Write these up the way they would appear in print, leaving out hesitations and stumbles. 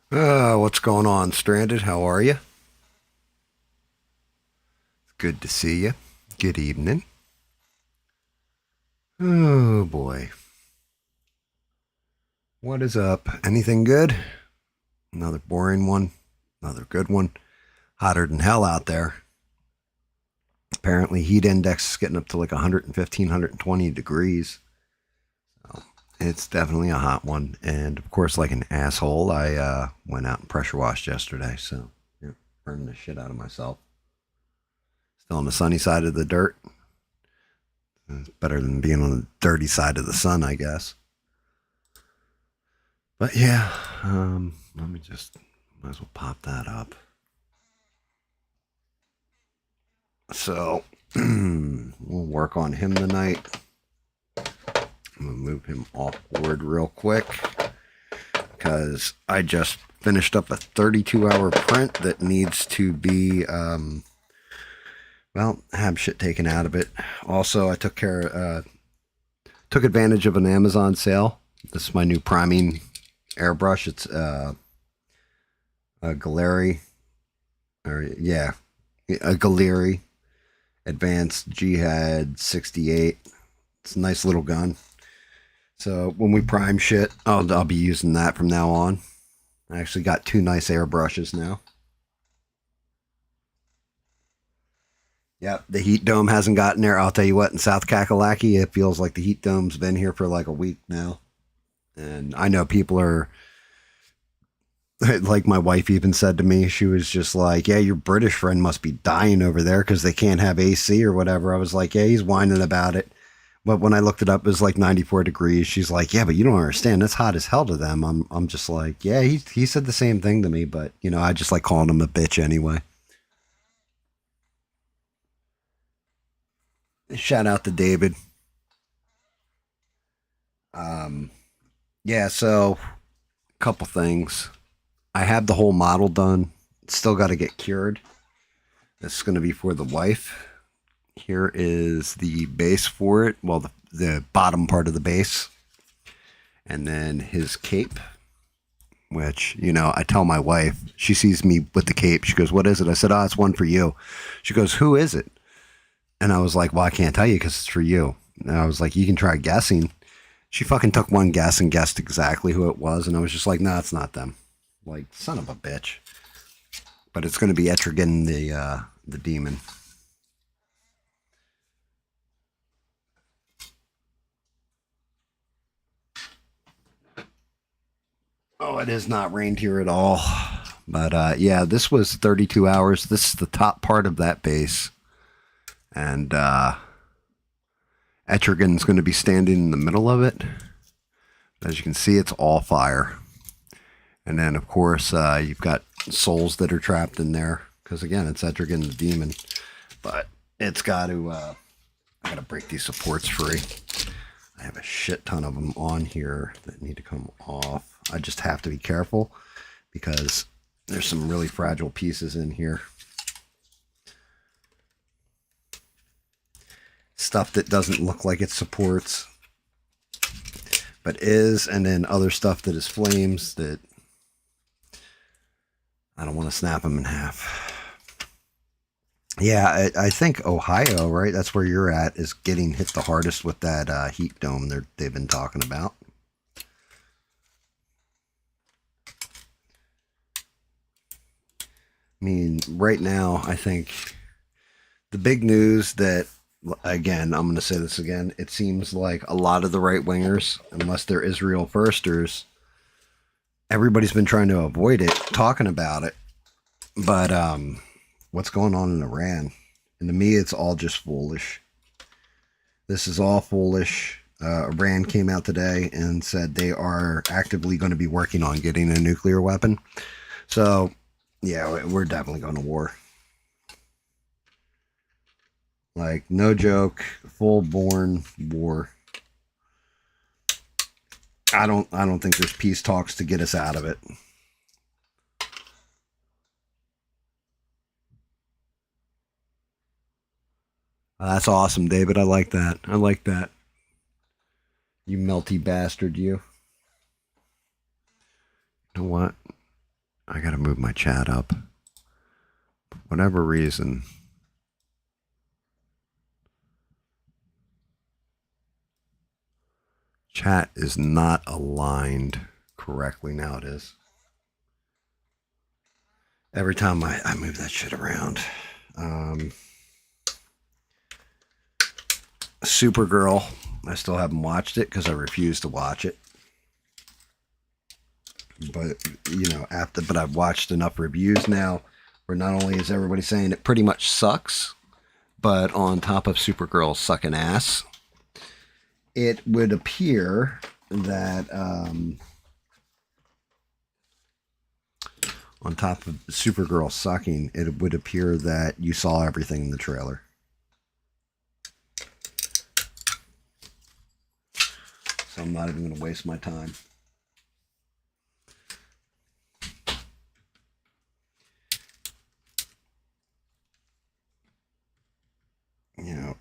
What's going on, Stranded? How are you? Good to see you. Good evening. Oh boy. What is up? Anything good? Another boring one. Another good one. Hotter than hell out there. Apparently, heat index is getting up to like 115, 120 degrees. So it's definitely a hot one. And of course, like an asshole, I went out and pressure washed yesterday. So, yeah, burned the shit out of myself. Still on the sunny side of the dirt. It's better than being on the dirty side of the sun, I guess. But yeah, let me just might as well pop that up. So we'll work on him tonight. I'm gonna move him off board real quick because I just finished up a 32-hour print that needs to be have shit taken out of it. Also, I took advantage of an Amazon sale. This is my new priming airbrush. It's a Galeri, a Galeri Advanced Jihad 68. It's a nice little gun. So when we prime shit, I'll be using that from now on. I actually got two nice airbrushes now. Yep, the heat dome hasn't gotten there. I'll tell you what, in South Kakalaki, it feels like the heat dome's been here for like a week now. And I know people are, like my wife even said to me, she was just like, yeah, your British friend must be dying over there because they can't have AC or whatever. I was like, yeah, he's whining about it. But when I looked it up, it was like 94 degrees. She's like, yeah, but you don't understand. That's hot as hell to them. I'm just like, yeah, he said the same thing to me, but I just like calling him a bitch anyway. Shout out to David. Um, yeah, so a couple things. I have the whole model done. Still got to get cured. This is going to be for the wife. Here is the base for it. Well, the bottom part of the base. And then his cape, which, I tell my wife, she sees me with the cape. She goes, what is it? I said, it's one for you. She goes, who is it? And I was like, well, I can't tell you because it's for you. And I was like, you can try guessing. She fucking took one guess and guessed exactly who it was. And I was just like, no, it's not them. Like, son of a bitch. But it's going to be Etrigan, the demon. Oh, it has not rained here at all. But yeah, this was 32 hours. This is the top part of that base. And Etrigan's going to be standing in the middle of it. As you can see, it's all fire. And then, of course, you've got souls that are trapped in there. Because, again, it's Etrigan the demon. But it's got to... I got to break these supports free. I have a shit ton of them on here that need to come off. I just have to be careful because there's some really fragile pieces in here. Stuff that doesn't look like it supports, but is, and then other stuff that is flames that I don't want to snap them in half. Yeah, I think Ohio, right? That's where you're at, is getting hit the hardest with that heat dome they've been talking about. I mean, right now, I think the big news that, again, I'm going to say this again, it seems like a lot of the right wingers, unless they're Israel firsters, everybody's been trying to avoid it, talking about it. But what's going on in Iran? And to me, it's all just foolish. This is all foolish. Iran came out today and said they are actively going to be working on getting a nuclear weapon. So, yeah, we're definitely going to war. Like, no joke, full-born war. I don't think there's peace talks to get us out of it. That's awesome, David. I like that. I like that. You melty bastard, you. You know what? I gotta move my chat up. For whatever reason. Chat is not aligned correctly. Now it is. Every time I move that shit around. Supergirl. I still haven't watched it because I refuse to watch it. But, you know, but I've watched enough reviews now where not only is everybody saying it pretty much sucks, but on top of Supergirl sucking ass, it would appear that on top of Supergirl sucking, it would appear that you saw everything in the trailer. So I'm not even going to waste my time. You know,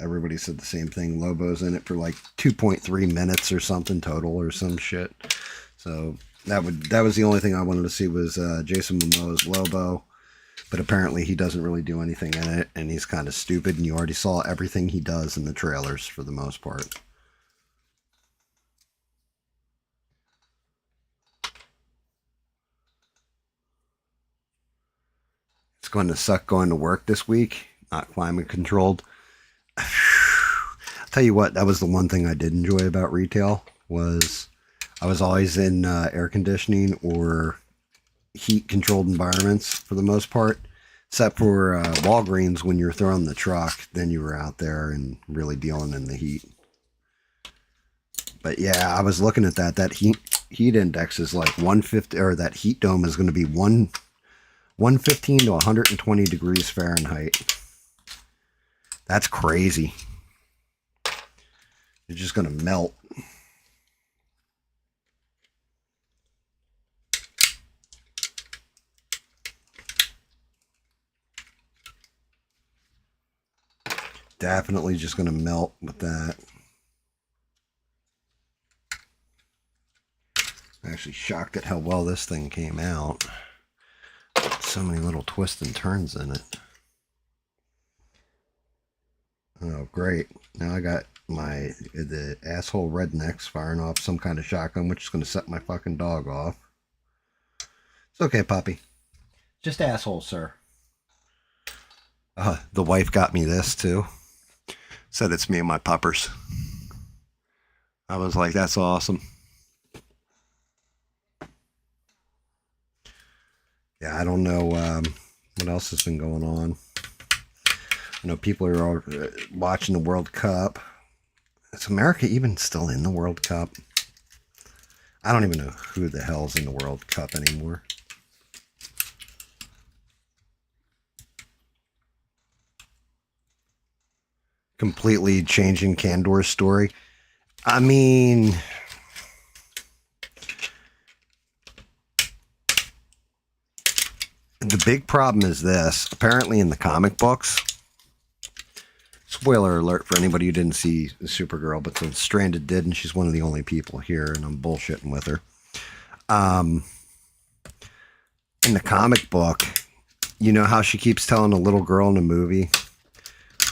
everybody said the same thing. Lobo's in it for like 2.3 minutes or something total or some shit. So that was the only thing I wanted to see was Jason Momoa's Lobo. But apparently he doesn't really do anything in it, and he's kind of stupid, and you already saw everything he does in the trailers for the most part. It's going to suck going to work this week, not climate controlled. I'll tell you what, that was the one thing I did enjoy about retail was I was always in air conditioning or heat controlled environments for the most part, except for Walgreens. When you're throwing the truck, then you were out there and really dealing in the heat. But yeah, I was looking at that heat index is like 150, or that heat dome is going to be 115 to 120 degrees Fahrenheit. That's crazy. You're just going to melt. Definitely just going to melt with that. I'm actually shocked at how well this thing came out. So many little twists and turns in it. Oh, great. Now I got the asshole rednecks firing off some kind of shotgun, which is going to set my fucking dog off. It's okay, Poppy. Just asshole, sir. The wife got me this, too. Said it's me and my puppers. I was like, that's awesome. Yeah, I don't know what else has been going on. I know people are all watching the World Cup. Is America even still in the World Cup? I don't even know who the hell's in the World Cup anymore. Completely changing Candor's story. I mean, the big problem is this. Apparently in the comic books, spoiler alert for anybody who didn't see Supergirl, but since Stranded did, and she's one of the only people here, and I'm bullshitting with her. In the comic book, you know how she keeps telling a little girl in the movie,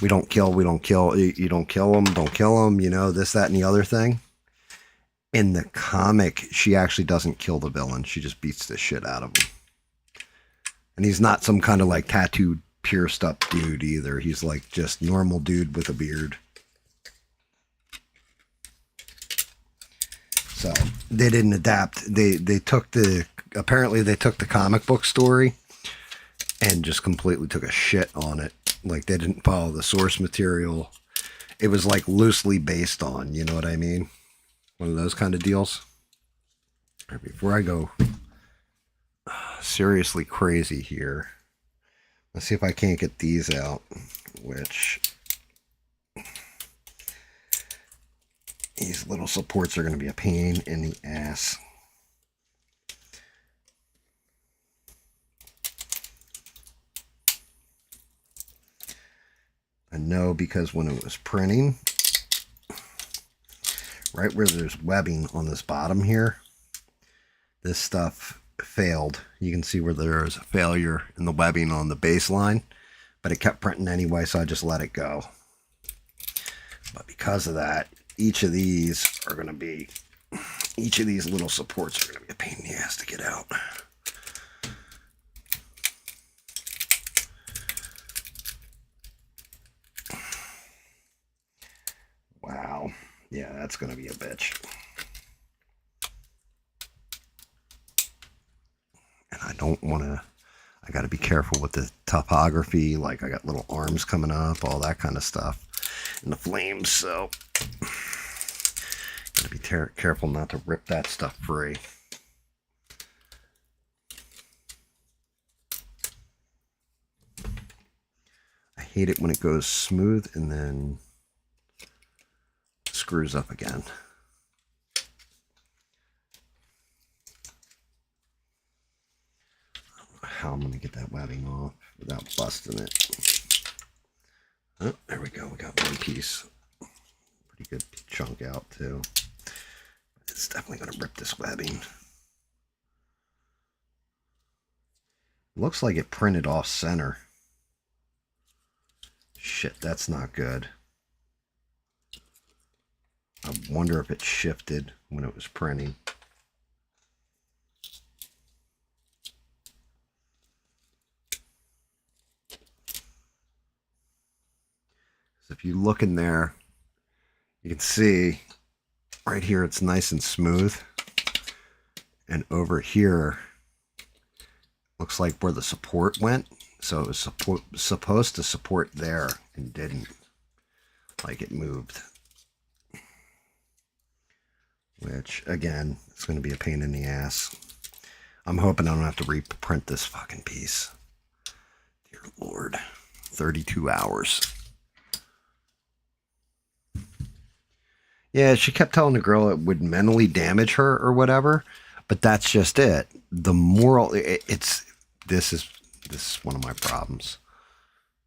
we don't kill, you don't kill them, don't kill them, you know, this, that, and the other thing. In the comic, she actually doesn't kill the villain. She just beats the shit out of him. And he's not some kind of like tattooed, pierced up dude either. He's like just normal dude with a beard. So they didn't adapt. Apparently they took the comic book story and just completely took a shit on it. Like they didn't follow the source material. It was like loosely based on, you know what I mean? One of those kind of deals. Right, before I go seriously crazy here, let's see if I can't get these out, which these little supports are going to be a pain in the ass. I know because when it was printing, right where there's webbing on this bottom here, this stuff failed. You can see where there's a failure in the webbing on the baseline, but it kept printing anyway, so I just let it go. But because of that, each of these little supports are going to be a pain in the ass to get out. Wow. Yeah, that's going to be a bitch. And I don't want to, I got to be careful with the topography. Like I got little arms coming up, all that kind of stuff. And the flames, so got to be careful not to rip that stuff free. I hate it when it goes smooth and then screws up again. How I'm going to get that webbing off without busting it. Oh, there we go. We got one piece. Pretty good chunk out too. It's definitely going to rip this webbing. Looks like it printed off center. Shit, that's not good. I wonder if it shifted when it was printing. So if you look in there, you can see right here it's nice and smooth. And over here, looks like where the support went. So it was supposed to support there and didn't. Like it moved. Which, again, it's going to be a pain in the ass. I'm hoping I don't have to reprint this fucking piece. Dear Lord. 32 hours. Yeah, she kept telling the girl it would mentally damage her or whatever. But that's just it. The moral, this is one of my problems.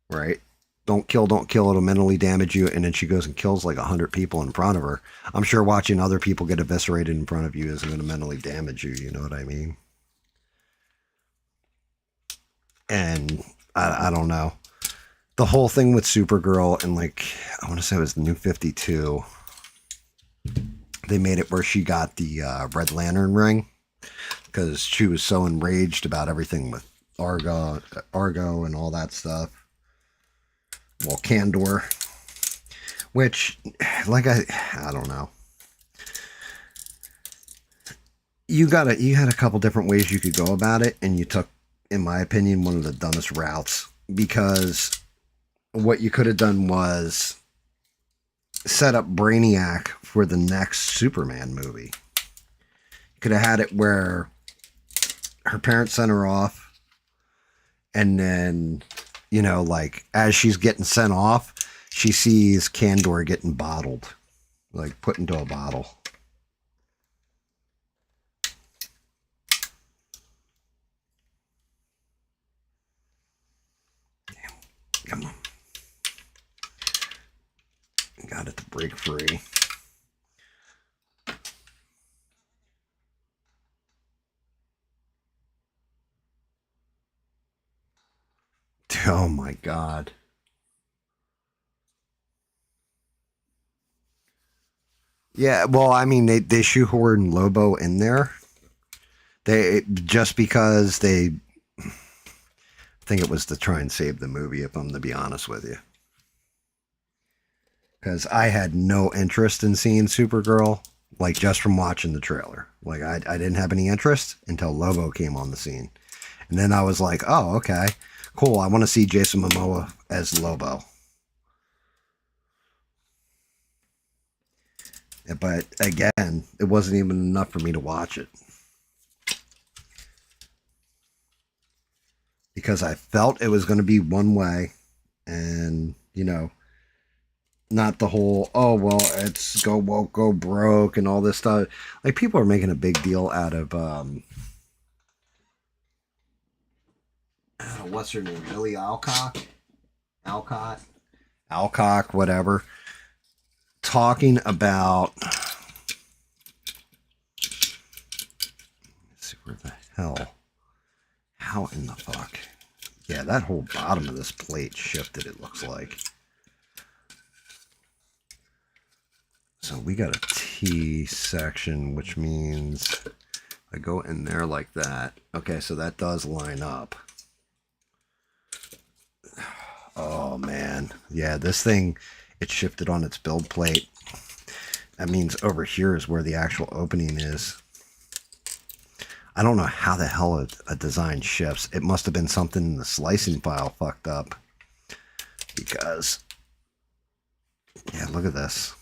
Right? Don't kill, it'll mentally damage you. And then she goes and kills like 100 people in front of her. I'm sure watching other people get eviscerated in front of you isn't going to mentally damage you. You know what I mean? And I don't know. The whole thing with Supergirl and like, I want to say it was the New 52. They made it where she got the Red Lantern ring because she was so enraged about everything with Argo and all that stuff. Well, Candor, which, like, I don't know. You had a couple different ways you could go about it, and you took, in my opinion, one of the dumbest routes, because what you could have done was set up Brainiac for the next Superman movie. You could have had it where her parents sent her off, and then, you know, like, as she's getting sent off, she sees Candor getting bottled, like put into a bottle. Damn. Come on. Got it to break free. Oh my God. Yeah, well, I mean, they shoehorned Lobo in there. Just because I think it was to try and save the movie, if I'm to be honest with you. Because I had no interest in seeing Supergirl, like just from watching the trailer. Like I didn't have any interest until Lobo came on the scene. And then I was like, oh, okay, cool. I want to see Jason Momoa as Lobo. But again, it wasn't even enough for me to watch it. Because I felt it was going to be one way. And, you know, not the whole, oh, well, it's go woke, go broke and all this stuff. Like, people are making a big deal out of, what's her name? Lily Alcock? Alcock, whatever. Talking about, let's see, where the hell? How in the fuck? Yeah, that whole bottom of this plate shifted, it looks like. So we got a T section, which means I go in there like that. Okay, so that does line up. Oh, man. Yeah, this thing, it shifted on its build plate. That means over here is where the actual opening is. I don't know how the hell a design shifts. It must have been something in the slicing file fucked up. Because, yeah, look at this.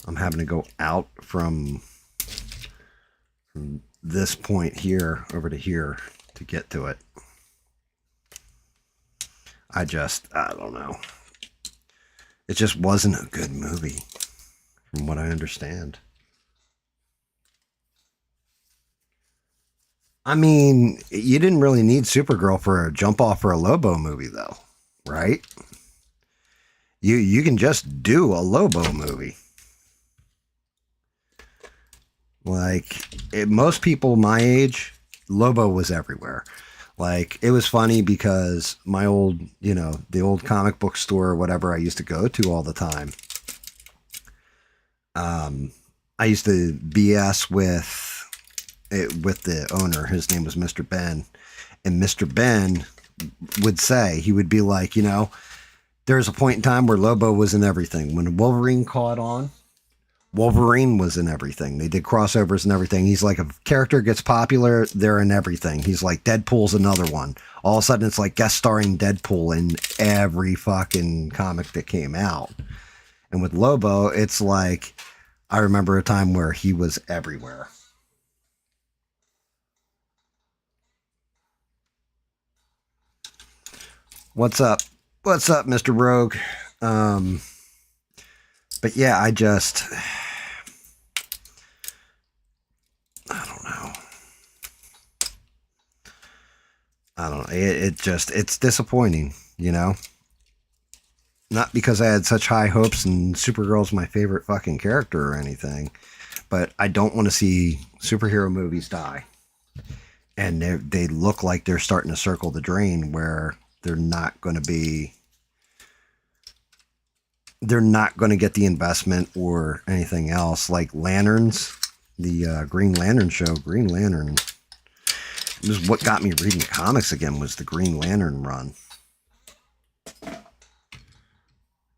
I'm having to go out from this point here over to here to get to it. I don't know. It just wasn't a good movie, from what I understand. I mean, you didn't really need Supergirl for a jump off for a Lobo movie, though, right? You can just do a Lobo movie. Like, most people my age, Lobo was everywhere. Like, it was funny because my old, the old comic book store or whatever I used to go to all the time. I used to BS with the owner. His name was Mr. Ben. And Mr. Ben would say, he would be like, there was a point in time where Lobo was in everything. When Wolverine caught on, Wolverine was in everything. They did crossovers and everything. He's like, if a character gets popular, they're in everything. He's like, Deadpool's another one. All of a sudden, it's like guest starring Deadpool in every fucking comic that came out. And with Lobo, it's like, I remember a time where he was everywhere. What's up? What's up, Mr. Rogue? But yeah, I don't know. It's disappointing, Not because I had such high hopes and Supergirl's my favorite fucking character or anything, but I don't want to see superhero movies die. And they look like they're starting to circle the drain where they're not going to get the investment or anything else. Like Lanterns, the Green Lantern show, Green Lantern. It was what got me reading comics again, was the Green Lantern run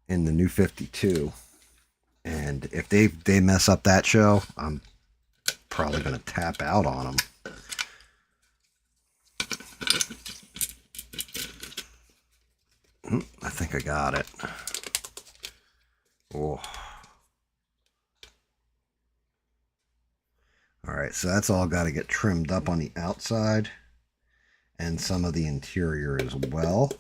in the New 52. And if they mess up that show, I'm probably going to tap out on them. I think I got it. Oh. All right, so that's all got to get trimmed up on the outside and some of the interior as well.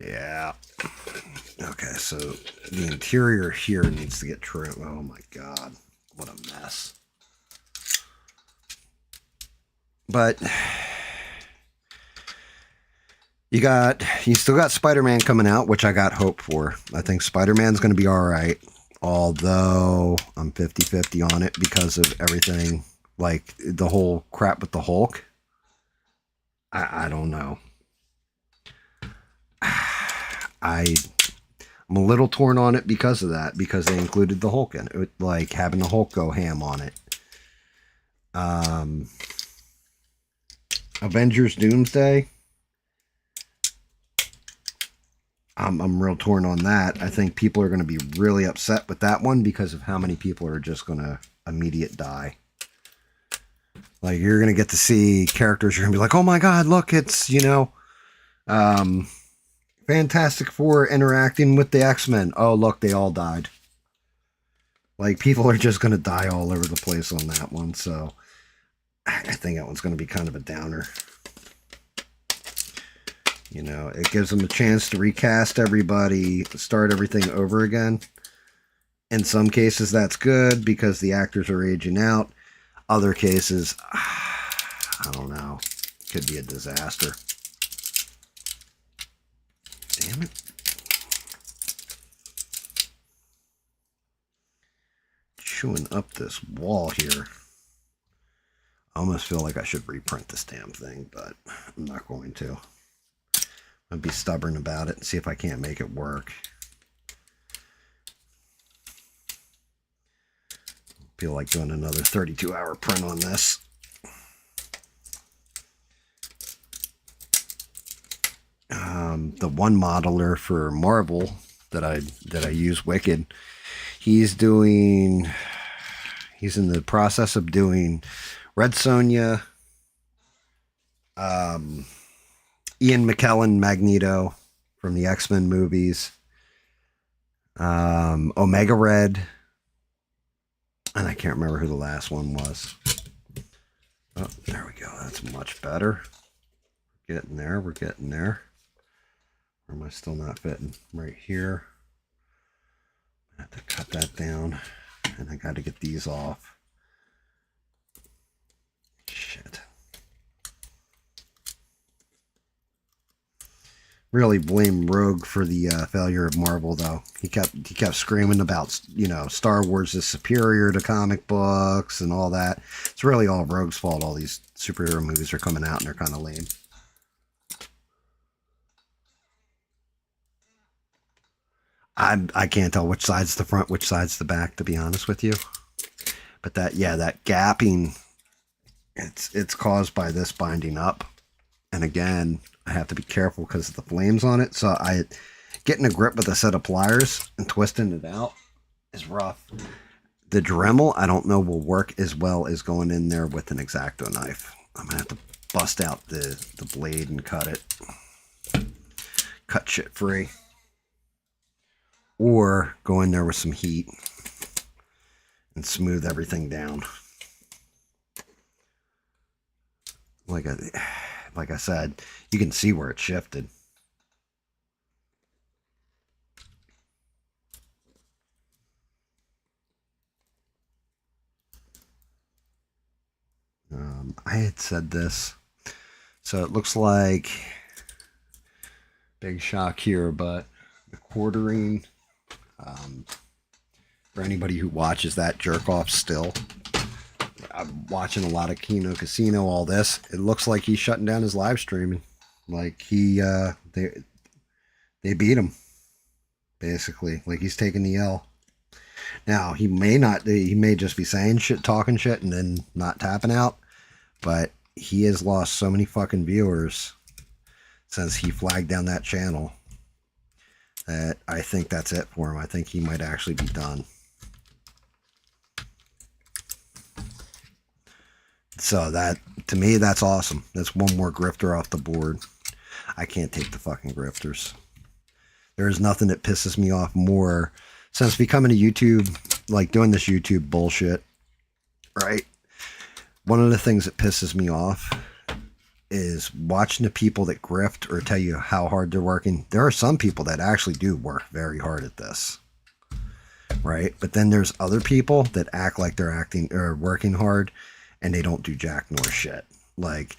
Yeah. Okay, so the interior here needs to get trimmed. Oh my God, what a mess. But you still got Spider-Man coming out, which I got hope for. I think Spider-Man's going to be all right, although I'm 50-50 on it because of everything, like the whole crap with the Hulk. I don't know. I'm a little torn on it because of that, because they included the Hulk in it, like having the Hulk go ham on it. Avengers Doomsday, I'm real torn on that. I think people are going to be really upset with that one because of how many people are just going to immediate die. Like, you're going to get to see characters, you're going to be like, oh my God, look, it's, Fantastic Four interacting with the X-Men. Oh, look, they all died. Like, people are just going to die all over the place on that one, so I think that one's going to be kind of a downer. It gives them a chance to recast everybody, start everything over again. In some cases, that's good because the actors are aging out. Other cases, I don't know. Could be a disaster. Damn it. chewing up this wall here. I almost feel like I should reprint this damn thing, but I'm not going to. I'll be stubborn about it and see if I can't make it work. Feel like doing another 32-hour print on this. The one modeler for Marvel that I use, Wicked, he's in the process of doing Red Sonja, Ian McKellen Magneto from the X-Men movies, Omega Red, and I can't remember who the last one was. Oh, there we go. That's much better. We're getting there. We're getting there. Or am I still not fitting? Right here. I have to cut that down. And I got to get these off. Shit. Really blame Rogue for the failure of Marvel, though. He kept screaming about, you know, Star Wars is superior to comic books and all that. It's really all Rogue's fault. All these superhero movies are coming out and they're kind of lame. I can't tell which side's the front, which side's the back, to be honest with you. But that gapping, it's caused by this binding up. And again, I have to be careful because of the flames on it. So getting a grip with a set of pliers and twisting it out is rough. The Dremel, I don't know, will work as well as going in there with an X-Acto knife. I'm going to have to bust out the blade and cut it. Cut shit free. Or go in there with some heat and smooth everything down. Like I said, you can see where it shifted. I had said this, so it looks like big shock here, but the quartering, for anybody who watches that jerk off still, I'm watching a lot of Kino Casino, all this. It looks like he's shutting down his live streaming. Like they beat him, basically. Like he's taking the L. Now, he may just be saying shit, talking shit, and then not tapping out. But he has lost so many fucking viewers since he flagged down that channel that I think that's it for him. I think he might actually be done. So that, to me, that's awesome. That's one more grifter off the board. I can't take the fucking grifters. There's nothing that pisses me off more since becoming a YouTube, like doing this YouTube bullshit, right? One of the things that pisses me off is watching the people that grift or tell you how hard they're working. There are some people that actually do work very hard at this, right? But then there's other people that act like they're acting or working hard and they don't do jack nor shit. Like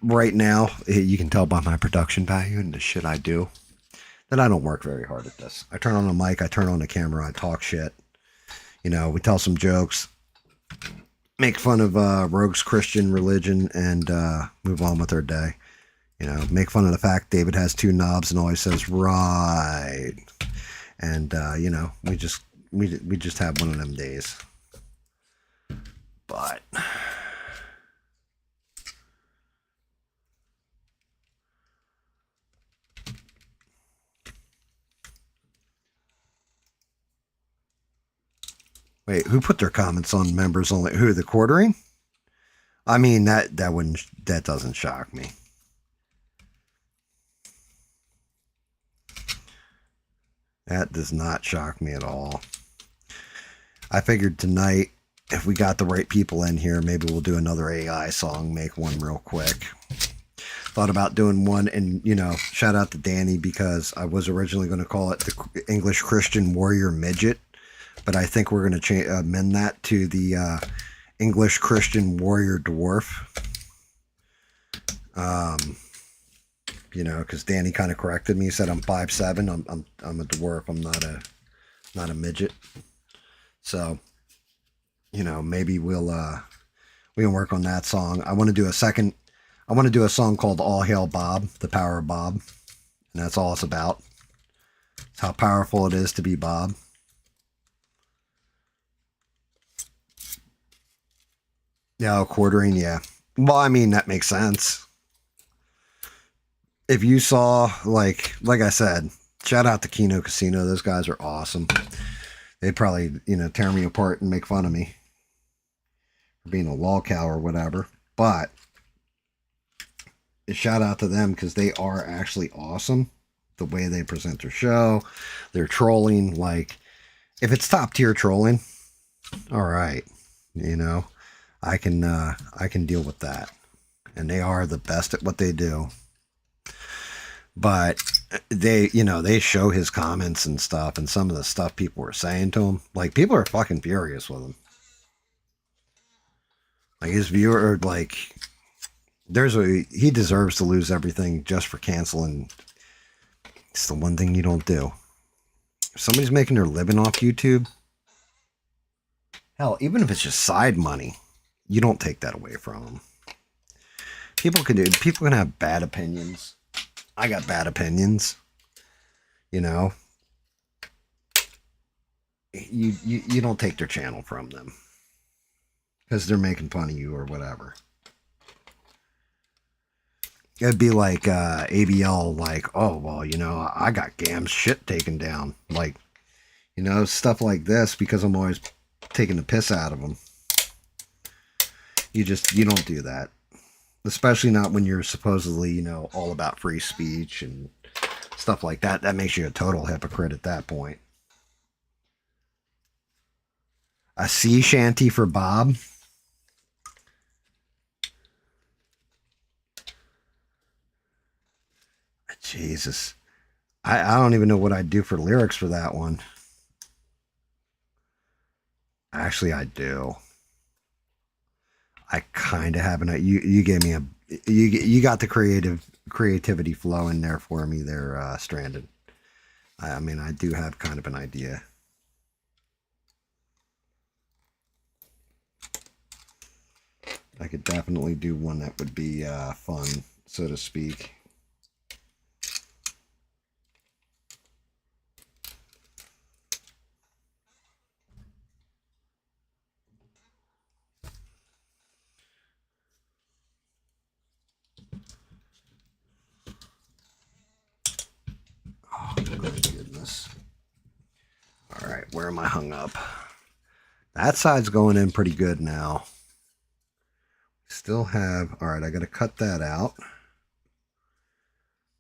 right now, you can tell by my production value and the shit I do that I don't work very hard at this. I turn on a mic, I turn on the camera, I talk shit. You know, we tell some jokes, make fun of Rogue's Christian religion, and move on with our day. You know, make fun of the fact David has two knobs and always says right. And you know, we just have one of them days. But wait, who put their comments on members only? Who, the quartering? I mean, that doesn't shock me. That does not shock me at all. I figured tonight, if we got the right people in here, maybe we'll do another AI song, make one real quick. Thought about doing one, and, you know, shout out to Danny, because I was originally going to call it the English Christian Warrior Midget. But I think we're going to amend that to the English Christian Warrior Dwarf. You know, because Danny kind of corrected me. He said I'm 5'7". I'm a dwarf. I'm not a midget. So you know, maybe we can work on that song. I want to do a second. I want to do a song called "All Hail Bob," the power of Bob, and that's all it's about. It's how powerful it is to be Bob. Yeah, quartering. Yeah. Well, I mean that makes sense. If you saw, like I said, shout out to Kino Casino. Those guys are awesome. They'd probably, you know, tear me apart and make fun of me for being a lol cow or whatever. But a shout out to them because they are actually awesome. The way they present their show, their trolling, like if it's top tier trolling, all right, you know, I can deal with that. And they are the best at what they do. But they, you know, they show his comments and stuff, and some of the stuff people were saying to him, like people are fucking furious with him. Like his viewer, like he deserves to lose everything just for canceling. It's the one thing you don't do. If somebody's making their living off YouTube, hell, even if it's just side money, you don't take that away from them. People can have bad opinions. I got bad opinions. You know, you don't take their channel from them because they're making fun of you or whatever. It'd be like ABL, like, oh, well, you know, I got Gam's shit taken down. Like, you know, stuff like this because I'm always taking the piss out of them. You don't do that. Especially not when you're supposedly, you know, all about free speech and stuff like that. That makes you a total hypocrite at that point. A sea shanty for Bob. Jesus. I don't even know what I'd do for lyrics for that one. Actually, I do. I kind of have an. You gave me you got the creativity flow in there for me there, Stranded. I mean, I do have kind of an idea. I could definitely do one that would be fun, so to speak. Oh, goodness. All right, where am I hung up? That side's going in pretty good now. Still have, all right, I got to cut that out.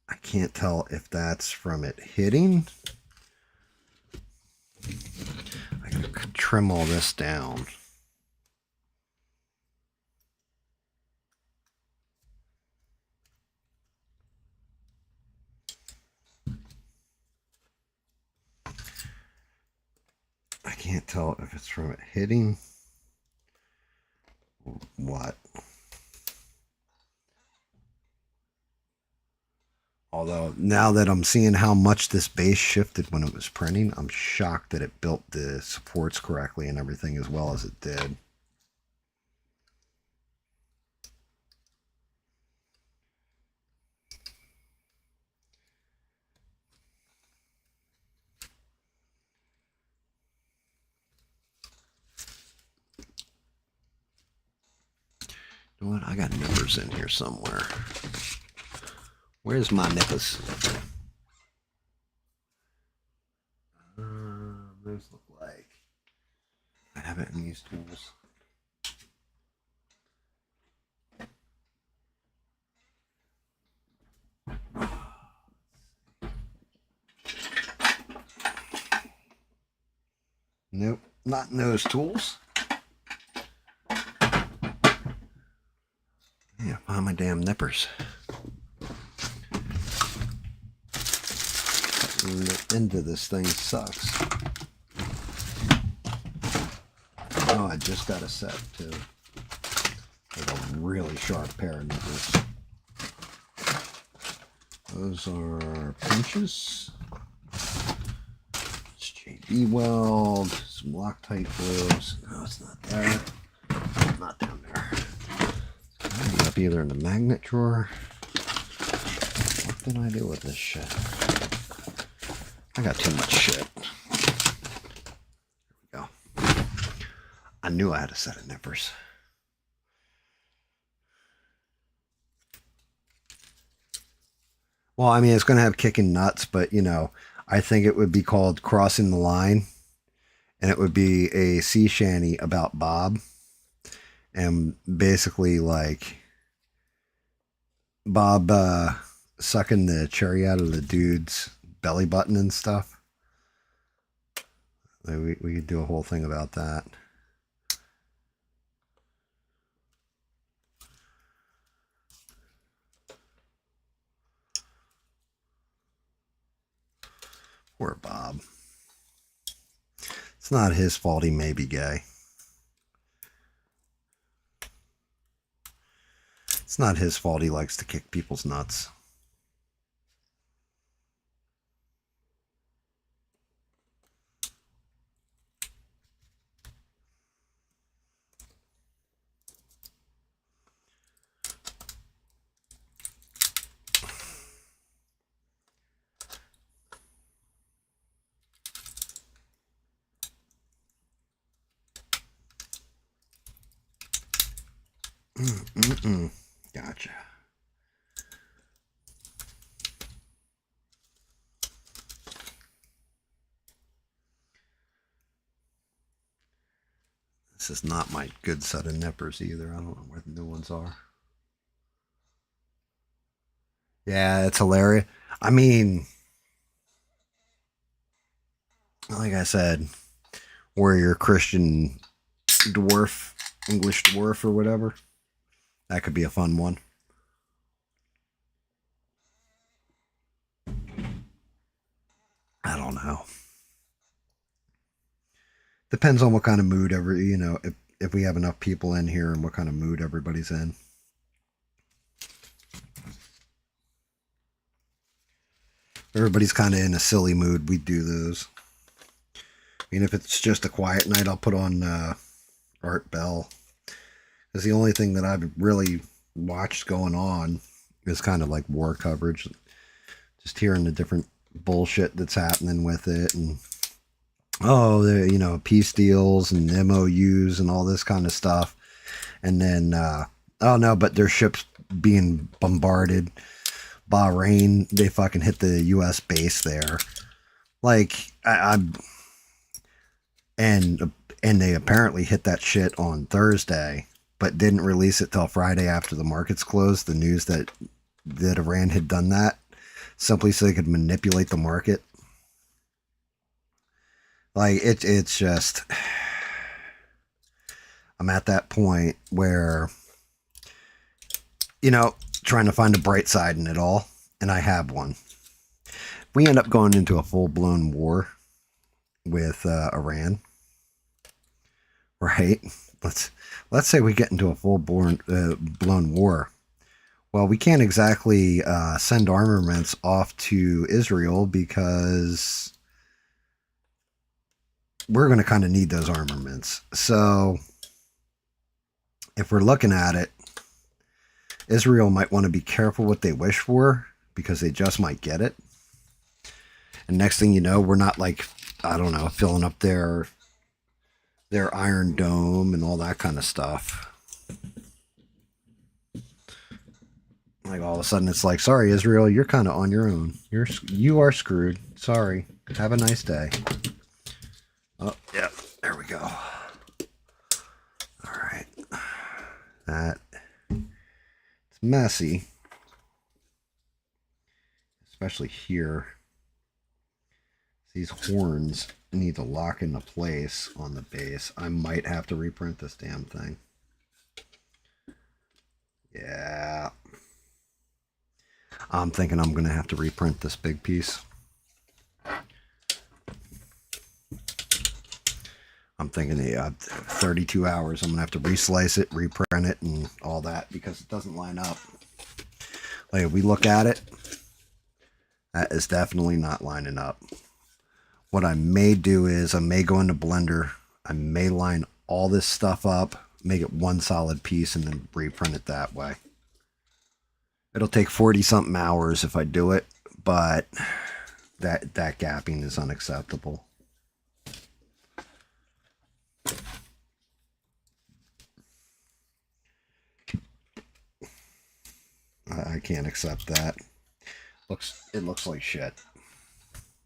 I can't tell if that's from it hitting. I got to trim all this down. I can't tell if it's from it hitting or what. Although now that I'm seeing how much this base shifted when it was printing, I'm shocked that it built the supports correctly and everything as well as it did. You know what? I got nippers in here somewhere. Where's my nippers? Those look like I have it in these tools. Nope, not in those tools. Yeah, find my damn nippers. The end of this thing sucks. Oh, I just got a set too. With a really sharp pair of nippers. Those are pinches. Let's change B-weld, some Loctite glue. No, it's not there. It's not down there. It's ended up either in the magnet drawer. What did I do with this shit? I got too much shit. There we go. I knew I had a set of nippers. Well, I mean, it's going to have kicking nuts, but, you know, I think it would be called Crossing the Line. And it would be a sea shanty about Bob. And basically, like, Bob sucking the cherry out of the dude's belly button and stuff. We could do a whole thing about that. Poor Bob. It's not his fault he may be gay. It's not his fault he likes to kick people's nuts. Gotcha. This is not my good set of nippers either. I don't know where the new ones are. Yeah, it's hilarious. I mean, like I said, warrior Christian dwarf, English dwarf or whatever. That could be a fun one. I don't know. Depends on what kind of mood if we have enough people in here and what kind of mood everybody's in. Everybody's kind of in a silly mood. We do those. I mean, if it's just a quiet night, I'll put on Art Bell. Because the only thing that I've really watched going on is kind of like war coverage. Just hearing the different bullshit that's happening with it. And, peace deals and MOUs and all this kind of stuff. And then, but their ships being bombarded. Bahrain, they fucking hit the U.S. base there. Like, and they apparently hit that shit on Thursday, but didn't release it till Friday after the markets closed. The news that Iran had done that simply so they could manipulate the market. Like, it's just, I'm at that point where, trying to find a bright side in it all, and I have one. We end up going into a full-blown war with Iran, right? Let's say we get into a full-blown war. Well, we can't exactly send armaments off to Israel because we're going to kind of need those armaments. So if we're looking at it, Israel might want to be careful what they wish for because they just might get it. And next thing you know, we're not like, I don't know, filling up their Iron Dome and all that kind of stuff. Like all of a sudden it's like, sorry, Israel, you're kind of on your own. You are screwed. Sorry. Have a nice day. Oh, yeah, there we go. All right. It's messy. Especially here. These horns need to lock into place on the base. I might have to reprint this damn thing. Yeah. I'm thinking I'm going to have to reprint this big piece. I'm thinking 32 hours. I'm going to have to reslice it, reprint it, and all that because it doesn't line up. Like, if we look at it, that is definitely not lining up. What I may do is I may go into Blender. I may line all this stuff up, make it one solid piece, and then reprint it that way. It'll take 40 something hours if I do it, but that gapping is unacceptable. I can't accept that. It looks like shit.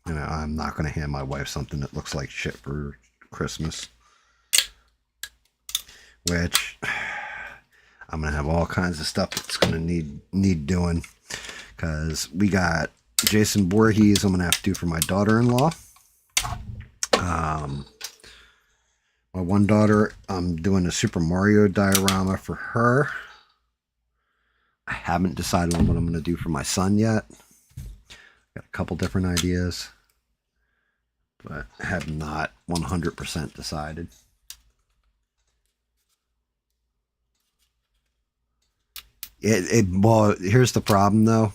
You know, I'm not going to hand my wife something that looks like shit for Christmas. Which I'm going to have all kinds of stuff that's going to need doing. Because we got Jason Voorhees I'm going to have to do for my daughter-in-law. My one daughter, I'm doing a Super Mario diorama for her. I haven't decided on what I'm going to do for my son yet. Got a couple different ideas, but have not 100% decided. Well, here's the problem though.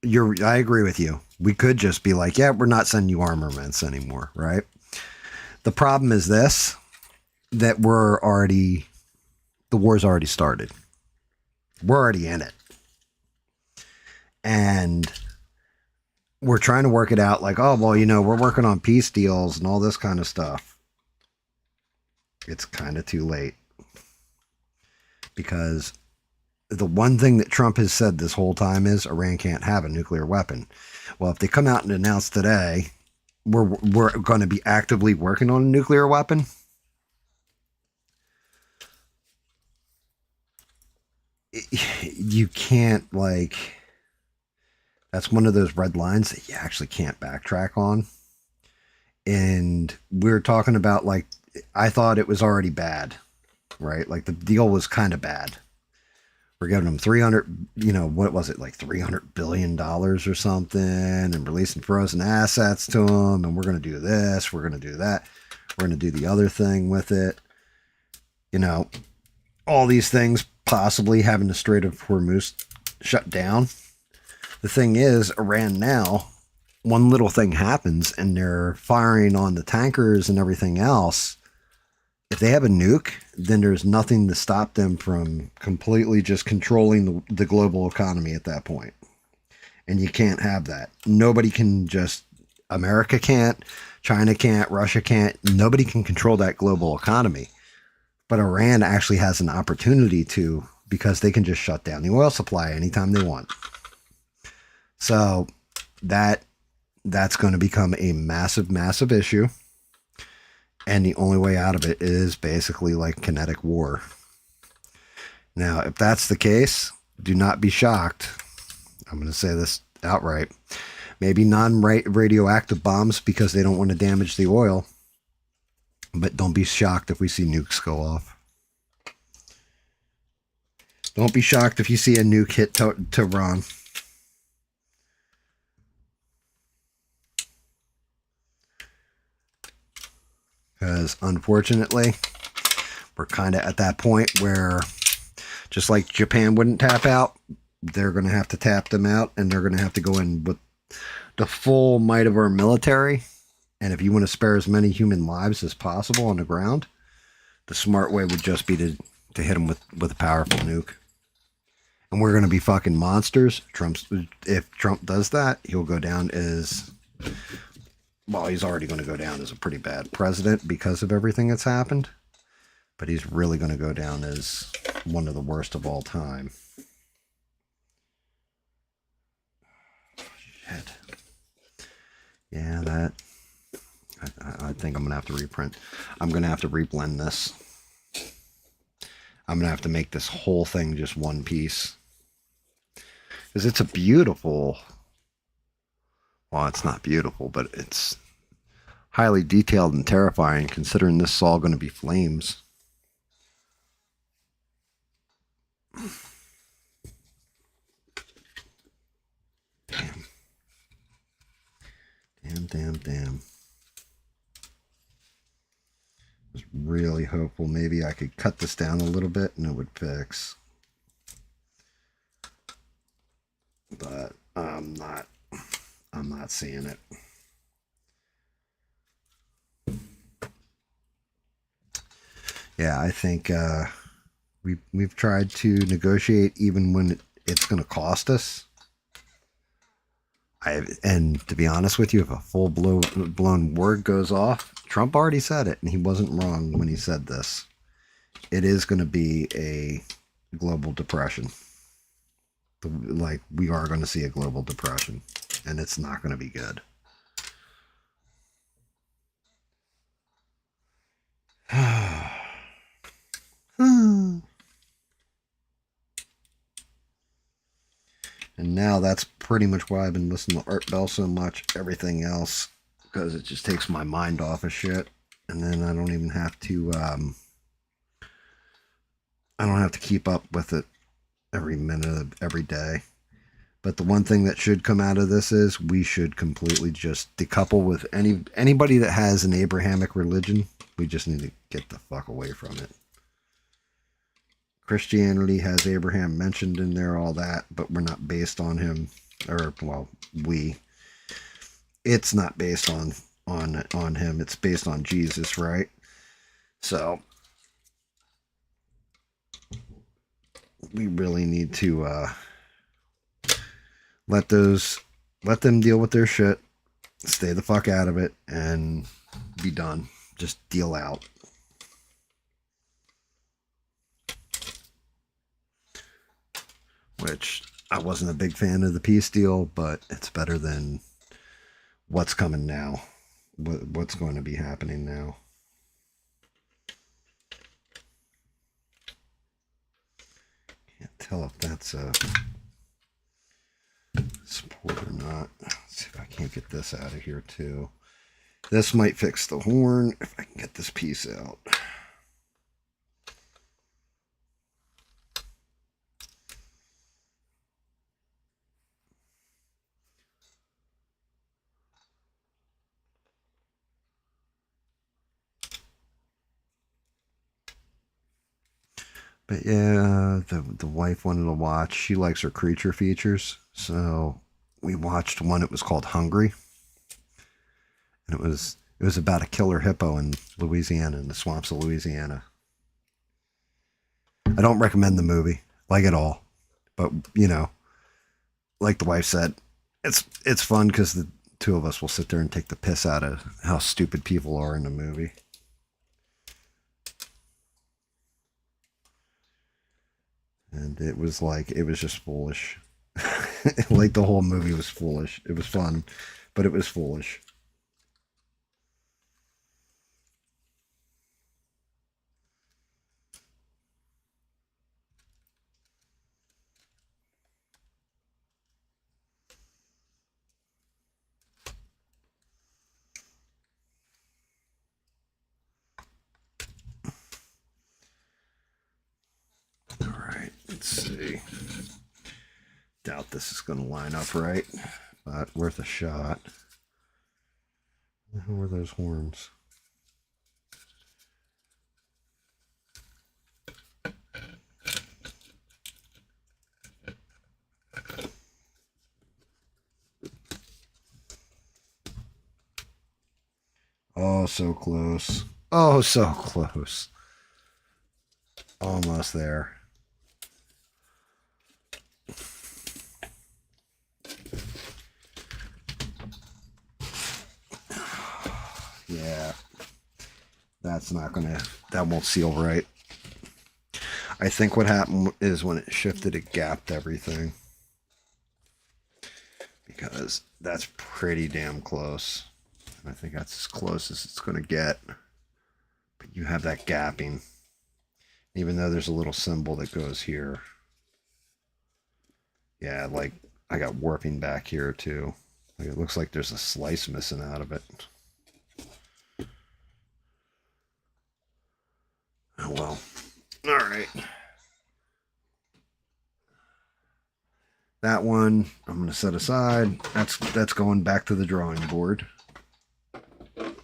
I agree with you. We could just be like, yeah, we're not sending you armaments anymore, right? The problem is this, that the war's already started. We're already in it. And we're trying to work it out like, oh, well, you know, we're working on peace deals and all this kind of stuff. It's kind of too late. Because the one thing that Trump has said this whole time is Iran can't have a nuclear weapon. Well, if they come out and announce today, we're going to be actively working on a nuclear weapon, you can't, like, that's one of those red lines that you actually can't backtrack on. And we're talking about, like, I thought it was already bad, right? Like, the deal was kind of bad. We're giving them 300, you know, what was it, like $300 billion or something, and releasing frozen assets to them, and we're going to do this, we're going to do that, we're going to do the other thing with it. You know, all these things, possibly having the Strait of Hormuz shut down. The thing is, Iran now, one little thing happens, and they're firing on the tankers and everything else. If they have a nuke, then there's nothing to stop them from completely just controlling the global economy at that point. And you can't have that. Nobody can just, America can't, China can't, Russia can't, nobody can control that global economy. But Iran actually has an opportunity to, because they can just shut down the oil supply anytime they want. So that's going to become a massive, massive issue. And the only way out of it is basically like kinetic war. Now, if that's the case, do not be shocked. I'm going to say this outright. Maybe non-radioactive bombs because they don't want to damage the oil. But don't be shocked if we see nukes go off. Don't be shocked if you see a nuke hit Tehran. Because unfortunately, we're kind of at that point where just like Japan wouldn't tap out, they're going to have to tap them out, and they're going to have to go in with the full might of our military. And if you want to spare as many human lives as possible on the ground, the smart way would just be to hit them with a powerful nuke. And we're going to be fucking monsters. If Trump does that, he'll go down as... Well, he's already going to go down as a pretty bad president because of everything that's happened. But he's really going to go down as one of the worst of all time. Shit. Yeah, that... I think I'm going to have to reprint. I'm going to have to reblend this. I'm going to have to make this whole thing just one piece. Because it's a beautiful... Well, it's not beautiful, but it's highly detailed and terrifying considering this is all going to be flames. Damn. Damn. I was really hopeful maybe I could cut this down a little bit and it would fix. But I'm not seeing it. Yeah, I think we've tried to negotiate even when it's going to cost us. And to be honest with you, if a full blown word goes off, Trump already said it, and he wasn't wrong when he said this. It is going to be a global depression. Like, we are going to see a global depression, and it's not going to be good. And now that's pretty much why I've been listening to Art Bell so much. Everything else, because it just takes my mind off of shit, and then I don't even have to. I don't have to keep up with it every minute of every day. But the one thing that should come out of this is we should completely just decouple with anybody that has an Abrahamic religion. We just need to get the fuck away from it. Christianity has Abraham mentioned in there, all that, but we're not based on him, or well, it's not based on him. It's based on Jesus, right? So we really need to let them deal with their shit, stay the fuck out of it, and be done. Just deal out. Which I wasn't a big fan of the peace deal, but it's better than what's coming now. What's going to be happening now. Can't tell if that's a support or not. Let's see if I can't get this out of here too. This might fix the horn if I can get this piece out. But yeah, the wife wanted to watch. She likes her creature features, so we watched one. It was called Hungry, and it was about a killer hippo in Louisiana, in the swamps of Louisiana. I don't recommend the movie, like, at all, but like the wife said, it's fun because the two of us will sit there and take the piss out of how stupid people are in the movie. And it was just foolish. Like, the whole movie was foolish. It was fun, but it was foolish. All right, let's see. Doubt this is going to line up right, but worth a shot. Who were those horns? Oh, so close. Oh, so close. Almost there. Yeah. That won't seal right. I think what happened is when it shifted, it gapped everything. Because that's pretty damn close. I think that's as close as it's going to get. But you have that gapping. Even though there's a little symbol that goes here. Yeah, like, I got warping back here too. Like, it looks like there's a slice missing out of it. Oh well. All right. That one I'm going to set aside. That's going back to the drawing board. At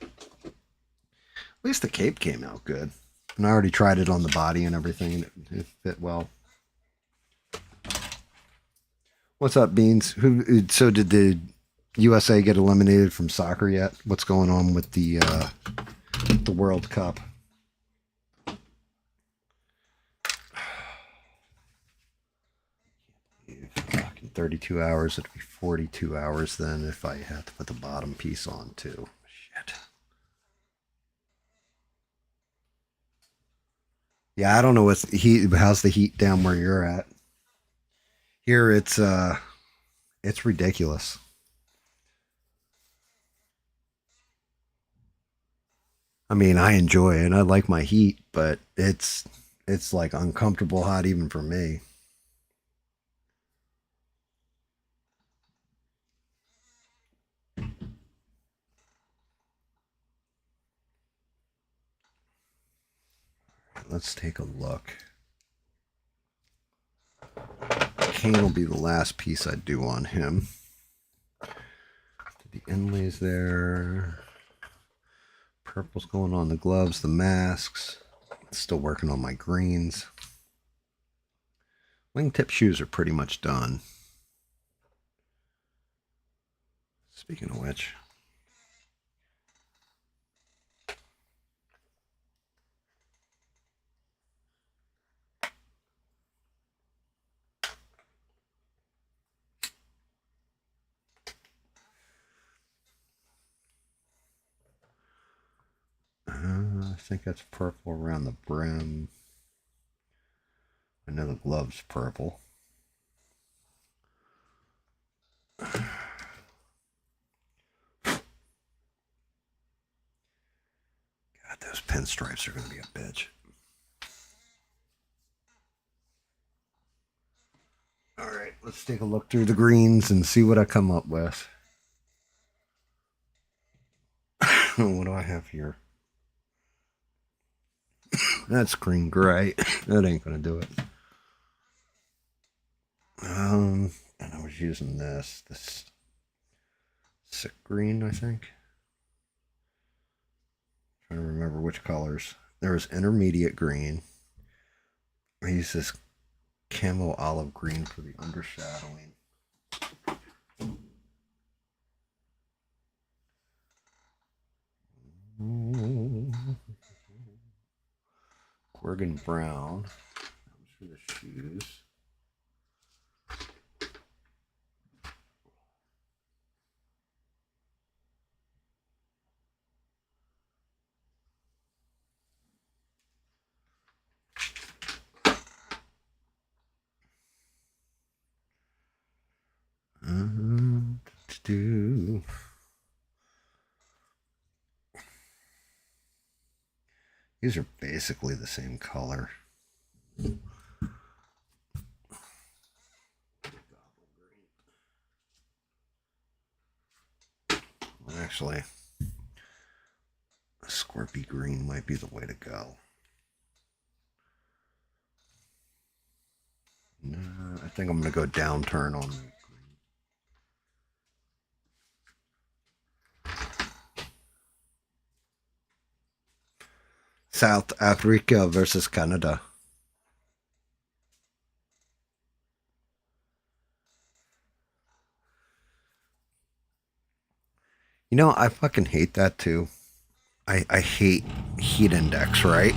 least the cape came out good. And I already tried it on the body and everything, and it fit well. What's up, Beans? So did the USA get eliminated from soccer yet? What's going on with the World Cup? 32 hours. It'd be 42 hours then if I had to put the bottom piece on too. Shit. Yeah, I don't know what's the heat. How's the heat down where you're at? Here it's ridiculous. I mean, I enjoy it. I like my heat, but it's like uncomfortable hot even for me. Let's take a look. Cane will be the last piece I do on him. The inlays there. Purple's going on the gloves, the masks. Still working on my greens. Wingtip shoes are pretty much done. Speaking of which. I think that's purple around the brim. I know the glove's purple. God, those pinstripes are going to be a bitch. All right, let's take a look through the greens and see what I come up with. What do I have here? That's green gray. That ain't gonna do it. And I was using this sick green, I think. Trying to remember which colors. There was intermediate green. I used this camo olive green for the undershadowing. Gorgon brown. That was for the shoes. These are basically the same color. Actually, a Scorpy green might be the way to go. No, I think I'm going to go downturn on the green. South Africa versus Canada. You know, I fucking hate that too. I hate heat index, right?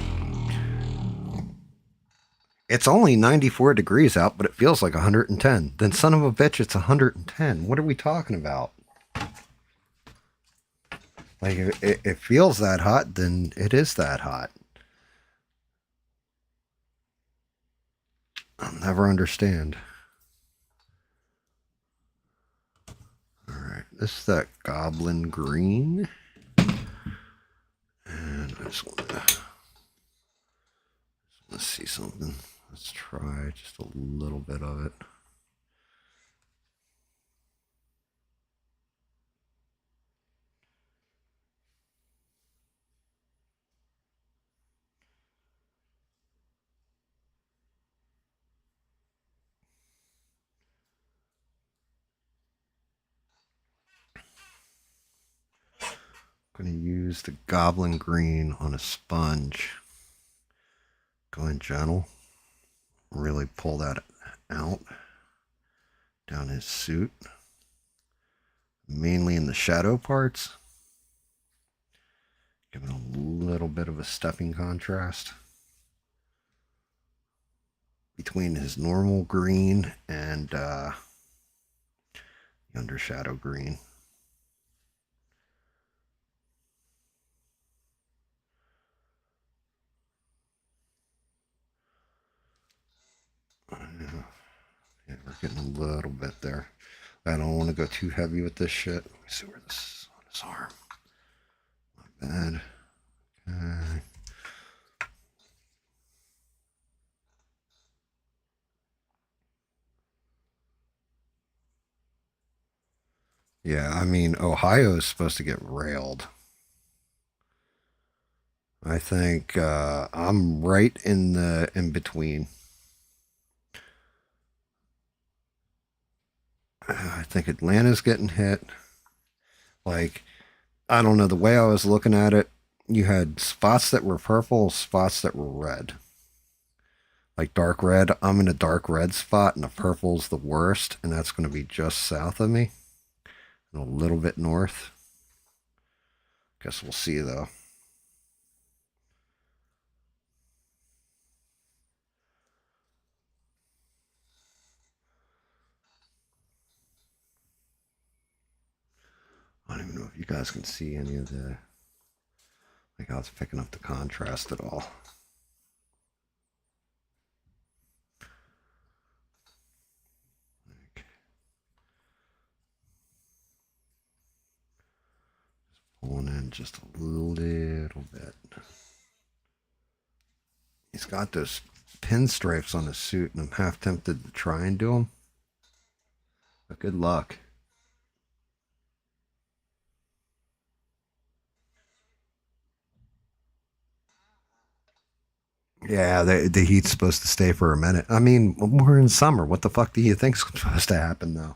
It's only 94 degrees out, but it feels like 110. Then son of a bitch, it's 110. What are we talking about? Like, if it feels that hot, then it is that hot. I'll never understand. Alright, this is that goblin green. And I just want to see something. Let's try just a little bit of it. I'm going to use the goblin green on a sponge. Going gentle. Really pull that out down his suit. Mainly in the shadow parts. Give it a little bit of a stepping contrast between his normal green and undershadow green. Yeah, we're getting a little bit there. I don't want to go too heavy with this shit. Let me see where this is on his arm. Not bad. Okay. Yeah, I mean, Ohio is supposed to get railed. I think I'm right in between. I think Atlanta's getting hit. Like, I don't know, the way I was looking at it, you had spots that were purple, spots that were red. Like dark red, I'm in a dark red spot, and the purple's the worst, and that's going to be just south of me, and a little bit north. Guess we'll see though. I don't even know if you guys can see any of the, like, I was picking up the contrast at all. Pulling in just a little bit. He's got those pinstripes on his suit, and I'm half tempted to try and do them. But good luck. Yeah, the heat's supposed to stay for a minute. I mean, we're in summer. What the fuck do you think's supposed to happen, though?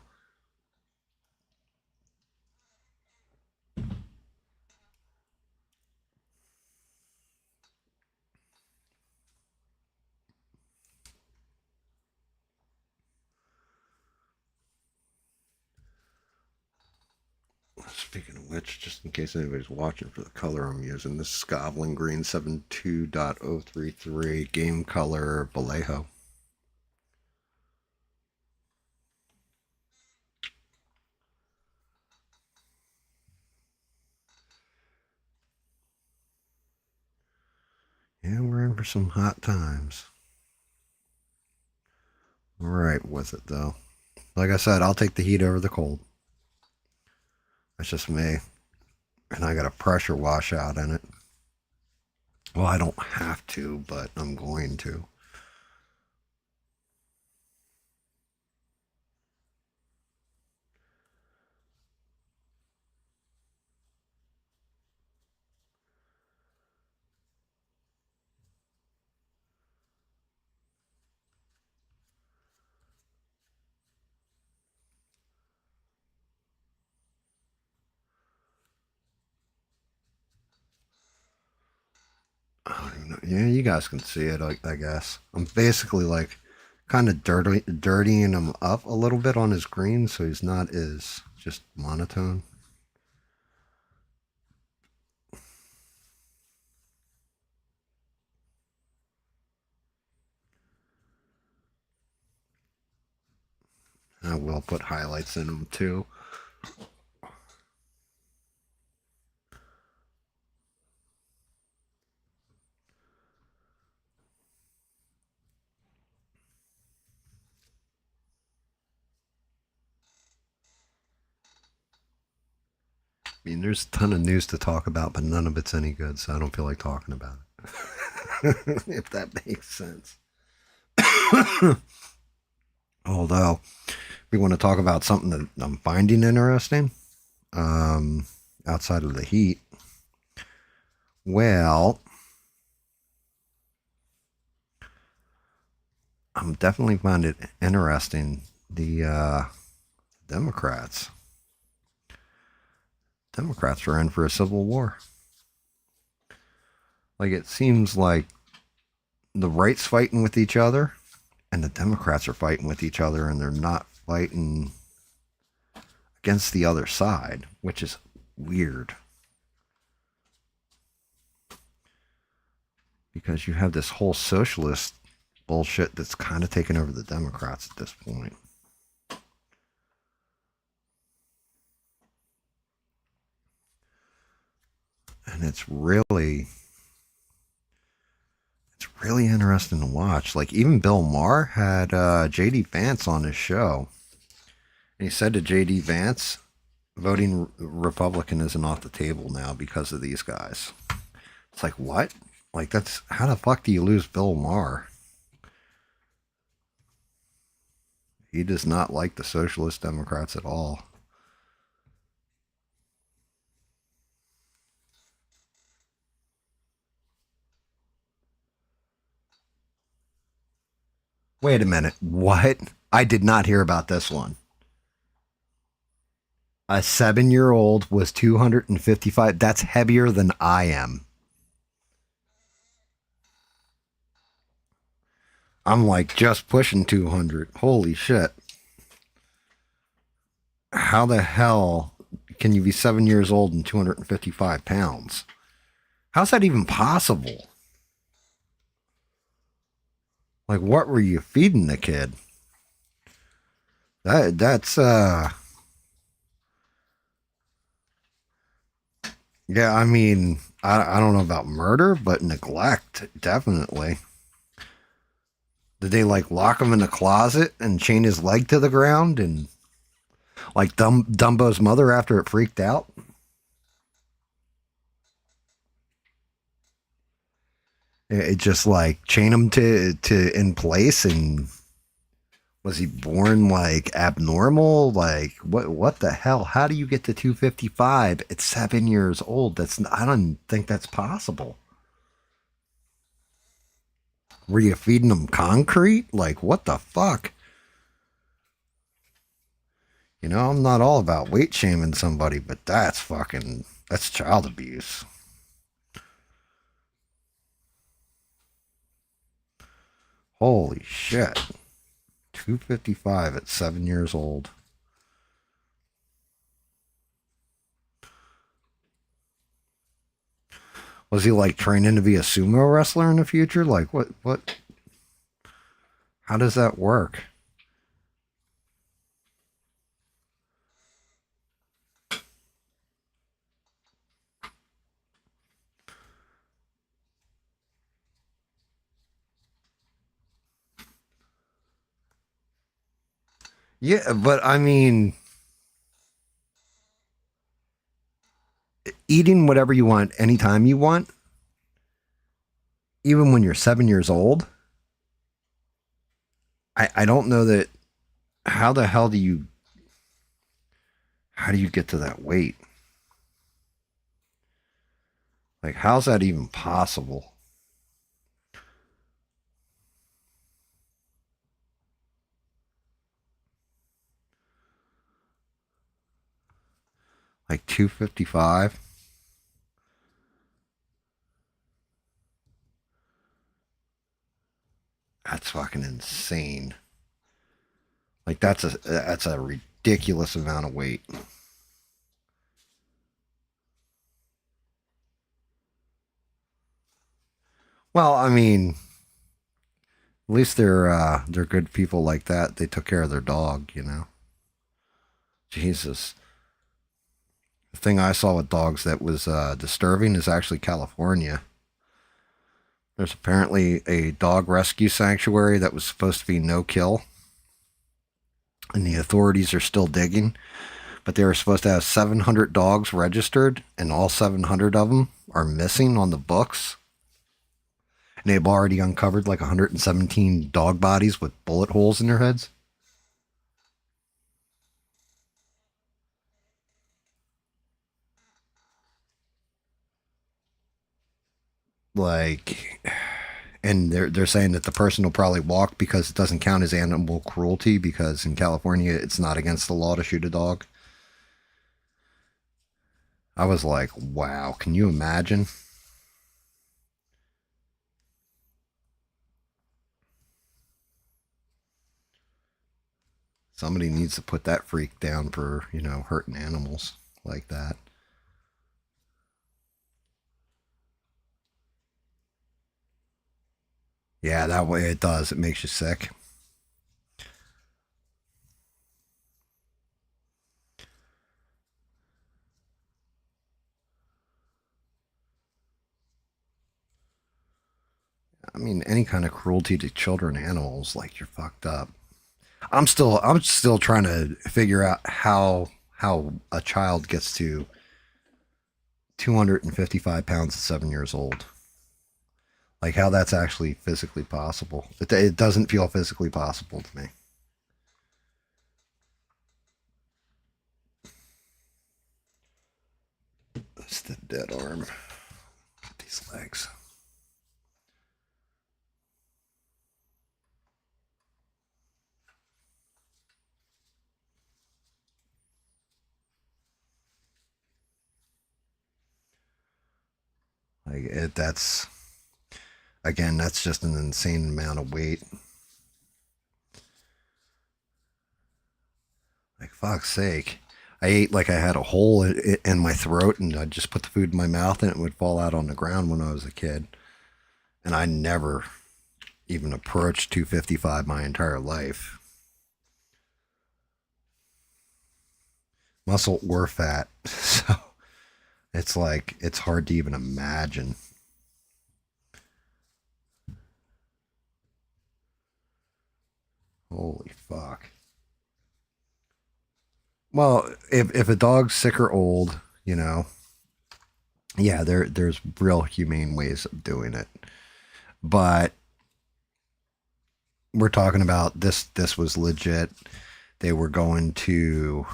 Speaking of which, just in case anybody's watching for the color I'm using, this is Goblin Green 72.033 Game Color Vallejo. Yeah, we're in for some hot times. All right with it, though. Like I said, I'll take the heat over the cold. That's just me. And I got a pressure washout in it. Well, I don't have to, but I'm going to. I don't even know. Yeah, you guys can see it, I guess. I'm basically like kind of dirtying him up a little bit on his green so he's not as just monotone. I will put highlights in them too. I mean, there's a ton of news to talk about, but none of it's any good, so I don't feel like talking about it. If that makes sense. Although, we want to talk about something that I'm finding interesting outside of the heat. Well, I'm definitely find it interesting. The Democrats. Democrats are in for a civil war. Like, it seems like the right's fighting with each other, and the Democrats are fighting with each other, and they're not fighting against the other side, which is weird. Because you have this whole socialist bullshit that's kind of taken over the Democrats at this point. and it's really interesting to watch. Like even Bill Maher had JD Vance on his show, and he said to JD Vance, voting Republican isn't off the table now because of these guys. It's like, what? Like, that's how the fuck do you lose Bill Maher? He does not like the Socialist Democrats at all. Wait a minute. What? I did not hear about this one. A 7-year-old was 255. That's heavier than I am. I'm like just pushing 200. Holy shit. How the hell can you be 7 years old and 255 pounds? How's that even possible? Like, what were you feeding the kid? That's yeah, I mean, I don't know about murder, but neglect, definitely. Did they like lock him in a closet and chain his leg to the ground and like Dumbo's mother after it freaked out? It just like chain him to in place, and was he born like abnormal? Like what the hell? How do you get to 255 at 7 years old? I don't think that's possible. Were you feeding him concrete? Like what the fuck? You know, I'm not all about weight shaming somebody, but that's child abuse. Holy shit. 255 at 7 years old. Was he like training to be a sumo wrestler in the future? Like what how does that work? Yeah, but I mean, eating whatever you want anytime you want, even when you're 7 years old, I don't know that. How the hell how do you get to that weight? Like, how's that even possible? Like 255? That's fucking insane. Like that's a ridiculous amount of weight. Well, I mean, at least they're good people like that. They took care of their dog, you know. Jesus. The thing I saw with dogs that was disturbing is actually California. There's apparently a dog rescue sanctuary that was supposed to be no kill, and the authorities are still digging. But they were supposed to have 700 dogs registered, and all 700 of them are missing on the books. And they've already uncovered like 117 dog bodies with bullet holes in their heads. Like, and they're saying that the person will probably walk because it doesn't count as animal cruelty because in California it's not against the law to shoot a dog. I was like, wow, can you imagine? Somebody needs to put that freak down for, hurting animals like that. Yeah, that way it does. It makes you sick. I mean, any kind of cruelty to children, animals, like you're fucked up. I'm still trying to figure out how a child gets to 255 pounds at 7 years old. Like how that's actually physically possible. It doesn't feel physically possible to me. That's the dead arm. Get these legs. That's again, that's just an insane amount of weight. Like fuck's sake. I ate like I had a hole in my throat, and I'd just put the food in my mouth, and it would fall out on the ground when I was a kid. And I never even approached 255 my entire life. Muscle or fat. So it's like, it's hard to even imagine. Holy fuck. Well, if a dog's sick or old, you know, yeah, there's real humane ways of doing it. But we're talking about this was legit. They were going to,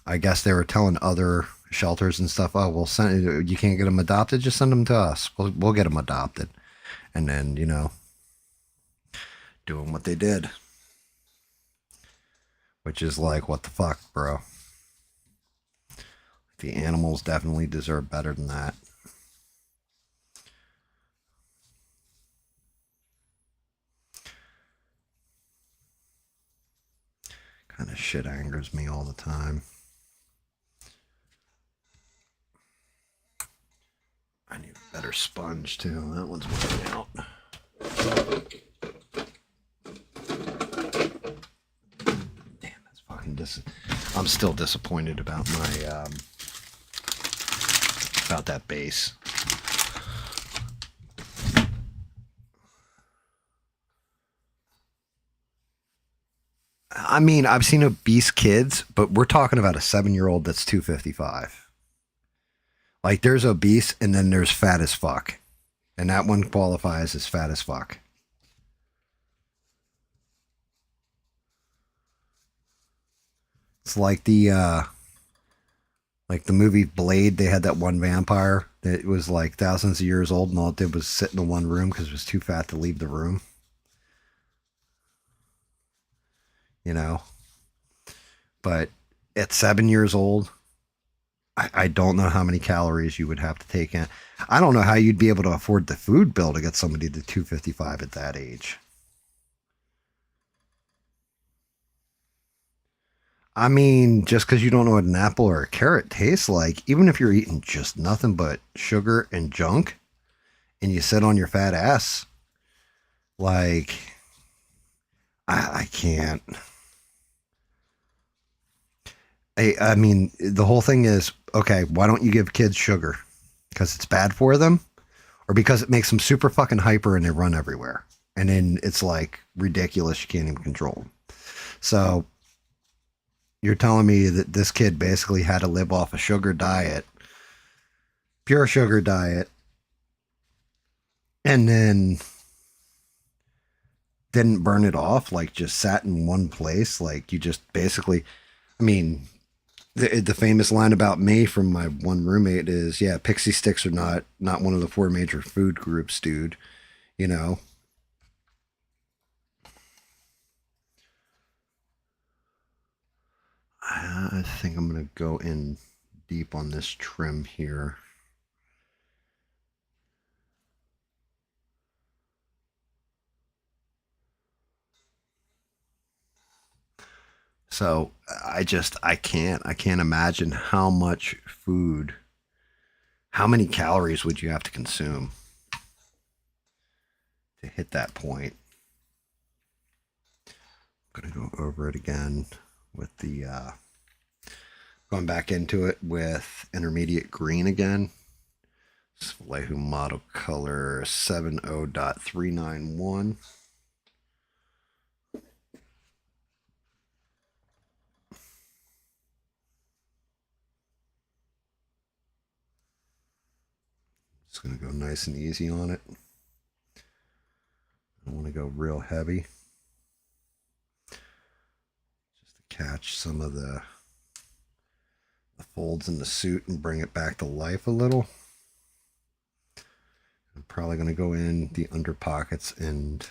I guess they were telling other shelters and stuff, oh, we'll send, you can't get them adopted, just send them to us. We'll get them adopted. And then, you know, doing what they did. Which is like, what the fuck, bro? The animals definitely deserve better than that. Kind of shit angers me all the time. I need a better sponge too. That one's working out. Damn, that's fucking I'm still disappointed about my about that base. I mean, I've seen obese kids, but we're talking about a 7-year-old that's 255. Like, there's obese and then there's fat as fuck. And that one qualifies as fat as fuck. It's like the movie Blade, they had that one vampire that was like thousands of years old, and all it did was sit in the one room because it was too fat to leave the room. You know? But at 7 years old, I don't know how many calories you would have to take in. I don't know how you'd be able to afford the food bill to get somebody to 255 at that age. I mean, just because you don't know what an apple or a carrot tastes like, even if you're eating just nothing but sugar and junk and you sit on your fat ass, like, I can't. I mean, the whole thing is okay, why don't you give kids sugar? Because it's bad for them? Or because it makes them super fucking hyper and they run everywhere? And then it's like ridiculous, you can't even control them. So you're telling me that this kid basically had to live off a sugar diet, pure sugar diet, and then didn't burn it off, like just sat in one place, like you just basically, I mean, the famous line about me from my one roommate is, yeah, pixie sticks are not one of the four major food groups, dude. You know, I think I'm gonna go in deep on this trim here. So I can't imagine how much food, how many calories would you have to consume to hit that point. I'm gonna go over it again with the going back into it with intermediate green again. Vallejo model color 70.391. Just going to go nice and easy on it. I want to go real heavy. Just to catch some of the folds in the suit and bring it back to life a little. I'm probably going to go in the under pockets and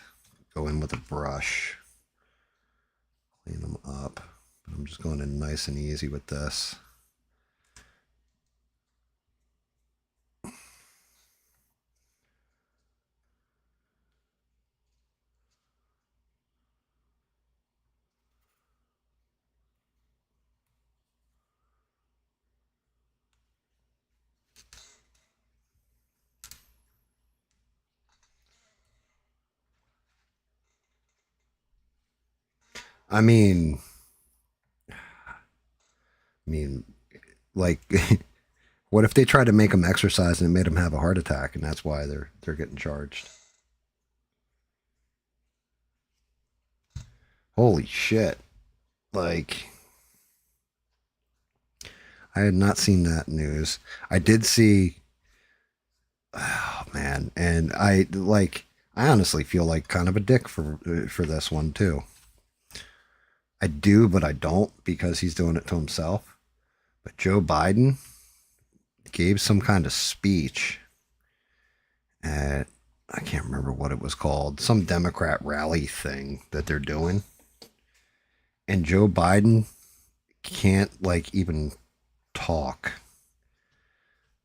go in with a brush. Clean them up. But I'm just going in nice and easy with this. I mean, like, what if they tried to make him exercise and it made him have a heart attack, and that's why they're getting charged? Holy shit! Like, I had not seen that news. I did see. Oh man, and I honestly feel like kind of a dick for this one too. I do, but I don't because he's doing it to himself. But Joe Biden gave some kind of speech at, I can't remember what it was called, some Democrat rally thing that they're doing. And Joe Biden can't like even talk.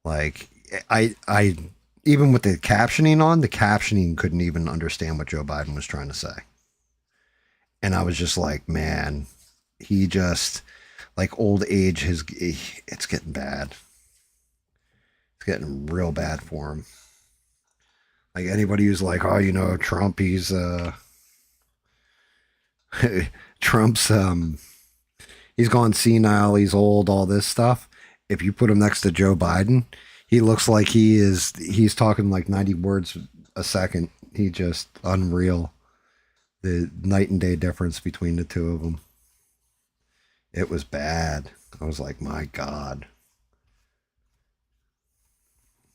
Like I even with the captioning on, the captioning couldn't even understand what Joe Biden was trying to say. And I was just like, man, he just like old age it's getting bad. It's getting real bad for him. Like anybody who's like, oh, you know, Trump, he's Trump's he's gone senile, he's old, all this stuff. If you put him next to Joe Biden, he looks like he's talking like 90 words a second. He just unreal. The night and day difference between the two of them. It was bad. I was like, my God.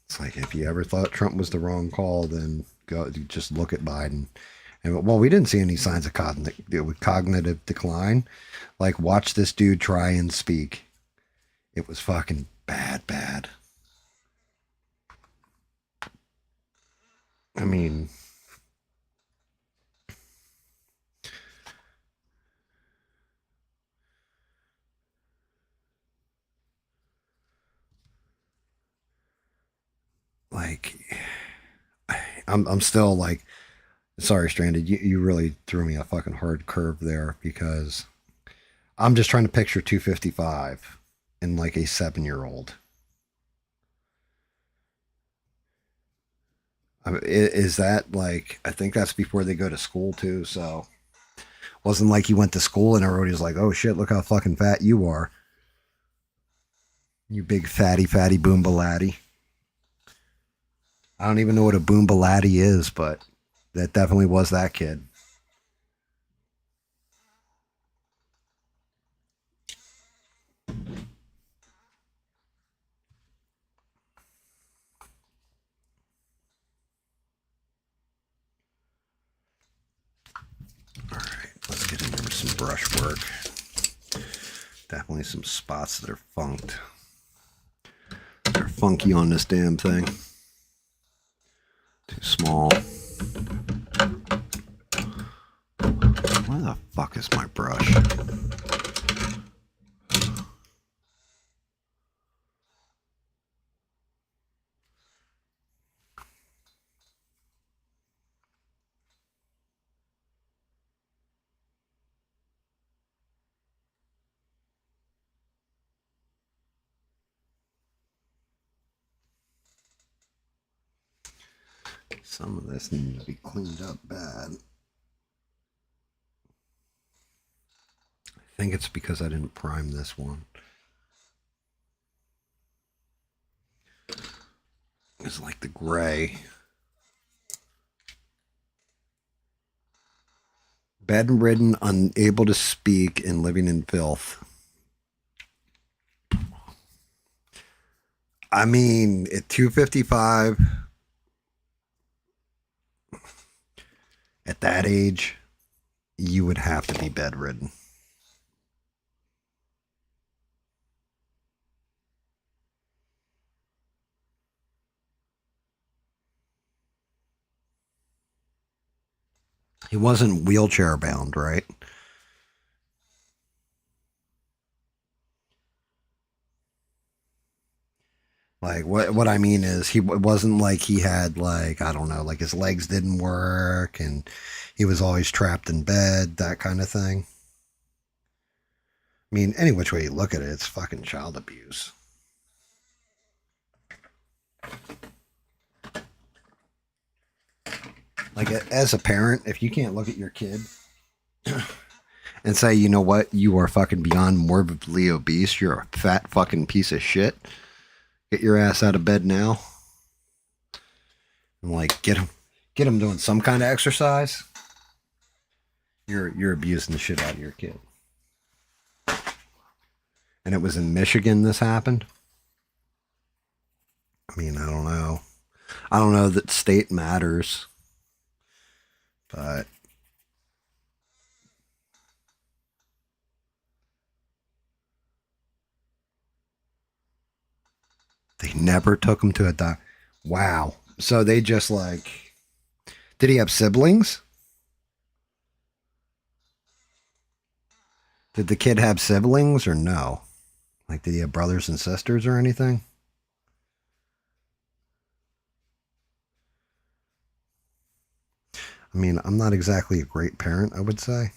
It's like if you ever thought Trump was the wrong call, then go just look at Biden. And well, we didn't see any signs of cognitive decline. Like, watch this dude try and speak. It was fucking bad. I mean, like, I'm still like, sorry, Stranded. You really threw me a fucking hard curve there because I'm just trying to picture 255 in like a 7-year-old. I mean, is that like, I think that's before they go to school too. So wasn't like he went to school and everybody was like, oh shit, look how fucking fat you are. You big fatty boomba I don't even know what a boomba is, but that definitely was that kid. All right, let's get in there with some brush work. Definitely some spots that are funked. They're funky on this damn thing. Too small. Where the fuck is my brush? Some of this needs to be cleaned up bad. I think it's because I didn't prime this one. It's like the gray. Bedridden, unable to speak, and living in filth. I mean, at 255, at that age, you would have to be bedridden. He wasn't wheelchair bound, right? Like what I mean is it wasn't like he had like I don't know like his legs didn't work and he was always trapped in bed, that kind of thing. I mean, any which way you look at it, it's fucking child abuse. Like as a parent, if you can't look at your kid and say, you know what, you are fucking beyond morbidly obese, you're a fat fucking piece of shit. Get your ass out of bed now. And like get him doing some kind of exercise. You're abusing the shit out of your kid. And it was in Michigan this happened. I mean, I don't know. I don't know that state matters. But they never took him to a doctor. Wow. So they just like, did he have siblings? Did the kid have siblings or no? Like, did he have brothers and sisters or anything? I mean, I'm not exactly a great parent, I would say.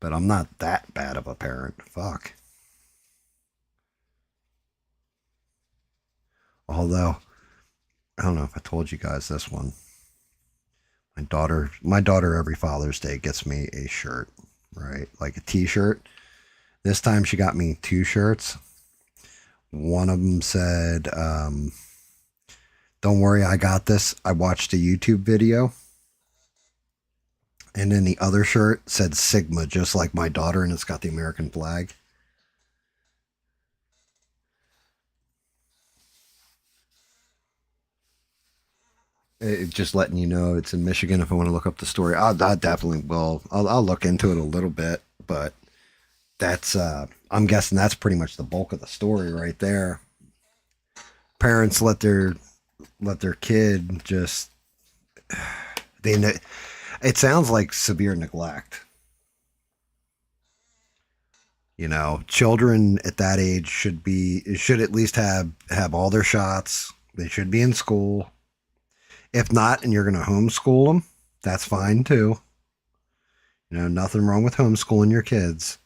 But I'm not that bad of a parent. Fuck. Although, I don't know if I told you guys this one. My daughter every Father's Day gets me a shirt, right? Like a t-shirt. This time she got me two shirts. One of them said, don't worry, I got this. I watched a YouTube video. And then the other shirt said Sigma, just like my daughter, and it's got the American flag. Just letting you know it's in Michigan. If I want to look up the story, I definitely will. I'll look into it a little bit, but that's I'm guessing that's pretty much the bulk of the story right there. Parents let their kid just they it sounds like severe neglect. You know, children at that age should at least have all their shots. They should be in school. If not, and you're going to homeschool them, that's fine too. You know, nothing wrong with homeschooling your kids.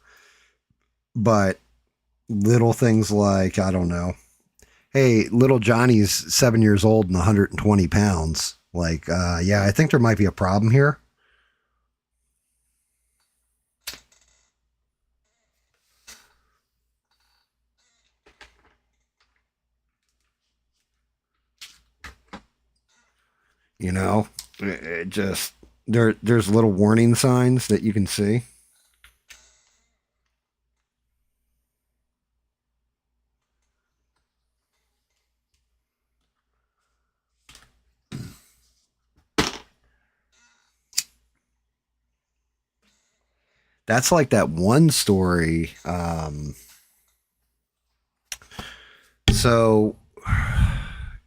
But little things like, I don't know, hey, little Johnny's 7 years old and 120 pounds. Like, yeah, I think there might be a problem here. You know, it just, there's little warning signs that you can see. That's like that one story. So,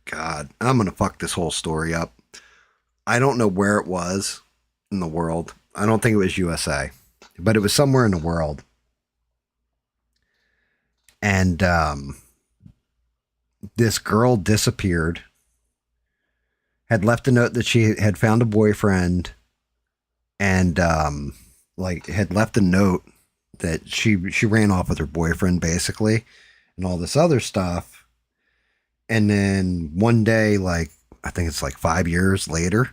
God, I'm going to fuck this whole story up. I don't know where it was in the world. I don't think it was USA, but it was somewhere in the world. And this girl disappeared, had left a note that she had found a boyfriend, and like had left a note that she ran off with her boyfriend basically, and all this other stuff. And then one day, like I think it's like 5 years later,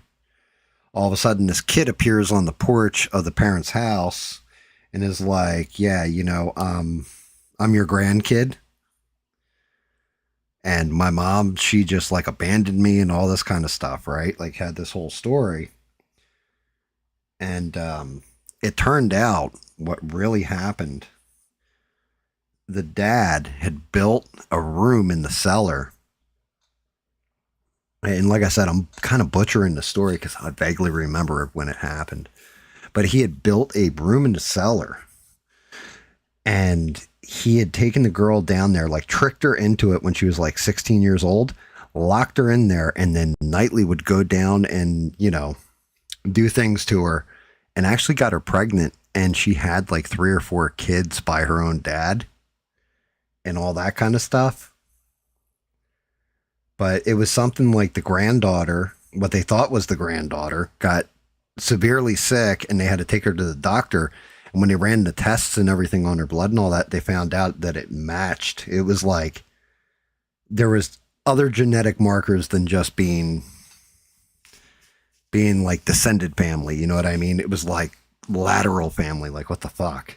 all of a sudden this kid appears on the porch of the parents' house and is like, yeah, I'm your grandkid. And my mom, she just like abandoned me and all this kind of stuff, right? Like had this whole story. And it turned out what really happened, the dad had built a room in the cellar. And like I said, I'm kind of butchering the story because I vaguely remember when it happened. But he had built a room in the cellar, and he had taken the girl down there, like tricked her into it when she was like 16 years old, locked her in there, and then nightly would go down and, do things to her, and actually got her pregnant. And she had like 3 or 4 kids by her own dad and all that kind of stuff. But it was something like the granddaughter, what they thought was the granddaughter, got severely sick and they had to take her to the doctor. And when they ran the tests and everything on her blood and all that, they found out that it matched. It was like there was other genetic markers than just being like descended family. You know what I mean? It was like lateral family. Like, what the fuck?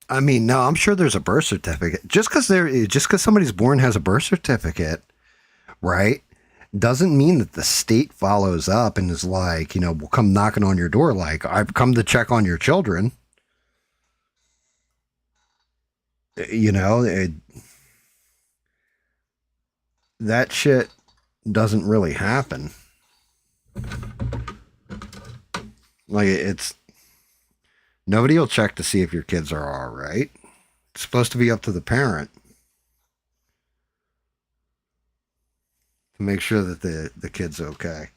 I mean, no, I'm sure there's a birth certificate. Just because somebody's born has a birth certificate, right? Doesn't mean that the state follows up and is like, will come knocking on your door like, I've come to check on your children. You know, it, that shit doesn't really happen. Like, it's nobody will check to see if your kids are all right. It's supposed to be up to the parent to make sure that the kid's okay.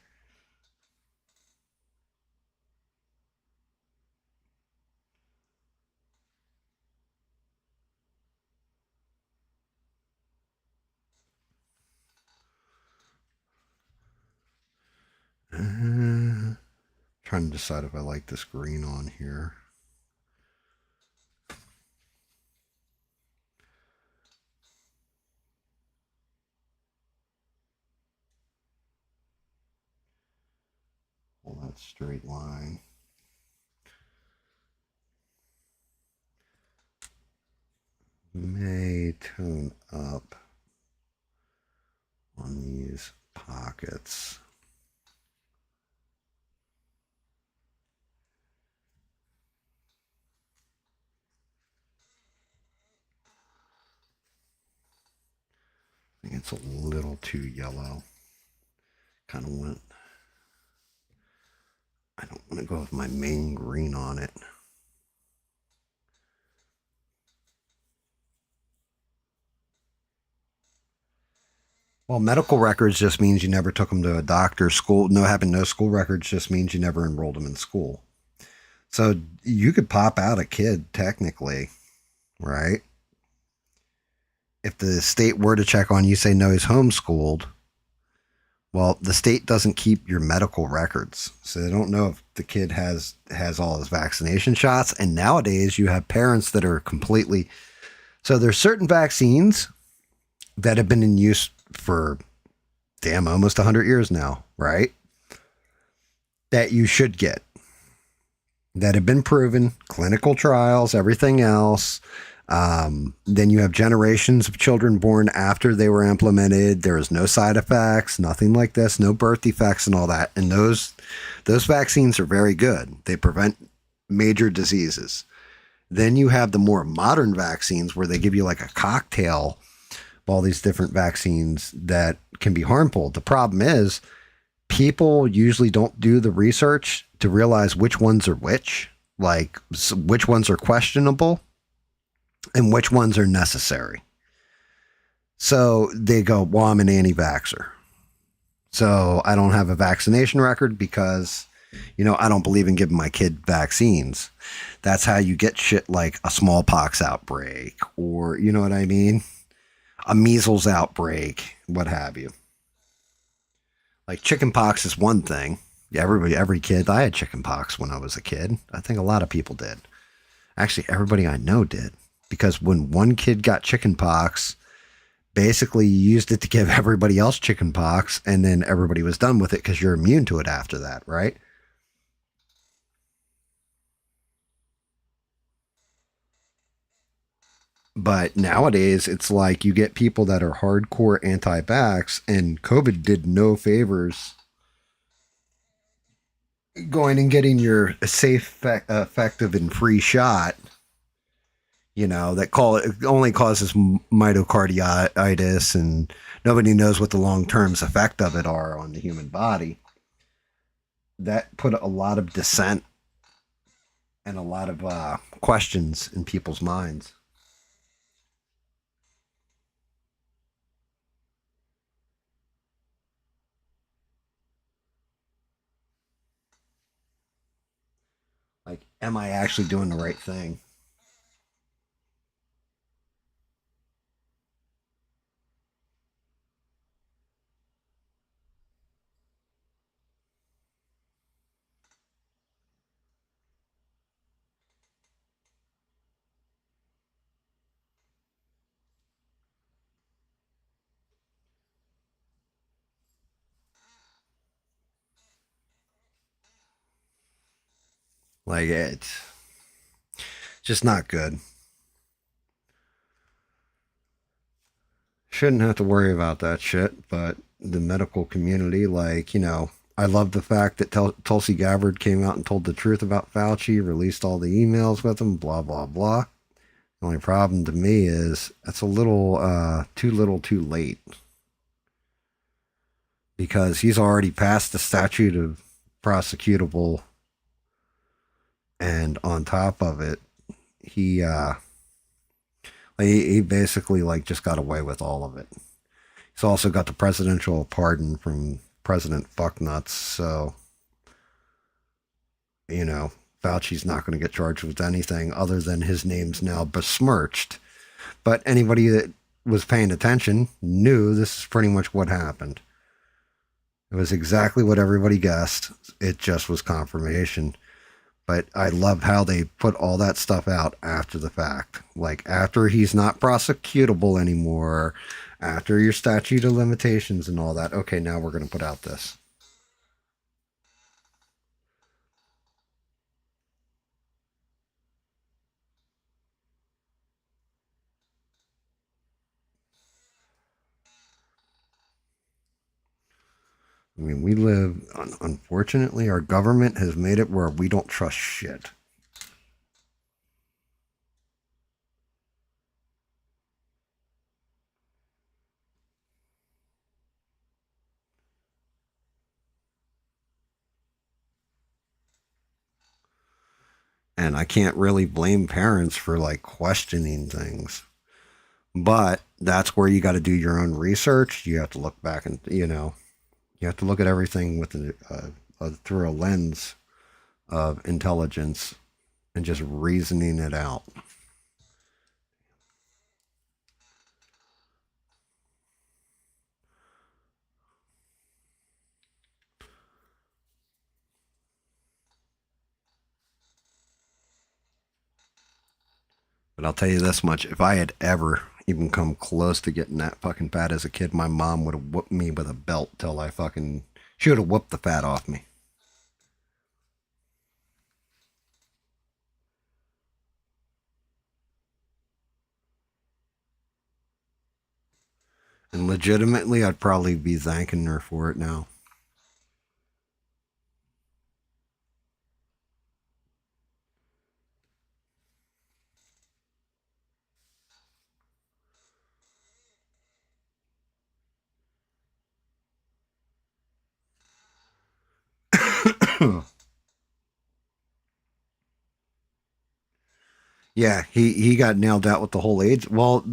Trying to decide if I like this green on here. Pull that straight line. May tone up on these pockets. I think it's a little too yellow. Kind of want, I don't want to go with my main green on it. Well, medical records just means you never took them to a doctor. School, no having no school records just means you never enrolled them in school. So you could pop out a kid technically, right? If the state were to check on you, say no, he's homeschooled. Well, the state doesn't keep your medical records, so they don't know if the kid has all his vaccination shots. And nowadays, you have parents that are completely. So there's certain vaccines that have been in use for almost 100 years now, right? That you should get, that have been proven, clinical trials, everything else. Then you have generations of children born after they were implemented. There is no side effects, nothing like this, no birth defects and all that. And those vaccines are very good. They prevent major diseases. Then you have the more modern vaccines where they give you like a cocktail of all these different vaccines that can be harmful. The problem is people usually don't do the research to realize which ones are which, like which ones are questionable and which ones are necessary. So they go, well, I'm an anti-vaxxer. So I don't have a vaccination record because, I don't believe in giving my kid vaccines. That's how you get shit like a smallpox outbreak or, you know what I mean? A measles outbreak, what have you. Like chickenpox is one thing. Yeah, every kid, I had chickenpox when I was a kid. I think a lot of people did. Actually, everybody I know did. Because when one kid got chickenpox, basically you used it to give everybody else chickenpox, and then everybody was done with it because you're immune to it after that, right? But nowadays, it's like you get people that are hardcore anti-vax, and COVID did no favors going and getting your safe, effective, and free shot. That it only causes myocarditis, and nobody knows what the long term effect of it are on the human body. That put a lot of dissent and a lot of questions in people's minds. Like, am I actually doing the right thing? Like, it's just not good. Shouldn't have to worry about that shit, but the medical community, like, I love the fact that Tulsi Gabbard came out and told the truth about Fauci, released all the emails with him, blah, blah, blah. The only problem to me is that's a too little too late, because he's already passed the statute of prosecutable, and on top of it, he, uh, he basically like just got away with all of it. He's also got the presidential pardon from President Fucknuts, so you know Fauci's not going to get charged with anything other than his name's now besmirched. But anybody that was paying attention knew this is pretty much what happened. It was exactly what everybody guessed. It just was confirmation. But I love how they put all that stuff out after the fact. Like, after he's not prosecutable anymore, after your statute of limitations and all that. Okay, now we're going to put out this. I mean, we live, unfortunately, our government has made it where we don't trust shit. And I can't really blame parents for like questioning things. But that's where you got to do your own research. You have to look back and, you have to look at everything with through a lens of intelligence and just reasoning it out. But I'll tell you this much: if I had ever even come close to getting that fucking fat as a kid, my mom would have whooped me with a belt till she would have whooped the fat off me. And legitimately, I'd probably be thanking her for it now. Yeah, he got nailed out with the whole AIDS. Well,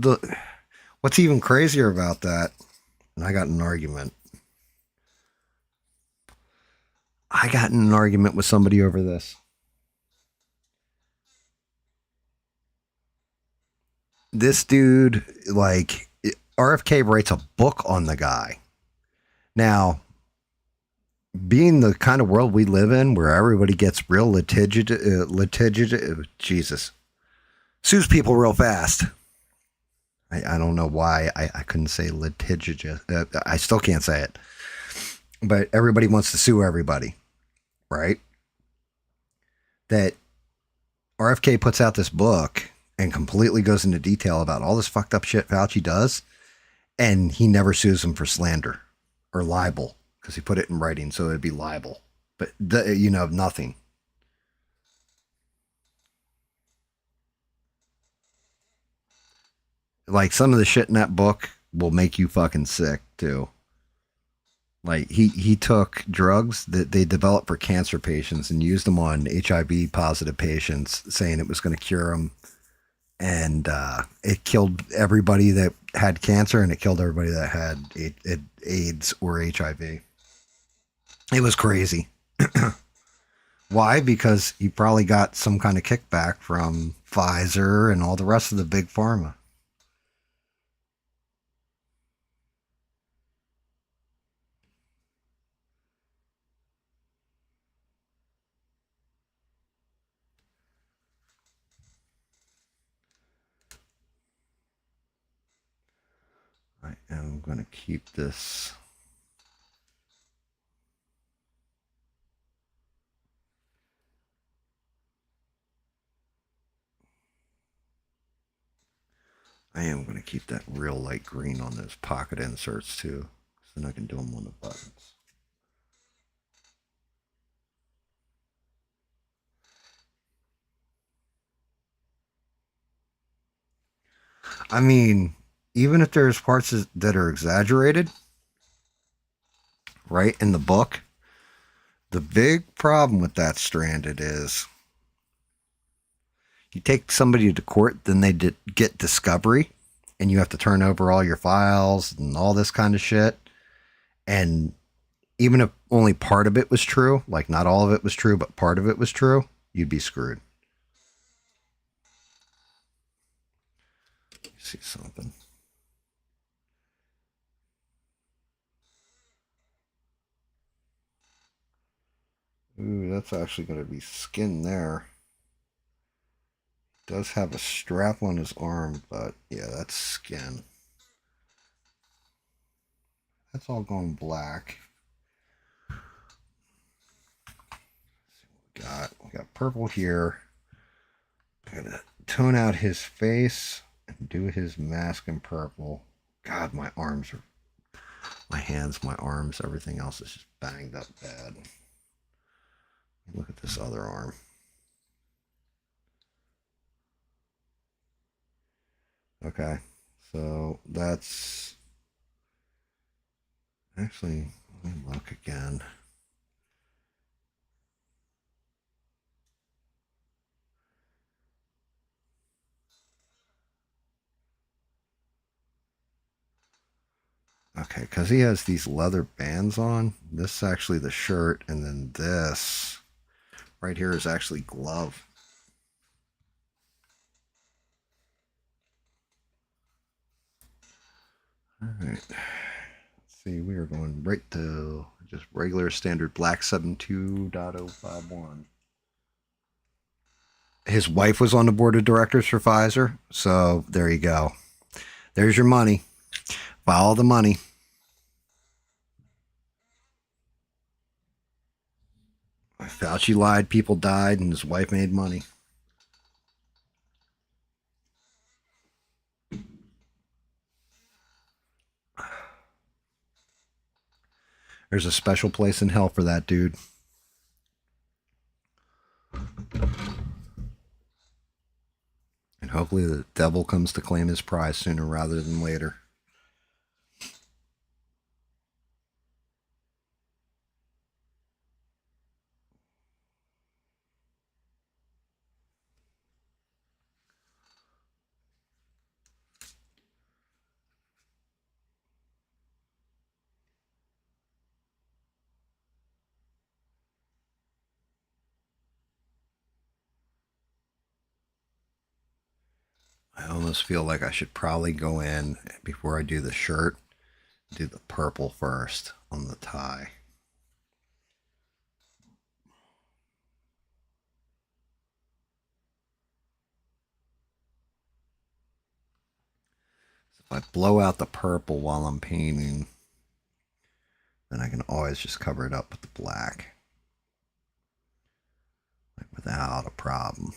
what's even crazier about that? And I got in an argument. I got in an argument with somebody over this. This dude, like, RFK writes a book on the guy. Now, being the kind of world we live in, where everybody gets real Jesus, sues people real fast. I don't know why I couldn't say litigious. I still can't say it. But everybody wants to sue everybody, right? That RFK puts out this book, and completely goes into detail about all this fucked up shit Fauci does. And he never sues him for slander or libel because he put it in writing, so it'd be libel. But, nothing. Like, some of the shit in that book will make you fucking sick, too. Like, he took drugs that they developed for cancer patients and used them on HIV positive patients, saying it was going to cure them. And it killed everybody that had cancer, and it killed everybody that had AIDS or HIV. It was crazy. Why? Because he probably got some kind of kickback from Pfizer and all the rest of the big pharma. I am going to keep this. I am going to keep that real light green on those pocket inserts too, so then I can do them on the buttons. I mean, even if there's parts that are exaggerated, right, in the book, the big problem with that Stranded is you take somebody to court, then they get discovery, and you have to turn over all your files and all this kind of shit. And even if only part of it was true, like not all of it was true, but part of it was true, you'd be screwed. See something. Ooh, that's actually going to be skin there. Does have a strap on his arm, but yeah, that's skin. That's all going black. We got purple here. I'm gonna tone out his face and do his mask in purple. God, my hands, my arms, everything else is just banged up bad. Look at this other arm. Okay, so that's actually, let me look again. Okay, because he has these leather bands on. This is actually the shirt, and then this right here is actually glove. All right. Let's see, we are going right to just regular standard black 72.051. His wife was on the board of directors for Pfizer, so there you go. There's your money. Follow the money. Fauci lied, people died, and his wife made money. There's a special place in hell for that dude. And hopefully the devil comes to claim his prize sooner rather than later. I almost feel like I should probably go in before I do the shirt, do the purple first on the tie. So if I blow out the purple while I'm painting, then I can always just cover it up with the black, like without a problem.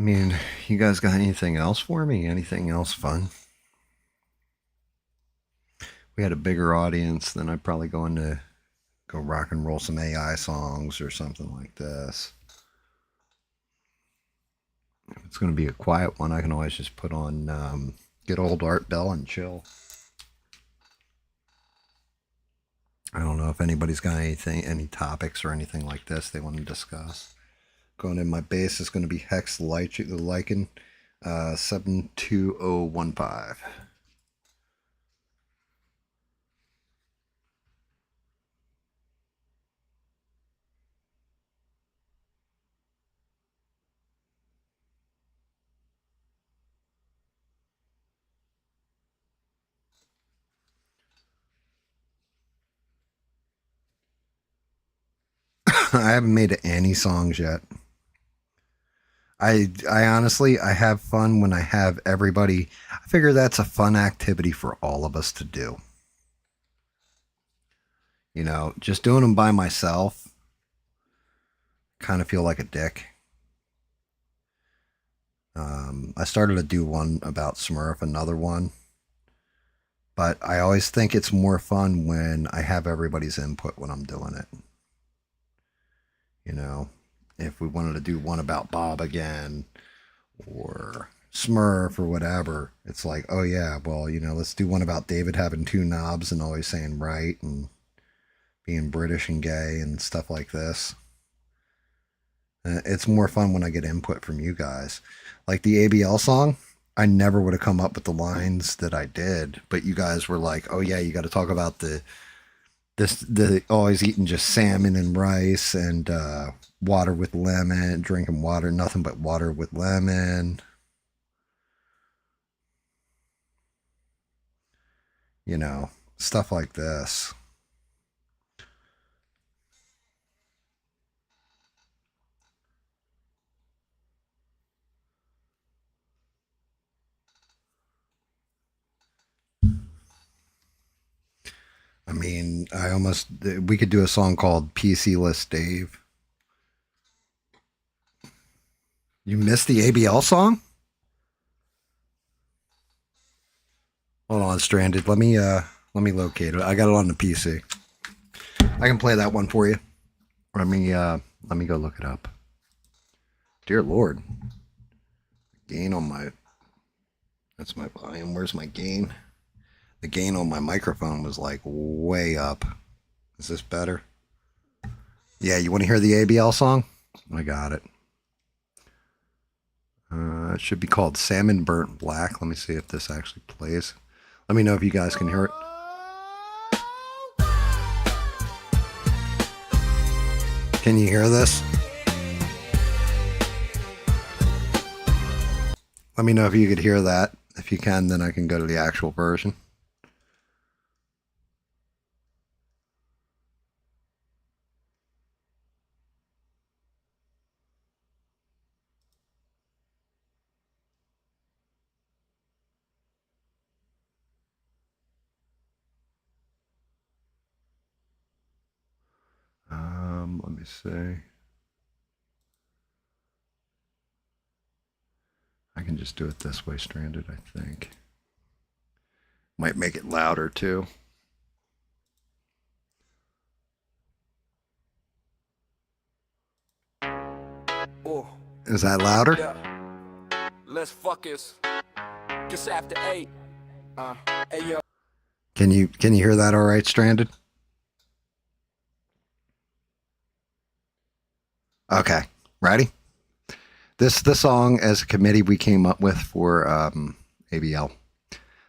mean, you guys got anything else for me? Anything else fun? We had a bigger audience, then I'd probably go rock and roll some AI songs or something like this. If it's going to be a quiet one, I can always just put on Good Old Art Bell and chill. I don't know if anybody's got any topics or anything like this they want to discuss. Going in my bass is going to be Hex Lycan 72015. I haven't made any songs yet. I honestly, I have fun when I have everybody. I figure that's a fun activity for all of us to do. You know, just doing them by myself, kind of feel like a dick. I started to do one about Smurf, another one. But I always think it's more fun when I have everybody's input when I'm doing it. You know, if we wanted to do one about Bob again or Smurf or whatever, it's like, oh yeah, well, you know, let's do one about David having two knobs and always saying right and being British and gay and stuff like this. It's more fun when I get input from you guys. Like the ABL song, I never would have come up with the lines that I did, but you guys were like, oh yeah, you got to talk about the always eating just salmon and rice and water with lemon, drinking water, nothing but water with lemon. You know, stuff like this. I mean, we could do a song called PC List Dave. You missed the ABL song? Hold on, Stranded. Let me locate it. I got it on the PC. I can play that one for you. Let me go look it up. Dear Lord. Gain on my... That's my volume. Where's my gain? The gain on my microphone was like way up. Is this better? Yeah, you want to hear the ABL song? I got it. It should be called Salmon Burnt Black. Let me see if this actually plays. Let me know if you guys can hear it. Can you hear this? Let me know if you could hear that. If you can, then I can go to the actual version. Let me see. I can just do it this way, Stranded, I think. Might make it louder, too. Oh. Is that louder? Yeah. Let's focus. Just after 8. Hey, yo. Can you hear that all right, Stranded? Okay, ready? This is the song as a committee we came up with for ABL.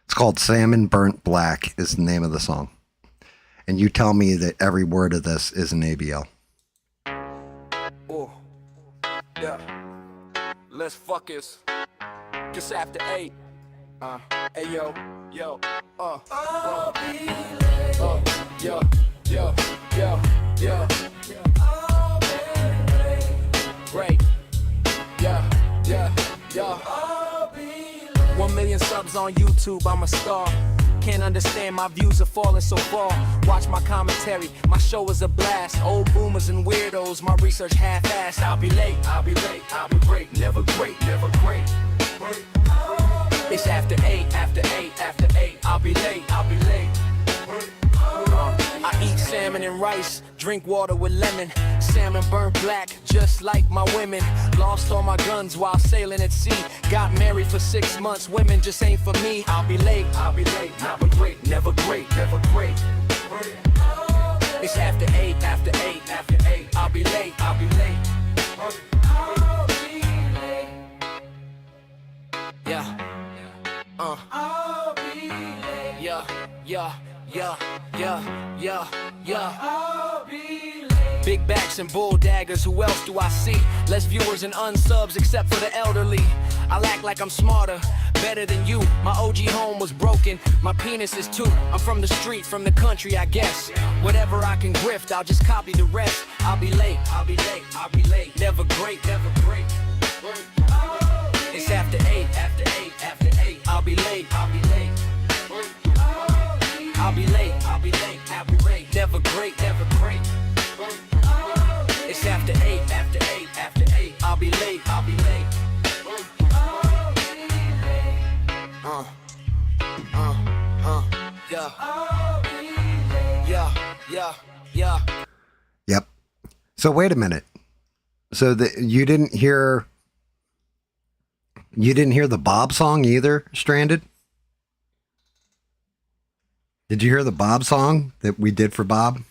It's called Salmon Burnt Black is the name of the song. And you tell me that every word of this is an ABL. Oh, yeah. Let's focus. Just after 8. Hey, yo, yo, I'll be late. Yo, yo, yo, yo. Great. Yeah, yeah, yeah. 1 million subs on on YouTube, I'm a star. Can't understand my views are falling so far. Watch my commentary, my show is a blast. Old boomers and weirdos, my research half-assed. I'll be late, I'll be late, I'll be great. Never great, never great. It's after 8, after 8, after 8. I'll be late, I'll be late. I eat salmon and rice, drink water with lemon. Salmon burnt black, just like my women. Lost all my guns while sailing at sea. Got married for 6 months, women just ain't for me. I'll be late, I'll be late, I'll be great. Never great, never great. It's after 8, after 8, after 8. I'll be late, I'll be late. I'll be late. Yeah. I'll be late. Yeah, yeah, yeah, yeah, yeah, yeah. I'll be late. Big backs and bull daggers, who else do I see? Less viewers and unsubs except for the elderly. I'll act like I'm smarter, better than you. My OG home was broken, my penis is too. I'm from the street, from the country, I guess. Whatever I can grift, I'll just copy the rest. I'll be late, I'll be late, I'll be late. Never great, never great. It's after 8, after 8, after 8. I'll be late, I'll be late. I'll be late, I'll be late, I'll be late. Never great, never great. It's after 8, after 8, after 8. I'll be late, I'll be late. Yeah. Yep. So wait a minute. So you didn't hear the Bob song either, Stranded? Did you hear the Bob song that we did for Bob?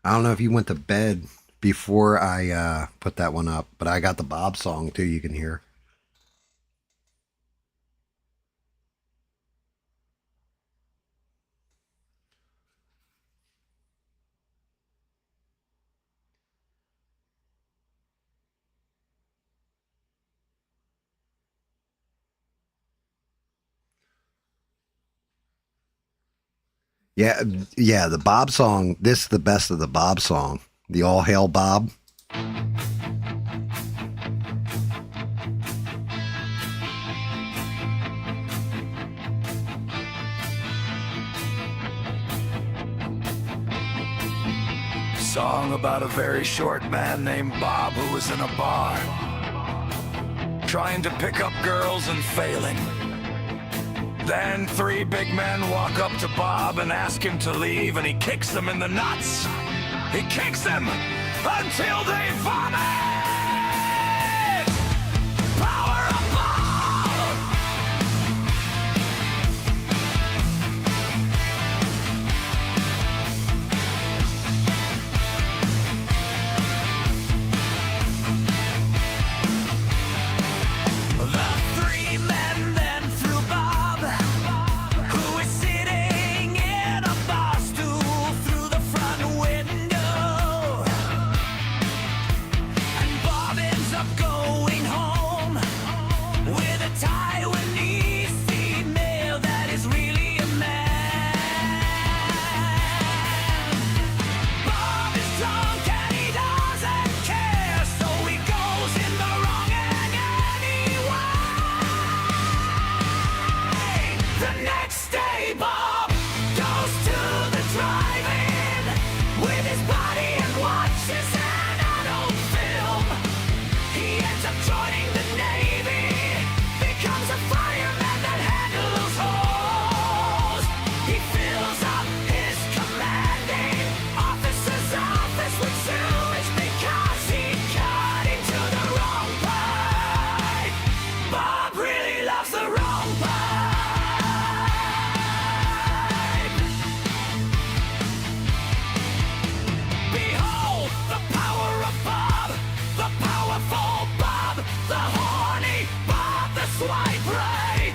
I don't know if you went to bed before I put that one up, but I got the Bob song too, you can hear. Yeah, the Bob song, this is the best of the Bob song. The All Hail Bob. Song about a very short man named Bob who was in a bar, trying to pick up girls and failing. Then 3 big men walk up to Bob and ask him to leave, and he kicks them in the nuts. He kicks them until they vomit! Power of Bob! The 3 men then threw Bob, who was sitting in a bar stool, through the front window. And Bob ends up going home with a Taiwanese female that is really a man. Bob is drunk and he doesn't care, so he goes in the wrong end anyway. The next day, Bob goes to the drive-in with his buddy and watches an adult film. He ends up joining the Navy, becomes a fireman that handles hose. He fills up his commanding officer's office with sewage because he cut into the wrong pipe. Bob really loves the wrong pipe. Behold the power of Bob, the powerful Bob, the horny Bob, the swipe right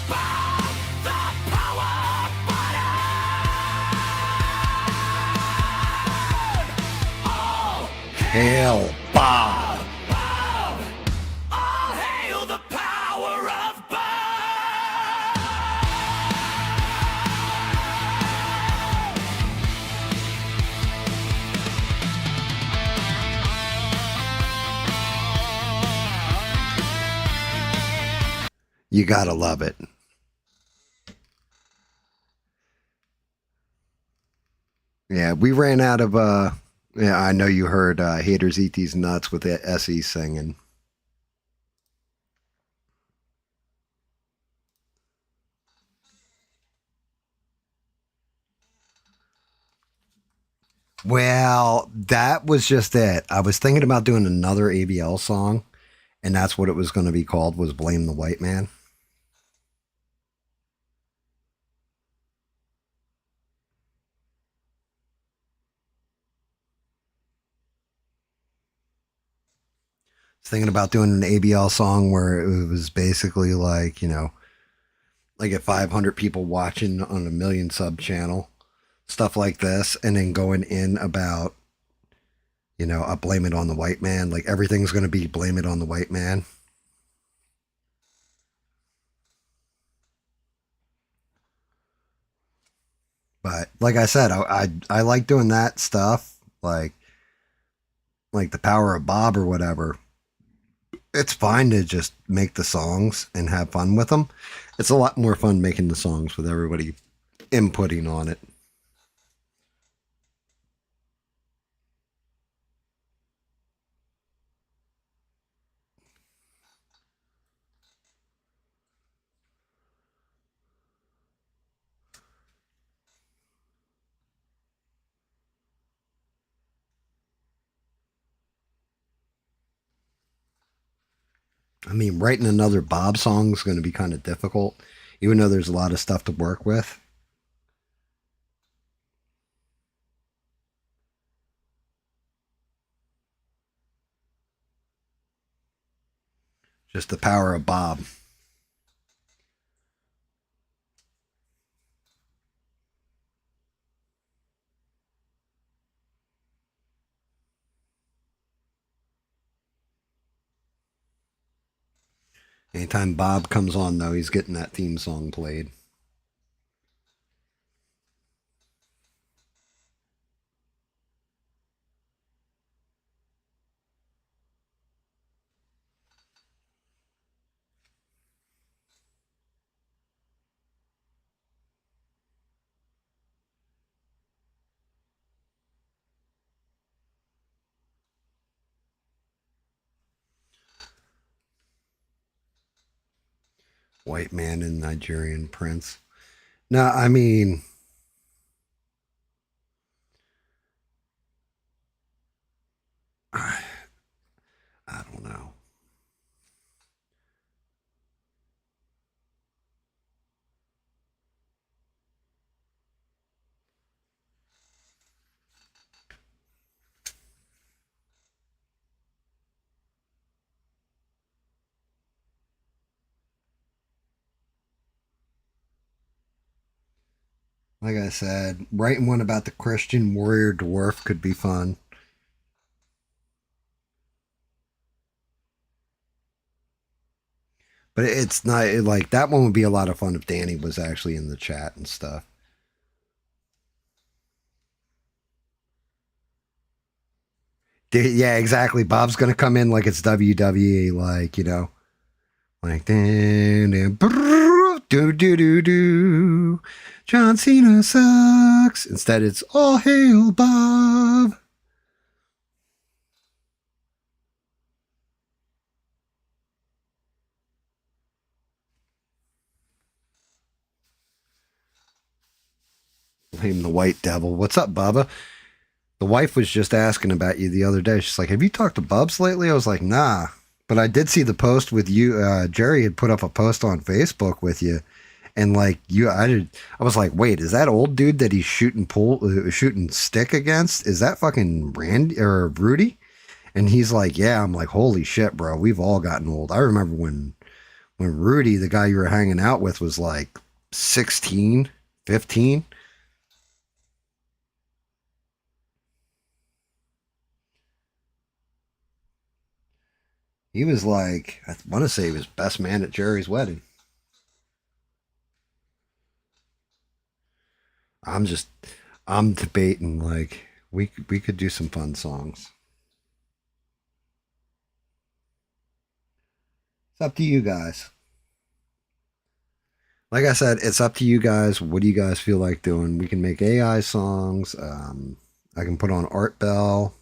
Bob, the power button. All Hail Bob. Bob, all hail the power of You gotta love it. Yeah, we ran out of yeah, I know you heard Haters Eat These Nuts with SE singing. Well, that was just it. I was thinking about doing another ABL song, and that's what it was going to be called, was Blame the White Man. I was thinking about doing an ABL song where it was basically like, you know, like at 500 people watching on a million sub channel, stuff like this, and then going in about, you know, I blame it on the white man. Like everything's going to be blame it on the white man. But like I said, I like doing that stuff, like the power of Bob or whatever. It's fine to just make the songs and have fun with them. It's a lot more fun making the songs with everybody inputting on it. I mean, writing another Bob song is going to be kind of difficult, even though there's a lot of stuff to work with. Just the power of Bob. Anytime Bob comes on, though, he's getting that theme song played. White man and Nigerian prince. No, I mean, I don't know. Like I said, writing one about the Christian warrior dwarf could be fun. But it's not like that one would be a lot of fun if Danny was actually in the chat and stuff. Yeah, exactly. Bob's gonna come in like it's WWE, like, you know, like do do do do. John Cena sucks. Instead, it's all hail Bob. Blame the white devil. What's up, Bubba? The wife was just asking about you the other day. She's like, "Have you talked to Bubs lately?" I was like, "Nah." But I did see the post with you. Jerry had put up a post on Facebook with you, and like you, I was like, "Wait, is that old dude that he's shooting stick against? Is that fucking Randy or Rudy?" And he's like, "Yeah." I'm like, "Holy shit, bro! We've all gotten old." I remember when Rudy, the guy you were hanging out with, was like 16, 15. He was like, I want to say he was best man at Jerry's wedding. I'm just, I'm debating like we could do some fun songs. It's up to you guys. Like I said, it's up to you guys. What do you guys feel like doing? We can make AI songs. I can put on Art Bell.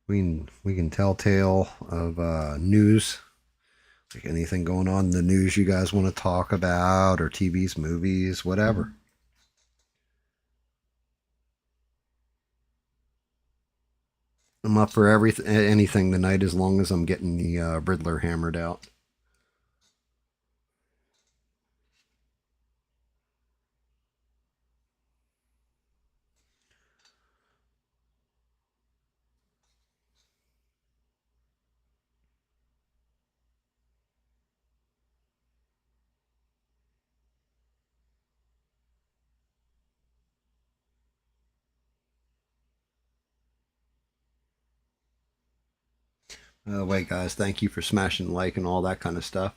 We can tell tale of news, like anything going on in the news you guys want to talk about, or TVs, movies, whatever. I'm up for everything, anything tonight, as long as I'm getting the Riddler hammered out. Wait, guys, thank you for smashing like and all that kind of stuff.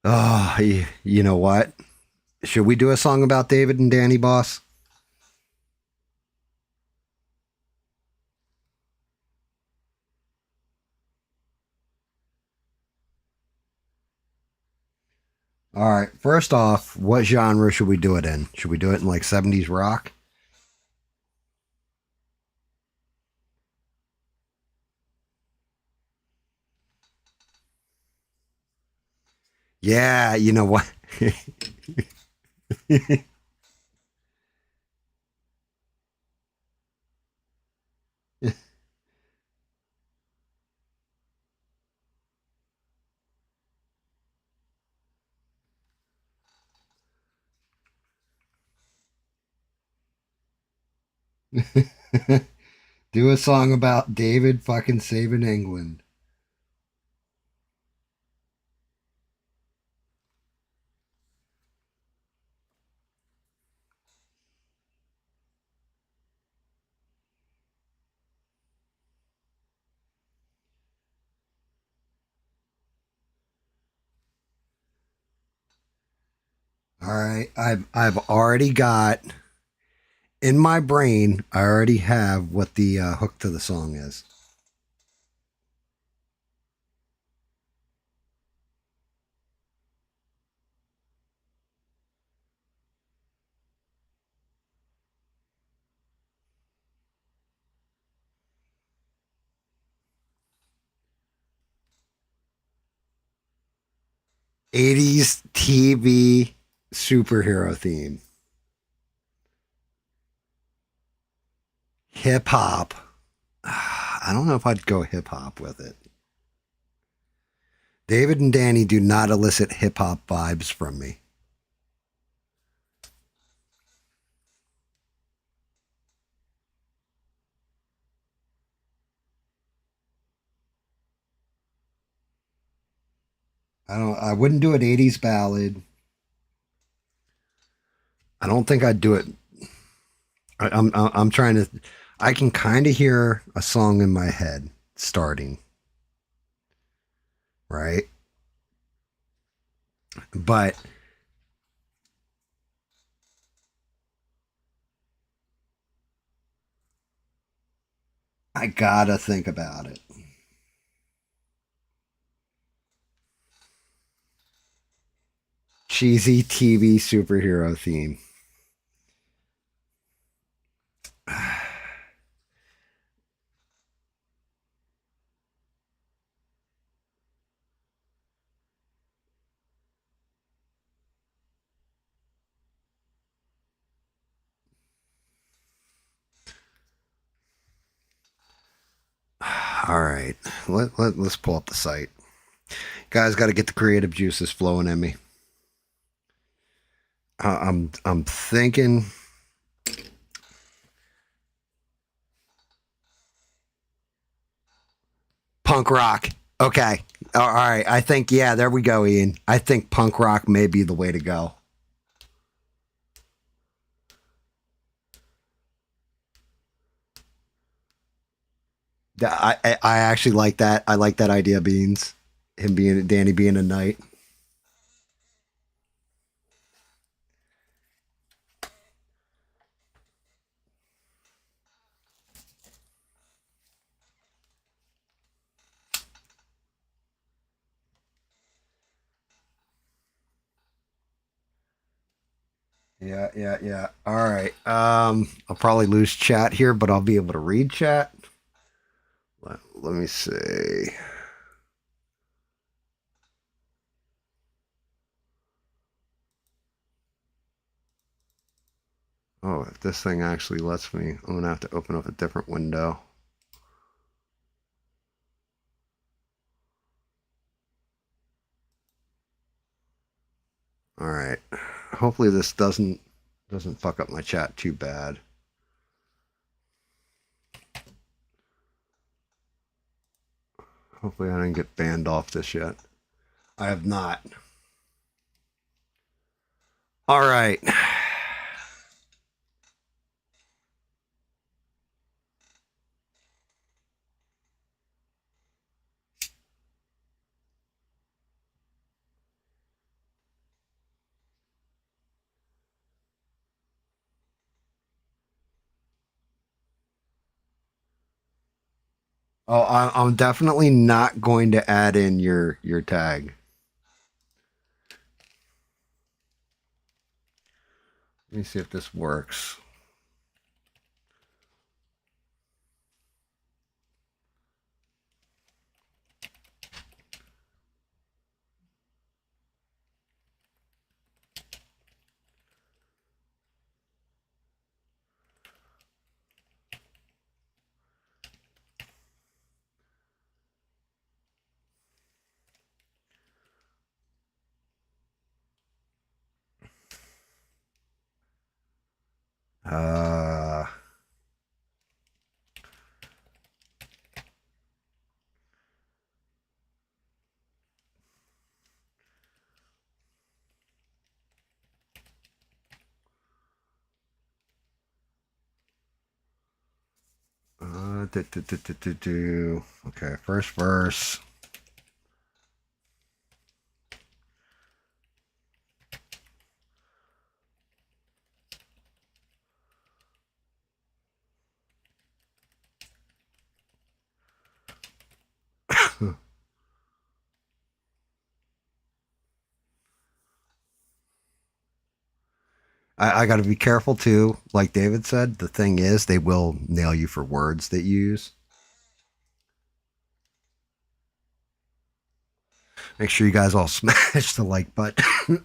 Oh, you know what? Should we do a song about David and Danny, boss? All right. First off, what genre should we do it in? Should we do it in like 70s rock? Yeah, you know what? Do a song about David fucking saving England. 'Alright, I've already got in my brain. I already have what the hook to the song is. '80s TV superhero theme. Hip hop. I don't know if I'd go hip hop with it. David and Danny do not elicit hip hop vibes from me. I wouldn't do an '80s ballad. I don't think I'd do it. I'm trying to. I can kind of hear a song in my head starting, right? But I gotta think about it. Cheesy TV superhero theme. All right, let's pull up the site. Guys, got to get the creative juices flowing in me. I'm thinking punk rock. Okay. All right. I think, yeah, there we go, Ian. I think punk rock may be the way to go. I actually like that. I like that idea, Beans. Him being Danny being a knight. Yeah. All right. I'll probably lose chat here, but I'll be able to read chat. Let me see. Oh, if this thing actually lets me, I'm gonna have to open up a different window. All right. Hopefully this doesn't fuck up my chat too bad. Hopefully I didn't get banned off this yet. I have not. All right. Oh, I'm definitely not going to add in your tag. Let me see if this works. Uh, Okay, first verse. I got to be careful too. Like David said, the thing is, they will nail you for words that you use. Make sure you guys all smash the like button.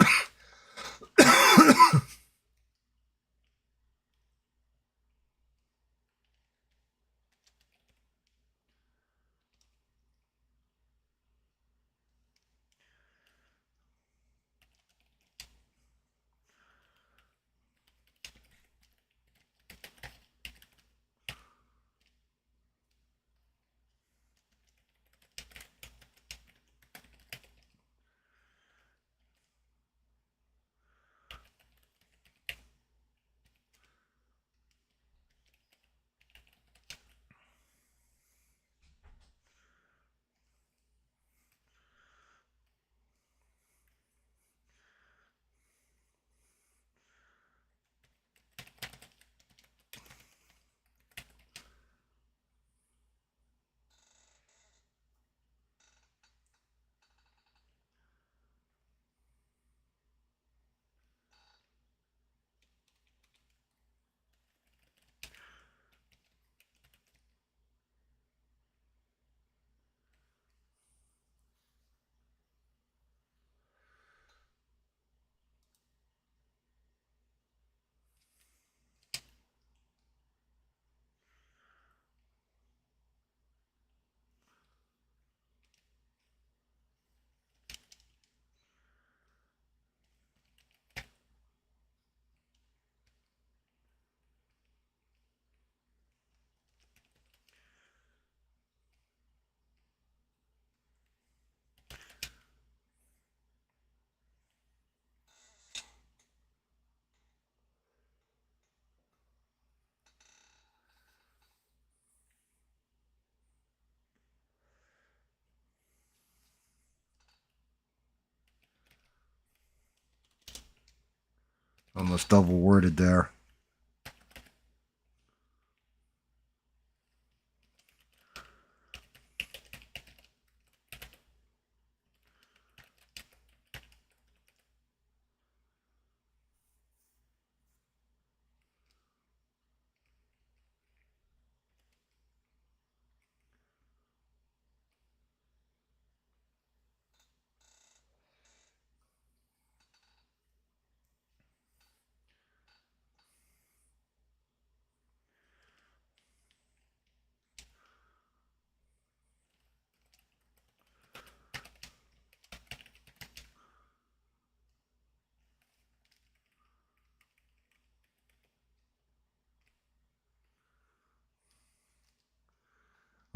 Almost double worded there.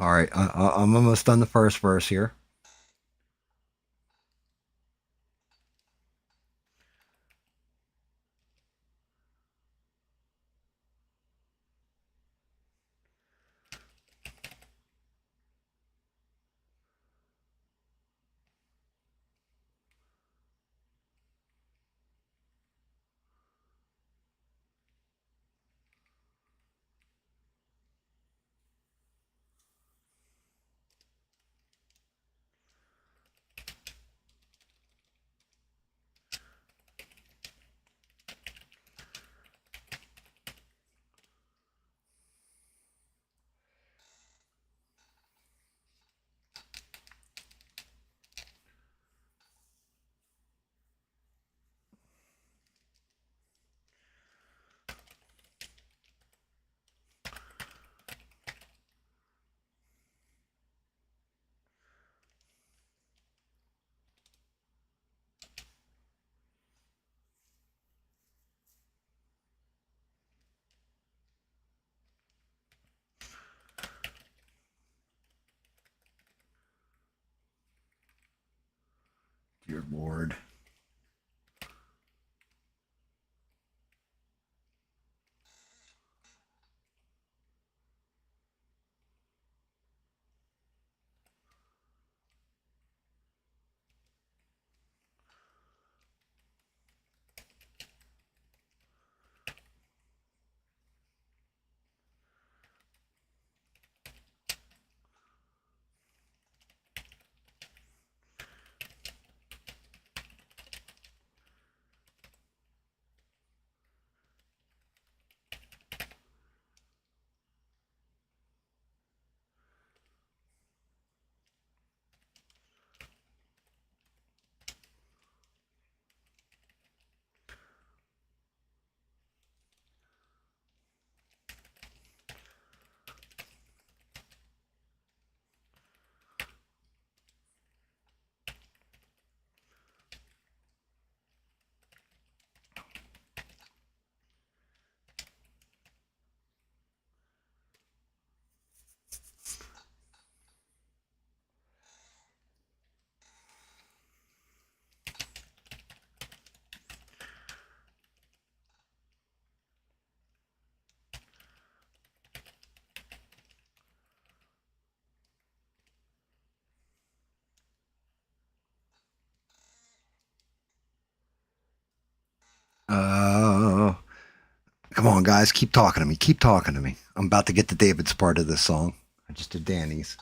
All right, I'm almost done the first verse here. Dear Lord. Uh, Come on, guys. Keep talking to me. Keep talking to me. I'm about to get to David's part of this song. I just did Danny's.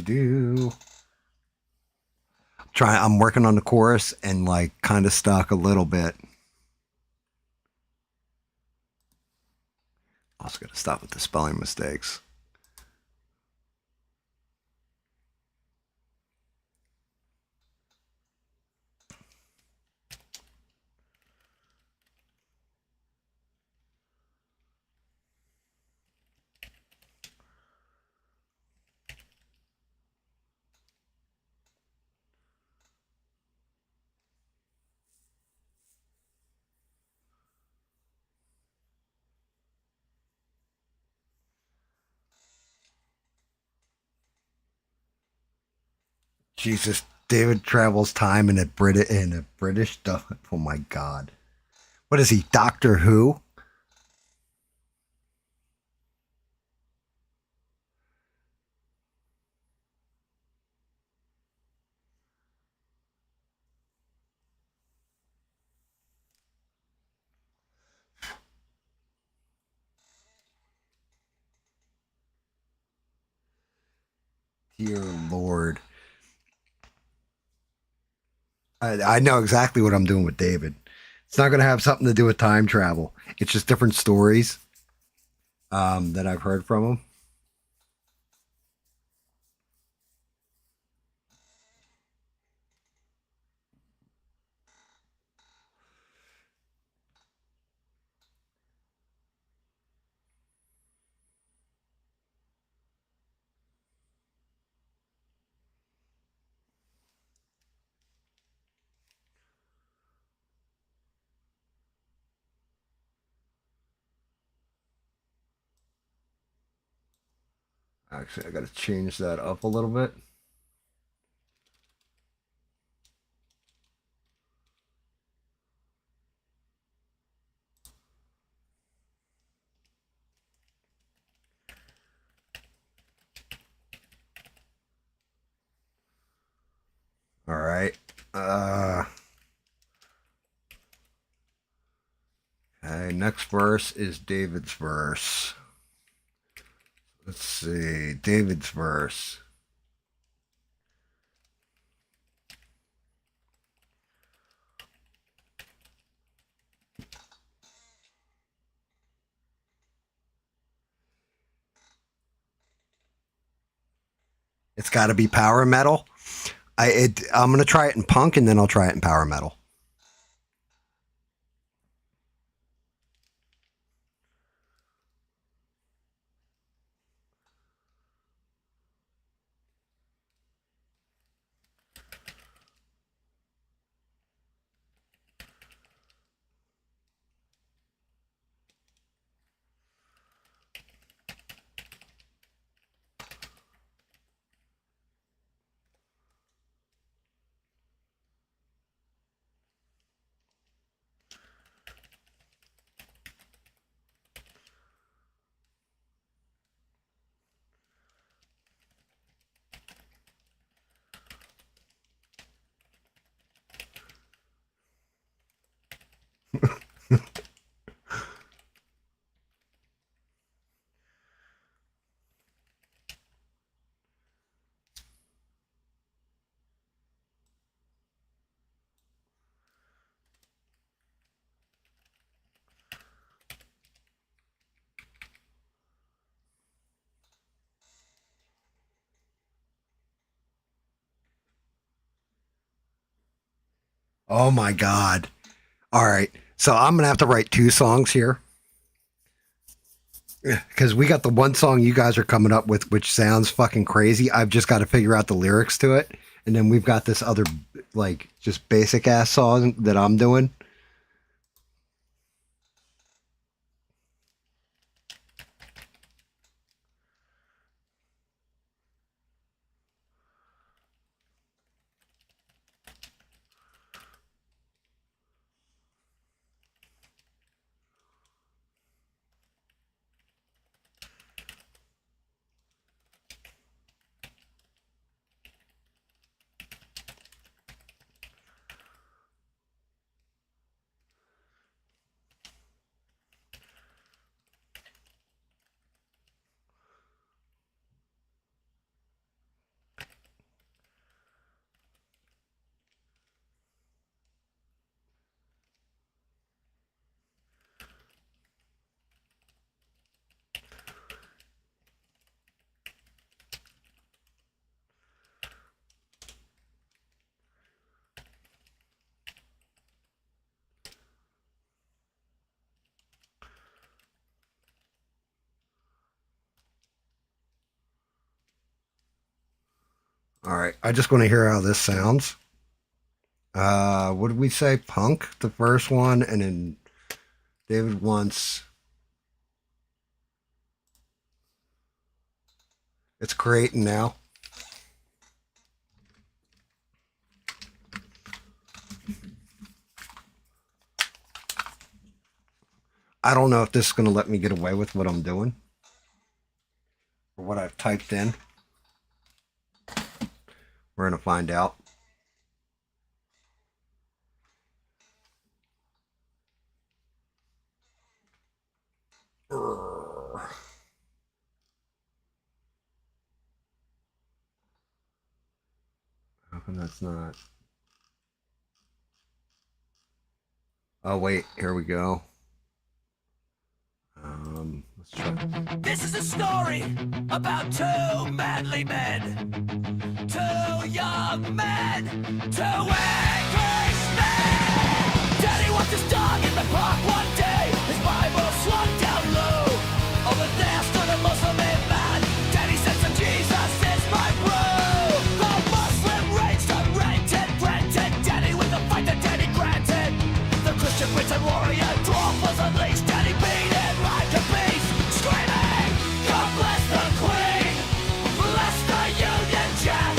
Do. I'm working on the chorus and like kind of stuck a little bit. Also got to stop with the spelling mistakes. Jesus, David travels time in a British stuff. Oh my God. What is he, Doctor Who? Dear Lord. I know exactly what I'm doing with David. It's not going to have something to do with time travel. It's just different stories that I've heard from him. Actually, I got to change that up a little bit. All right. Okay, next verse is David's verse. Let's see. David's verse. It's got to be power metal. I'm going to try it in punk and then I'll try it in power metal. Oh my God. All right. So I'm going to have to write 2 songs here. Because we got the one song you guys are coming up with, which sounds fucking crazy. I've just got to figure out the lyrics to it. And then we've got this other, like, just basic ass song that I'm doing. All right. I just want to hear how this sounds. What did we say? Punk, the first one. And then David wants. It's creating now. I don't know if this is going to let me get away with what I'm doing or what I've typed in. We're going to find out. How come that's not? Oh, wait. Here we go. Let's try. This is a story about two manly men, two young men, two English men. Daddy walked his dog in the park one day. His Bible swung down low. Over there stood a Muslim man. Daddy said, "Some Jesus is my bro." The Muslim raged and ranted. Daddy with the fight that Daddy granted. The Christian prince and warrior dwarf was unleashed. Daddy beat it like a beast, screaming, "God bless the Queen, bless the Union Jack.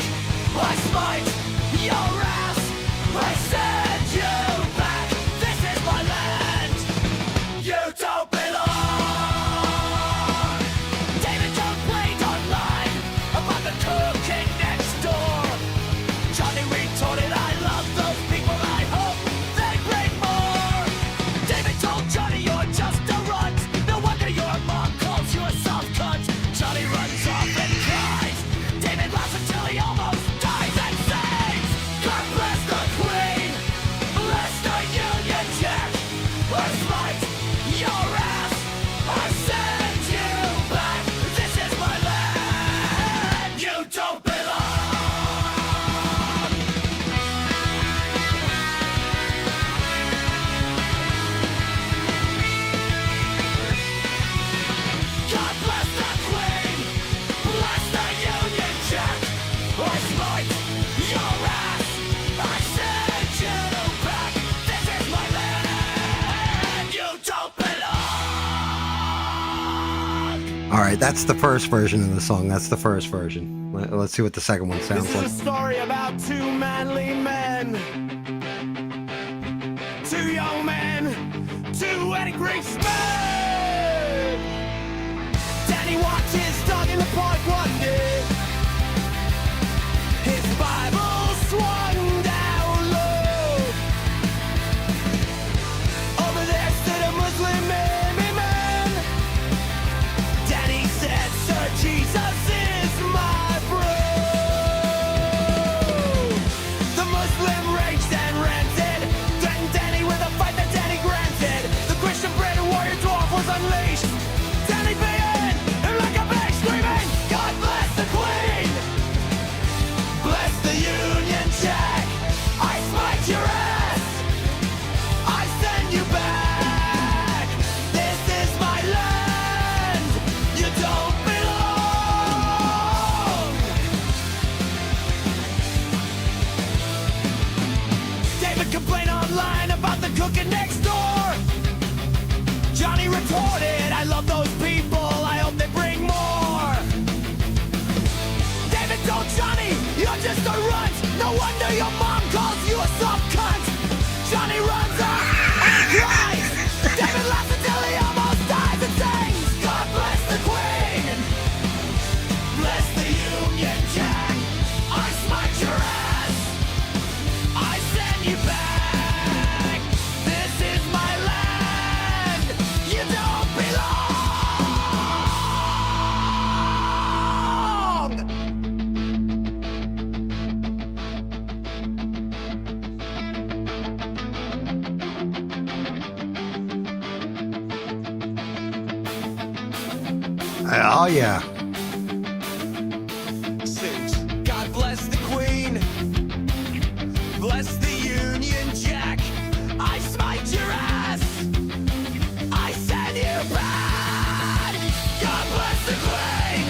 I smite your ass, I send you back. This is my land, you don't belong." David complained online about the cooking next door. Johnny retorted, "I love those people, I hope they bring more." David told Johnny, "You're just a runt. No wonder your mom calls you a soft cunt." Johnny runs off and cries. David laughs until he almost dies and sings, "God bless the Queen, bless the Union Jack. I smite your ass, I send you back. This is my land, you don't belong." God bless the Queen, bless the Union Jack. I smite your ass, I send you back. This is my land, you don't belong. All right, that's the first version of the song. That's the first version. Let's see what the second one sounds This like. is a story about two manly men, two young men, two angry men. Danny walked his dog in the park one day. His Bible swung down low. Over there stood a Muslim man. Danny said, "Sir Jesus is my bro." The Muslim raged and ranted, threatened Danny with a fight that Danny granted. The Christian bred warrior dwarf was unleashed. Danny beat him like a beast, screaming, "God bless the Queen, bless the Union Jack. I smite your ass, I send you back. This is my land, you don't belong." David complained online about the cooking next door. Johnny retorted, "I love those people, I hope they bring more." David told Johnny, "You're just a runt. No wonder your mom calls you a soft cunt." Johnny runs off and cries. David laughs until he almost dies and sings, "God bless the Queen, bless the Union Jack. I smite your ass, I send you back. This is my land, you don't belong." Oh, yeah. Sings, "God bless the Queen, bless the Union Jack. I smite your ass, I send you back. God bless the Queen,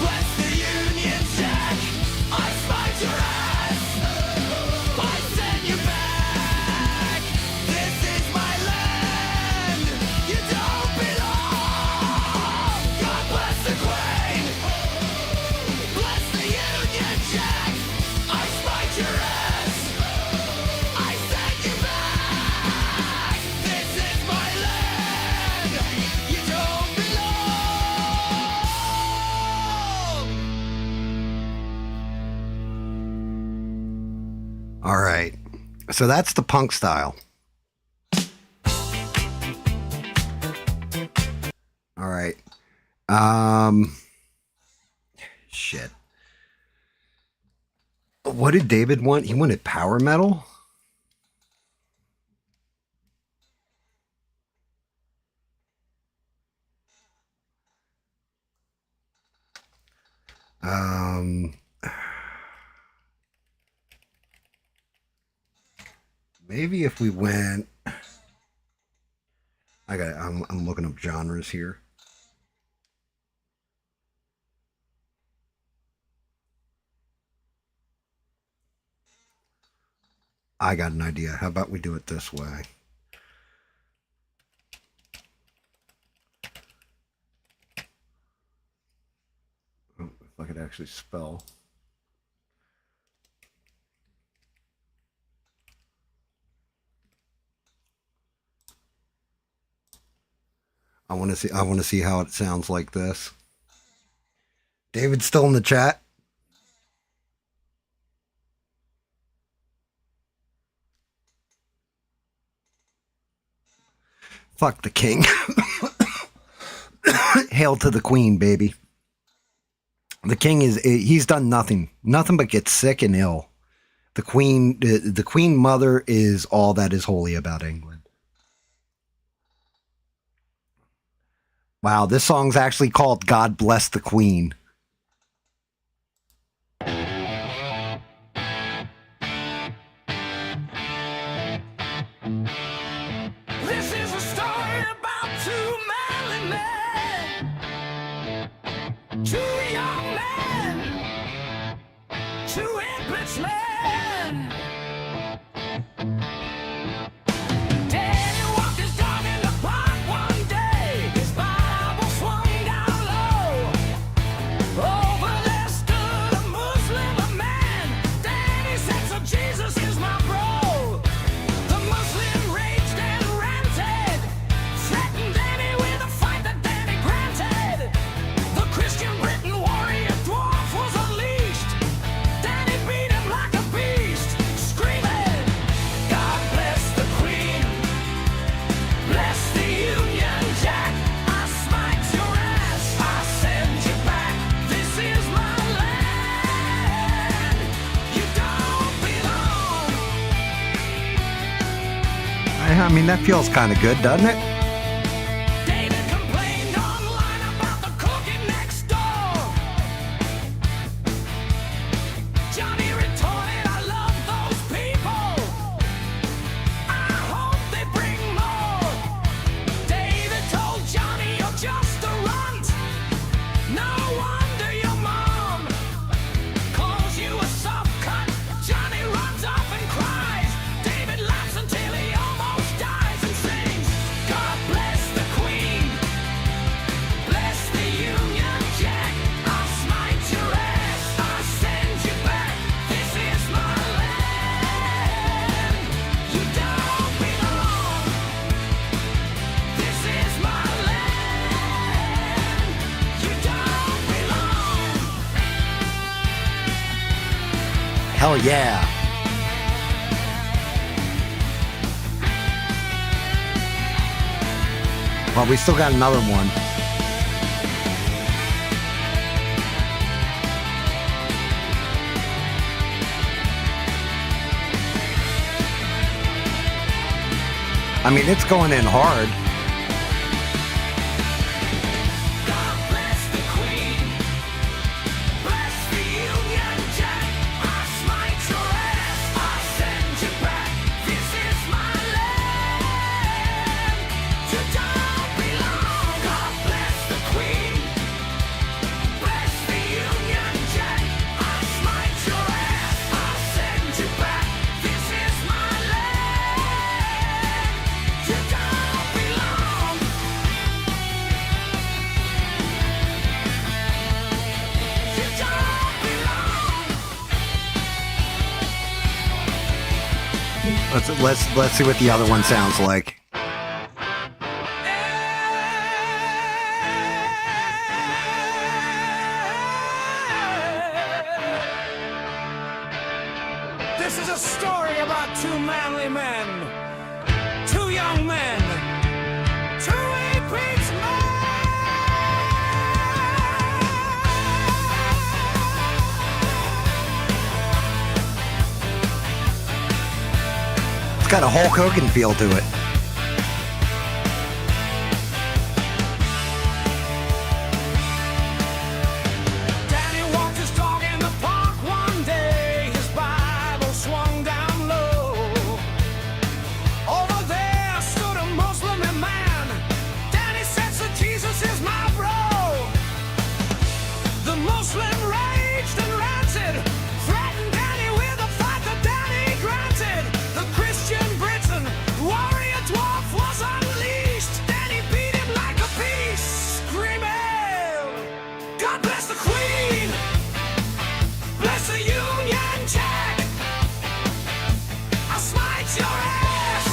bless the Union Jack. I smite your ass, I send you back. This is my land, you don't belong. God All right. So that's the punk style. All right. Shit. What did David want? He wanted power metal? Maybe if we went, I'm looking up genres here. I got an idea. How about we do it this way? Oh, if I could actually spell. I want to see how it sounds like this. David's still in the chat. Fuck the king. Hail to the queen, baby. The king he's done nothing but get sick and ill. The queen mother is all that is holy about England. Wow, this song's actually called God Bless the Queen. This is a story about two manly men, two young men, two Englishmen. Daddy walked his dog in the park one day. His Bible swung down low. Over there stood a Muslim man. Daddy said, "So Jesus is my bro." The Muslim raged and ranted, threatened Danny with a fight that Danny granted. The Christian Britain warrior dwarf was unleashed. Danny beat him like a beast, screaming, "God bless the Queen, bless the Union Jack. I smite your ass, I send you back. This is my land, you don't belong." I mean, that feels kind of good, doesn't it? David complained online about the cooking next door. Johnny retorted, "I love those people. I hope they bring more." David told Johnny, "You're just a runt. No wonder your mom calls you a soft cut." Johnny runs off and cries. David laughs until he almost dies and sings, "God bless the Queen, bless the Union Jack. I'll smite your ass, I'll send you back. This is my land, you don't belong. This is my land, you don't belong." Hell yeah. Well, we still got another one. I mean, it's going in hard. God bless the Queen, bless the Union Jack. I smite your ass, I send you back. This is my land, you don't belong. God bless the Queen, bless the Union Jack. I smite your ass, I send you back. This is my land, you don't belong. You don't belong. Let's see what the other one sounds like. This is a story about two manly men, two young men, two apex men. It's got a Hulk Hogan feel to it. Danny walked his dog in the park one day. His Bible swung down low. Over there stood a Muslim man. Danny said, "So Jesus is my bro." The Muslim raged and ranted, threatened Danny with a fight that Danny granted. The Christian Britain warrior dwarf was unleashed. Danny beat him like a beast, screaming, "God bless the Queen, bless the Union Jack. I'll smite your ass,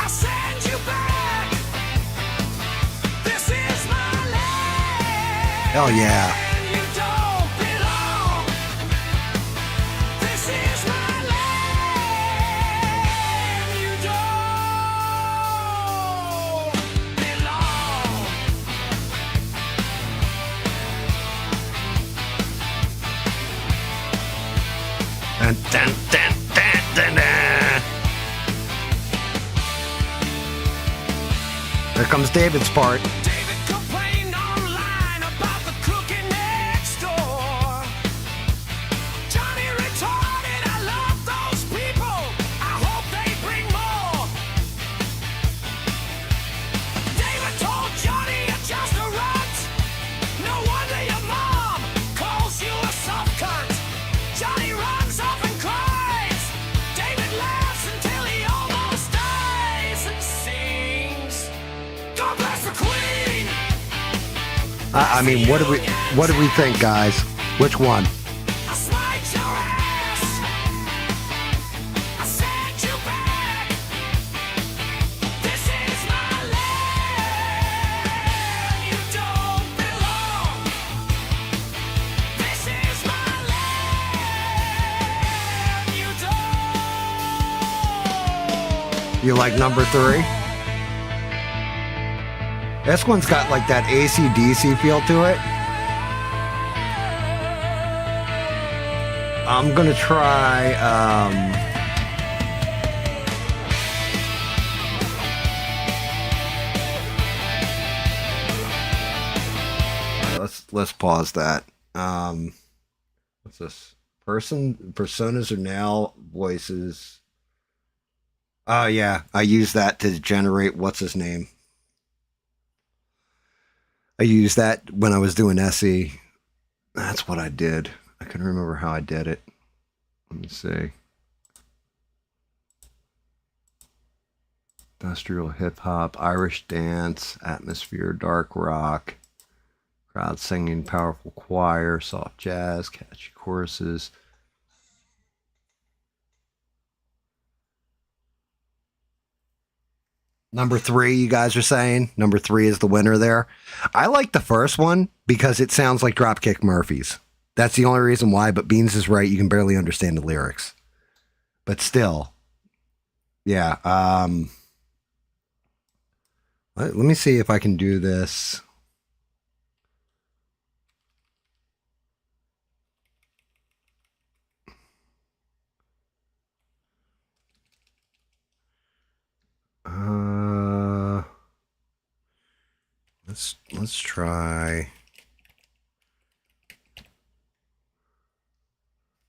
I'll send you back. This is my land. Hell yeah. And you don't belong. This is my land. You don't belong. Dun, dun, dun, dun, dun, dun. Here comes David's part. David complained online about the cooking next door. Johnny retorted, "I love those people. I hope they bring more." David told Johnny, "You're just a runt. No wonder your mom calls you a soft cunt." Johnny runs off and cries. David laughs until he almost dies and sings, "God bless the Queen." I mean, what do we think, guys? Which one? I'll smite your ass. I'll send you back. This is my land. You don't belong. This is my land. You don't. You like number 3? This one's got like that AC/DC feel to it. I'm gonna try. Let's pause that. What's this? Personas are now voices. Oh yeah, I use that to generate what's his name. I used that when I was doing SE. That's what I did. I couldn't remember how I did it. Let me see. Industrial hip hop, Irish dance, atmosphere, dark rock, crowd singing, powerful choir, soft jazz, catchy choruses. Number 3, you guys are saying? Number 3 is the winner there. I like the first one because it sounds like Dropkick Murphys. That's the only reason why, but Beans is right. You can barely understand the lyrics. But still, yeah. Let me see if I can do this. Let's try.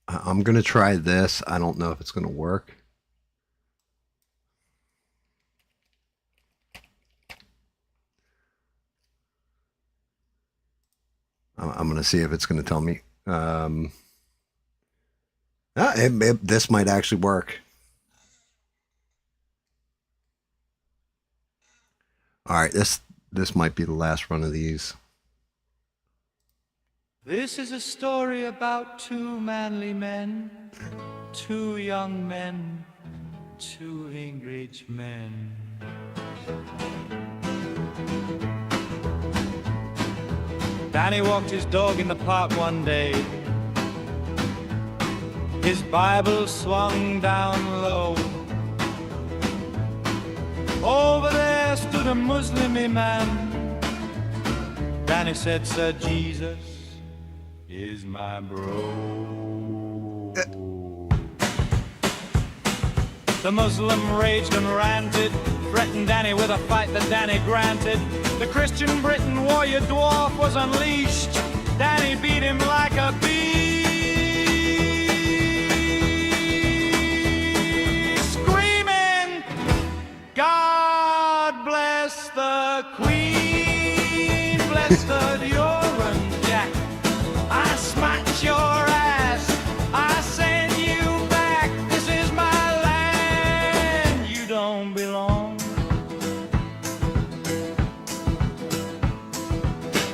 I'm gonna try this. I don't know if it's gonna work. I'm gonna see if it's gonna tell me. This might actually work. All right, this might be the last run of these. This is a story about two manly men, two young men, two English men. Danny walked his dog in the park one day. his Bible swung down low. Over there stood a Muslim man. Danny said, Sir Jesus is my bro. The Muslim raged and ranted, threatened Danny with a fight that Danny granted. The Christian Britain warrior dwarf was unleashed. Danny beat him like a beast, screaming, God bless the Queen, bless the Duran Jack. I smacked your ass, I send you back. This is my land, you don't belong.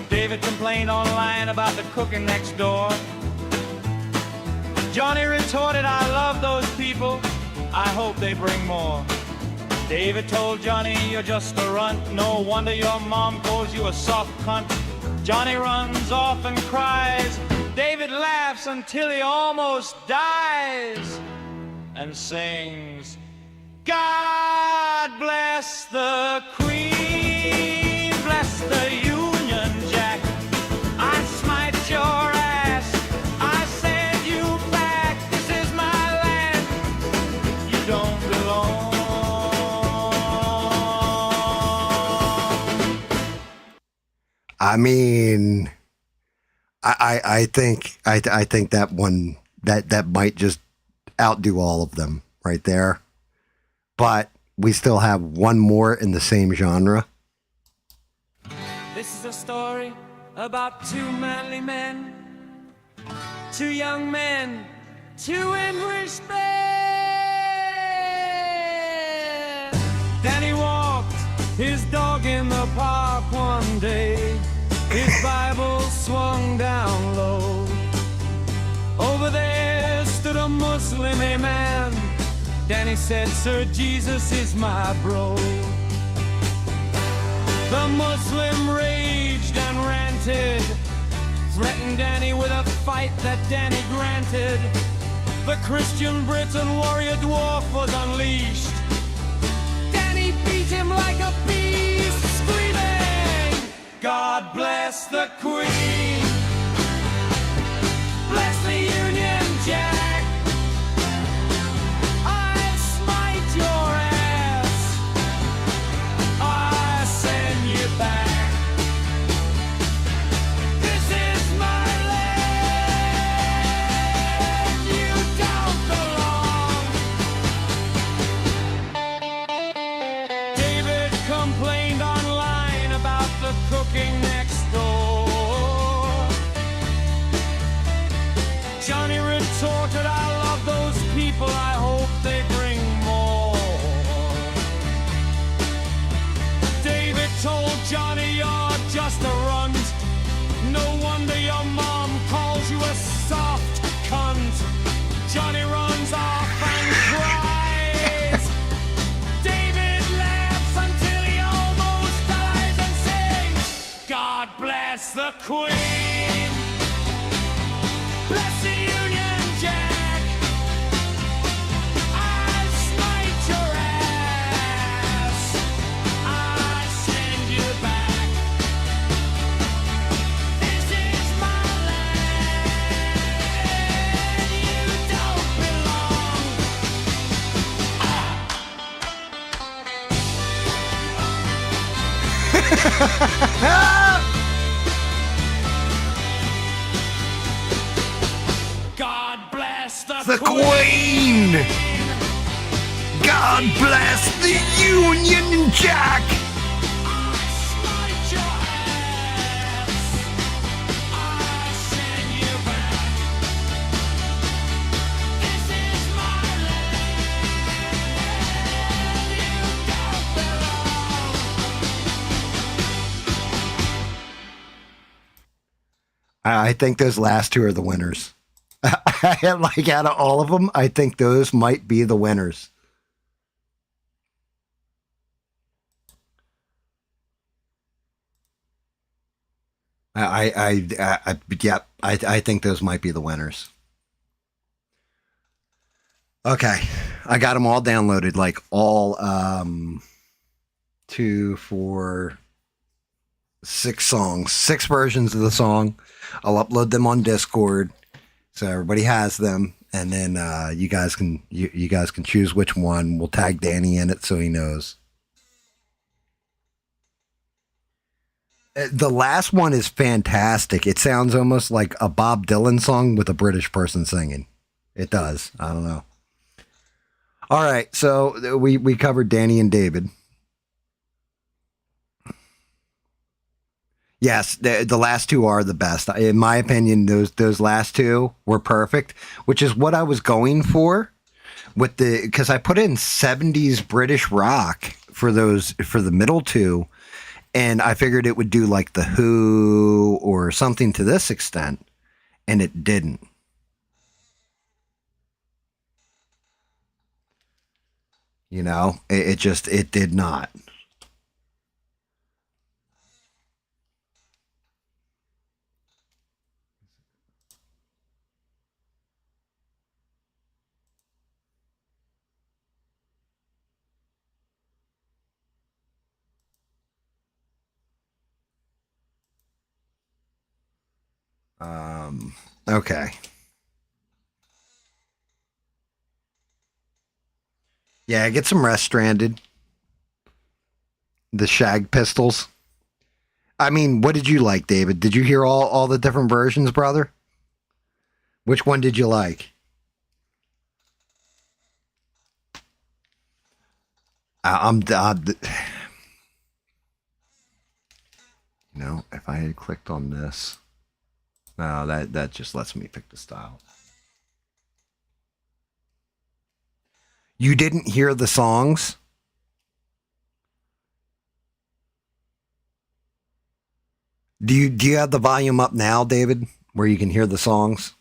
David complained online about the cooking next door. Johnny retorted, I love those people, I hope they bring more. David told Johnny, you're just a runt, no wonder your mom calls you a soft cunt. Johnny runs off and cries. David laughs until he almost dies and sings, God bless the Queen, bless the Union Jack. I smite your ass, I send you back. This is my land, you don't belong. I mean, I think that one that might just outdo all of them right there. But we still have one more in the same genre. This is a story about two manly men, two young men, two English men. Danny walked his dog in the park one day. His Bible swung down low. Over there stood a Muslim man. Danny said, Sir Jesus is my bro. The Muslim raged and ranted, threatened Danny with a fight that Danny granted. The Christian Britain warrior dwarf was unleashed. Danny beat him like a beast, screaming, God bless the Queen, bless the Union Jack. I smite your ass, I send you back. This is my land, you don't belong. David complained online about the cooking next door. Johnny retorted, I love those people, I hope they bring more. David told Johnny, you're just a runt, no wonder your mom calls you a soft cunt. Johnny runs off and cries. David laughs until he almost dies and sings, God bless the Queen, bless the Union Jack. I smite your ass, I send you back. This is my land, you don't belong. God bless The Queen! God bless the Union Jack! I smite your ass, I send you back. This is my land, you don't belong. I think those last two are the winners. Like out of all of them, I think those might be the winners. I think those might be the winners. Okay, I got them all downloaded, like all 2, 4, 6 songs, 6 versions of the song. I'll upload them on Discord so everybody has them, and then you guys can you guys can choose which one. We'll tag Danny in it so he knows. The last one is fantastic. It sounds almost like a Bob Dylan song with a British person singing. It does. I don't know. All right, so we covered Danny and David. Yes, the last 2 are the best. In my opinion, those last 2 were perfect, which is what I was going for with because I put in 70s British rock for the middle 2, and I figured it would do like the Who or something to this extent, and it didn't. You know, it did not. Okay. Yeah, get some Rest Stranded. The Shag Pistols. I mean, what did you like, David? Did you hear all the different versions, brother? Which one did you like? You know, if I had clicked on this, no, that just lets me pick the style. You didn't hear the songs? Do you have the volume up now, David, where you can hear the songs?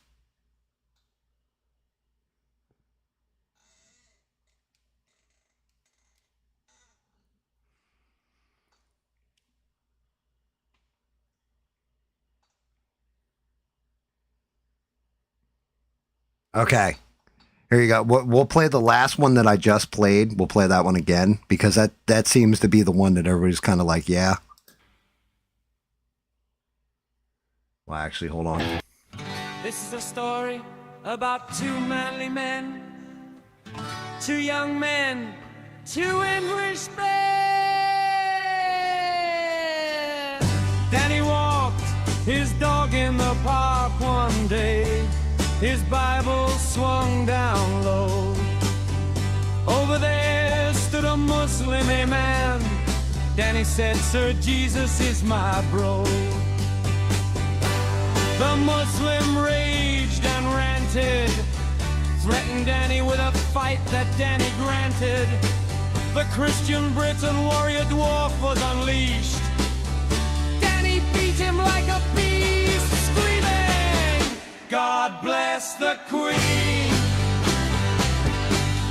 Okay. Here you go. We'll play the last one that I just played. We'll play that one again because that seems to be the one that everybody's kind of like, yeah. Well, actually, hold on. This is a story about 2 manly men, 2 young men, 2 English men. Danny walked his dog in the park one day. His Bible swung down low. Over there stood a Muslim man. Danny said, "Sir, Jesus is my bro." The Muslim raged and ranted, threatened Danny with a fight that Danny granted. The Christian Britain warrior dwarf was unleashed. Danny beat him like a beast, screaming, "God bless the Queen,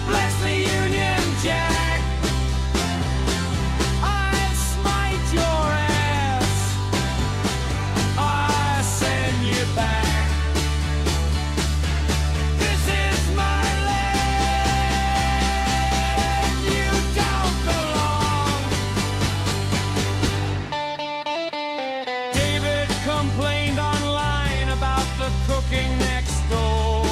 bless the Union Jack. I'll smite your ass, I'll send you back. This is my land, you don't belong." David complained online about the cooking next door.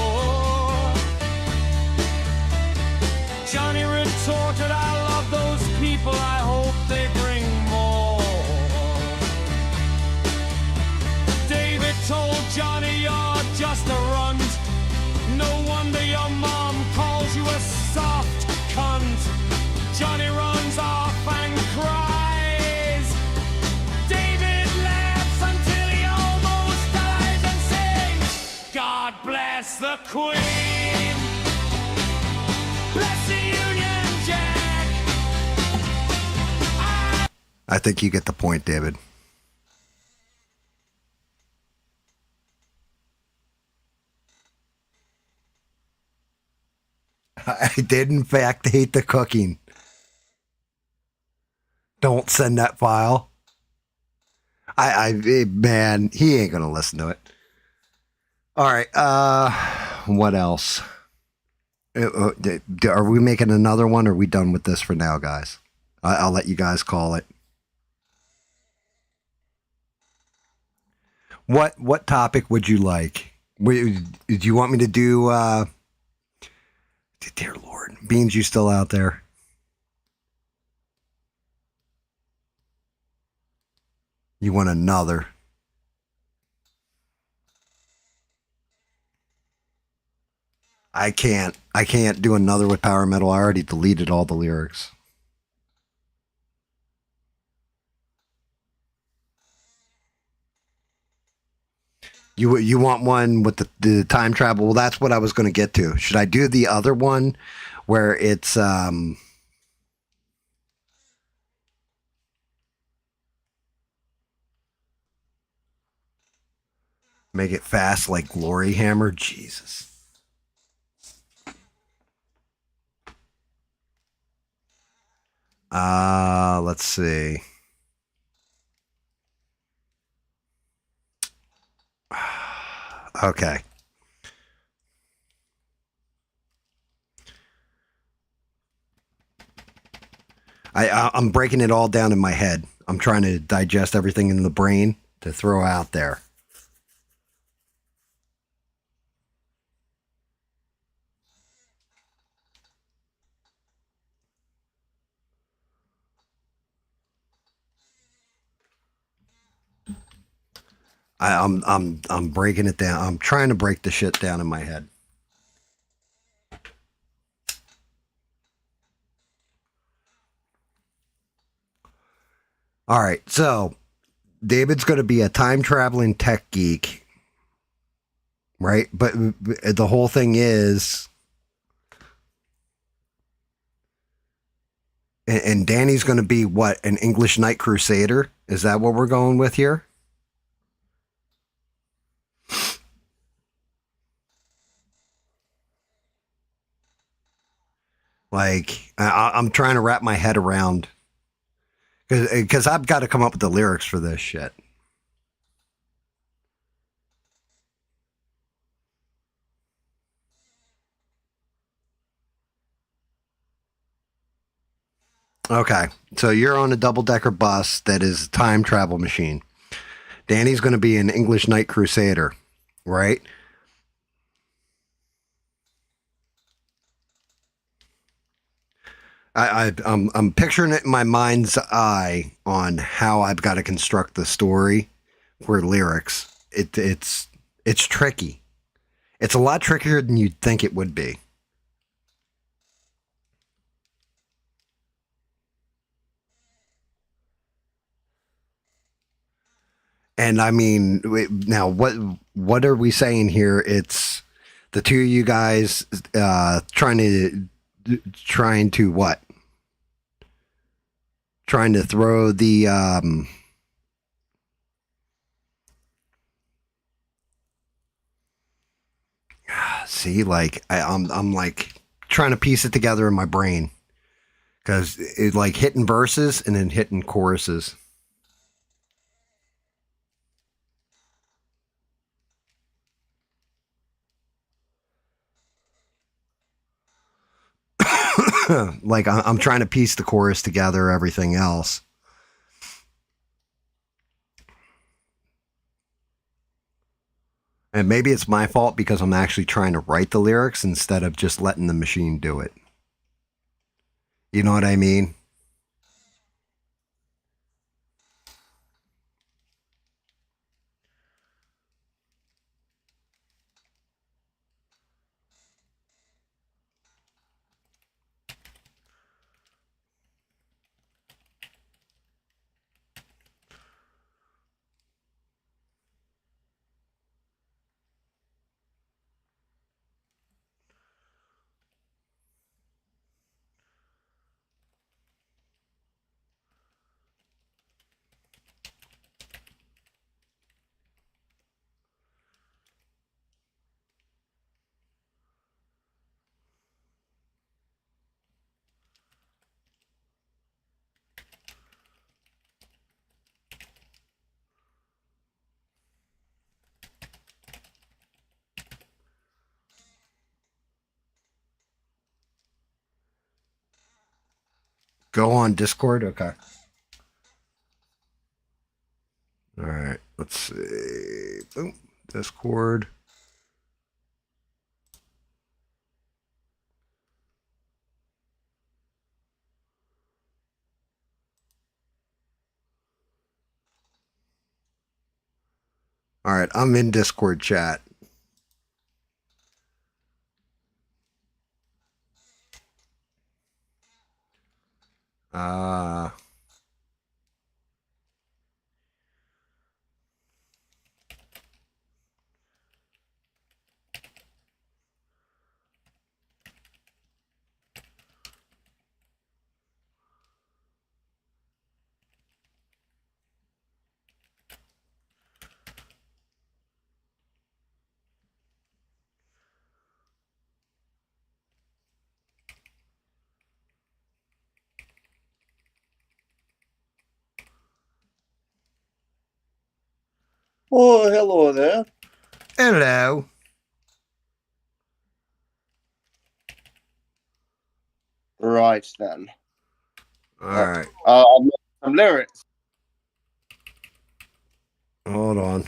Johnny retorted, "I love those people, I hope they bring more." David told Johnny, "You're just a runt. No wonder your mom calls you a soft cunt." Johnny runs off and cries. David laughs until he almost dies and sings, "God bless the Queen, bless the Union Jack." I think you get the point, David. I did, in fact, hate the cooking. Don't send that file. Man, he ain't gonna listen to it. All right. What else? Are we making another one, or are we done with this for now, guys? I'll let you guys call it. What topic would you like? Do you want me to do? Dear Lord, Beans, you still out there? You want another? I can't. I can't do another with power metal. I already deleted all the lyrics. You want one with the time travel? Well, that's what I was going to get to. Should I do the other one where it's make it fast like Glory Hammer? Jesus. Let's see. Okay. I'm breaking it all down in my head. I'm trying to digest everything in the brain to throw out there. I'm breaking it down. I'm trying to break the shit down in my head. All right, so David's going to be a time traveling tech geek, right? But the whole thing is, and Danny's going to be what? An English Knight Crusader? Is that what we're going with here? Like, I'm trying to wrap my head around, because I've got to come up with the lyrics for this shit. Okay, so you're on a double-decker bus that is a time travel machine. Danny's going to be an English Knight Crusader, right? I'm picturing it in my mind's eye on how I've got to construct the story for lyrics. It's tricky. It's a lot trickier than you'd think it would be. And I mean, now what are we saying here? It's the two of you guys trying to what? Trying to throw the see, like I'm like trying to piece it together in my brain, because it's like hitting verses and then hitting choruses. Like I'm trying to piece the chorus together, everything else. And maybe it's my fault because I'm actually trying to write the lyrics instead of just letting the machine do it. You know what I mean? go on Discord? Okay. All right. Let's see. Boom. Discord. All right. I'm in Discord chat. Uh, Oh, hello there. hello. Right then. All right. Some lyrics. Hold on.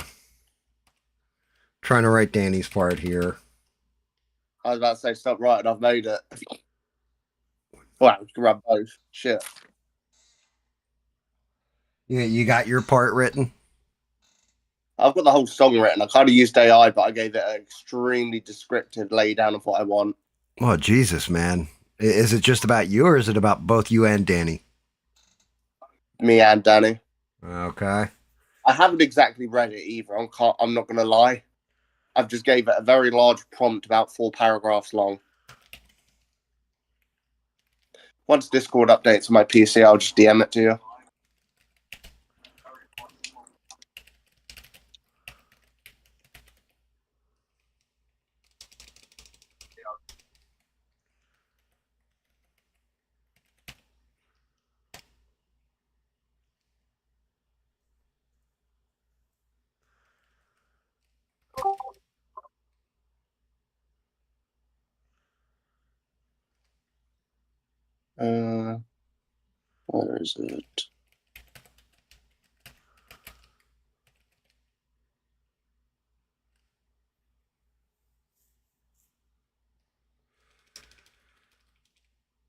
Trying to write Danny's part here. I was about to say stop writing. I've made it. Well, we can run both. Shit. Yeah, you got your part written? I've got the whole song written. I kind of used AI, but I gave it an extremely descriptive lay down of what I want. Oh, Jesus, man. Is it just about you or is it about both you and Danny? Me and Danny. Okay. I haven't exactly read it either. I'm not going to lie. I've just gave it a very large prompt, about 4 paragraphs long. Once Discord updates on my PC, I'll just DM it to you. Where is it?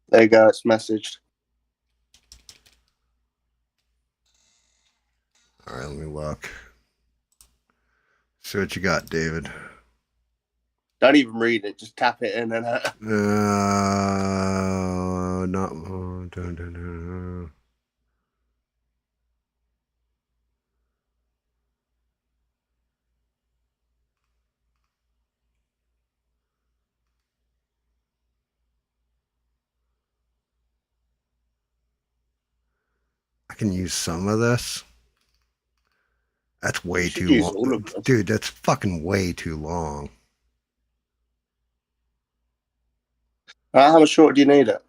There you go. It's messaged. All right, let me look. See what you got, David. Don't even read it. Just tap it in and Not. Dun, dun, dun. I can use some of this. That's way too use long. all of this. Dude, that's fucking way too long. How much shorter do you need it?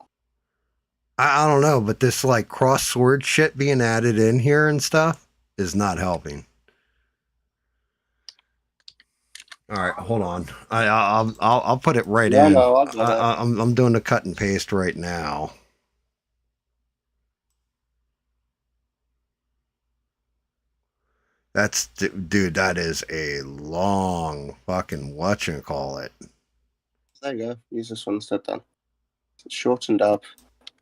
I don't know, but this like cross sword shit being added in here and stuff is not helping. All right, hold on. I'll put it right Yeah, in. no, I got it. I'm doing the cut and paste right now. That's dude. That is a long fucking whatchamacallit. There you go. Use this one instead then. It's shortened up.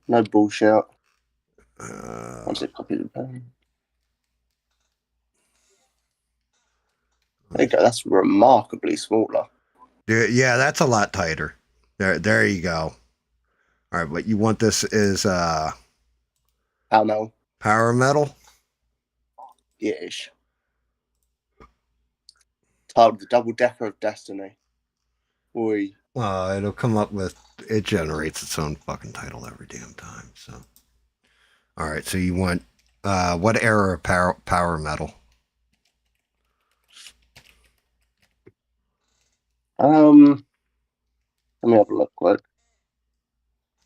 No bullshit. Once it copy the pen. There you go. That's remarkably smaller. Dude, yeah, that's a lot tighter. There you go. All right, but you want this is How no? power metal? Yeah-ish. Titled The Double Decker of Destiny. Oi. Well, it'll come up with it generates its own fucking title every damn time. So, all right. So you want what era of power metal? Let me have a look quick.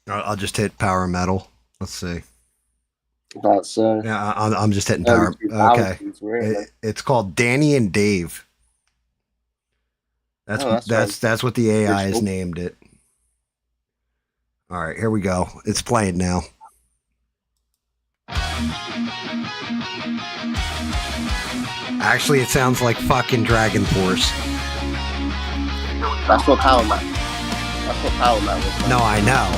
I'll just hit power metal. Let's see. That's Yeah, I'm just hitting early power. Okay, 2000s, really. it's called Danny and Dave. That's what the AI has original. named it. All right, here we go. It's playing now. Actually, it sounds like fucking Dragon Force. That's what Power Man. That's what Power Man was. No, I know.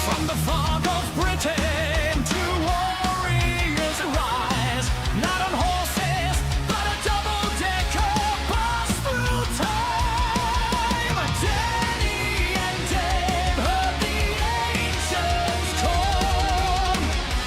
From the fog of Britain, two warriors arise, not on horses, but a double-decker bus through time. Danny and Dave heard the ancients call.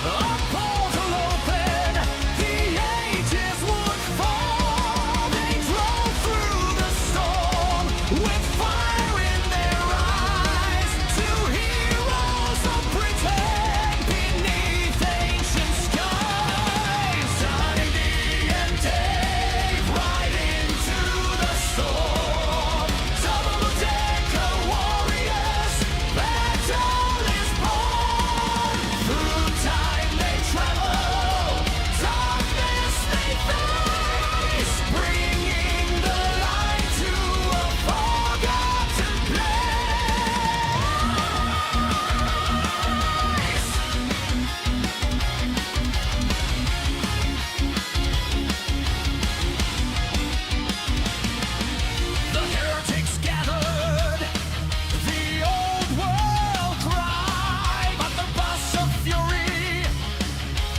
A portal open, the ages would fall. They drove through the storm with fire in their eyes. Two heroes of Britain beneath ancient skies. Danny and Dave ride into the storm. Double-decker warriors, battle is born. Through time they travel, darkness they face, bringing the light to a forgotten place. The heretics gathered, the old world cried, but the bus of fury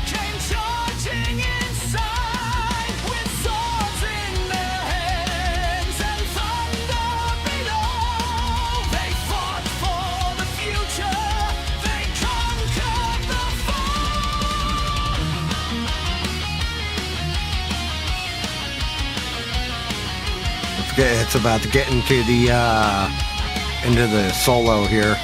came charging inside with swords in their hands and thunder below. They fought for the future, they conquered the It's about to get into the solo here.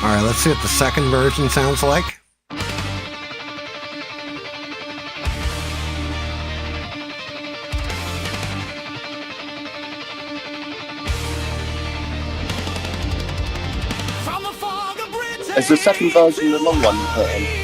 All right, let's see what the second version sounds like. Is the second version the long one you put in?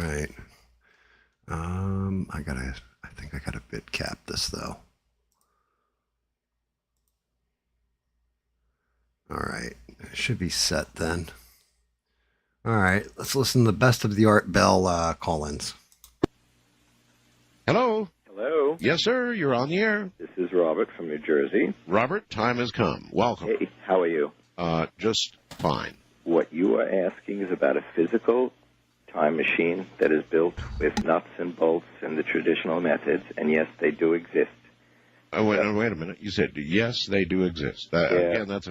I think I gotta bit cap this though. All right, it should be set then. All right, let's listen to the best of the Art Bell call-ins. Hello. Hello, Yes, sir. You're on the air. this is Robert from New Jersey. Robert, time has come. Welcome. Hey, how are you? Just fine. What you are asking is about a physical time machine that is built with nuts and bolts and the traditional methods, and yes, they do exist. Wait a minute. You said, yes, they do exist. Again, that's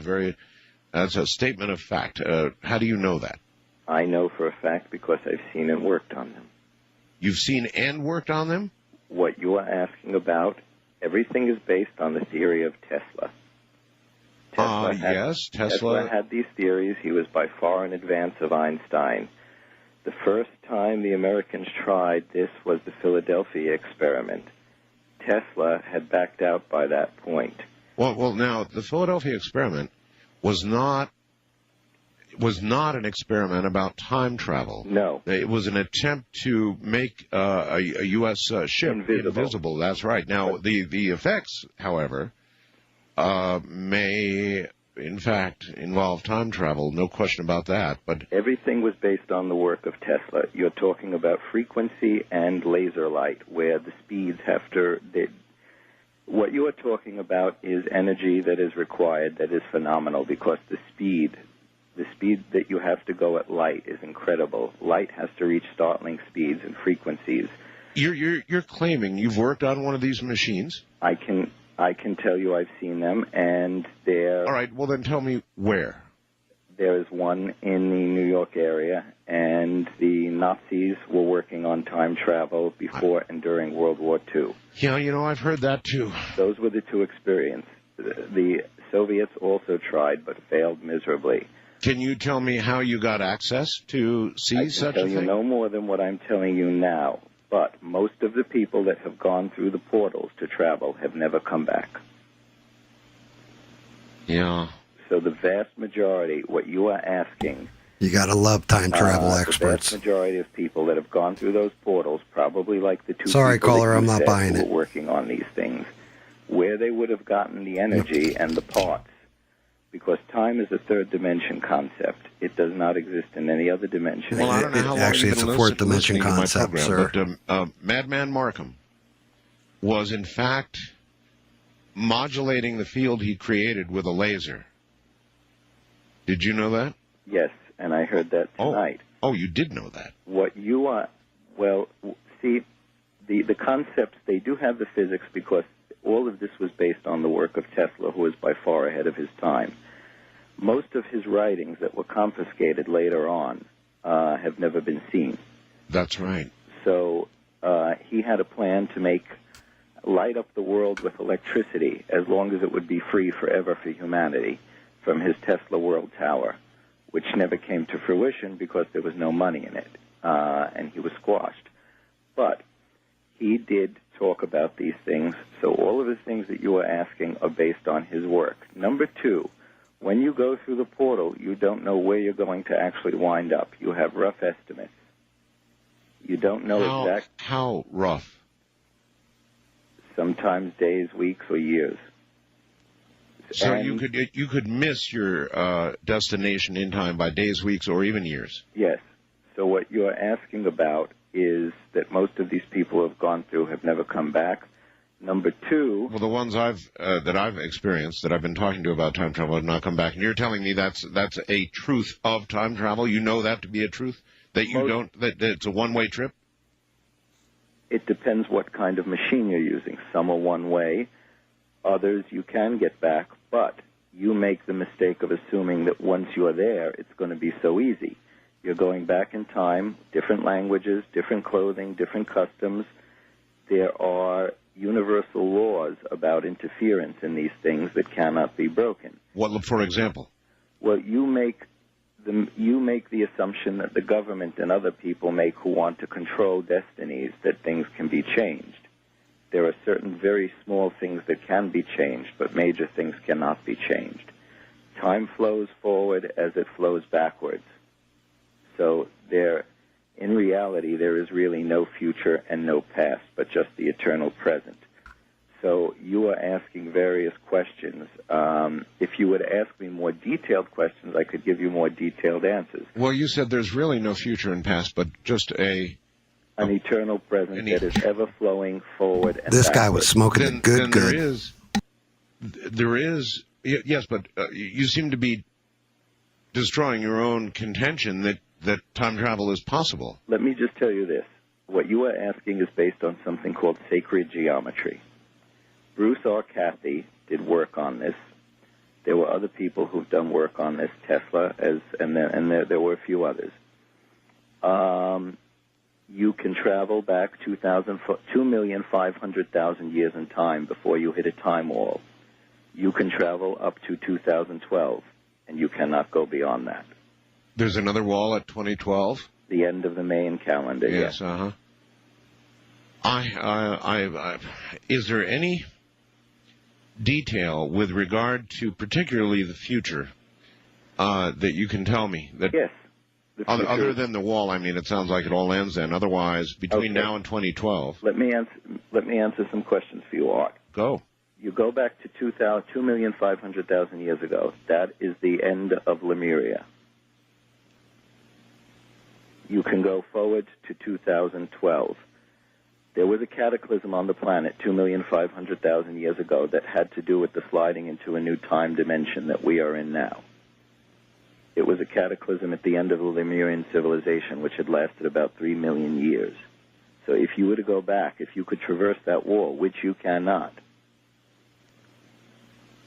a statement of fact. How do you know that? I know for a fact because I've seen and worked on them. You've seen and worked on them? What you are asking about, everything is based on the theory of Tesla. Yes, Tesla had these theories. He was by far in advance of Einstein. The first time the Americans tried this was the Philadelphia experiment. Tesla had backed out by that point. Well, now, the Philadelphia experiment was not an experiment about time travel. No. It was an attempt to make a U.S. ship invisible. That's right. Now, the effects, however, may, in fact, involve time travel. No question about that. But everything was based on the work of Tesla. You're talking about frequency and laser light, where the speeds have to... What you are talking about is energy that is required that is phenomenal because the speed that you have to go at light is incredible. Light has to reach startling speeds and frequencies. You're claiming you've worked on one of these machines? I can tell you I've seen them, and they're... All right, well then tell me where. There is one in the New York area, and the Nazis were working on time travel before and during World War II. Yeah, I've heard that too. Those were the two experiences. The Soviets also tried, but failed miserably. Can you tell me how you got access to see such a thing? I can tell you no more than what I'm telling you now, but most of the people that have gone through the portals to travel have never come back. Yeah. So the vast majority, what you are asking... You gotta love time travel experts. The vast majority of people that have gone through those portals, probably like the two Sorry, people caller, that I'm you not said buying who it. were working on these things, where they would have gotten the energy and the parts, because time is a third dimension concept. It does not exist in any other dimension. Well, I don't know how long Actually, you've it's been a fourth dimension listening to my concept, program, sir. But Madman Markham was, in fact, modulating the field he created with a laser. Did you know that? Yes, and I heard that tonight. Oh, you did know that. What you are... Well, see, the concepts, they do have the physics because all of this was based on the work of Tesla, who was by far ahead of his time. Most of his writings that were confiscated later on have never been seen. That's right. So he had a plan to light up the world with electricity as long as it would be free forever for humanity from his Tesla World Tower, which never came to fruition because there was no money in it, and he was squashed. But he did talk about these things, so all of the things that you are asking are based on his work. Number two, when you go through the portal, you don't know where you're going to actually wind up. You have rough estimates. You don't know exactly. How rough? Sometimes days, weeks, or years. So And you could miss your destination in time by days, weeks, or even years. yes. So what you're asking about is that most of these people who have gone through have never come back. Number two... Well, the ones that I've experienced, that I've been talking to about time travel, have not come back. And you're telling me that's a truth of time travel? You know that to be a truth? That that it's a one-way trip? It depends what kind of machine you're using. Some are one way. Others you can get back, but you make the mistake of assuming that once you're there, it's going to be so easy. You're going back in time, different languages, different clothing, different customs. There are universal laws about interference in these things that cannot be broken. What, for example? Well, you make the assumption that the government and other people make who want to control destinies, that things can be changed. There are certain very small things that can be changed, but major things cannot be changed. Time flows forward as it flows backwards. So In reality, there is really no future and no past, but just the eternal present. So you are asking various questions. If you would ask me more detailed questions, I could give you more detailed answers. Well, you said there's really no future and past, but just an eternal present that is ever flowing forward and This guy backward. was smoking the good. There is, yes, but you seem to be destroying your own contention that time travel is possible. Let me just tell you this. What you are asking is based on something called sacred geometry. Bruce R. Cathy did work on this. There were other people who've done work on this, Tesla, and there were a few others. You can travel back 2,500,000 years in time before you hit a time wall. You can travel up to 2012, and you cannot go beyond that. There's another wall at 2012? The end of the Mayan calendar, yes. Is there any detail with regard to particularly the future that you can tell me? Yes. Other than the wall, I mean, it sounds like it all ends then. Otherwise, between now and 2012. Let me answer some questions for you, Art. Go. You go back to 2,500,000 years ago. That is the end of Lemuria. You can go forward to 2012. There was a cataclysm on the planet 2,500,000 years ago that had to do with the sliding into a new time dimension that we are in now. It was a cataclysm at the end of the Lemurian civilization, which had lasted about 3 million years. So if you were to go back, if you could traverse that wall, which you cannot,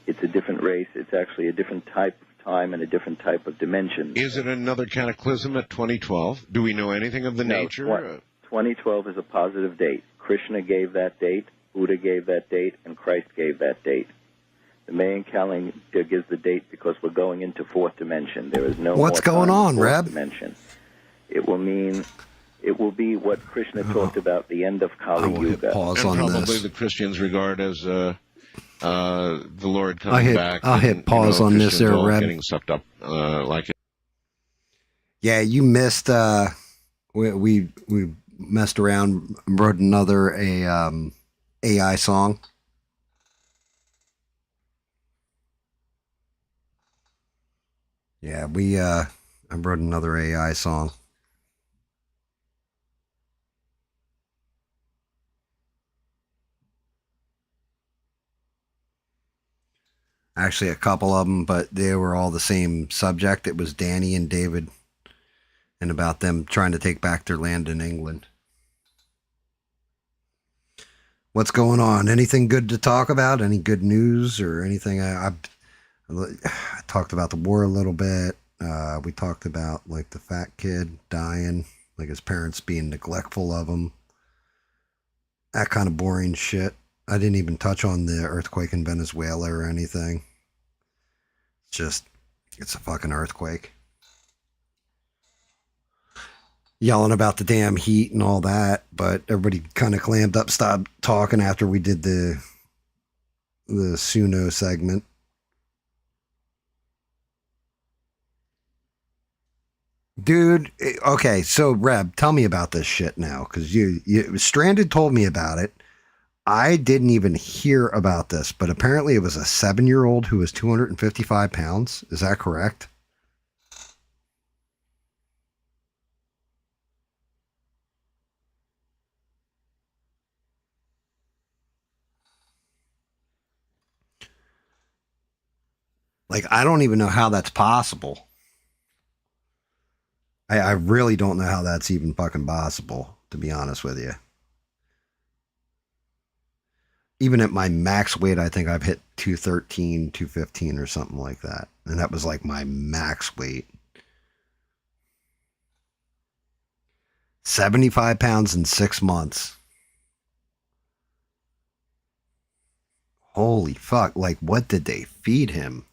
it's a different race. It's actually a different type of time and a different type of dimension. Is it another cataclysm at 2012? Do we know anything of the nature? 2012 is a positive date. Krishna gave that date, Buddha gave that date, and Christ gave that date. The Mayan calendar gives the date because we're going into fourth dimension. There is no What's more going time on, in fourth Reb? Dimension. It will be what Krishna talked about, the end of Kali Yuga. Pause and on probably this. the Christians regard as the Lord coming back. I'll hit pause on this there, Christians all Reb. getting sucked up like it. Yeah, you missed. We messed around, wrote another AI song. Yeah, I wrote another AI song. Actually, a couple of them, but they were all the same subject. It was Danny and David, and about them trying to take back their land in England. What's going on? Anything good to talk about? Any good news or anything? I talked about the war a little bit. We talked about like the fat kid dying, like his parents being neglectful of him. That kind of boring shit. I didn't even touch on the earthquake in Venezuela or anything. It's a fucking earthquake. Yelling about the damn heat and all that, but everybody kind of clammed up, stopped talking after we did the Suno segment. Dude, okay, so Reb, tell me about this shit now, because Stranded told me about it. I didn't even hear about this, but apparently it was a 7-year-old who was 255 pounds. Is that correct? Like, I don't even know how that's possible. I really don't know how that's even fucking possible, to be honest with you. Even at my max weight, I think I've hit 213, 215 or something like that. And that was like my max weight. 75 pounds in 6 months. Holy fuck. Like, what did they feed him?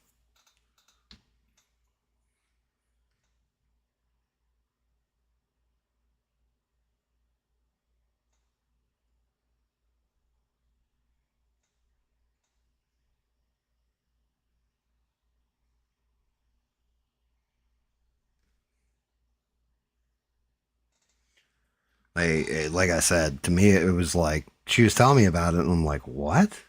Like I said, to me, it was like she was telling me about it, and I'm like, what?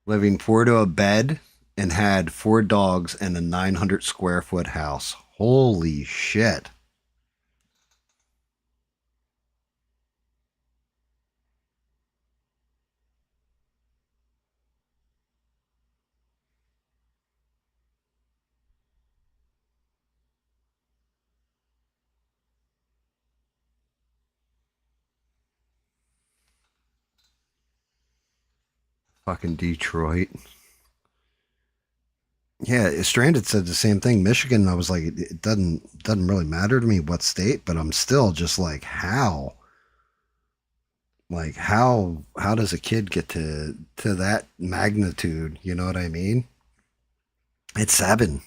Living four to a bed and had four dogs and a 900 square foot house. Holy shit. Fucking Detroit. Yeah, Stranded said the same thing. Michigan, I was like, it doesn't really matter to me what state, but I'm still just like, how? Like how does a kid get to that magnitude? You know what I mean? It's 7.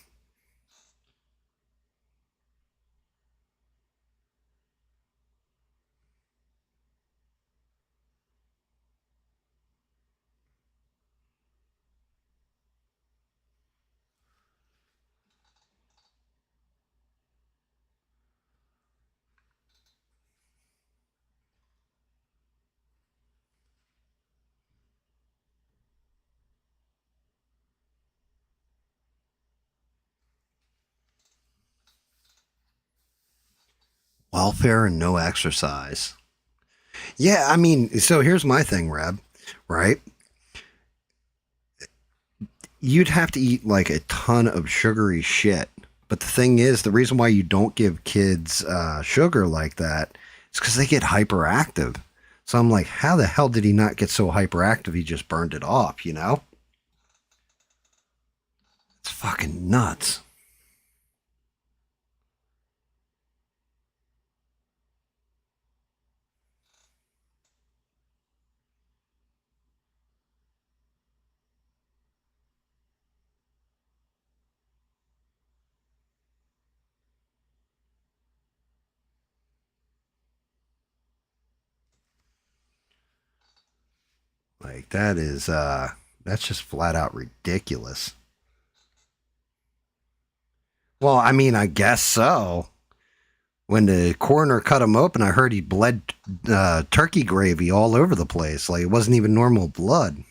Welfare and no exercise. Yeah, I mean, so here's my thing, Reb, right? You'd have to eat like a ton of sugary shit. But the thing is, the reason why you don't give kids sugar like that is because they get hyperactive. So I'm like, how the hell did he not get so hyperactive? He just burned it off, you know? It's fucking nuts. Like that's just flat out ridiculous. Well, I mean, I guess so. When the coroner cut him open, I heard he bled turkey gravy all over the place. Like it wasn't even normal blood.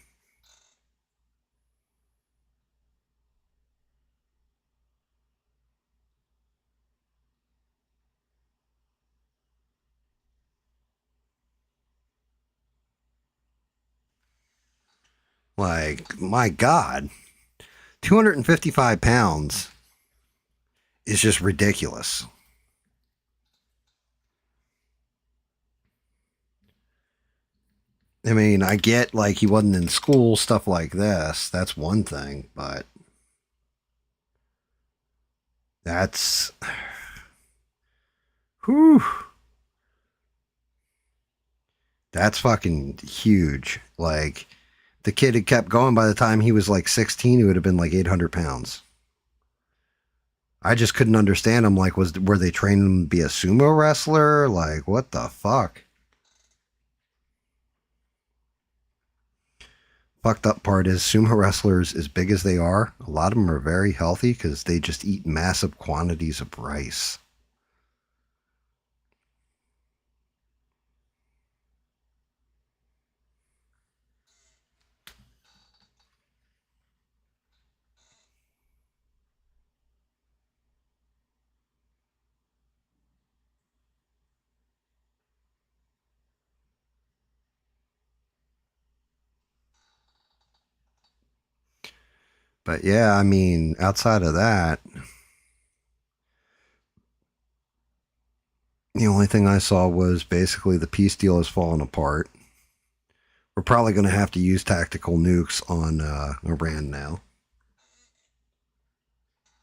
Like, my God, 255 pounds is just ridiculous. I mean, I get like he wasn't in school, stuff like this. That's one thing, but that's, whew, that's fucking huge. Like, the kid had kept going by the time he was like 16, he would have been like 800 pounds. I just couldn't understand. I'm like, were they training him to be a sumo wrestler? Like, what the fuck? Fucked up part is sumo wrestlers, as big as they are, a lot of them are very healthy because they just eat massive quantities of rice. But yeah, I mean, outside of that, the only thing I saw was basically the peace deal is falling apart. We're probably going to have to use tactical nukes on Iran now.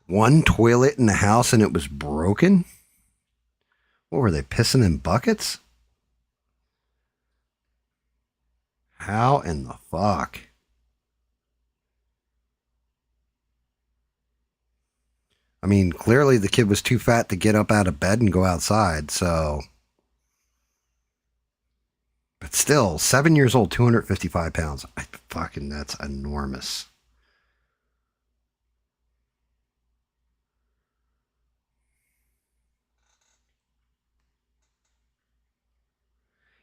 One toilet in the house and it was broken? What were they, pissing in buckets? How in the fuck? I mean, clearly the kid was too fat to get up out of bed and go outside, so. But still, 7 years old, 255 pounds. That's enormous.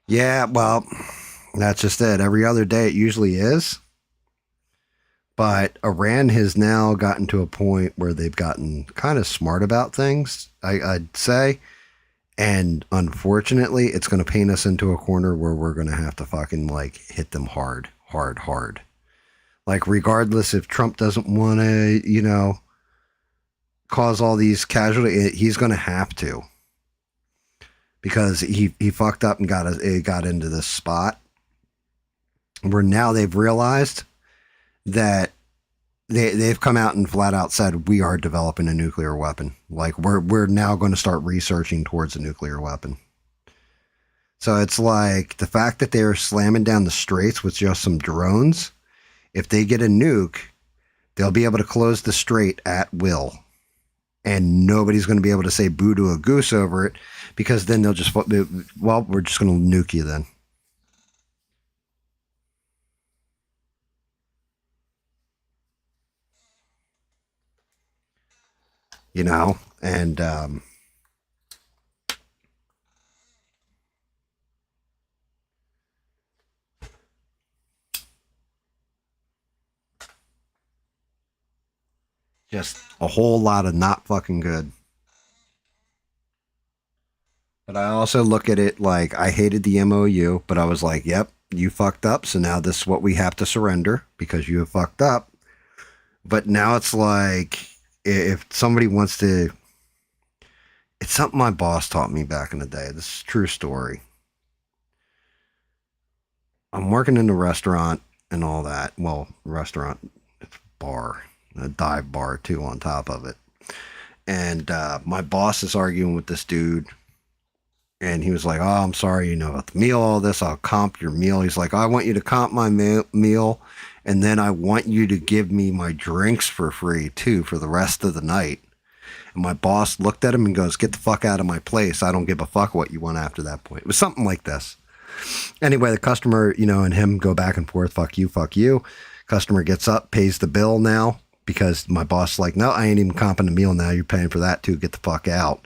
Yeah, well, that's just it. Every other day it usually is. But Iran has now gotten to a point where they've gotten kind of smart about things, I'd say. And unfortunately, it's going to paint us into a corner where we're going to have to fucking like hit them hard, hard, hard. Like, regardless if Trump doesn't want to, cause all these casualties, he's going to have to. Because he fucked up and got into this spot where now they've realized that they've come out and flat out said we are developing a nuclear weapon. Like we're now going to start researching towards a nuclear weapon. So it's like the fact that they're slamming down the straits with just some drones. If they get a nuke, they'll be able to close the strait at will. And nobody's going to be able to say boo to a goose over it, because then they'll just, well, we're just going to nuke you then. And just a whole lot of not fucking good. But I also look at it like I hated the MOU, but I was like, yep, you fucked up. So now this is what we have to surrender because you have fucked up. But now it's like if somebody wants to, it's something my boss taught me back in the day. This is a true story. I'm working in the restaurant and all that. Well, restaurant, it's bar, a dive bar too on top of it. And my boss is arguing with this dude. And he was like, oh, I'm sorry, about the meal, all this, I'll comp your meal. He's like, I want you to comp my meal, and then I want you to give me my drinks for free, too, for the rest of the night. And my boss looked at him and goes, get the fuck out of my place. I don't give a fuck what you want after that point. It was something like this. Anyway, the customer, and him go back and forth, fuck you, fuck you. Customer gets up, pays the bill now, because my boss is like, no, I ain't even comping the meal now. You're paying for that, too. Get the fuck out.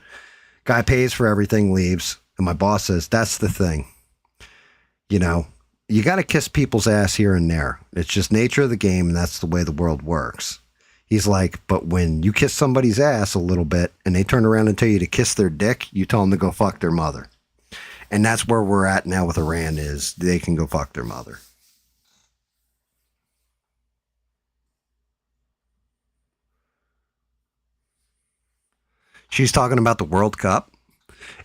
Guy pays for everything, leaves. And my boss says, that's the thing. You got to kiss people's ass here and there. It's just nature of the game, and that's the way the world works. He's like, but when you kiss somebody's ass a little bit and they turn around and tell you to kiss their dick, you tell them to go fuck their mother. And that's where we're at now with Iran, is they can go fuck their mother. She's talking about the World Cup.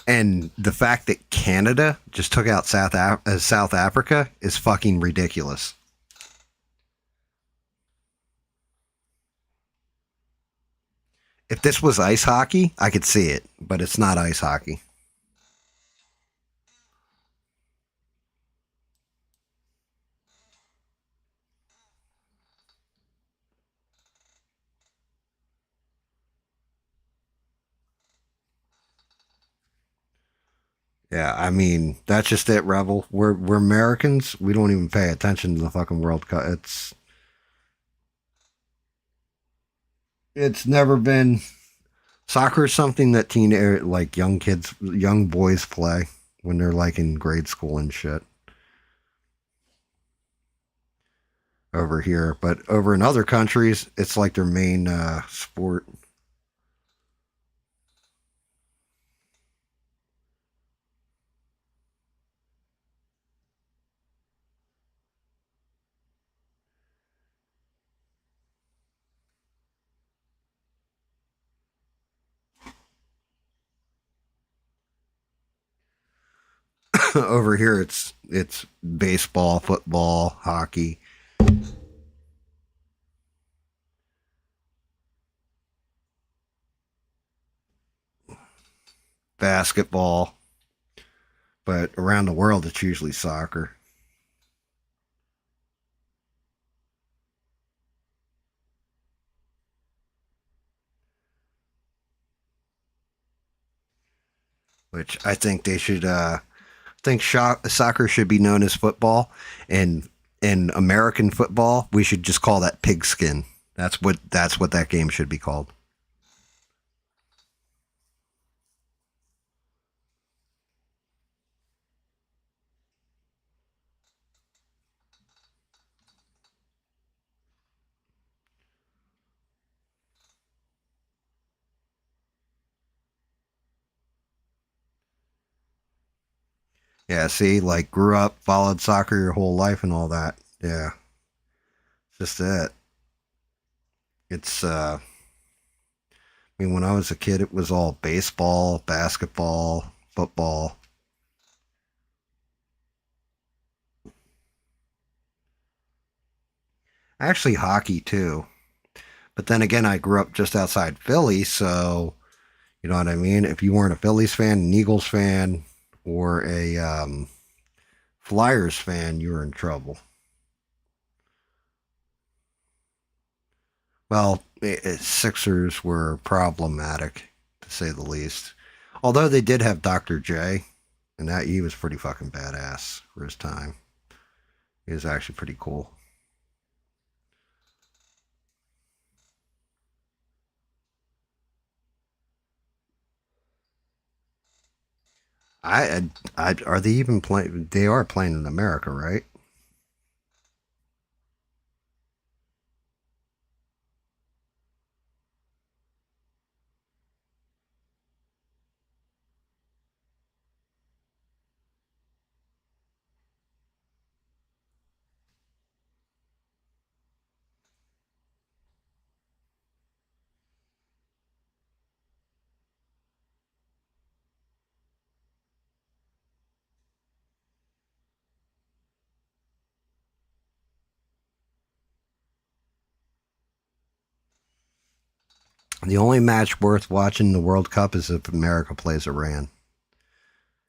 And the fact that Canada just took out South Africa is fucking ridiculous. If this was ice hockey, I could see it, but it's not ice hockey. Yeah, I mean, that's just it, Rebel. We're Americans. We don't even pay attention to the fucking World Cup. It's never been. Soccer is something that young kids, young boys play when they're like in grade school and shit. Over here, but over in other countries, it's like their main sport. Over here, it's baseball, football, hockey. Basketball, but around the world it's usually soccer. Which I think they should. Soccer should be known as football, and in American football, we should just call that pigskin. That's what that game should be called. Yeah, see, like grew up, followed soccer your whole life and all that. Yeah. Just it. It's I mean when I was a kid it was all baseball, basketball, football. Actually hockey too. But then again I grew up just outside Philly, so you know what I mean? If you weren't a Phillies fan, an Eagles fan, or a Flyers fan, you were in trouble. Well, Sixers were problematic, to say the least. Although they did have Dr. J, and that he was pretty fucking badass for his time. He was actually pretty cool. Are they even playing? They are playing in America, right? The only match worth watching in the World Cup is if America plays Iran.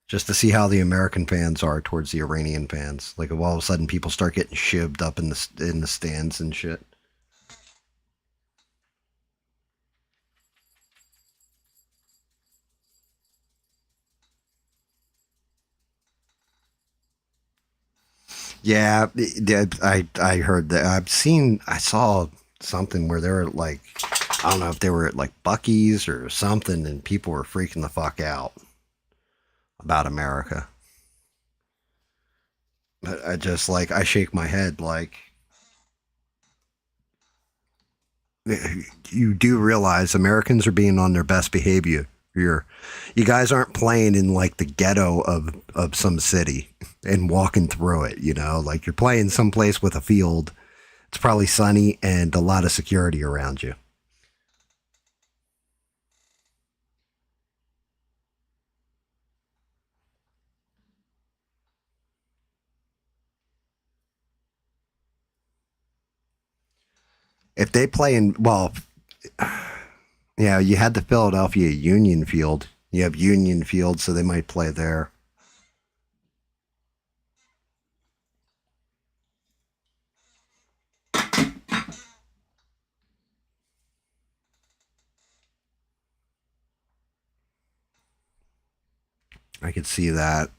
Just to see how the American fans are towards the Iranian fans. Like if all of a sudden people start getting shivved up in the stands and shit. Yeah, I heard that. I saw something where they were like, I don't know if they were at like Bucky's or something, and people were freaking the fuck out about America. But I just like I shake my head like you do realize Americans are being on their best behavior. You guys aren't playing in like the ghetto of some city and walking through it, you know, like you're playing someplace with a field. It's probably sunny and a lot of security around you. If they play in, well, yeah, you had the Philadelphia Union Field. You have Union Field, so they might play there. I could see that.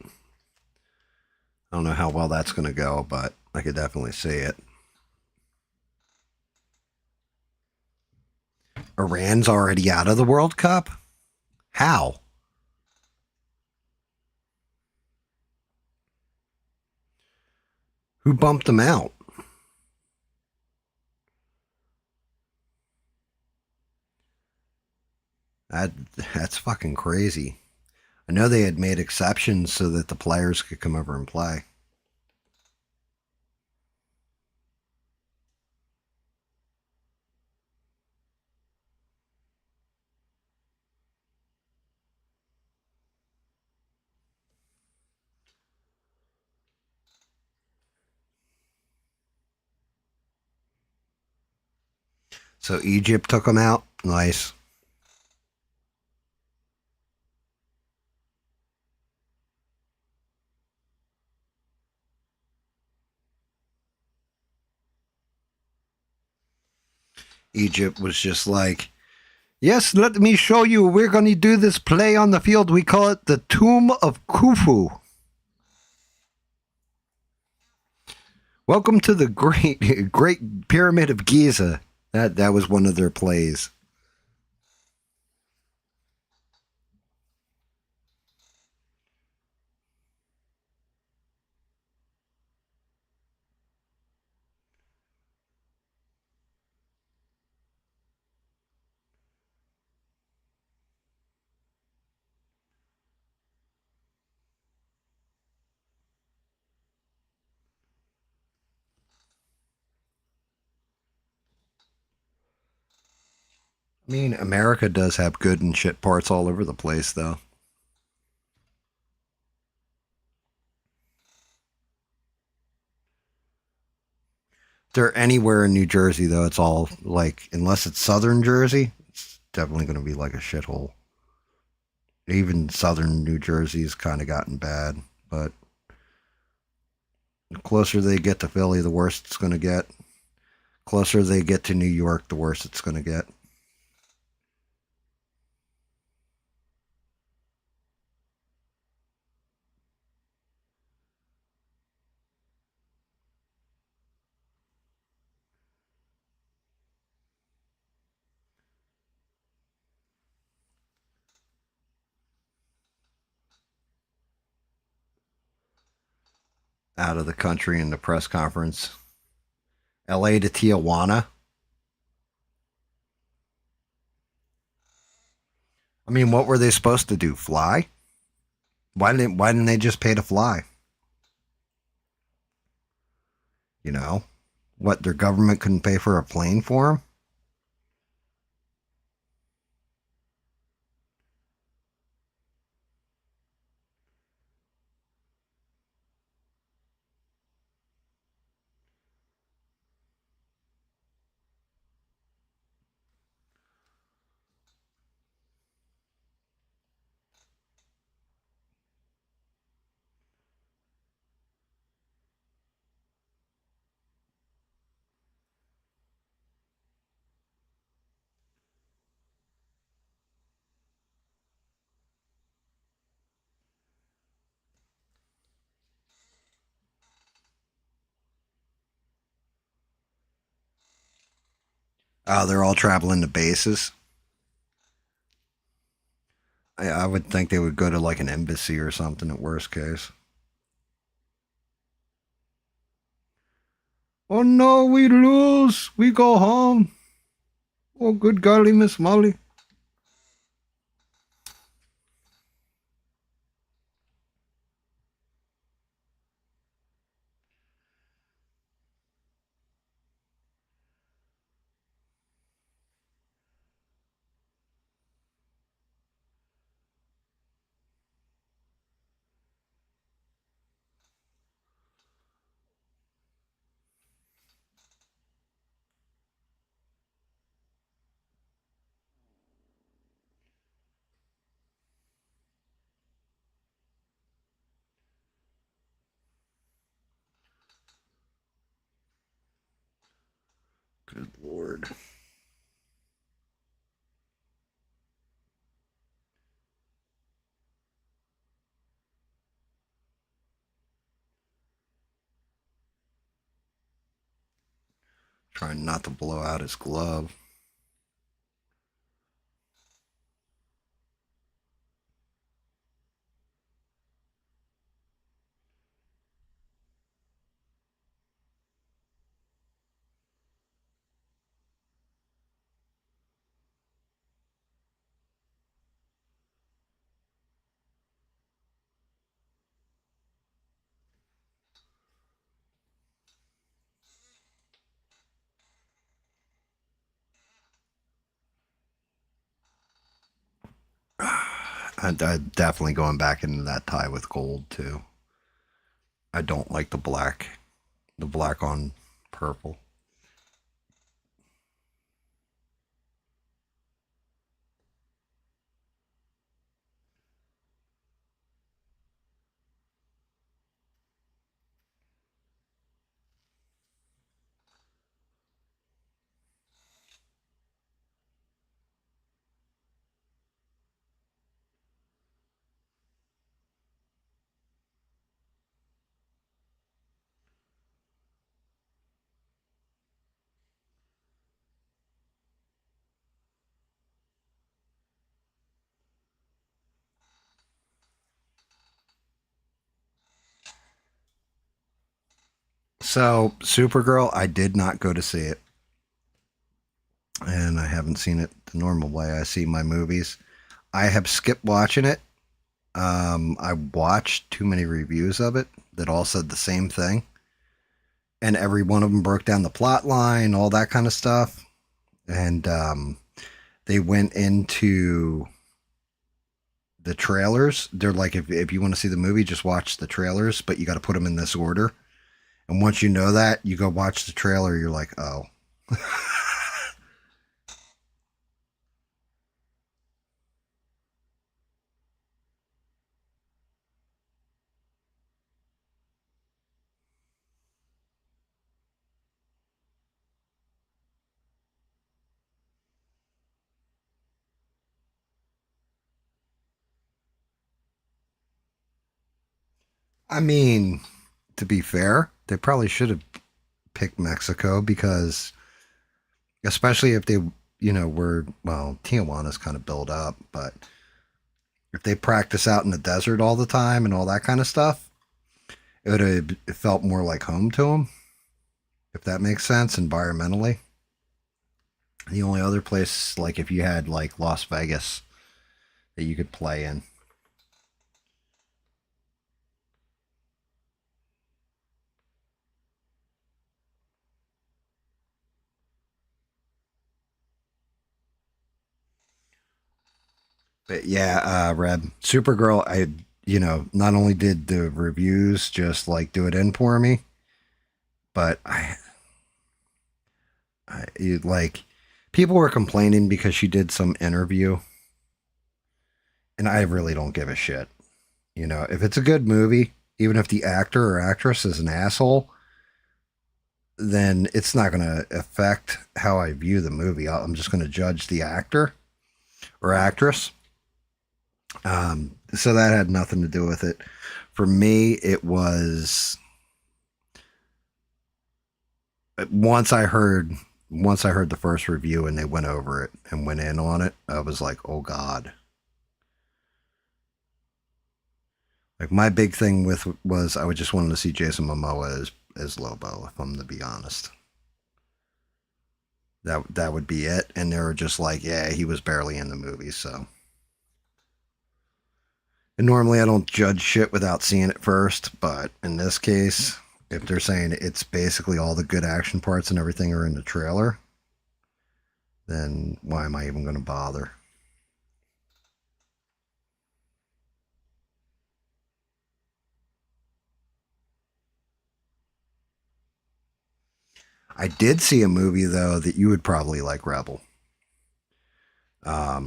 I don't know how well that's going to go, but I could definitely see it. Iran's already out of the World Cup? How? Who bumped them out? That that's fucking crazy. I know they had made exceptions so that the players could come over and play. So Egypt took them out. Nice. Egypt was just like, yes, let me show you. We're going to do this play on the field. We call it the Tomb of Khufu. Welcome to the Great Pyramid of Giza. That was one of their plays. I mean, America does have good and shit parts all over the place, though. If they're anywhere in New Jersey, though, it's all like, unless it's southern Jersey, it's definitely going to be like a shithole. Even southern New Jersey's kind of gotten bad, but the closer they get to Philly, the worse it's going to get. Closer they get to New York, the worse it's going to get. Out of the country in the press conference. LA to Tijuana. I mean, what were they supposed to do? Fly? Why didn't they just pay to fly? You know? What, their government couldn't pay for a plane for them? Oh, they're all traveling to bases. I would think they would go to like an embassy or something at worst case. Oh no, we lose. We go home. Oh, good golly, Miss Molly. Good Lord. Trying not to blow out his glove. I'm definitely going back into that tie with gold too. I don't like the black. The black on purple. So, Supergirl, I did not go to see it. And I haven't seen it the normal way I see my movies. I have skipped watching it. I watched too many reviews of it that all said the same thing. And every one of them broke down the plot line, all that kind of stuff. And they went into the trailers. They're like, if you want to see the movie, just watch the trailers, but you got to put them in this order. And once you know that, you go watch the trailer, you're like, oh. I mean, to be fair, they probably should have picked Mexico because, especially if they, were, well, Tijuana's kind of built up, but if they practice out in the desert all the time and all that kind of stuff, it would have felt more like home to them, if that makes sense, environmentally. The only other place, like if you had like Las Vegas that you could play in. But yeah, Reb, Supergirl, not only did the reviews just like do it in for me, but like people were complaining because she did some interview, and I really don't give a shit. If it's a good movie, even if the actor or actress is an asshole, then it's not going to affect how I view the movie. I'm just going to judge the actor or actress. So that had nothing to do with it. For me, it was once I heard the first review and they went over it and went in on it, I was like, oh God. Like my big thing was I would just wanted to see Jason Momoa as Lobo, if I'm to be honest. That would be it. And they were just like, yeah, he was barely in the movie, so. And normally I don't judge shit without seeing it first, but in this case, if they're saying it's basically all the good action parts and everything are in the trailer, then why am I even going to bother? I did see a movie though that you would probably like, Rebel. I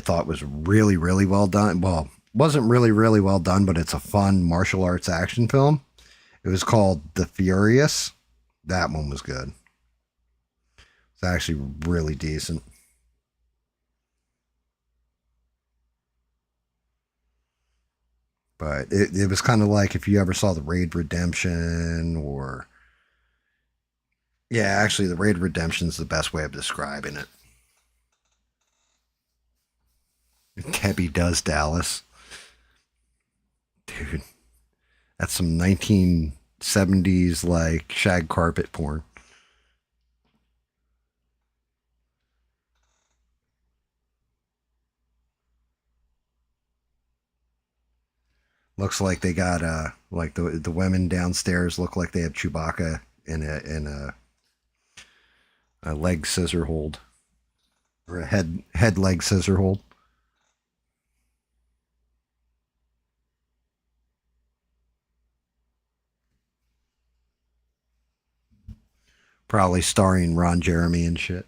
thought was really, really well done. Well, wasn't really, really well done, but it's a fun martial arts action film. It was called The Furious. That one was good. It's actually really decent. But it was kind of like if you ever saw The Raid Redemption or. Yeah, actually, The Raid Redemption is the best way of describing it. Debbie Does Dallas. Dude, that's some 1970s like shag carpet porn. Looks like they got like the women downstairs look like they have Chewbacca in a leg scissor hold or a head leg scissor hold. Probably starring Ron Jeremy and shit.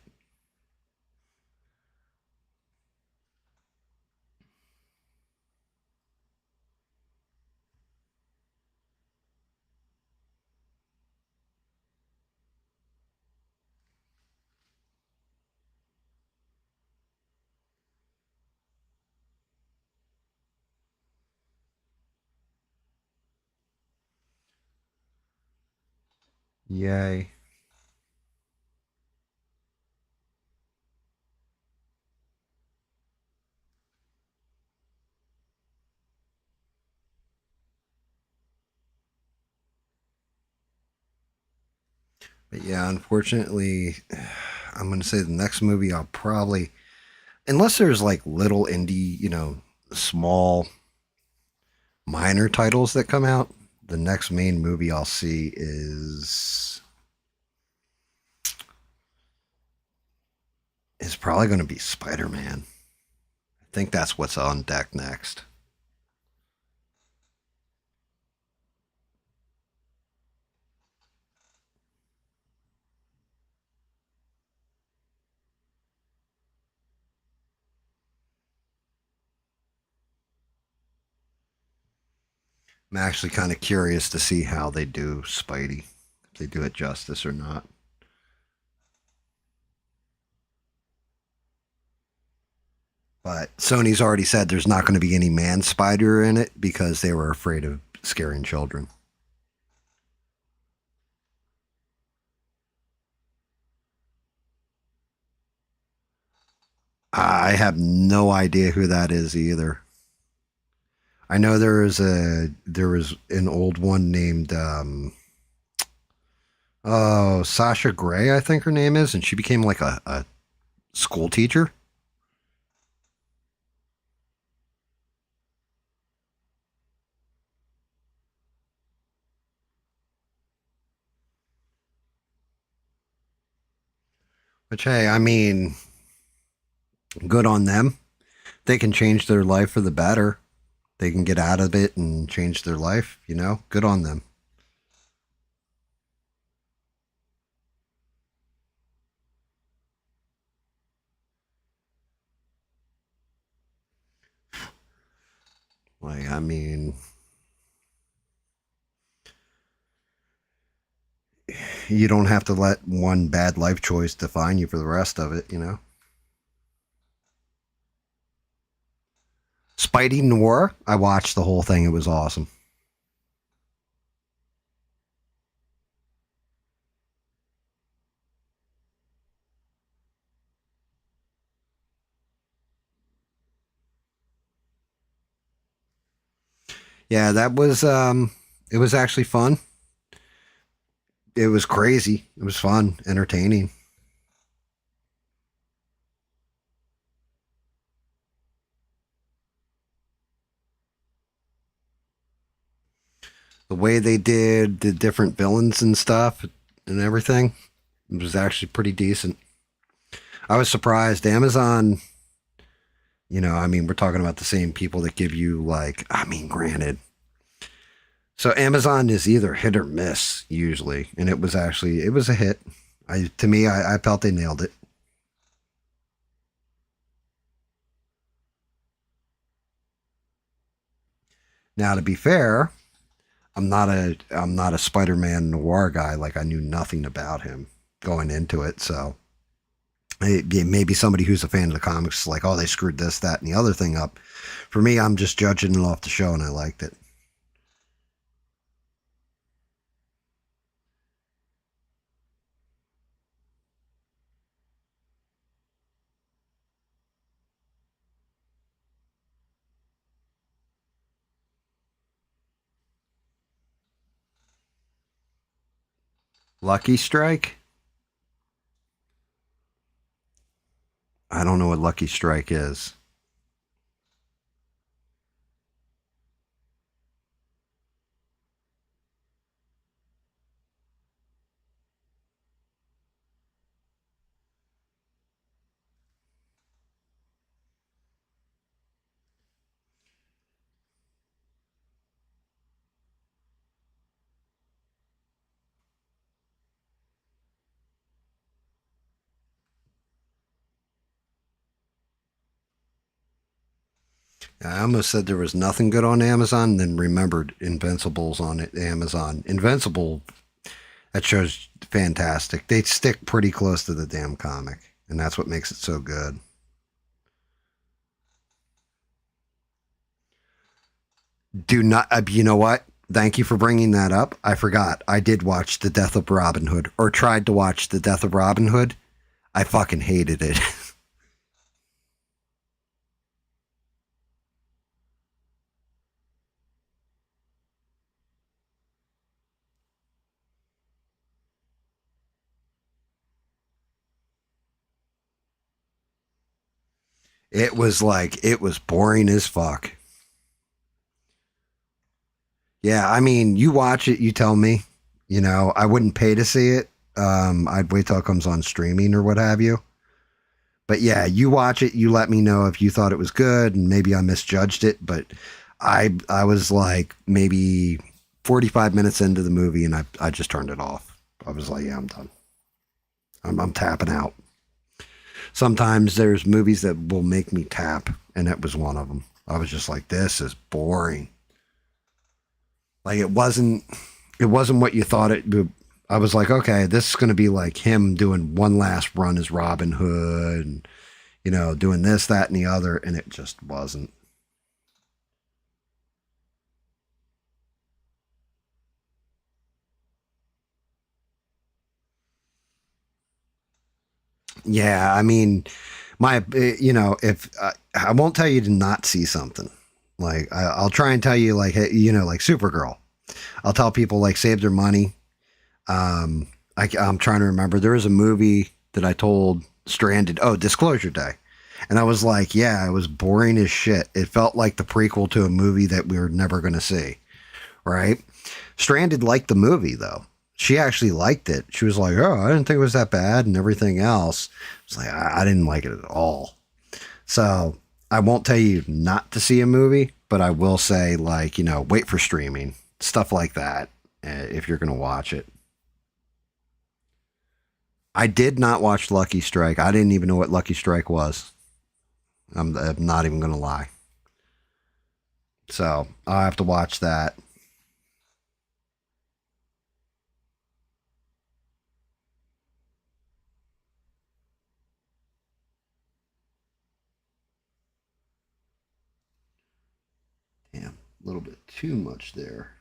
Yay. But yeah, unfortunately, I'm going to say the next movie I'll probably, unless there's like little indie, small minor titles that come out, the next main movie I'll see is is probably going to be Spider-Man. I think that's what's on deck next. I'm actually kind of curious to see how they do Spidey, if they do it justice or not. But Sony's already said there's not going to be any man spider in it because they were afraid of scaring children. I have no idea who that is either. I know there was an old one named Sasha Grey, I think her name is, and she became like a school teacher. Which, hey, I mean, good on them. They can change their life for the better. They can get out of it and change their life, you know? Good on them. Like, I mean, you don't have to let one bad life choice define you for the rest of it, you know? Spidey Noir, I watched the whole thing. It was awesome. Yeah, that was it was actually fun. It was crazy. It was fun, entertaining. The way they did the different villains and stuff and everything, it was actually pretty decent. I was surprised. Amazon, you know, I mean, we're talking about the same people that give you, like, I mean, granted. So Amazon is either hit or miss usually, and it was a hit. I felt they nailed it. Now, to be fair, I'm not a Spider-Man noir guy. Like, I knew nothing about him going into it, so maybe somebody who's a fan of the comics is like, oh, they screwed this, that, and the other thing up. For me, I'm just judging it off the show, and I liked it. Lucky Strike? I don't know what Lucky Strike is. I almost said there was nothing good on Amazon, then remembered Invincible's on it, Amazon. Invincible, that show's fantastic. They stick pretty close to the damn comic, and that's what makes it so good. Do not, you know what? Thank you for bringing that up. I forgot. I did watch The Death of Robin Hood, or tried to watch The Death of Robin Hood. I fucking hated it. It was boring as fuck. Yeah, I mean, you watch it, you tell me. You know, I wouldn't pay to see it. I'd wait till it comes on streaming or what have you. But yeah, you watch it. You let me know if you thought it was good, and maybe I misjudged it. But I was like maybe 45 minutes into the movie, and I just turned it off. I was like, yeah, I'm done. I'm tapping out. Sometimes there's movies that will make me tap, and that was one of them. I was just like, this is boring. Like it wasn't what you thought it would. I was like, okay, this is going to be like him doing one last run as Robin Hood and, you know, doing this, that, and the other. And it just wasn't. Yeah. I mean, you know, if I won't tell you to not see something, like I'll try and tell you like, hey, you know, like Supergirl, I'll tell people like save their money. I'm trying to remember. There was a movie that I told Stranded. Oh, Disclosure Day. And I was like, yeah, it was boring as shit. It felt like the prequel to a movie that we were never going to see. Right. Stranded liked the movie though. She actually liked it. She was like, oh, I didn't think it was that bad and everything else. It's like, I didn't like it at all. So I won't tell you not to see a movie, but I will say like, you know, wait for streaming, stuff like that. If you're going to watch it. I did not watch Lucky Strike. I didn't even know what Lucky Strike was. I'm not even going to lie. So I'll have to watch that. Damn, a little bit too much there.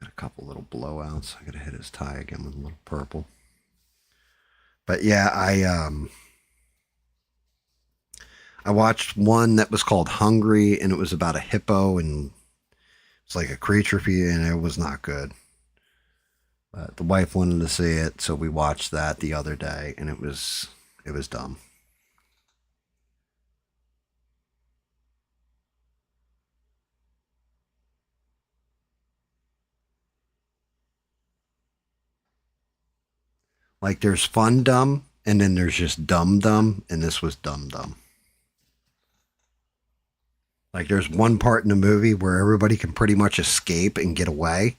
Got a couple little blowouts. I got to hit his tie again with a little purple. But yeah, I watched one that was called Hungry, and it was about a hippo, and it's like a creature feed, and it was not good. But the wife wanted to see it, so we watched that the other day, and it was dumb. Like there's fun dumb, and then there's just dumb, and this was dumb. Like there's one part in the movie where everybody can pretty much escape and get away,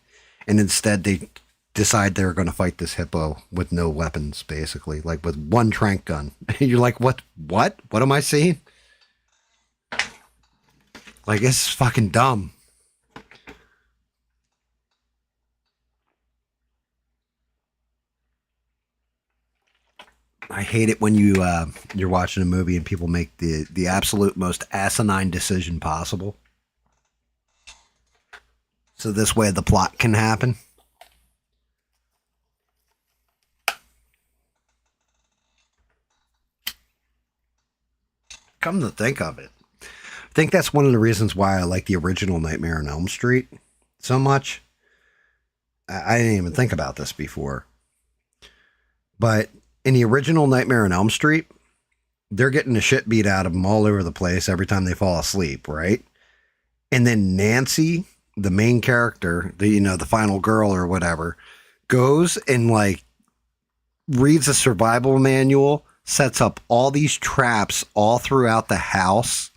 and instead they decide they're going to fight this hippo with no weapons, basically, like with one trank gun. You're like, what am I seeing? Like it's fucking dumb. I hate it when you're watching a movie and people make the absolute most asinine decision possible. So this way the plot can happen. Come to think of it, I think that's one of the reasons why I like the original Nightmare on Elm Street so much. I didn't even think about this before. But in the original Nightmare on Elm Street, they're getting the shit beat out of them all over the place every time they fall asleep, right? And then Nancy, the main character, the final girl or whatever, goes and like reads a survival manual, sets up all these traps all throughout the house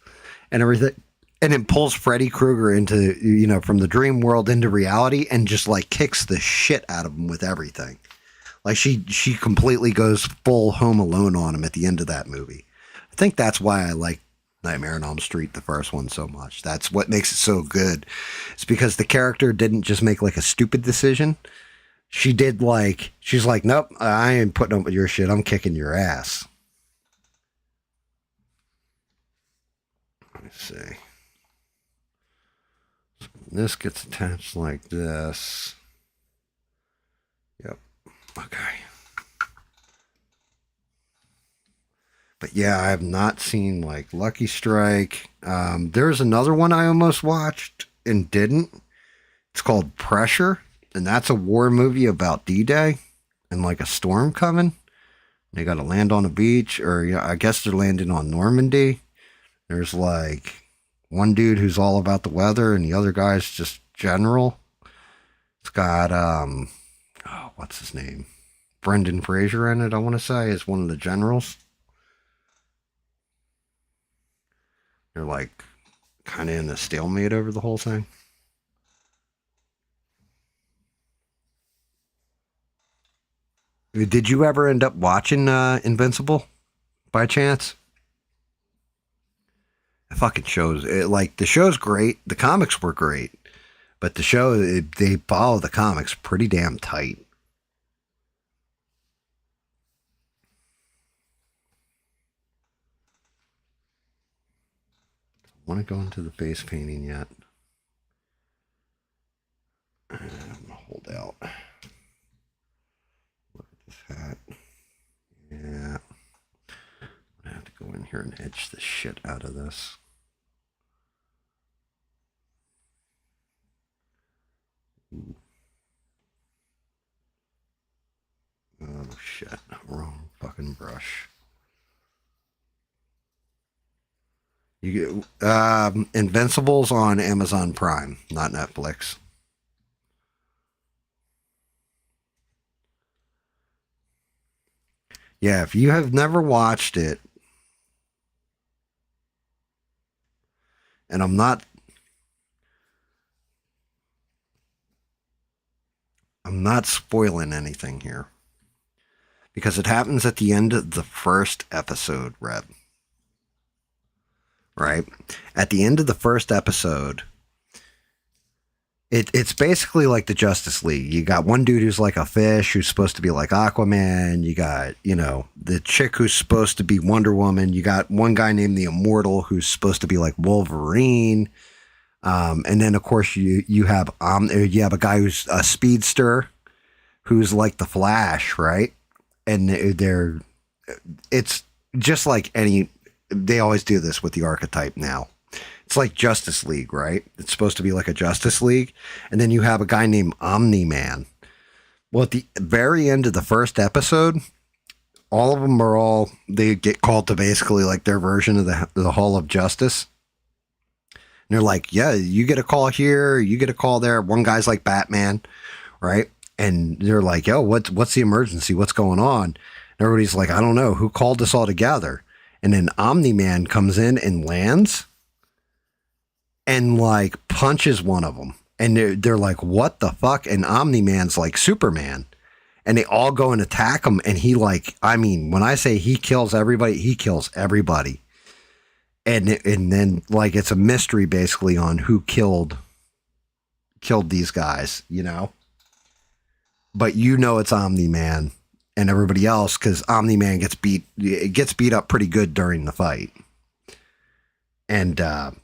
and everything, and then pulls Freddy Krueger into, from the dream world into reality and just like kicks the shit out of him with everything. Like she completely goes full Home Alone on him at the end of that movie. I think that's why I like Nightmare on Elm Street, the first one, so much. That's what makes it so good. It's because the character didn't just make like a stupid decision. She's like, nope, I ain't putting up with your shit. I'm kicking your ass. Let's see. So this gets attached like this. Yep. Okay. But yeah, I have not seen like Lucky Strike. There's another one I almost watched and didn't. It's called Pressure, and that's a war movie about D-Day and like a storm coming. They got to land on a beach, or I guess they're landing on Normandy. There's like one dude who's all about the weather, and the other guy's just general. It's got what's his name? Brendan Fraser in it, I want to say, is one of the generals. They're like kind of in a stalemate over the whole thing. Did you ever end up watching Invincible by chance? The fucking shows, like the show's great. The comics were great, but the show they follow the comics pretty damn tight. Want to go into the face painting yet? I'm gonna hold out. Look at this hat. Yeah. I have to go in here and etch the shit out of this. Ooh. Oh shit. Wrong fucking brush. You get Invincible's on Amazon Prime, not Netflix. Yeah, if you have never watched it, and I'm not spoiling anything here because it happens at the end of the first episode, Reb. Right? At the end of the first episode, it's basically like the Justice League. You got one dude who's like a fish who's supposed to be like Aquaman. You got, the chick who's supposed to be Wonder Woman. You got one guy named the Immortal who's supposed to be like Wolverine. And then of course you have a guy who's a speedster who's like the Flash, right? And it's just like they always do this with the archetype now. It's like Justice League, right? It's supposed to be like a Justice League. And then you have a guy named Omni-Man. Well, at the very end of the first episode, all of them they get called to basically like their version of the Hall of Justice. And they're like, yeah, you get a call here, you get a call there. One guy's like Batman, right? And they're like, yo, what's the emergency? What's going on? And everybody's like, I don't know. Who called us all together? And then Omni-Man comes in and lands and like punches one of them. And they're like, what the fuck? And Omni-Man's like Superman. And they all go and attack him. And he when I say he kills everybody, he kills everybody. And then like it's a mystery basically on who killed these guys, But it's Omni-Man and everybody else because Omni-Man gets beat up pretty good during the fight. And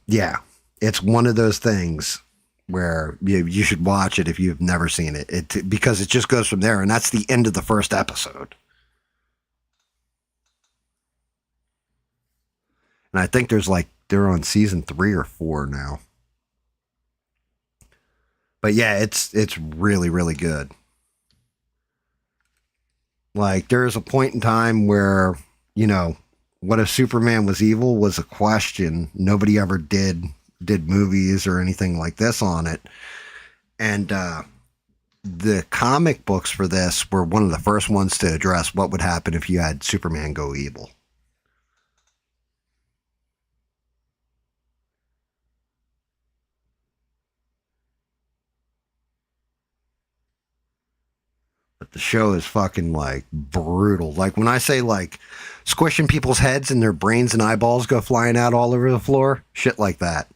yeah, it's one of those things where you should watch it if you've never seen it, because it just goes from there, and that's the end of the first episode. And I think they're on season 3 or 4 now. But yeah, it's really, really good. Like there's a point in time where, what if Superman was evil was a question. Nobody ever did movies or anything like this on it. And the comic books for this were one of the first ones to address what would happen if you had Superman go evil. But the show is fucking like brutal. Like when I say like squishing people's heads and their brains and eyeballs go flying out all over the floor, shit like that.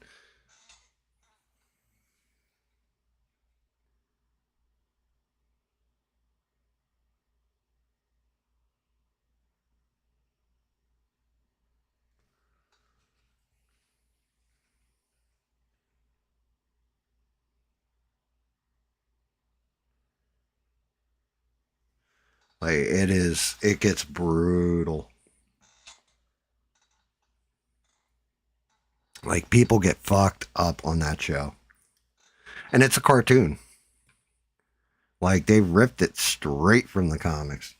Like it gets brutal. Like people get fucked up on that show. And it's a cartoon. Like they ripped it straight from the comics.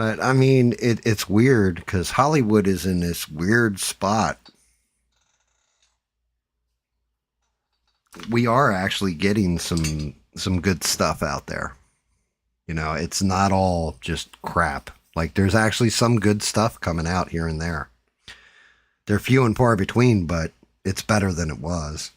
But I mean, it's weird because Hollywood is in this weird spot. We are actually getting some good stuff out there. You know, it's not all just crap. Like there's actually some good stuff coming out here and there. They're few and far between, but it's better than it was.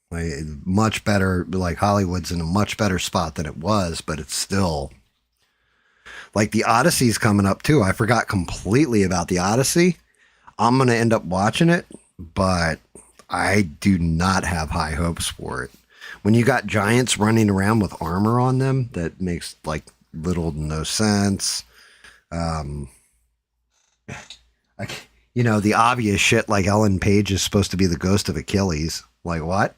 Like, much better, like Hollywood's in a much better spot than it was, but it's still like the Odyssey's coming up too. I forgot completely about the Odyssey. I'm going to end up watching it, but I do not have high hopes for it. When you got giants running around with armor on them, that makes like little to no sense. I, you know, the obvious shit like Ellen Page is supposed to be the ghost of Achilles. Like what?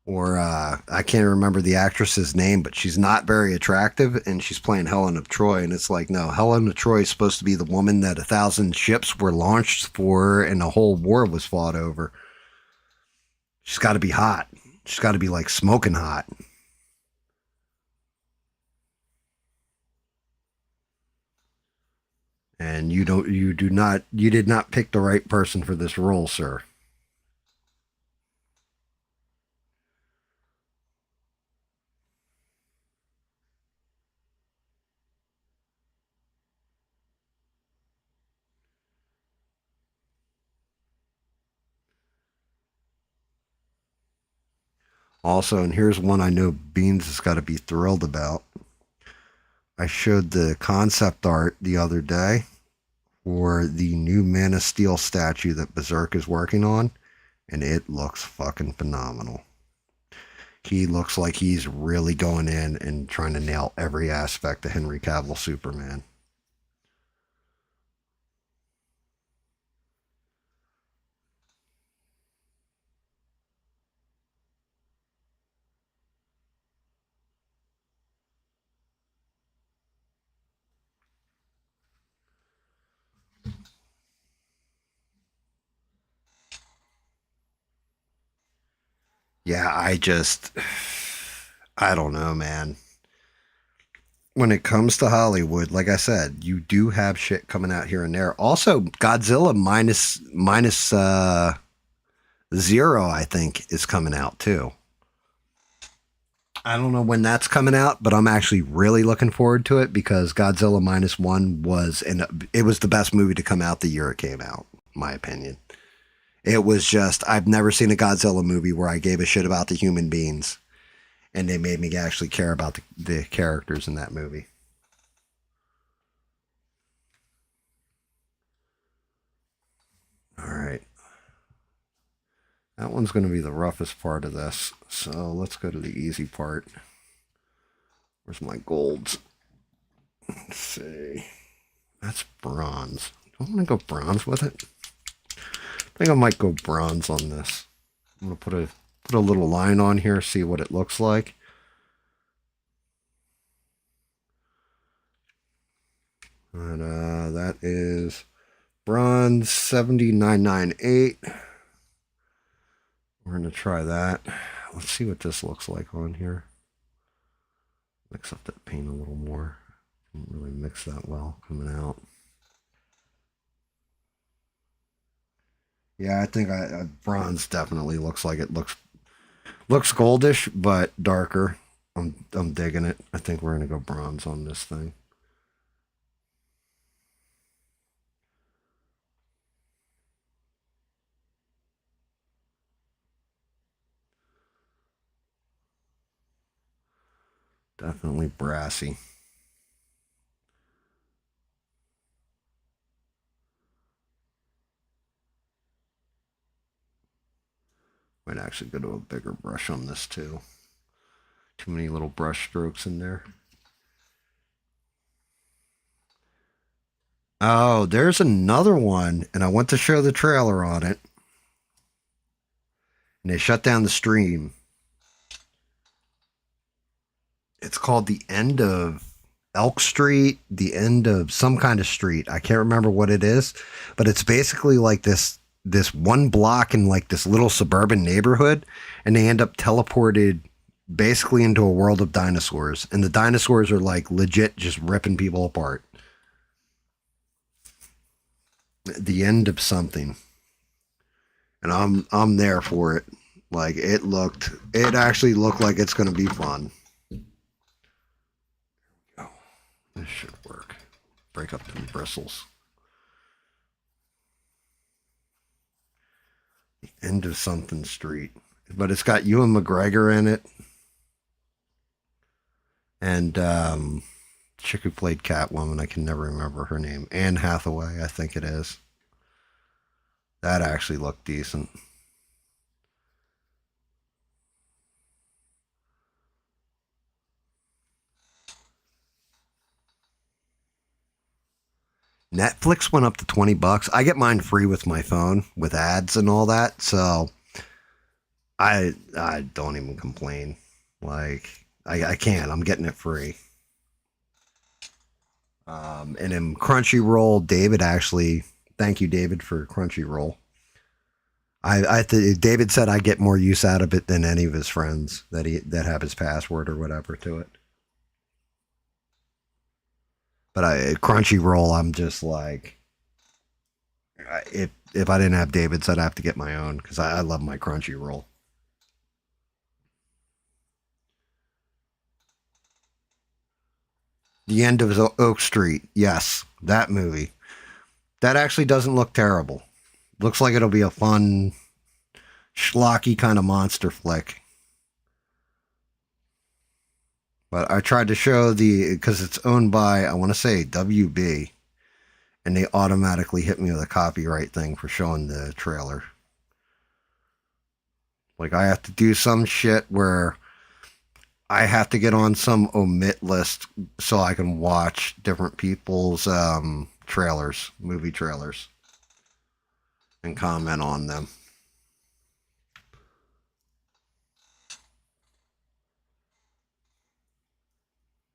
Or I can't remember the actress's name, but she's not very attractive, and she's playing Helen of Troy. And it's like, no, Helen of Troy is supposed to be the woman that 1,000 ships were launched for, and a whole war was fought over. She's got to be hot. She's got to be like smoking hot. And you did not pick the right person for this role, sir. Also, and here's one I know Beans has got to be thrilled about. I showed the concept art the other day for the new Man of Steel statue that Berserk is working on, and it looks fucking phenomenal. He looks like he's really going in and trying to nail every aspect of Henry Cavill Superman. Yeah, I don't know, man. When it comes to Hollywood, like I said, you do have shit coming out here and there. Also, Godzilla minus zero, I think, is coming out too. I don't know when that's coming out, but I'm actually really looking forward to it because Godzilla minus one it was the best movie to come out the year it came out, in my opinion. It was just, I've never seen a Godzilla movie where I gave a shit about the human beings, and they made me actually care about the characters in that movie. All right. That one's going to be the roughest part of this. So let's go to the easy part. Where's my golds? Let's see. That's bronze. Do I want to go bronze with it? I think I might go bronze on this. I'm going to put a little line on here, see what it looks like. And that is bronze 7998. We're going to try that. Let's see what this looks like on here. Mix up that paint a little more. Didn't really mix that well coming out. Yeah, I think bronze definitely looks like it looks goldish, but darker. I'm digging it. I think we're gonna go bronze on this thing. Definitely brassy. Might actually go to a bigger brush on this too. Too many little brush strokes in there. Oh, there's another one, and I went to show the trailer on it, and they shut down the stream. It's called The End of Elk Street, The End of some kind of street. I can't remember what it is, but it's basically like this one block in like this little suburban neighborhood, and they end up teleported basically into a world of dinosaurs, and the dinosaurs are like legit just ripping people apart. The end of something, and I'm there for it. Like it actually looked like it's gonna be fun. Oh, this should work. Break up the bristles. The End of something street, but it's got Ewan McGregor in it, and chick who played Catwoman. I can never remember her name. Anne Hathaway, I think it is. That actually looked decent. Netflix went up to $20. I get mine free with my phone with ads and all that, so I don't even complain. Like I can't. I'm getting it free. And in Crunchyroll, David actually, thank you, David, for Crunchyroll. David said I get more use out of it than any of his friends that have his password or whatever to it. But Crunchyroll, I'm just like, if I didn't have David's, I'd have to get my own because I love my Crunchyroll. The End of Oak Street. Yes, that movie. That actually doesn't look terrible. Looks like it'll be a fun, schlocky kind of monster flick. But I tried to show because it's owned by, I want to say, WB. And they automatically hit me with a copyright thing for showing the trailer. Like I have to do some shit where I have to get on some omit list so I can watch different people's trailers, movie trailers, and comment on them.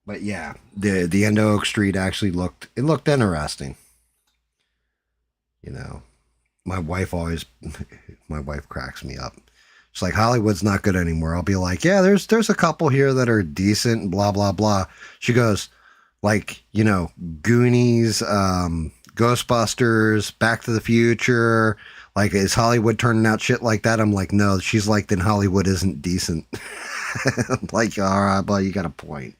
But yeah, the End of Oak Street actually looked interesting. You know, my wife cracks me up. It's like Hollywood's not good anymore. I'll be like, yeah, there's a couple here that are decent and blah blah blah. She goes, like, you know, Goonies, Ghostbusters, Back to the Future. Like, is Hollywood turning out shit like that? I'm like, no. She's like, then Hollywood isn't decent. I'm like, all right, but you got a point.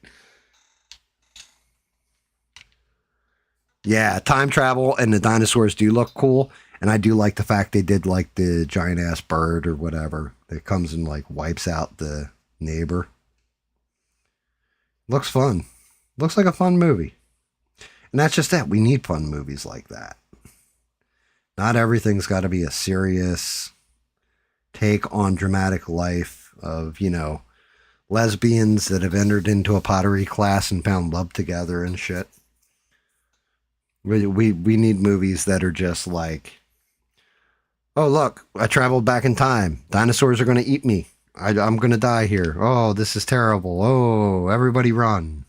Yeah, time travel and the dinosaurs do look cool. And I do like the fact they did like the giant ass bird or whatever that comes and like wipes out the neighbor. Looks fun. Looks like a fun movie. And that's just that. We need fun movies like that. Not everything's got to be a serious take on dramatic life of, you know, lesbians that have entered into a pottery class and found love together and shit. We need movies that are just like, oh, look, I traveled back in time. Dinosaurs are going to eat me. I'm going to die here. Oh, this is terrible. Oh, everybody run.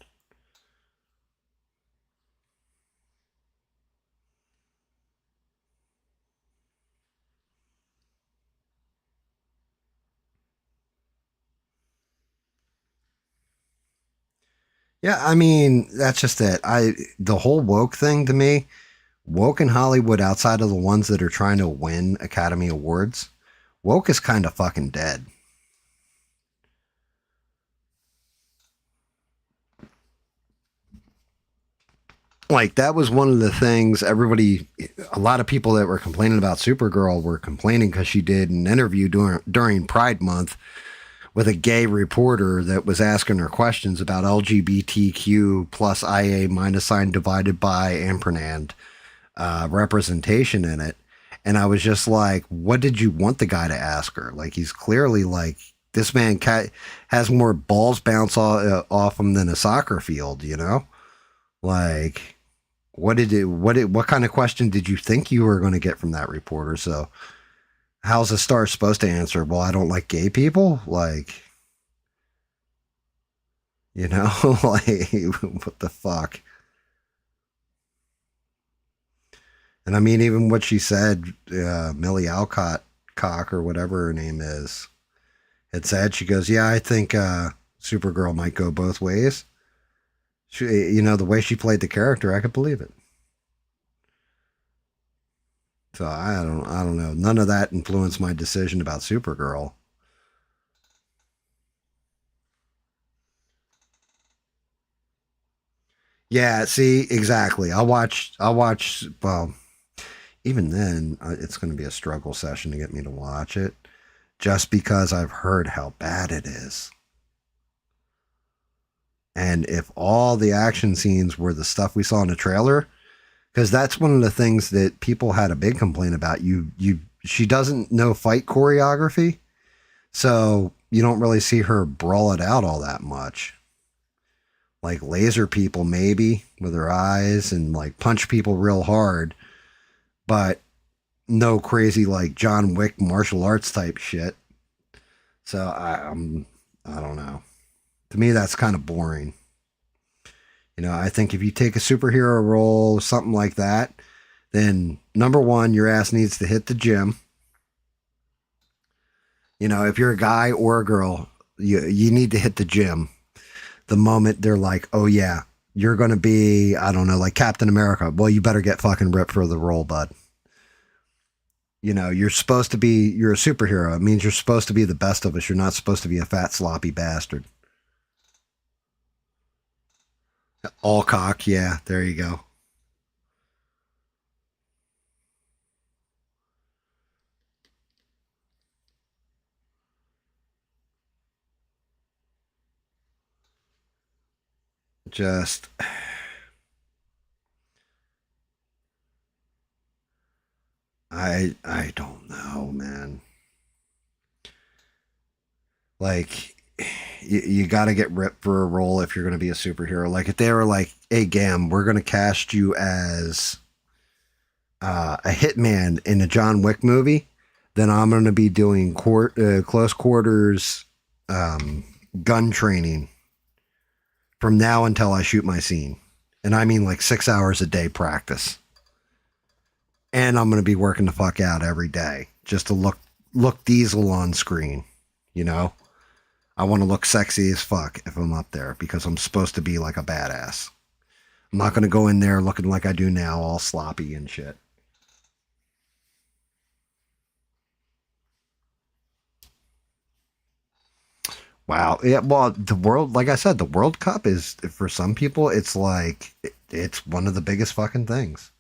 Yeah, I mean, that's just it. The whole woke thing to me, woke in Hollywood outside of the ones that are trying to win Academy Awards, woke is kind of fucking dead. Like, that was one of the things a lot of people that were complaining about Supergirl were complaining because she did an interview during Pride Month with a gay reporter that was asking her questions about LGBTQ plus IA minus sign divided by ampersand representation in it. And I was just like, what did you want the guy to ask her? Like, he's clearly like, this man has more balls bounce off him than a soccer field, you know? Like, what kind of question did you think you were going to get from that reporter? So how's a star supposed to answer? Well, I don't like gay people. Like, you know, like what the fuck? And I mean, even what she said, Millie Alcott Cock or whatever her name is, had said, she goes, yeah, I think Supergirl might go both ways. She, you know, the way she played the character, I could believe it. So I don't know. None of that influenced my decision about Supergirl. Yeah, see, exactly. I'll watch, well, even then, it's going to be a struggle session to get me to watch it just because I've heard how bad it is. And if all the action scenes were the stuff we saw in the trailer, because that's one of the things that people had a big complaint about. She doesn't know fight choreography, so you don't really see her brawl it out all that much. Like laser people maybe with her eyes and like punch people real hard, but no crazy like John Wick martial arts type shit. So I don't know. To me, that's kind of boring. You know, I think if you take a superhero role, something like that, then number one, your ass needs to hit the gym. You know, if you're a guy or a girl, you need to hit the gym the moment they're like, oh yeah, you're going to be, I don't know, like Captain America. Well, you better get fucking ripped for the role, bud. You know, you're a superhero. It means you're supposed to be the best of us. You're not supposed to be a fat, sloppy bastard. All cock, yeah, there you go. Just, I don't know, man. Like, you got to get ripped for a role if you're going to be a superhero. Like if they were like, hey Gam, we're going to cast you as a hitman in a John Wick movie, then I'm going to be doing close quarters gun training from now until I shoot my scene. And I mean like 6 hours a day practice. And I'm going to be working the fuck out every day just to look diesel on screen, you know? I want to look sexy as fuck if I'm up there because I'm supposed to be like a badass. I'm not going to go in there looking like I do now, all sloppy and shit. Wow. Yeah, well, the world, like I said, the World Cup is, for some people, it's like, it's one of the biggest fucking things.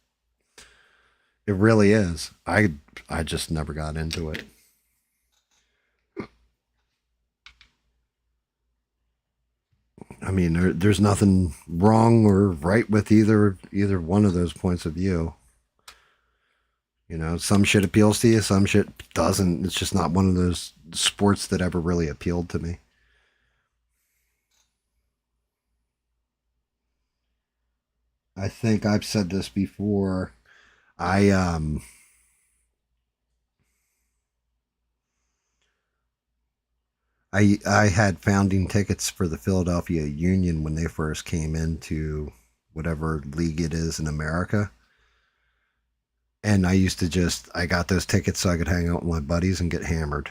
It really is. I just never got into it. I mean, there's nothing wrong or right with either one of those points of view. You know, some shit appeals to you, some shit doesn't. It's just not one of those sports that ever really appealed to me. I think I've said this before. I had founding tickets for the Philadelphia Union when they first came into whatever league it is in America. And I used to I got those tickets so I could hang out with my buddies and get hammered.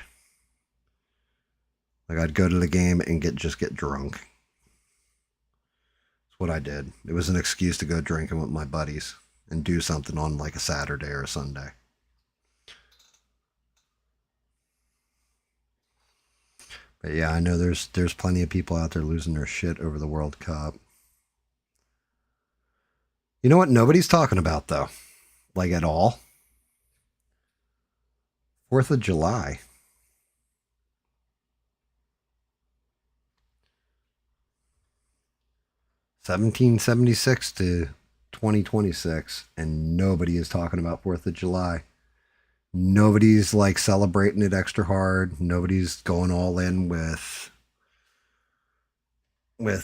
Like I'd go to the game and get drunk. That's what I did. It was an excuse to go drinking with my buddies and do something on like a Saturday or a Sunday. But yeah, I know there's plenty of people out there losing their shit over the World Cup. You know what nobody's talking about though? Like at all? 4th of July. 1776 to 2026, and nobody is talking about 4th of July. Nobody's like celebrating it extra hard. Nobody's going all in with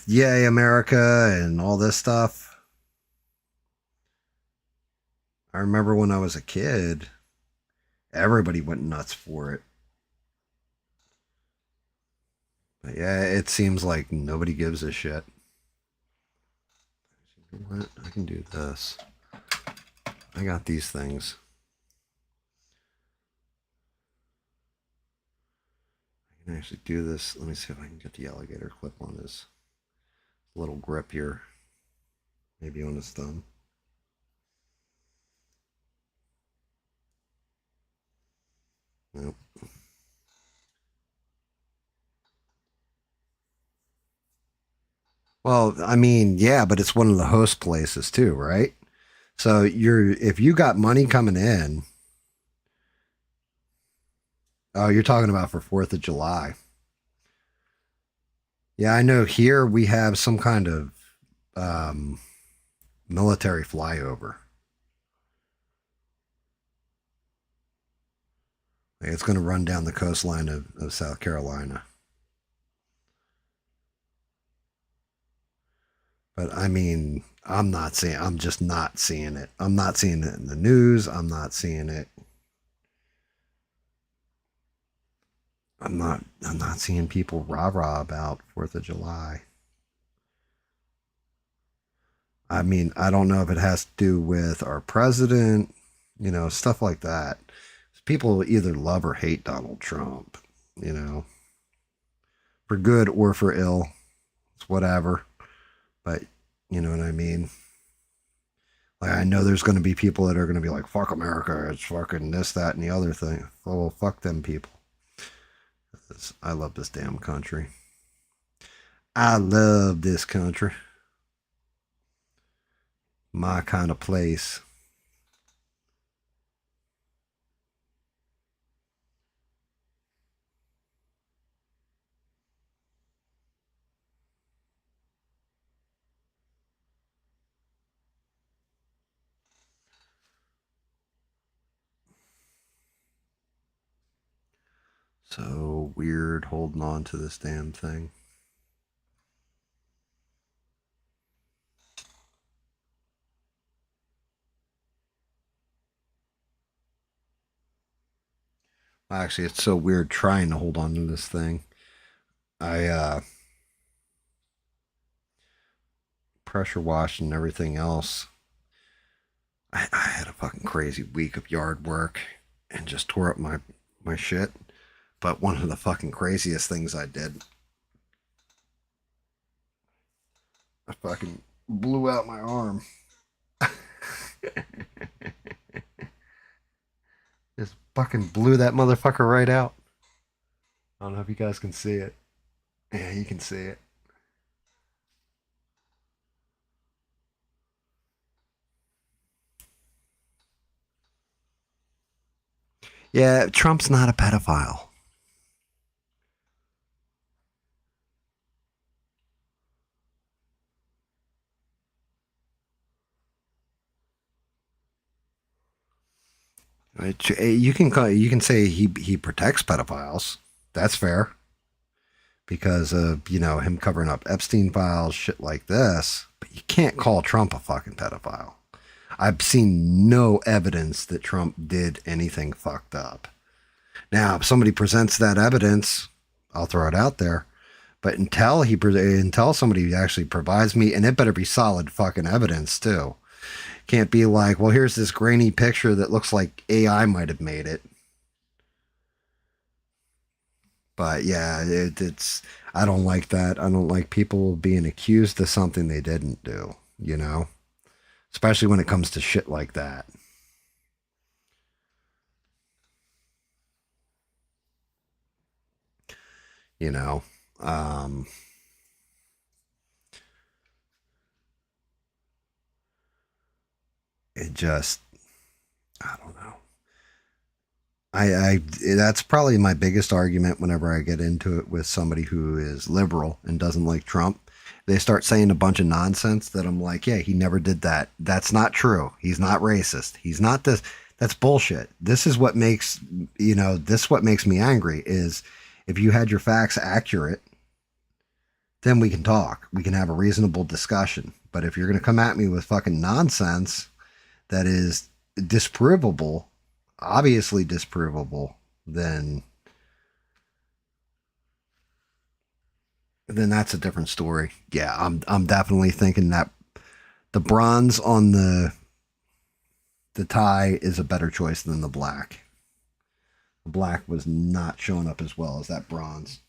yay America and all this stuff. I remember when I was a kid, everybody went nuts for it. But yeah, it seems like nobody gives a shit. You know what? I can do this. I got these things. I can actually do this. Let me see if I can get the alligator clip on his little grip here. Maybe on his thumb. Nope. Well, I mean, yeah, but it's one of the host places too, right? So if you got money coming in, oh, you're talking about for 4th of July. Yeah, I know here we have some kind of military flyover. Like it's going to run down the coastline of South Carolina. But I mean, I'm just not seeing it. I'm not seeing it in the news. I'm not seeing it. I'm not seeing people rah-rah about 4th of July. I mean, I don't know if it has to do with our president, stuff like that. People either love or hate Donald Trump, for good or for ill. It's whatever. But you know what I mean? Like, I know there's going to be people that are going to be like, fuck America. It's fucking this, that, and the other thing. Well, fuck them people. I love this damn country. I love this country. My kind of place. So weird holding on to this damn thing. Actually, it's so weird trying to hold on to this thing. I pressure washed and everything else. I had a fucking crazy week of yard work and just tore up my shit. But one of the fucking craziest things I did, I fucking blew out my arm. Just fucking blew that motherfucker right out. I don't know if you guys can see it. Yeah, you can see it. Yeah, Trump's not a pedophile. You can say he protects pedophiles. That's fair. Because of, him covering up Epstein files, shit like this. But you can't call Trump a fucking pedophile. I've seen no evidence that Trump did anything fucked up. Now, if somebody presents that evidence, I'll throw it out there. But until somebody actually provides me, and it better be solid fucking evidence too. Can't be like, well, here's this grainy picture that looks like AI might have made it. But yeah, it's I don't like that. I don't like people being accused of something they didn't do, especially when it comes to shit like that. It just, I don't know. I that's probably my biggest argument whenever I get into it with somebody who is liberal and doesn't like Trump. They start saying a bunch of nonsense that I'm like, yeah, he never did that. That's not true. He's not racist. He's not this. That's bullshit. This is what makes, what makes me angry is if you had your facts accurate, then we can talk. We can have a reasonable discussion. But if you're going to come at me with fucking nonsense that is disprovable, obviously disprovable, then that's a different story. Yeah, I'm definitely thinking that the bronze on the tie is a better choice than the black. The black was not showing up as well as that bronze.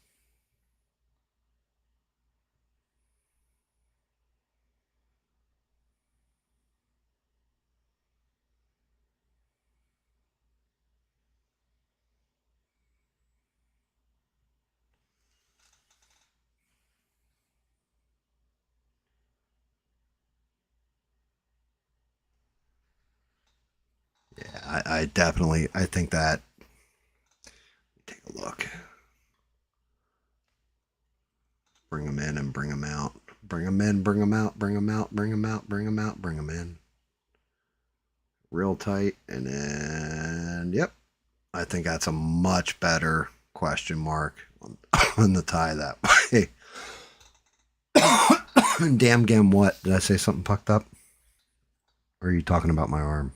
Yeah, I definitely, I think that, take a look. Bring them in and bring them out. Bring them in, bring them out, bring them out, bring them out, bring them out, bring them in. Real tight. And then, yep. I think that's a much better question mark on the tie that way. Damn gam what? Did I say something fucked up? Or are you talking about my arm?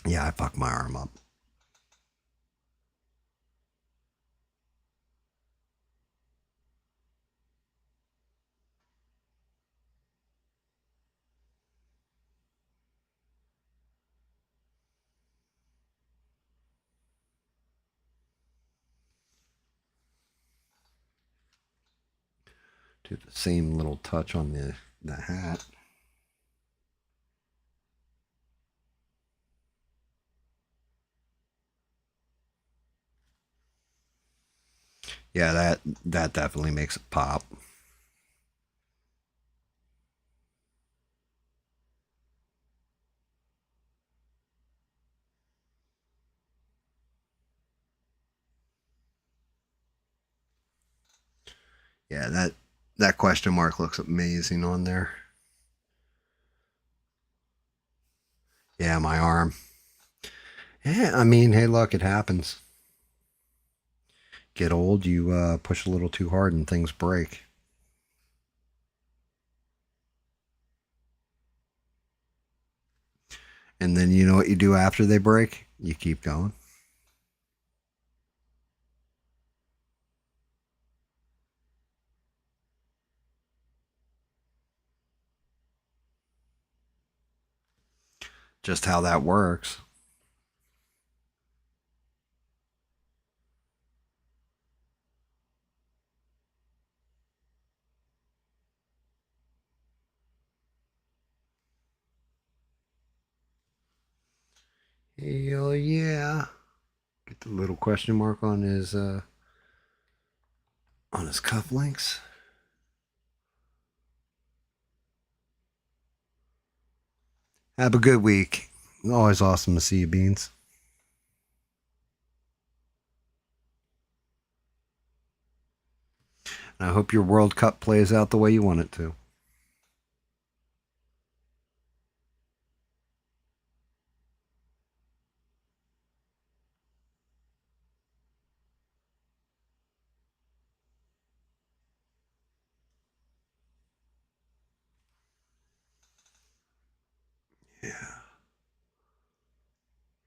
Yeah, I fucked my arm up. Do the same little touch on the hat. Yeah, that definitely makes it pop. Yeah, that question mark looks amazing on there. Yeah, my arm. Yeah, I mean, hey, look, it happens. Get old, you push a little too hard and things break. And then you know what you do after they break? You keep going. Just how that works. Hell yeah. Get the little question mark on his cufflinks. Have a good week. Always awesome to see you, Beans. And I hope your World Cup plays out the way you want it to. Yeah.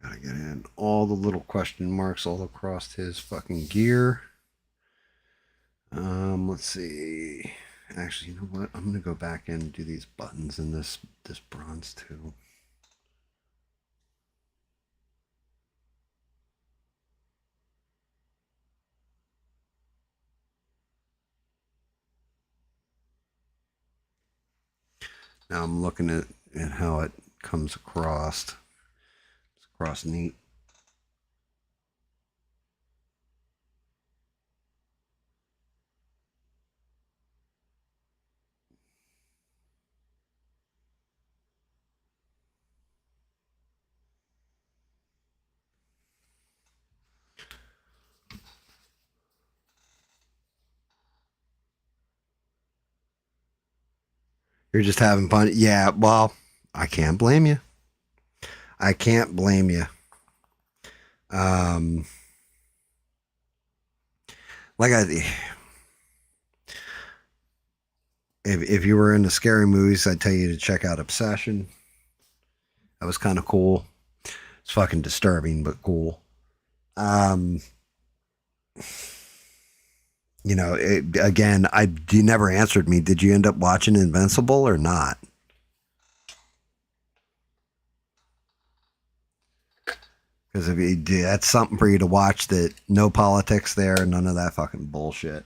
Gotta get in all the little question marks all across his fucking gear. Let's see. Actually, you know what? I'm gonna go back and do these buttons in this bronze too. Now I'm looking at how it comes across. It's across neat. You're just having fun. Yeah, well, I can't blame you. I can't blame you. Like if you were into scary movies, I'd tell you to check out Obsession. That was kind of cool. It's fucking disturbing, but cool. You know, again, you never answered me. Did you end up watching Invincible or not? Because if you do, that's something for you to watch. That no politics there, none of that fucking bullshit.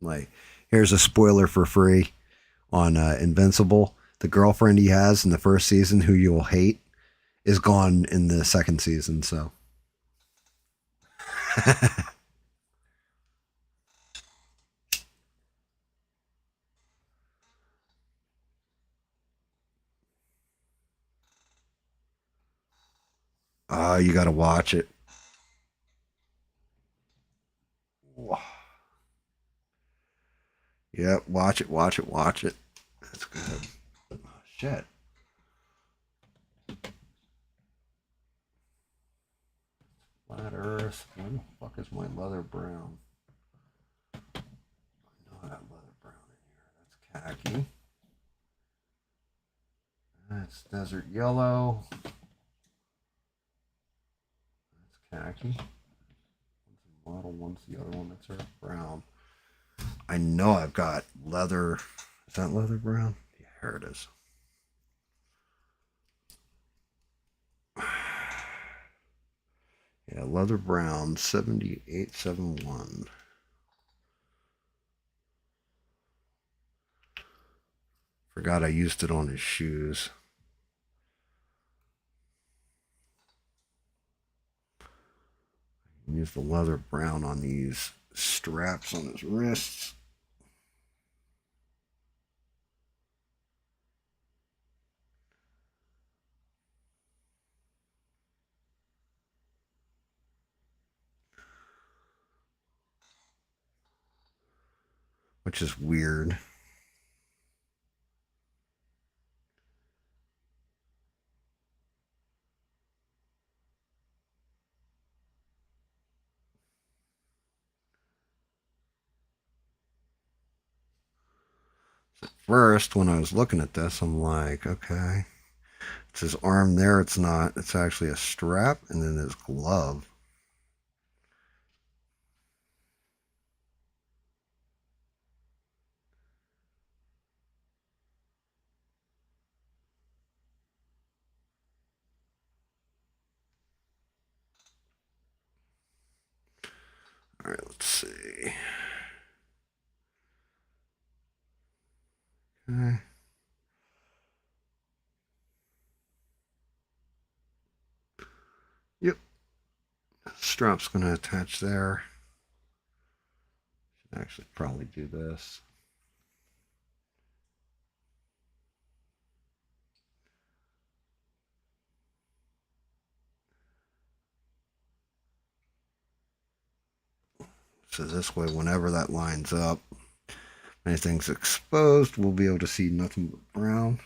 Like, here's a spoiler for free on Invincible. The girlfriend he has in the first season, who you will hate, is gone in the second season. So. Oh, you got to watch it. Yep, watch it, watch it, watch it. That's good. Oh, shit. Flat Earth. Where the fuck is my leather brown? I know I have leather brown in here. That's khaki. That's desert yellow. That's khaki. One's a model, one's the other one. That's earth brown. I know I've got leather. Is that leather brown? Yeah, here it is. Yeah, leather brown, 7871. Forgot I used it on his shoes. Use the leather brown on these straps on his wrists. Which is weird. At first, when I was looking at this, I'm like, okay, it's his arm there. It's not. It's actually a strap and then his glove. All right, let's see. Okay. Yep. Strap's going to attach there. Should actually probably do this. So this way, whenever that lines up, anything's exposed, we'll be able to see nothing but brown.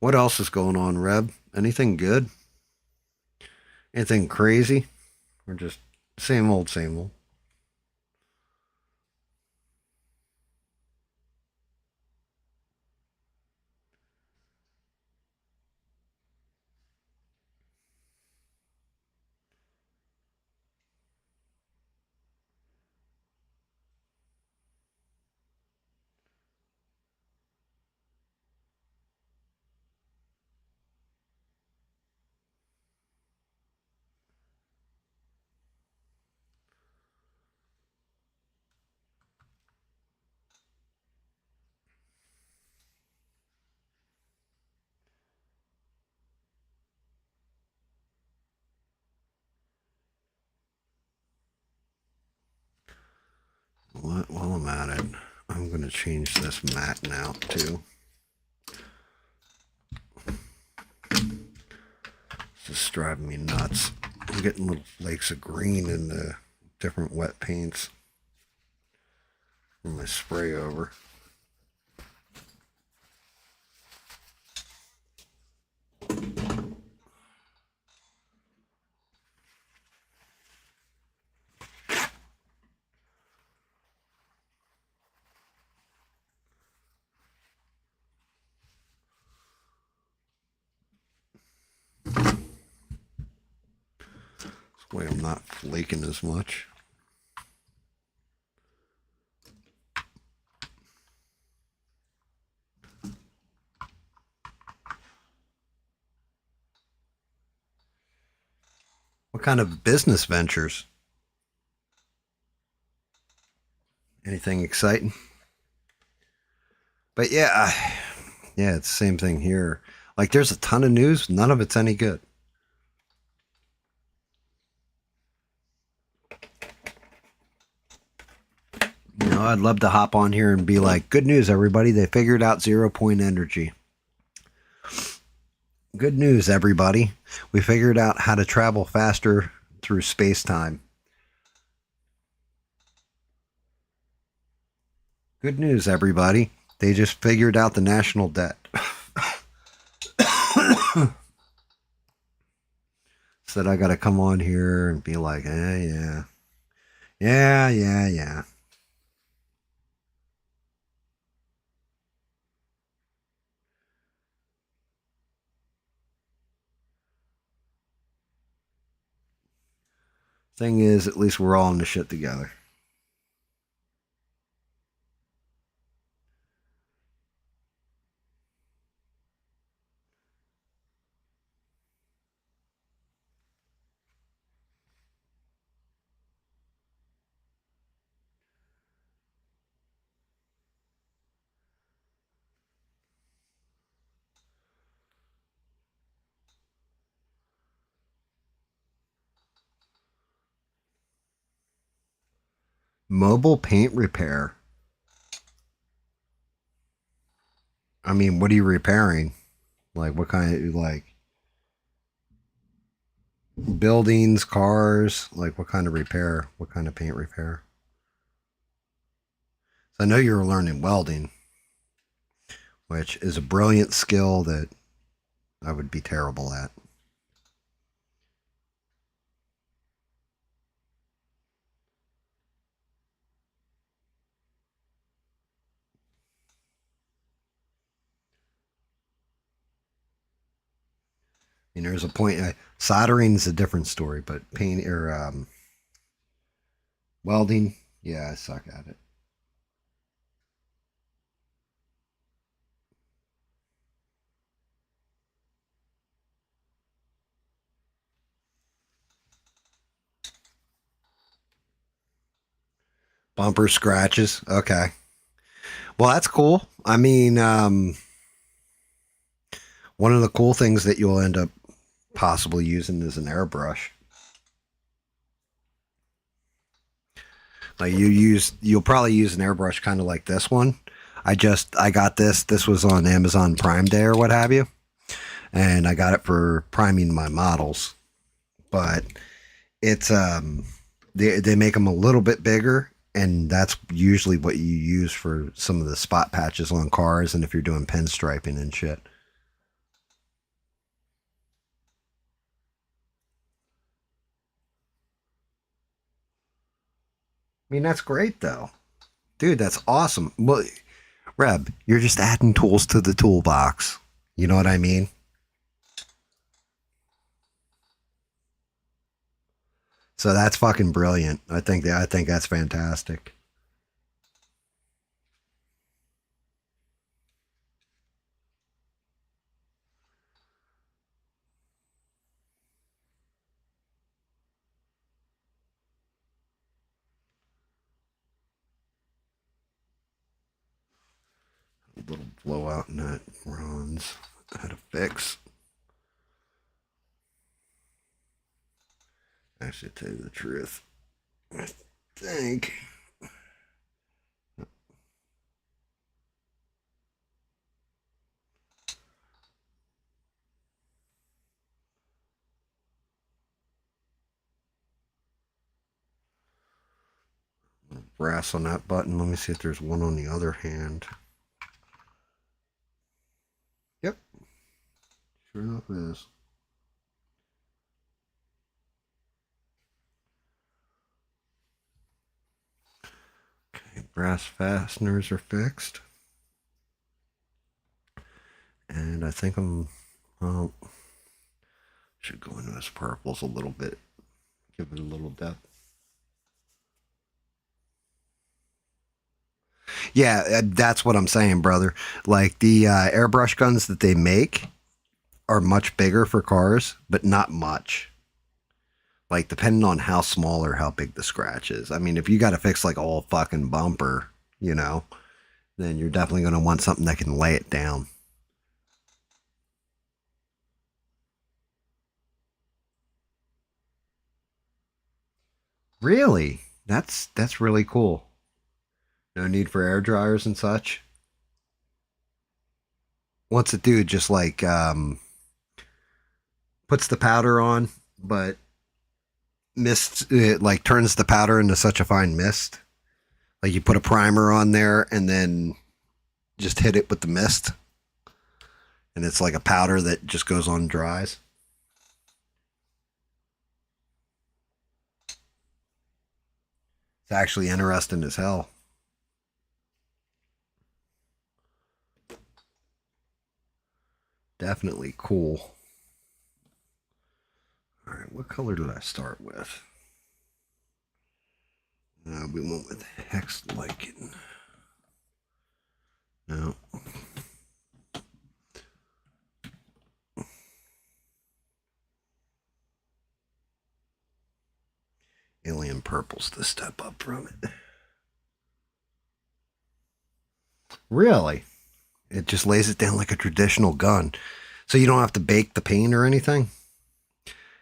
What else is going on, Reb? Anything good? Anything crazy? Or just same old, same old? While I'm at it, I'm going to change this mat now, too. It's just driving me nuts. I'm getting little flakes of green in the different wet paints from my spray over. Wait, I'm not flaking as much. What kind of business ventures? Anything exciting? But yeah, yeah, it's the same thing here. Like, there's a ton of news. None of it's any good. You know, I'd love to hop on here and be like, good news, everybody. They figured out 0 point energy. Good news, everybody. We figured out how to travel faster through space-time. Good news, everybody. They just figured out the national debt. Said I got to come on here and be like, yeah. Yeah. Thing is, at least we're all in the shit together. Mobile paint repair. I mean, what are you repairing? Like, what kind of, like, buildings, cars? Like, what kind of repair? What kind of paint repair? So I know you're learning welding, which is a brilliant skill that I would be terrible at. I mean, there's a point. Soldering is a different story, but paint or welding, yeah, I suck at it. Bumper scratches. Okay. Well, that's cool. I mean, one of the cool things that you'll end up possibly using is an airbrush. Like you'll probably use an airbrush kind of like this one. I got this. This was on Amazon Prime Day or what have you, and I got it for priming my models. But it's they make them a little bit bigger, and that's usually what you use for some of the spot patches on cars, and if you're doing pinstriping and shit. I mean, that's great though. Dude, that's awesome. Well, Reb, you're just adding tools to the toolbox. You know what I mean? So that's fucking brilliant. I think that's fantastic. A little blowout nut runs. I had to fix. Actually, to tell you the truth, I think brass on that button. Let me see if there's one on the other hand. Yep, sure enough is. Okay, brass fasteners are fixed. And I think I'm, well, should go into his purples a little bit Give it a little depth. Yeah, that's what I'm saying, brother. Like the airbrush guns that they make are much bigger for cars, but not much. Like depending on how small or how big the scratch is. I mean, if you got to fix like a whole fucking bumper, you know, then you're definitely going to want something that can lay it down. Really? That's really cool. No need for air dryers and such. What's it do? Just like puts the powder on, but mist it like turns the powder into such a fine mist. Like you put a primer on there and then just hit it with the mist. And it's like a powder that just goes on and dries. It's actually interesting as hell. Definitely cool. All right, what color did I start with? We went with Hex Lichen. No. Alien Purple's the step up from it. Really? It just lays it down like a traditional gun. So you don't have to bake the paint or anything?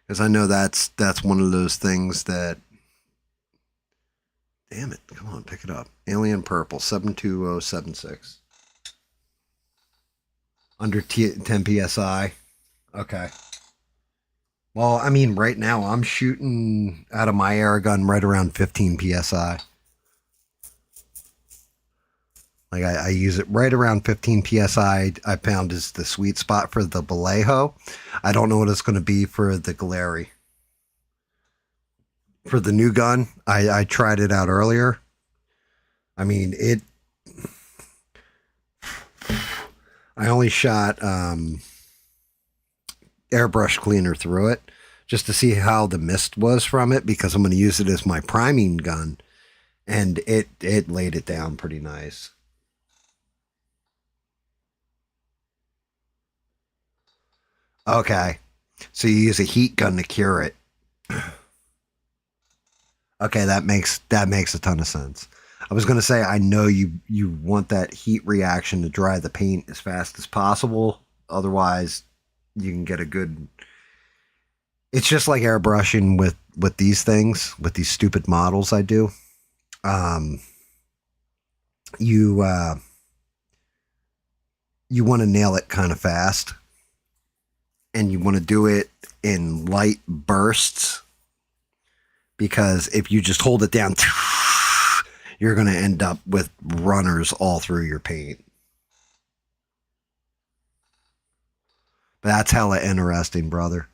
Because I know that's one of those things that... Damn it. Come on, pick it up. Alien Purple, 72076. Under 10 PSI. Okay. Well, I mean, right now I'm shooting out of my air gun right around 15 PSI. Like I use it right around 15 PSI. I found is the sweet spot for the Vallejo. I don't know what it's going to be for the Galeri. For the new gun, I tried it out earlier. I mean, I only shot airbrush cleaner through it just to see how the mist was from it because I'm going to use it as my priming gun. And it laid it down pretty nice. Okay, so you use a heat gun to cure it. Okay, that makes a ton of sense. I was going to say, I know you want that heat reaction to dry the paint as fast as possible. Otherwise, you can get a good... It's just like airbrushing with these things, with these stupid models I do. You want to nail it kind of fast. And you want to do it in light bursts. Because if you just hold it down, you're going to end up with runners all through your paint. But that's hella interesting, brother.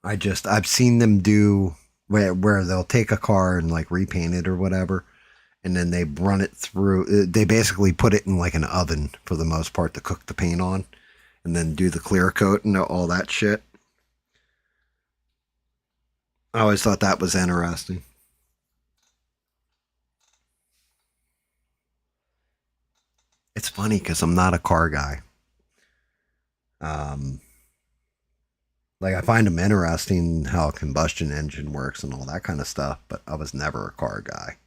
I've seen them do where they'll take a car and like repaint it or whatever. And then they run it through. They basically put it in like an oven for the most part to cook the paint on. And then do the clear coat and all that shit. I always thought that was interesting. It's funny because I'm not a car guy. Like I find them interesting how a combustion engine works and all that kind of stuff, but I was never a car guy.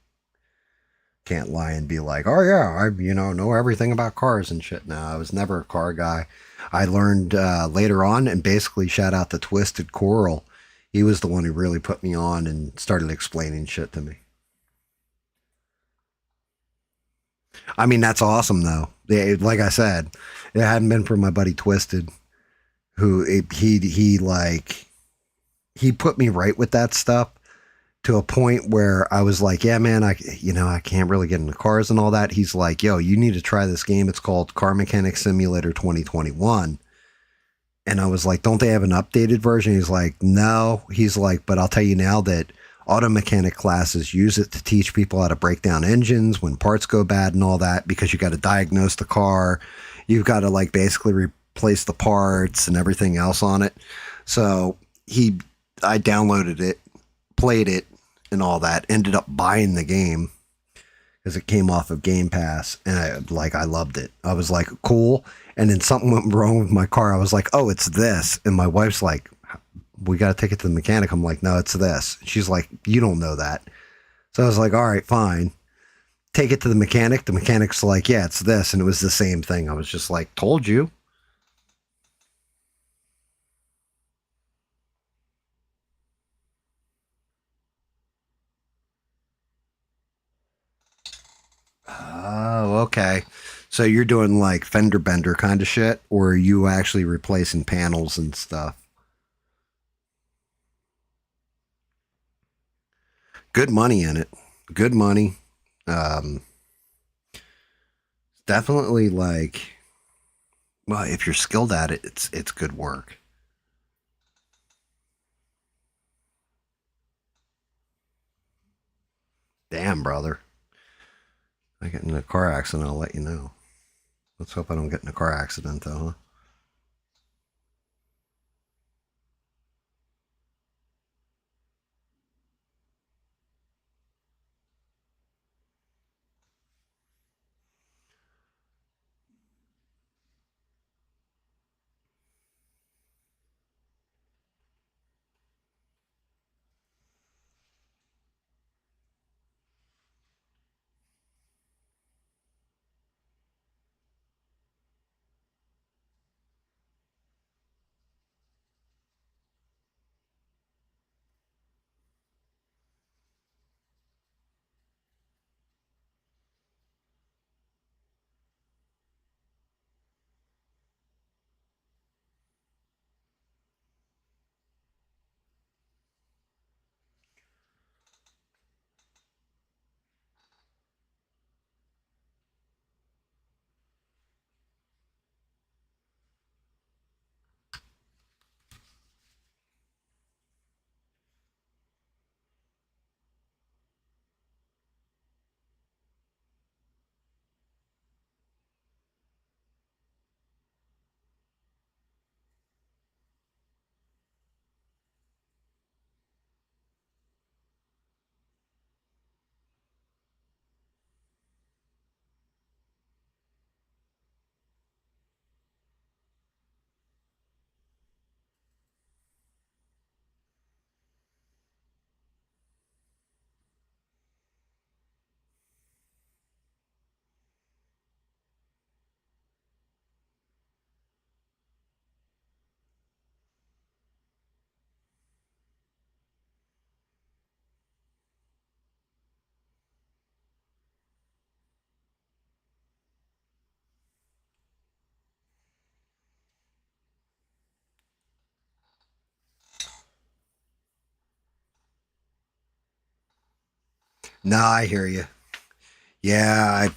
Can't lie and be like, oh yeah, I know everything about cars and shit. No, I was never a car guy. I learned later on, and basically shout out to Twisted Coral. He was the one who really put me on and started explaining shit to me. I mean, that's awesome though. Like I said, it hadn't been for my buddy Twisted, who he put me right with that stuff to a point where I was like, yeah, man, I can't really get into cars and all that. He's like, yo, you need to try this game. It's called Car Mechanic Simulator 2021. And I was like, don't they have an updated version? He's like, no. He's like, but I'll tell you now that auto mechanic classes use it to teach people how to break down engines when parts go bad and all that, because you got to diagnose the car. You've got to like basically replace the parts and everything else on it. So I downloaded it, played it, and all that. Ended up buying the game because it came off of Game Pass, and I loved it. I was like, cool. And then something went wrong with my car. I was like, oh, it's this. And my wife's like, we got to take it to the mechanic. I'm like, no, it's this. She's like, you don't know that. So I was like, all right, fine. Take it to the mechanic. The mechanic's like, yeah, it's this. And it was the same thing. I was just like, told you. Oh, okay. So you're doing like fender bender kind of shit, or are you actually replacing panels and stuff? Good money in it. Good money. Um, Definitely like, well, if you're skilled at it, it's good work. Damn, brother. If I get in a car accident, I'll let you know. Let's hope I don't get in a car accident, though, huh? No, I hear you. Yeah,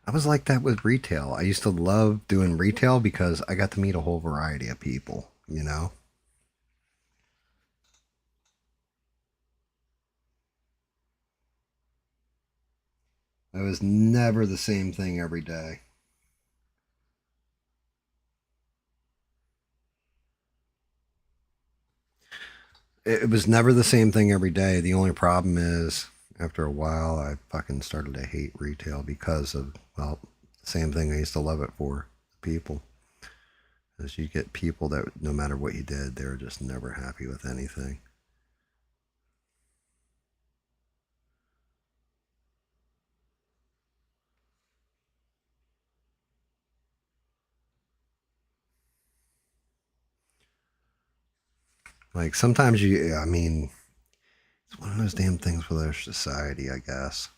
I was like that with retail. I used to love doing retail because I got to meet a whole variety of people, you know? It was never the same thing every day. It was never the same thing every day. The only problem is, after a while, I fucking started to hate retail because of, well, the same thing I used to love it for, people. As you get people that no matter what you did, they were just never happy with anything. Like sometimes I mean, it's one of those damn things with our society, I guess.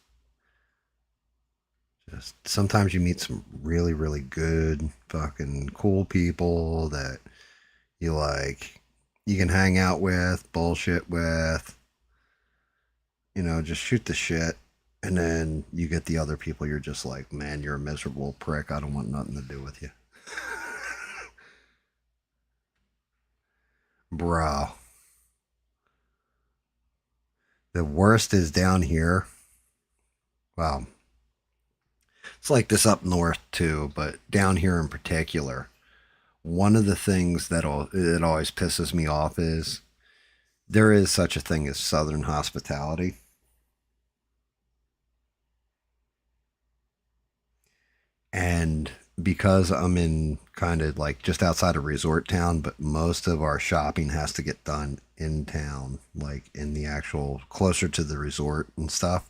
Just sometimes you meet some really, really good, fucking cool people that you like, you can hang out with, bullshit with, just shoot the shit. And then you get the other people, you're just like, man, you're a miserable prick. I don't want nothing to do with you. Bro. The worst is down here. Well, it's like this up north too, but down here in particular, one of the things that it always pisses me off is there is such a thing as Southern hospitality. And because I'm in kind of like just outside of resort town, but most of our shopping has to get done in town, like in the actual closer to the resort and stuff.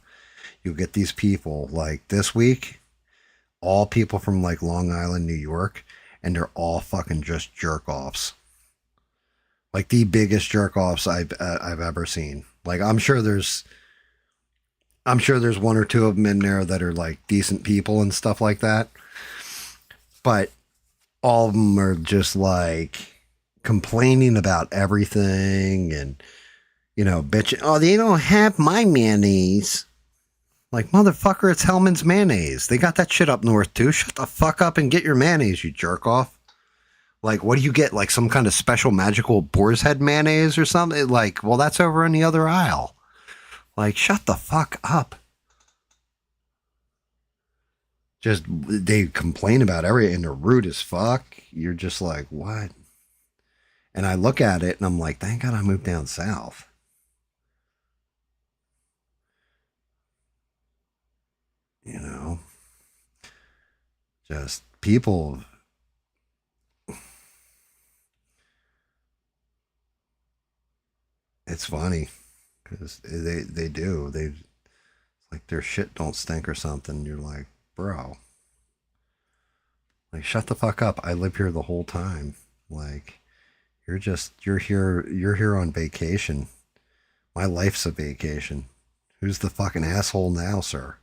You'll get these people like this week, all people from like Long Island, New York, and they're all fucking just jerk offs. Like the biggest jerk offs I've ever seen. Like I'm sure there's one or two of them in there that are like decent people and stuff like that. But all of them are just like complaining about everything and, bitching. Oh, they don't have my mayonnaise. Like, motherfucker, it's Hellman's mayonnaise. They got that shit up north too. Shut the fuck up and get your mayonnaise, you jerk off. Like, what do you get? Like some kind of special magical boar's head mayonnaise or something? Like, well, that's over in the other aisle. Like, shut the fuck up. Just, they complain about everything and they're rude as fuck. You're just like, what? And I look at it and I'm like, thank God I moved down south. You know? Just people. It's funny because they do. They like their shit don't stink or something. You're like, bro. Like, shut the fuck up. I live here the whole time. Like, you're here on vacation. My life's a vacation. Who's the fucking asshole now, sir?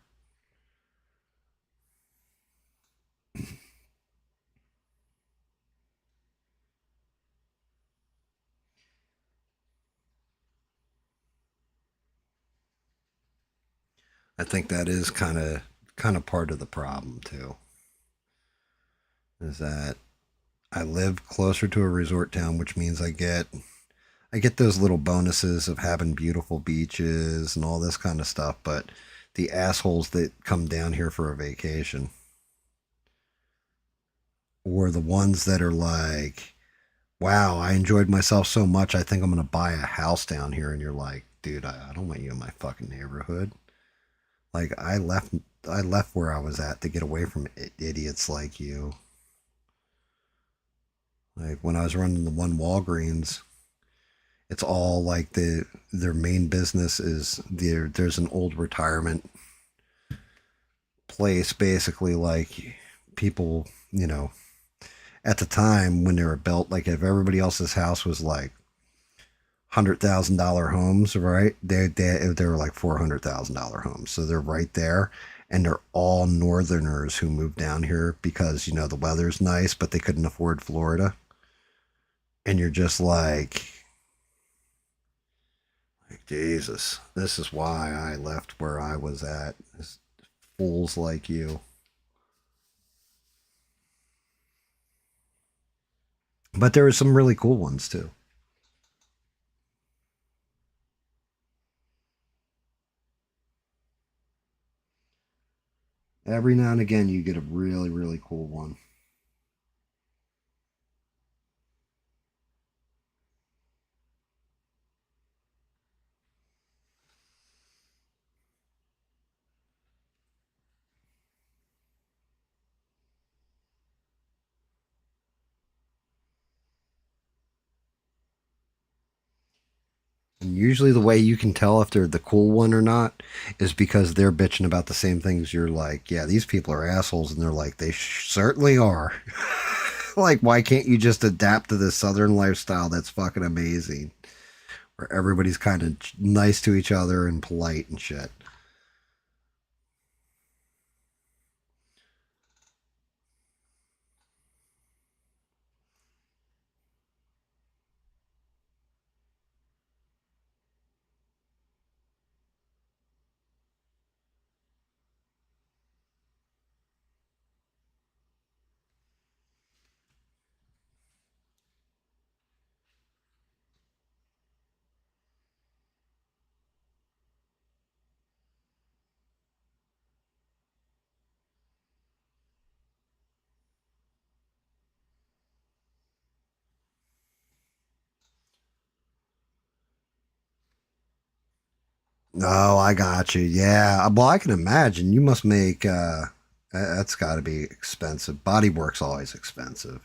I think that is kind of part of the problem too. Is that I live closer to a resort town, which means I get those little bonuses of having beautiful beaches and all this kind of stuff, but the assholes that come down here for a vacation or the ones that are like, wow, I enjoyed myself so much, I think I'm going to buy a house down here. And you're like, dude, I don't want you in my fucking neighborhood. Like, I left where I was at to get away from idiots like you. Like, when I was running the one Walgreens, it's all like their main business is there's an old retirement place, basically. Like, people, at the time when they were built, like if everybody else's house was like $100,000 homes, right? They were like $400,000 homes, so they're right there, and they're all Northerners who moved down here because the weather's nice, but they couldn't afford Florida, and you're just like Jesus, this is why I left where I was at. It's fools like you. But there are some really cool ones too. Every now and again, you get a really, really cool one. And usually, the way you can tell if they're the cool one or not is because they're bitching about the same things. You're like, yeah, these people are assholes. And they're like, they certainly are. Like, why can't you just adapt to this Southern lifestyle that's fucking amazing? Where everybody's kind of nice to each other and polite and shit. Oh, I got you. Yeah. Well, I can imagine you must make. That's got to be expensive. Bodywork's always expensive.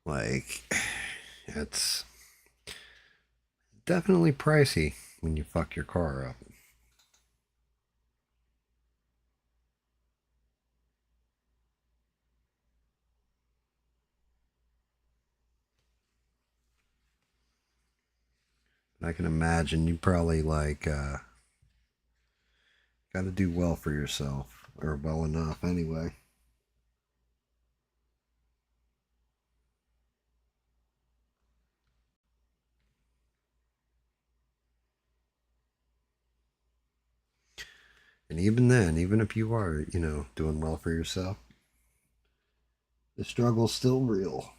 Like, it's definitely pricey when you fuck your car up. I can imagine you probably like got to do well for yourself, or well enough anyway. And even then, even if you are, doing well for yourself, the struggle's still real.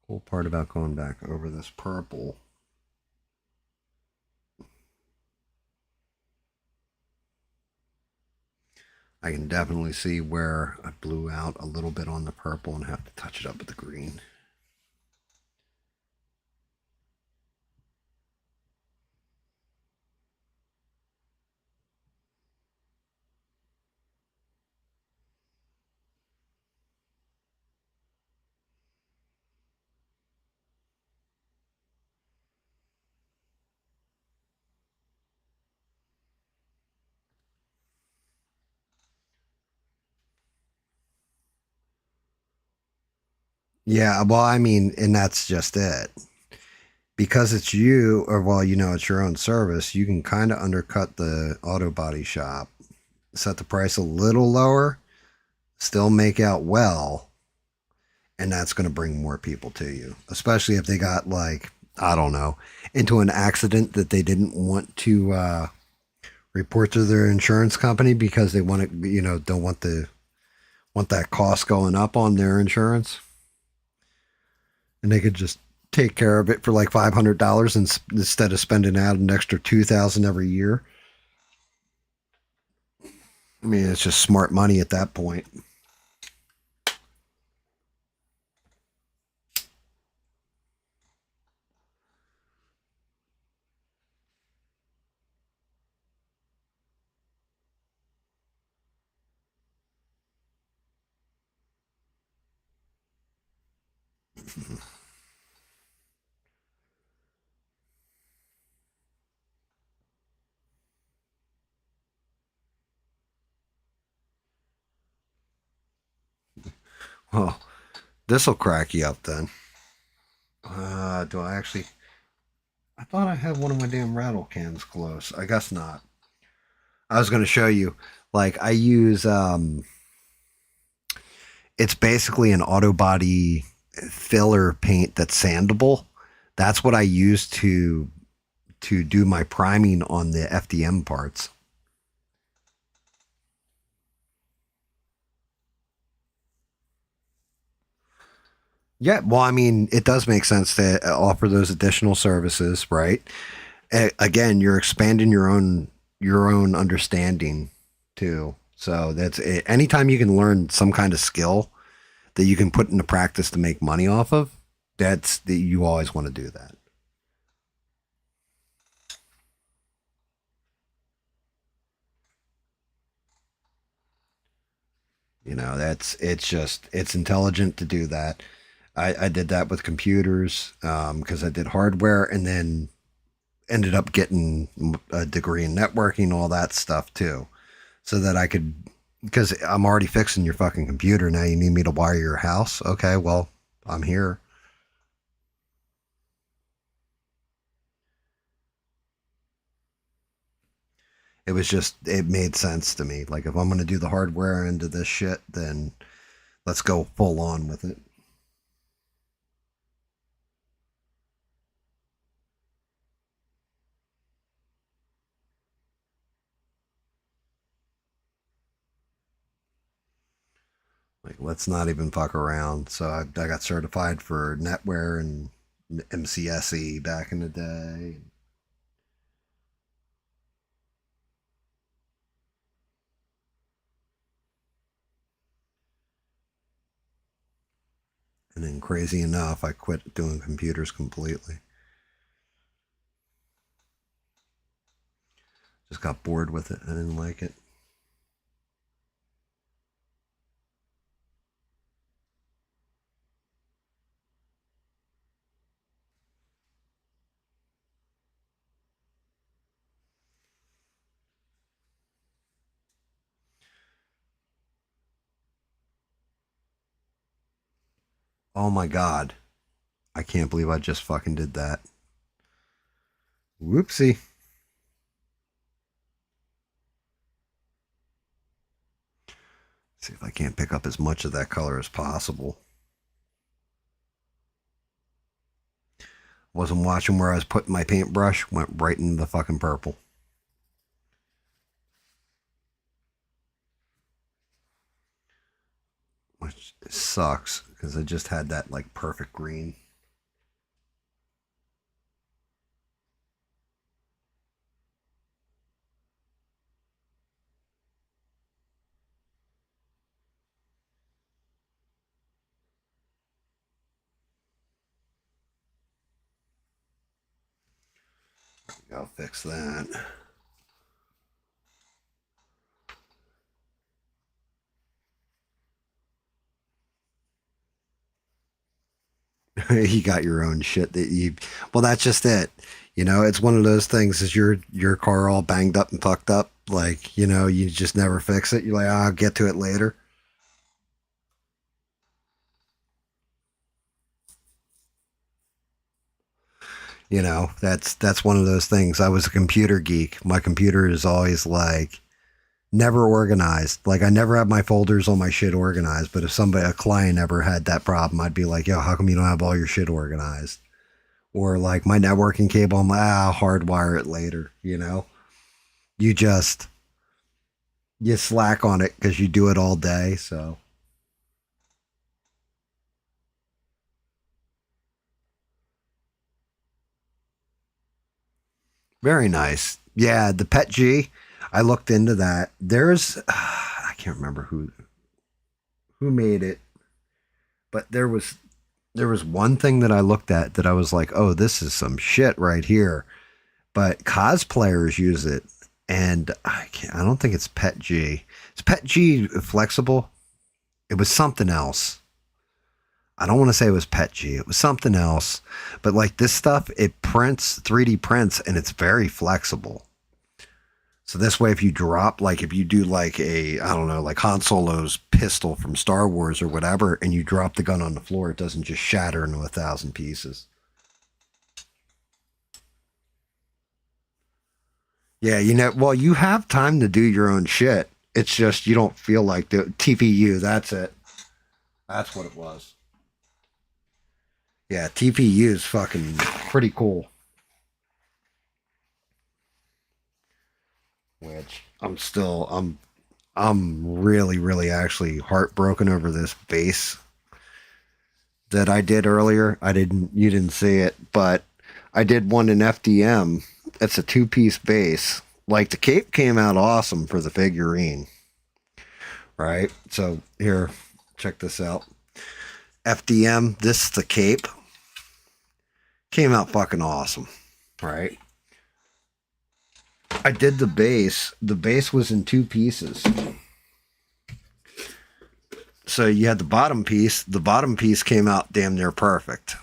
Cool part about going back over this purple. I can definitely see where I blew out a little bit on the purple and have to touch it up with the green. Yeah, well, I mean, and that's just it. Because it's you, or well, it's your own service, you can kind of undercut the auto body shop, set the price a little lower, still make out well, and that's going to bring more people to you, especially if they got like, I don't know, into an accident that they didn't want to report to their insurance company because they want to, don't want that cost going up on their insurance, and they could just take care of it for like $500 instead of spending out an extra $2,000 every year. I mean, it's just smart money at that point. Well, this will crack you up then. Do I actually? I thought I had one of my damn rattle cans close. I guess not. I was going to show you. Like I use it's basically an auto body filler paint that's sandable. That's what I use to do my priming on the FDM parts. Yeah, well, I mean, it does make sense to offer those additional services, right? Again, you're expanding your own understanding too. So that's it. Anytime you can learn some kind of skill that you can put into practice to make money off of, you always want to do that. It's intelligent to do that. I did that with computers because I did hardware and then ended up getting a degree in networking, all that stuff too, so that I could, because I'm already fixing your fucking computer. Now you need me to wire your house. Okay, well, I'm here. It made sense to me. Like if I'm going to do the hardware into this shit, then let's go full on with it. Like, let's not even fuck around. So I got certified for NetWare and MCSE back in the day. And then crazy enough, I quit doing computers completely. Just got bored with it. I didn't like it. Oh my God. I can't believe I just fucking did that. Whoopsie. See if I can't pick up as much of that color as possible. Wasn't watching where I was putting my paintbrush. Went right into the fucking purple. Which sucks because I just had that like perfect green. I'll fix that. You got your own shit that you. Well, that's just it. You know, it's one of those things. Is your car all banged up and fucked up? Like, you know, you just never fix it. You're like, oh, I'll get to it later. You know, that's one of those things. I was a computer geek. My computer is always like never organized. Like I never have my folders on my shit organized. But if a client ever had that problem, I'd be like, yo, how come you don't have all your shit organized? Or like my networking cable, I'm like, I'll hardwire it later. You know, you slack on it because you do it all day. So. Very nice. Yeah, the Pet G. I looked into that. I can't remember who made it, but there was one thing that I looked at that I was like, oh, this is some shit right here. But cosplayers use it, and I don't think it's Pet G. Is Pet G flexible? It was something else. I don't want to say it was Pet G. It was something else. But like this stuff, it prints, 3D prints, and it's very flexible. So this way, if you drop, like if you do like I don't know, like Han Solo's pistol from Star Wars or whatever, and you drop the gun on the floor, it doesn't just shatter into 1,000 pieces. Yeah, you know, well, you have time to do your own shit. It's just you don't feel like the TPU. That's it. That's what it was. Yeah, TPU is fucking pretty cool. Which I'm really, really actually heartbroken over this base that I did earlier. You didn't see it, but I did one in FDM. It's a 2-piece base. Like the cape came out awesome for the figurine. Right? So here, check this out. FDM, this is the cape. Came out fucking awesome, right? I did the base. The base was in 2 pieces. So you had the bottom piece. The bottom piece came out damn near perfect.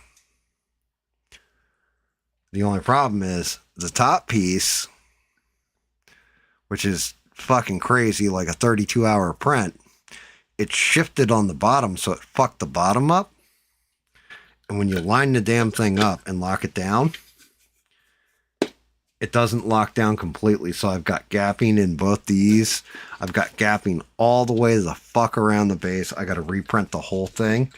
The only problem is the top piece, which is fucking crazy, like a 32-hour print, it shifted on the bottom, so it fucked the bottom up. And when you line the damn thing up and lock it down, it doesn't lock down completely. So I've got gapping in both these. I've got gapping all the way the fuck around the base. I got to reprint the whole thing.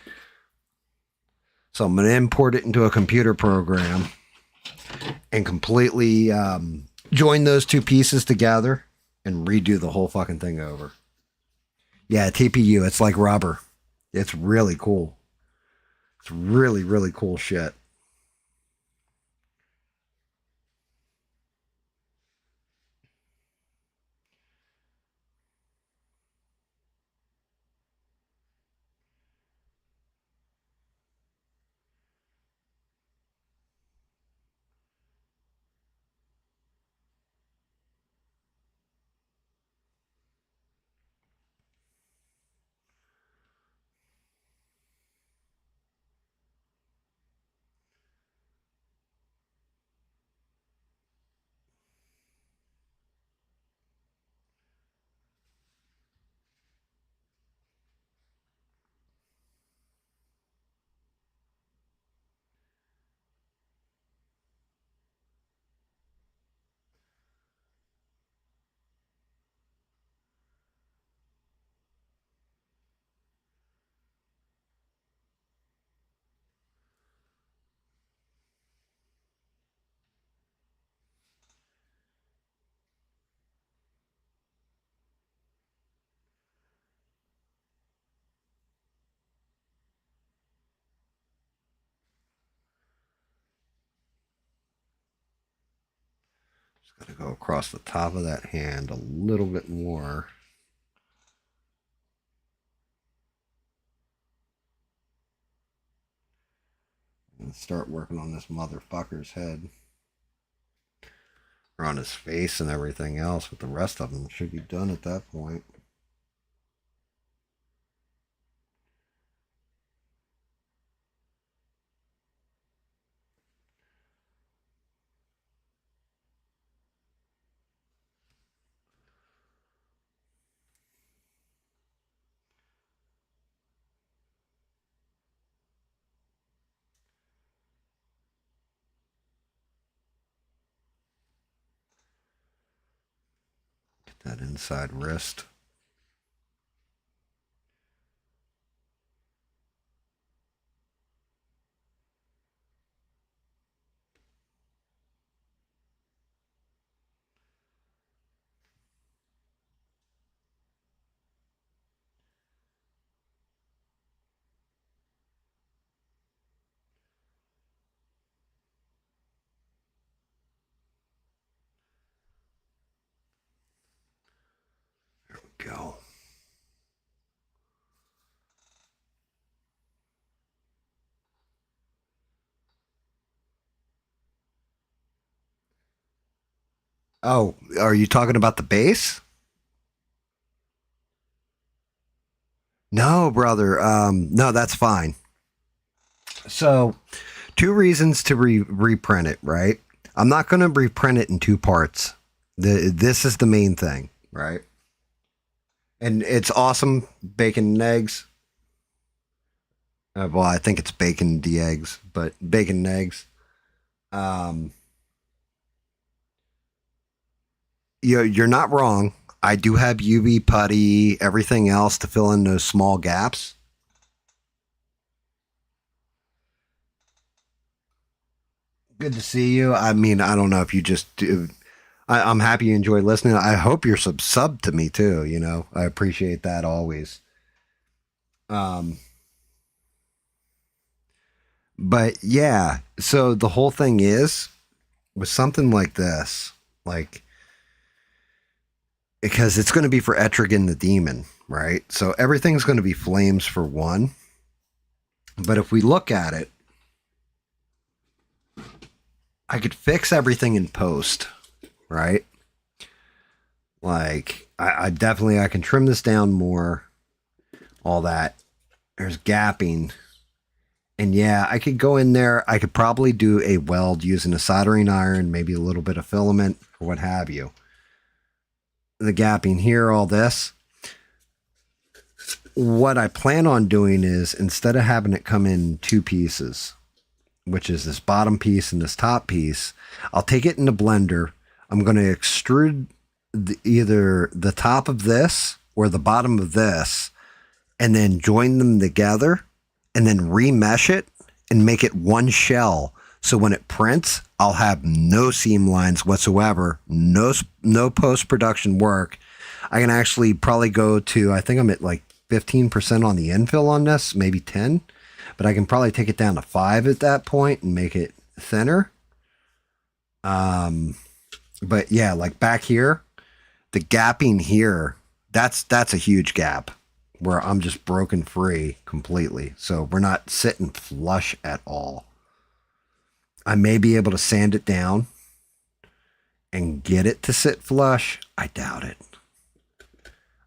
So I'm going to import it into a computer program and completely join those 2 pieces together and redo the whole fucking thing over. Yeah, TPU. It's like rubber. It's really cool. It's really, really cool shit. Just got to go across the top of that hand a little bit more. And start working on this motherfucker's head. Or on his face and everything else, but the rest of them should be done at that point. Get that inside wrist. There we go. Oh, are you talking about the base? No, brother. No, that's fine. So, two reasons to reprint it, right? I'm not going to reprint it in two parts. This is the main thing, right? And it's awesome. Bacon and eggs. Well, I think it's bacon and the eggs, but bacon and eggs. You're not wrong. I do have UV putty, everything else to fill in those small gaps. Good to see you. I mean, I don't know if you just do. I'm happy you enjoy listening. I hope you're sub to me too. You know, I appreciate that always. Um, but yeah, so the whole thing is with something like this, like, because it's going to be for Etrigan the Demon, right? So everything's going to be flames for one. But if we look at it, I could fix everything in post, right? Like, I definitely, I can trim this down more, all that. There's gapping. And yeah, I could go in there. I could probably do a weld using a soldering iron, maybe a little bit of filament or what have you. The gapping here, all this. What I plan on doing is, instead of having it come in two pieces, which is this bottom piece and this top piece, I'll take it in the blender. I'm going to extrude either the top of this or the bottom of this, and then join them together and then remesh it and make it one shell. So when it prints, I'll have no seam lines whatsoever, no post-production work. I can actually probably go to, I think I'm at like 15% on the infill on this, maybe 10, but I can probably take it down to 5 at that point and make it thinner. But yeah, like back here, the gapping here, that's a huge gap where I'm just broken free completely. So we're not sitting flush at all. I may be able to sand it down and get it to sit flush. I doubt it.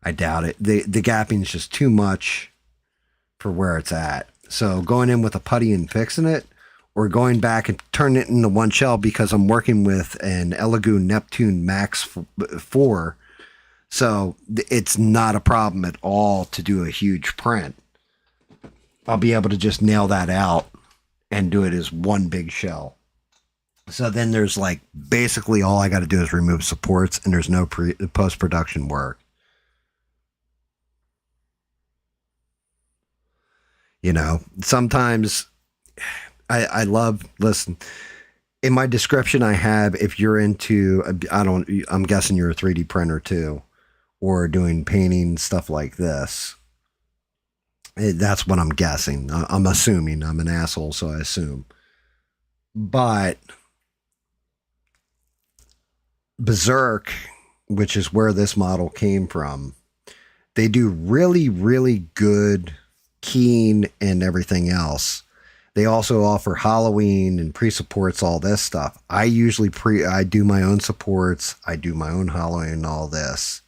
The gapping is just too much for where it's at. So going in with a putty and fixing it, or going back and turning it into one shell, because I'm working with an Elegoo Neptune Max 4. So it's not a problem at all to do a huge print. I'll be able to just nail that out and do it as one big shell. So then there's like basically all I got to do is remove supports, and there's no post-production work. You know, sometimes I love, listen, in my description I have, if you're into, I'm guessing you're a 3D printer too, or doing painting, stuff like this. That's what I'm guessing. I'm assuming. I'm an asshole, so I assume. But Berserk, which is where this model came from, they do really, really good keying and everything else. They also offer Halloween and pre-supports, all this stuff. I usually I do my own supports. I do my own Halloween and all this.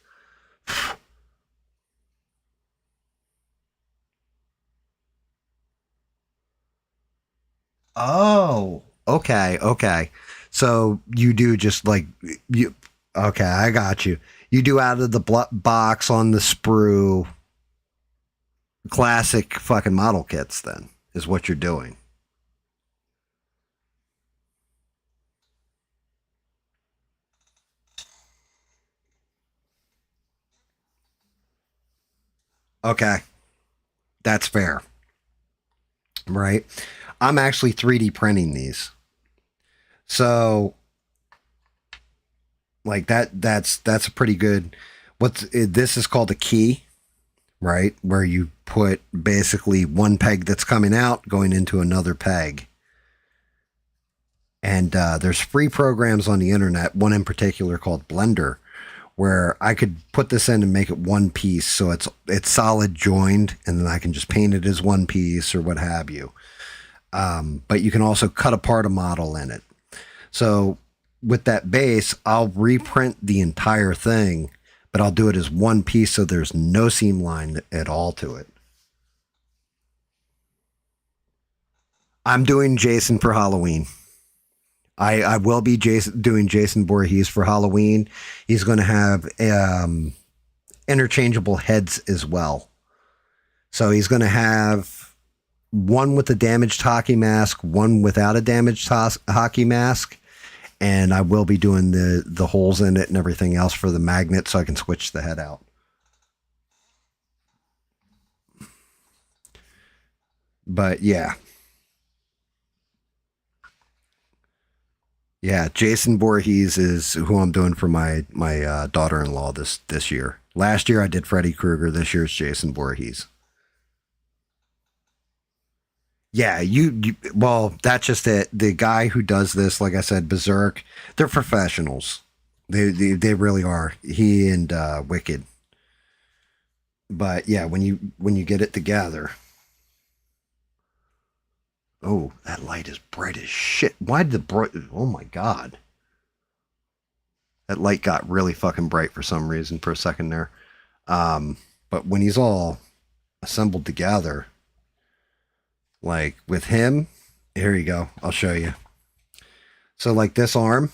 Oh, okay. So you do just like you. Okay, I got you. You do out of the box on the sprue, classic fucking model kits. Then is what you're doing. Okay, that's fair, right? I'm actually 3D printing these. So like that's a pretty good, this is called a key, right? Where you put basically one peg that's coming out going into another peg. And there's free programs on the internet, one in particular called Blender, where I could put this in and make it one piece. So it's solid joined, and then I can just paint it as one piece or what have you. But you can also cut apart a model in it. So with that base, I'll reprint the entire thing, but I'll do it as one piece so there's no seam line at all to it. I'm doing Jason for Halloween. I will be doing Jason Voorhees for Halloween. He's going to have interchangeable heads as well. So he's going to have one with a damaged hockey mask, one without a damaged hockey mask. And I will be doing the holes in it and everything else for the magnet so I can switch the head out. But yeah. Yeah, Jason Voorhees is who I'm doing for my daughter-in-law this year. Last year I did Freddy Krueger. This year it's Jason Voorhees. Yeah, well, that's just it. The guy who does this, like I said, Berserk, they're professionals. They really are. He and Wicked. But yeah, when you get it together. Oh, that light is bright as shit. Why did oh my God. That light got really fucking bright for some reason for a second there. But when he's all assembled together, like with him, here you go. I'll show you. So like this arm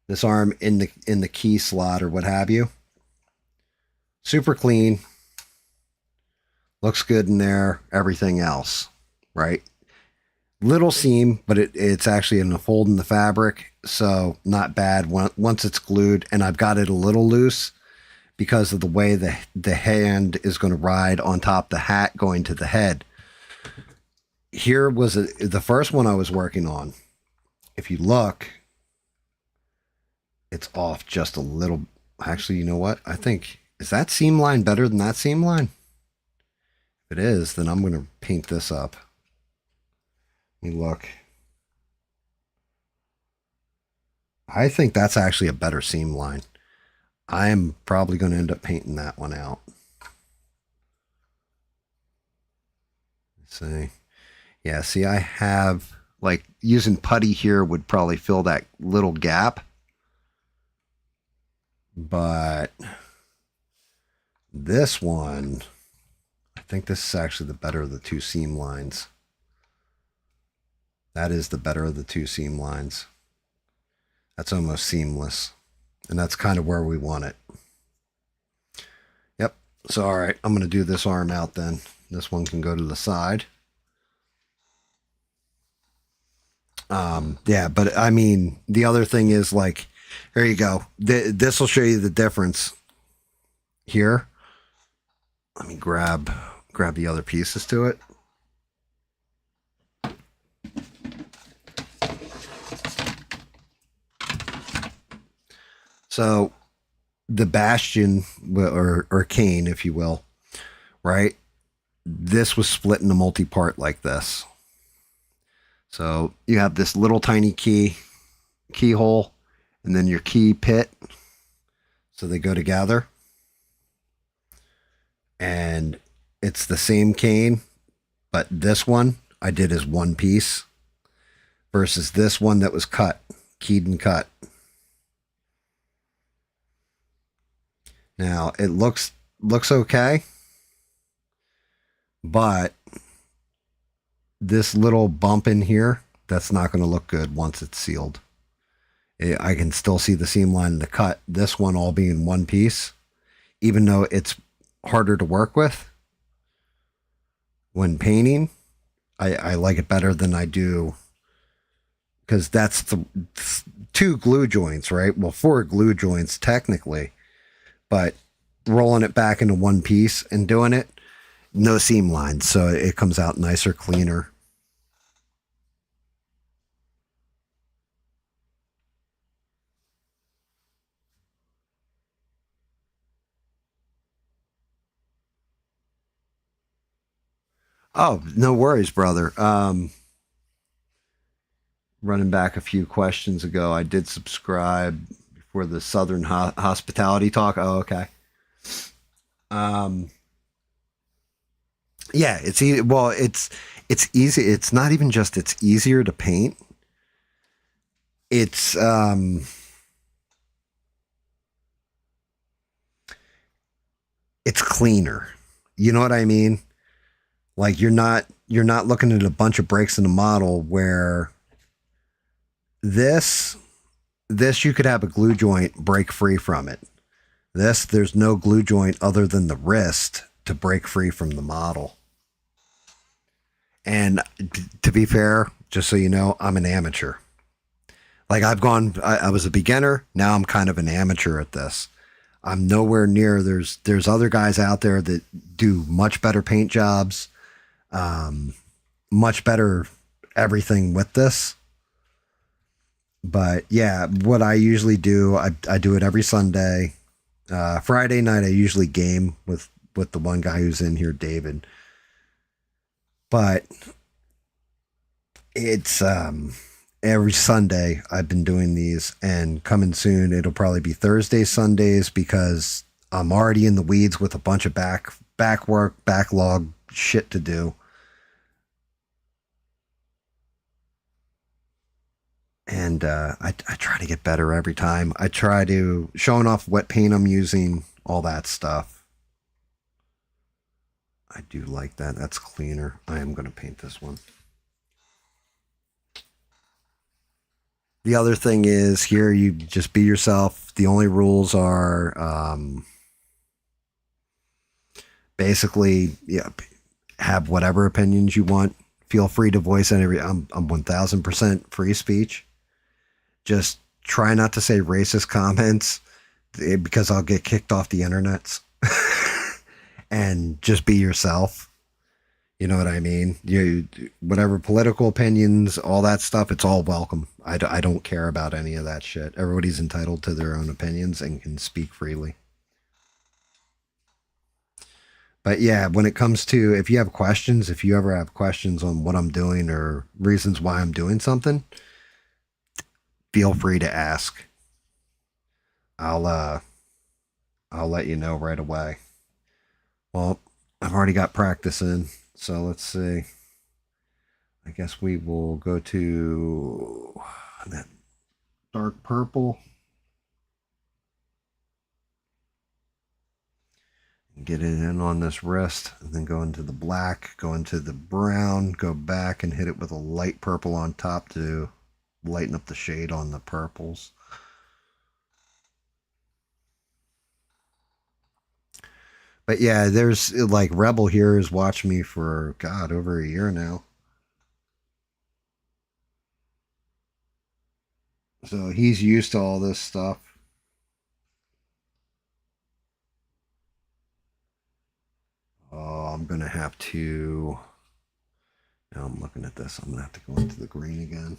in the key slot or what have you. Super clean. Looks good in there. Everything else, right? Little seam, but it's actually in a fold in the fabric, so not bad once it's glued. And I've got it a little loose because of the way the hand is going to ride on top of the hat going to the head. Here was the first one I was working on. If you look, it's off just a little. Actually, you know what? I think is that seam line better than that seam line? If it is, then I'm going to paint this up. Let me look. I think that's actually a better seam line. I'm probably going to end up painting that one out. Let's see. Yeah, see, I have, like, using putty here would probably fill that little gap. But this one, I think this is actually the better of the two seam lines. That is the better of the two seam lines. That's almost seamless. And that's kind of where we want it. Yep. So, all right, I'm going to do this arm out then. This one can go to the side. Yeah, but I mean, the other thing is, like, there you go. This will show you the difference here. Let me grab the other pieces to it. So the bastion, or cane, if you will, right? This was split into multi-part like this. So you have this little tiny keyhole, and then your key pit. So they go together. And it's the same cane, but this one I did as one piece versus this one that was cut, keyed and cut. Now it looks okay, but this little bump in here, that's not going to look good once it's sealed. I can still see the seam line in the cut. This one all being one piece, even though it's harder to work with when painting, I like it better than I do, because that's the two glue joints, right? Well, 4 glue joints technically, but rolling it back into one piece and doing it, no seam lines, so it comes out nicer, cleaner. Oh, no worries, brother. Running back a few questions ago, I did subscribe for the Southern Hospitality Talk. Oh, okay. Yeah, it's easy. Well, it's easy. It's not even just it's easier to paint. It's cleaner. You know what I mean? Like you're not looking at a bunch of breaks in the model where this you could have a glue joint break free from it. There's no glue joint other than the wrist to break free from the model. And to be fair, just so you know, I'm an amateur. Like I was a beginner. Now I'm kind of an amateur at this. I'm nowhere near. There's other guys out there that do much better paint jobs, much better everything with this. But yeah, what I usually do, I do it every Sunday. Friday night I usually game with the one guy who's in here, David. But it's every Sunday I've been doing these, and coming soon it'll probably be Thursdays, Sundays, because I'm already in the weeds with a bunch of back work, backlog shit to do. And I try to get better every time. I try to showing off what paint I'm using, all that stuff. I do like that. That's cleaner. I am going to paint this one. The other thing is here, you just be yourself. The only rules are basically, yeah, have whatever opinions you want. Feel free to voice any. I'm 1000% free speech. Just try not to say racist comments because I'll get kicked off the internets. And just be yourself. You know what I mean? Whatever political opinions, all that stuff, it's all welcome. I don't care about any of that shit. Everybody's entitled to their own opinions and can speak freely. But yeah, when it comes to, if you have questions, if you ever have questions on what I'm doing or reasons why I'm doing something, feel free to ask. I'll I'll let you know right away. Well, I've already got practice in, so let's see. I guess we will go to that dark purple. Get it in on this wrist, and then go into the black, go into the brown, go back and hit it with a light purple on top to lighten up the shade on the purples. But yeah, there's like Rebel here has watched me for, God, over a year now. So he's used to all this stuff. Oh, I'm going to have to. Now I'm looking at this. I'm going to have to go into the green again.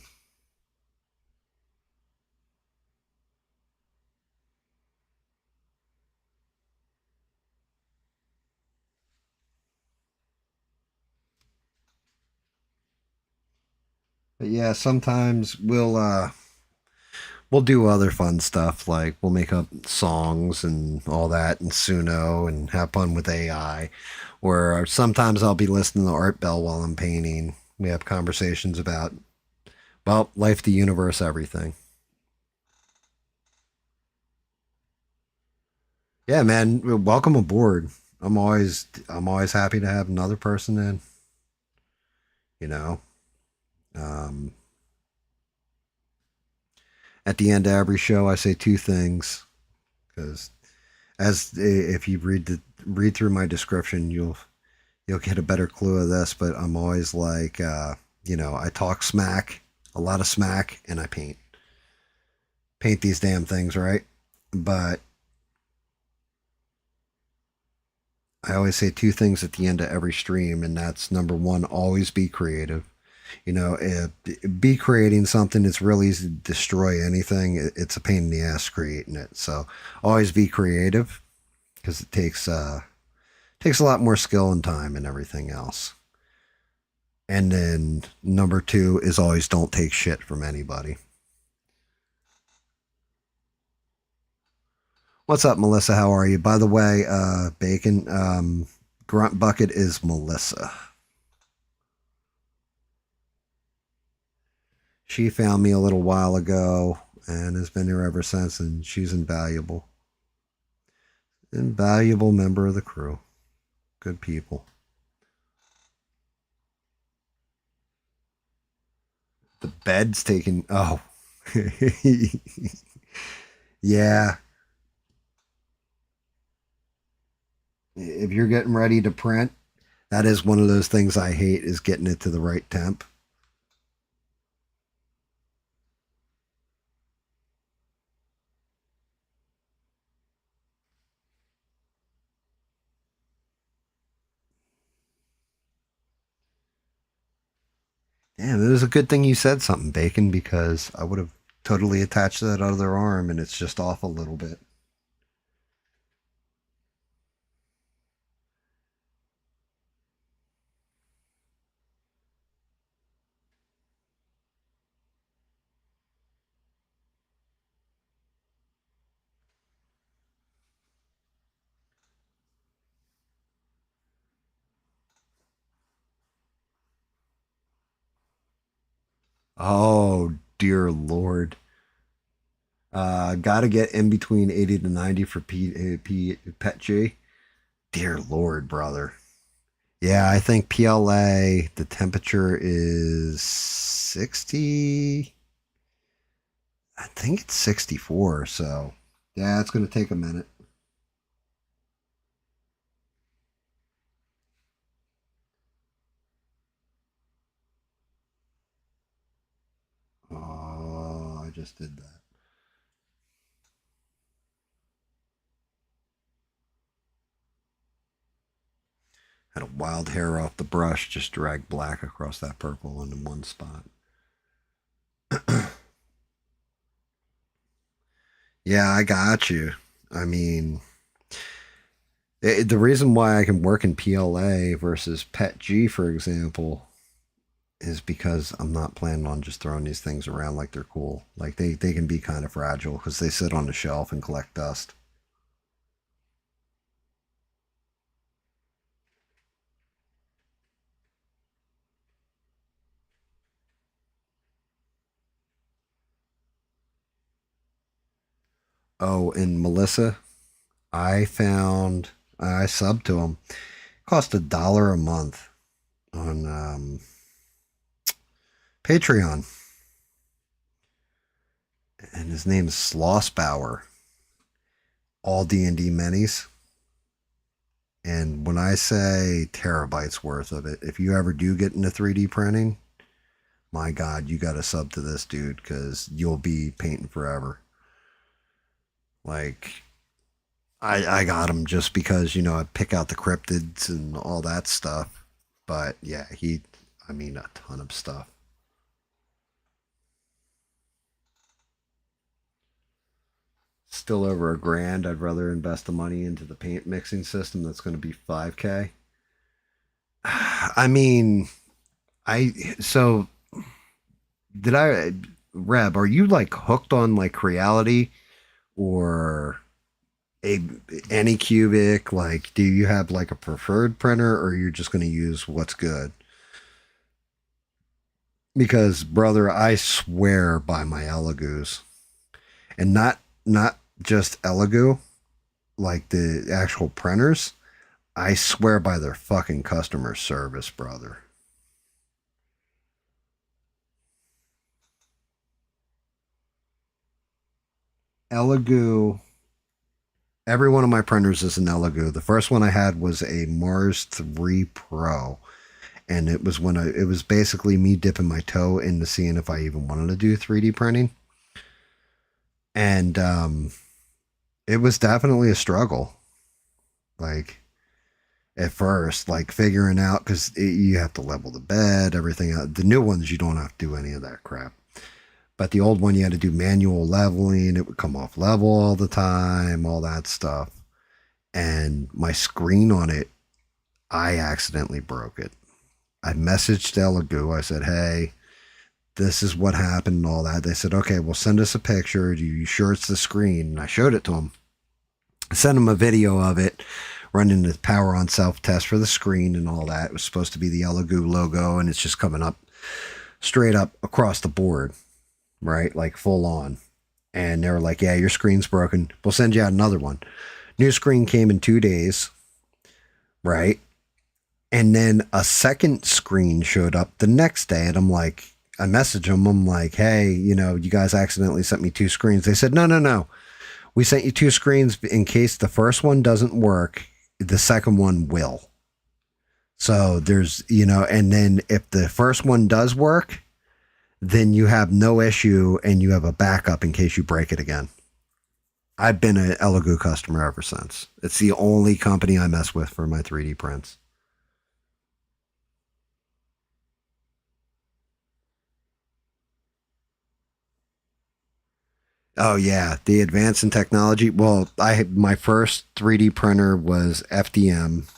But yeah, sometimes we'll do other fun stuff, like we'll make up songs and all that in Suno and have fun with AI. Or sometimes I'll be listening to Art Bell while I'm painting. We have conversations about, well, life, the universe, everything. Yeah, man, welcome aboard. I'm always happy to have another person in. You know, um, at the end of every show, I say two things because as if you read through my description, you'll get a better clue of this. But I'm always like, I talk smack, a lot of smack, and I paint these damn things, right? But I always say two things at the end of every stream, and that's number one, always be creative. Be creating something. It's really easy to destroy anything. It's a pain in the ass creating it. So always be creative because it takes a lot more skill and time and everything else. And then number two is always don't take shit from anybody. What's up, Melissa? How are you? By the way, Bacon, Grunt Bucket is Melissa. She found me a little while ago and has been here ever since, and she's invaluable. Invaluable member of the crew. Good people. The bed's taken. Oh. Yeah. If you're getting ready to print, that is one of those things I hate, is getting it to the right temp. Damn, it was a good thing you said something, Bacon, because I would have totally attached that other arm and it's just off a little bit. Oh, dear Lord. Got to get in between 80 to 90 for Pet G. Dear Lord, brother. Yeah, I think PLA, the temperature is 60. I think it's 64. So, yeah, it's going to take a minute. Oh, I just did that. Had a wild hair off the brush, just dragged black across that purple into one spot. Yeah, I got you. I mean, The reason why I can work in PLA versus PET G, for example, is because I'm not planning on just throwing these things around like they're cool. Like they can be kind of fragile because they sit on the shelf and collect dust. Oh, and Melissa, I subbed to him. Cost $1 a month on Patreon, and his name's Slossbauer. All D&D minis. And when I say terabytes worth of it, if you ever do get into 3D printing, my God, you got to sub to this dude because you'll be painting forever. Like, I got him just because, I pick out the cryptids and all that stuff. But yeah, I mean, a ton of stuff. Still over $1,000. I'd rather invest the money into the paint mixing system that's going to be $5K. I mean, so did I, Reb, are you like hooked on like reality or a Anycubic? Like, do you have like a preferred printer or you're just going to use what's good? Because brother, I swear by my Elegoo's, and not just Elegoo, like the actual printers. I swear by their fucking customer service, brother. Elegoo. Every one of my printers is an Elegoo. The first one I had was a Mars 3 Pro. And it was it was basically me dipping my toe into seeing if I even wanted to do 3D printing. And it was definitely a struggle. Like, at first, like figuring out, because you have to level the bed, everything else. The new ones, you don't have to do any of that crap. But the old one, you had to do manual leveling. It would come off level all the time, all that stuff. And my screen on it, I accidentally broke it. I messaged Elegoo. I said, hey, this is what happened and all that. They said, okay, well, send us a picture. Are you sure it's the screen? And I showed it to them. I sent them a video of it running the power on self test for the screen and all that. It was supposed to be the Elegoo logo, and it's just coming up straight up across the board, right? Like full on. And they were like, yeah, your screen's broken. We'll send you out another one. New screen came in 2 days, right? And then a second screen showed up the next day. And I'm like, I messaged them. I'm like, hey, you guys accidentally sent me 2 screens. They said, no. We sent you 2 screens in case the first one doesn't work. The second one will. So there's, and then if the first one does work, then you have no issue and you have a backup in case you break it again. I've been an Elegoo customer ever since. It's the only company I mess with for my 3D prints. Oh yeah, the advance in technology. Well, my first 3D printer was FDM,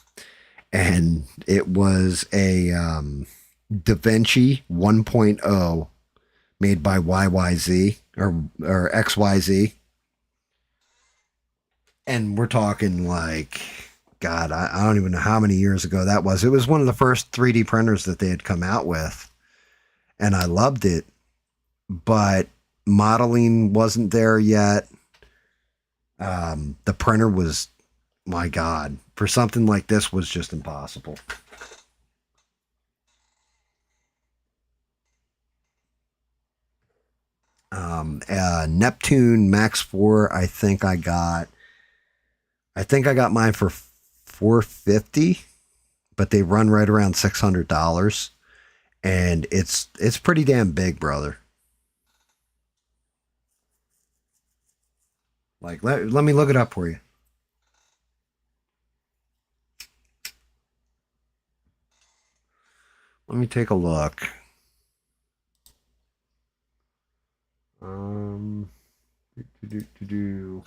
and it was a DaVinci 1.0 made by YYZ or XYZ, and we're talking like, God, I don't even know how many years ago that was. It was one of the first 3D printers that they had come out with, and I loved it, but modeling wasn't there yet. The printer was, my God, for something like this was just impossible. Neptune Max 4, I think I got mine for $450, but they run right around $600, and it's pretty damn big, brother. Like, let me look it up for you. Let me take a look. Do.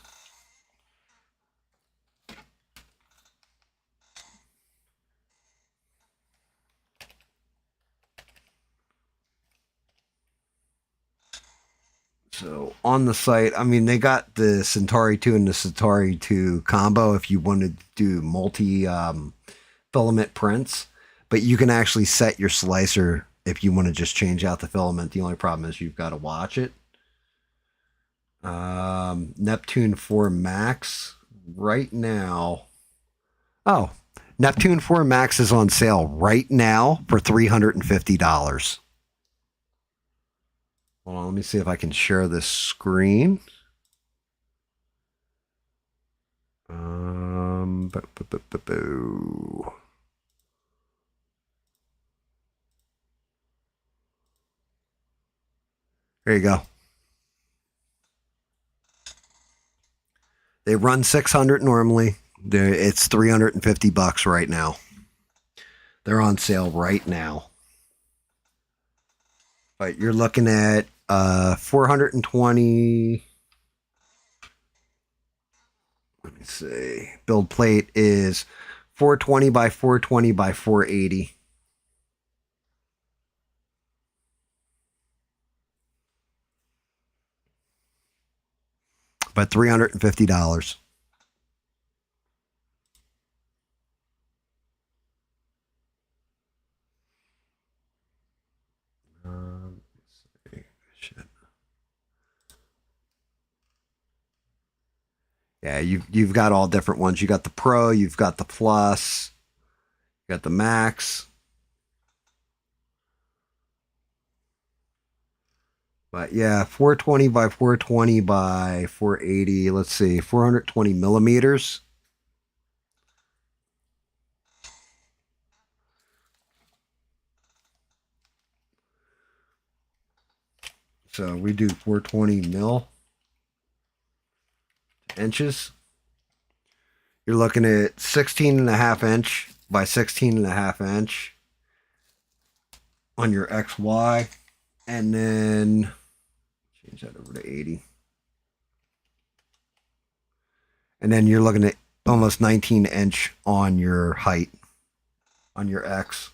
So on the site, I mean, they got the Centauri 2 and the Centauri 2 combo if you wanted to do multi filament prints, but you can actually set your slicer if you want to just change out the filament. The only problem is you've got to watch it. Neptune 4 Max right now. Oh, Neptune 4 Max is on sale right now for $350. Hold on, let me see if I can share this screen. There you go. They run 600 normally. It's $350 right now. They're on sale right now. But you're looking at 420. Let me see. Build plate is 420 by 420 by 480. But $350. Shit. Yeah, you've got all different ones. You got the Pro, you've got the Plus, you got the Max. But yeah, 420 by 420 by 480. Let's see, 420 millimeters. So we do 420 inches. You're looking at 16.5 inch by 16.5 inch on your XY. And then change that over to 80. And then you're looking at almost 19 inch on your height, on your X.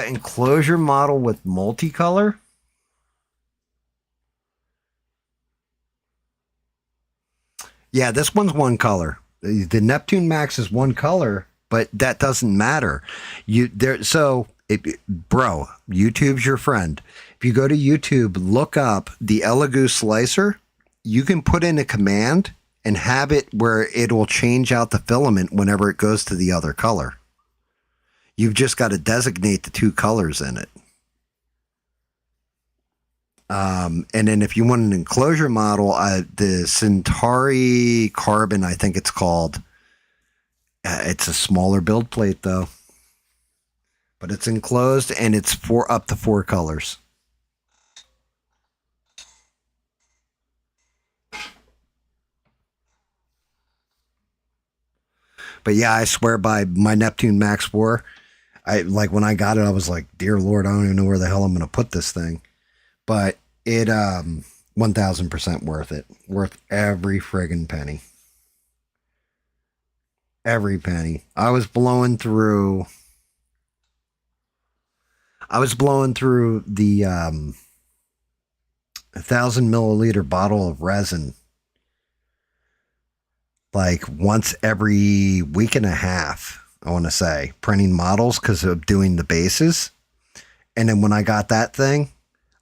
Enclosure model with multicolor. Yeah, this one's one color. The Neptune Max is one color, but that doesn't matter. Bro, YouTube's your friend. If you go to YouTube, look up the Elegoo slicer, you can put in a command and have it where it will change out the filament whenever it goes to the other color. You've just got to designate the two colors in it. And then if you want an enclosure model, the Centauri Carbon, I think it's called. It's a smaller build plate though, but it's enclosed and it's up to 4 colors. But yeah, I swear by my Neptune Max 4. When I got it, I was like, dear Lord, I don't even know where the hell I'm going to put this thing. But it, 1000% worth it. Worth every friggin' penny. Every penny. I was blowing through the 1,000 milliliter bottle of resin like once every week and a half. I want to say, printing models because of doing the bases. And then when I got that thing,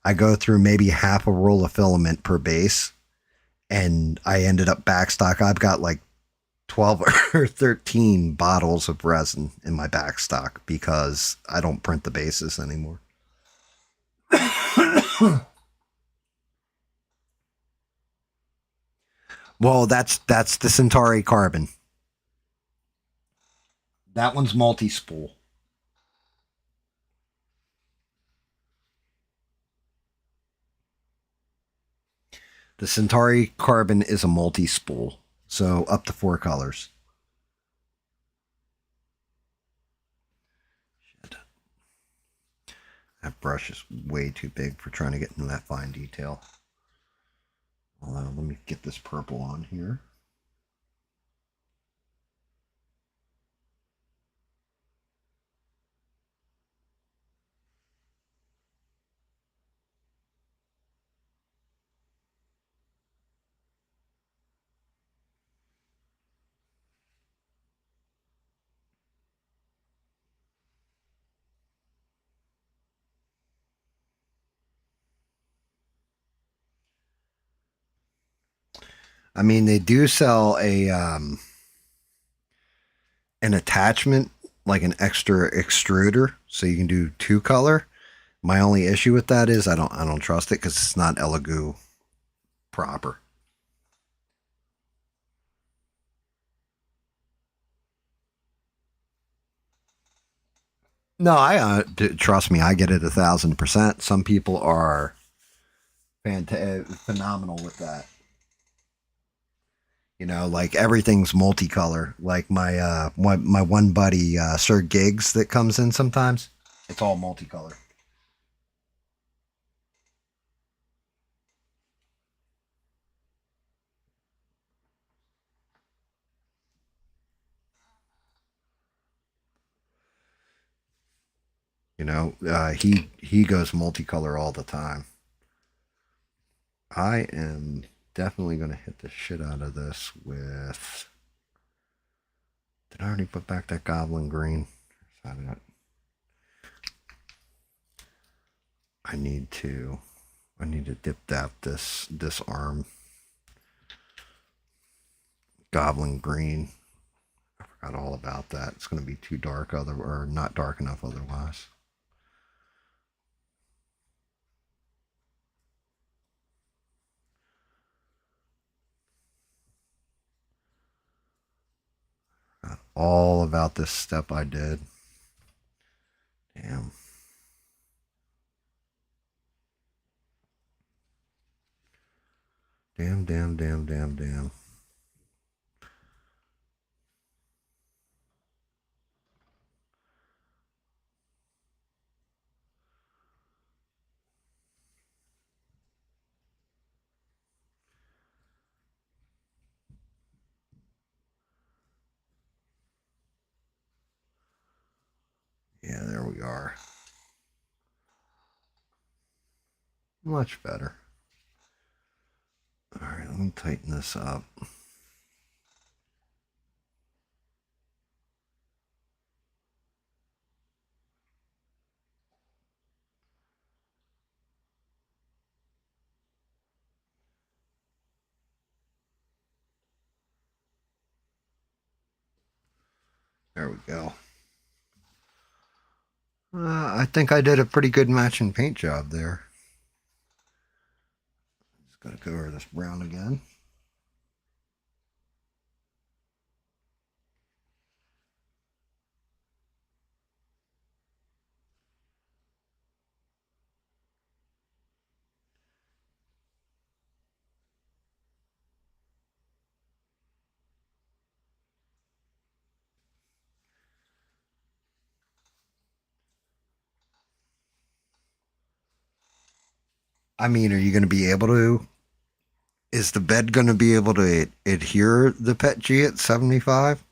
I go through maybe half a roll of filament per base. And I ended up backstock. I've got like 12 or 13 bottles of resin in my backstock because I don't print the bases anymore. Well, that's the Centauri Carbon. That one's multi-spool. The Centauri Carbon is a multi-spool, so up to 4 colors. Shit. That brush is way too big for trying to get into that fine detail. Let me get this purple on here. I mean, they do sell an attachment, like an extra extruder, so you can do 2-color. My only issue with that is I don't trust it because it's not Elegoo proper. No, trust me, I get it 1,000%. Some people are phenomenal with that. You know, like everything's multicolor. Like my one buddy, Sir Gigs, that comes in sometimes. It's all multicolor. You know, he goes multicolor all the time. I am definitely going to hit the shit out of this with... Did I already put back that goblin green? I need to dip that this arm goblin green. I forgot all about that. It's going to be too dark or not dark enough otherwise. Forgot all about this step I did. Damn. Damn. Yeah, there we are. Much better. All right, let me tighten this up. There we go. I think I did a pretty good matching paint job there. Just gotta go over this brown again. I mean, are you going to be able to? Is the bed going to be able to adhere the Pet G at 75?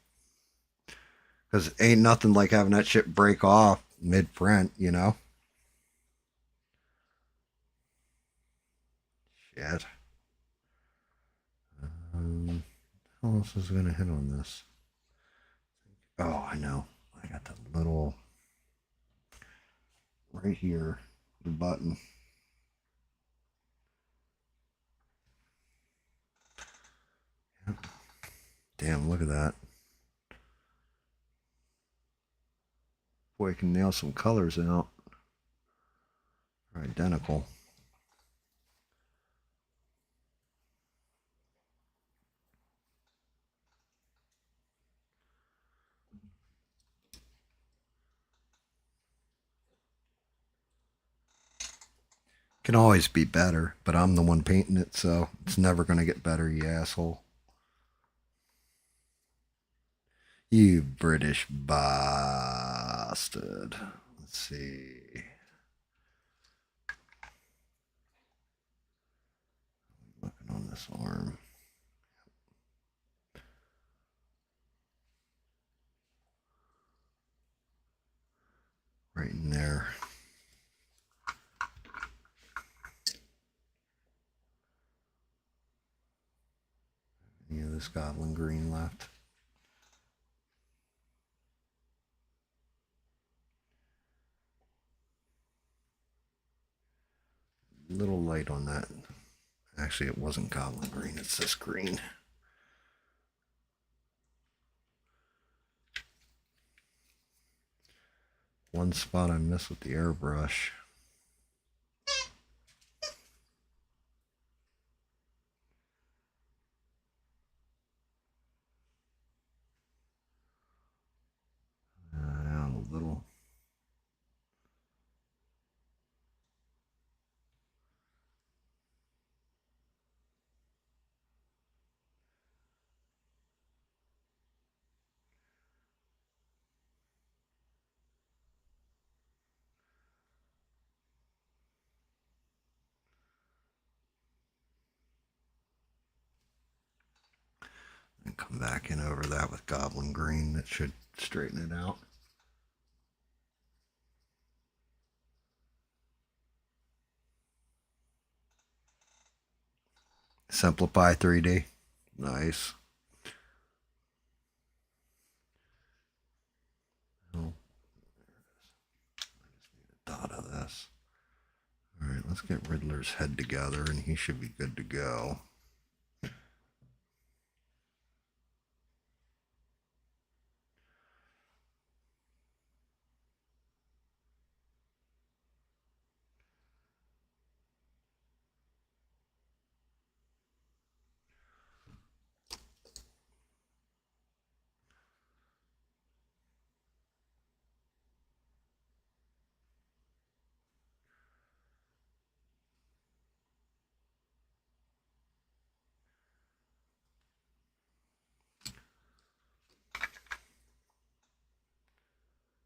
Because ain't nothing like having that shit break off mid-print, you know? Shit. How else is going to hit on this? Oh, I know. I got that little... Right here, the button. Damn, look at that. Boy, I can nail some colors out. They're identical. Can always be better, but I'm the one painting it, so it's never going to get better, you asshole. You British bastard. Let's see. this arm. Right in there. Any of this goblin green left? Little light on that. Actually, it wasn't goblin green, it's this green. One spot I missed with the airbrush. Down a little. And come back in over that with goblin green. That should straighten it out. Simplify 3D. Nice. Oh, I just need a dot of this. All right, let's get Riddler's head together and he should be good to go.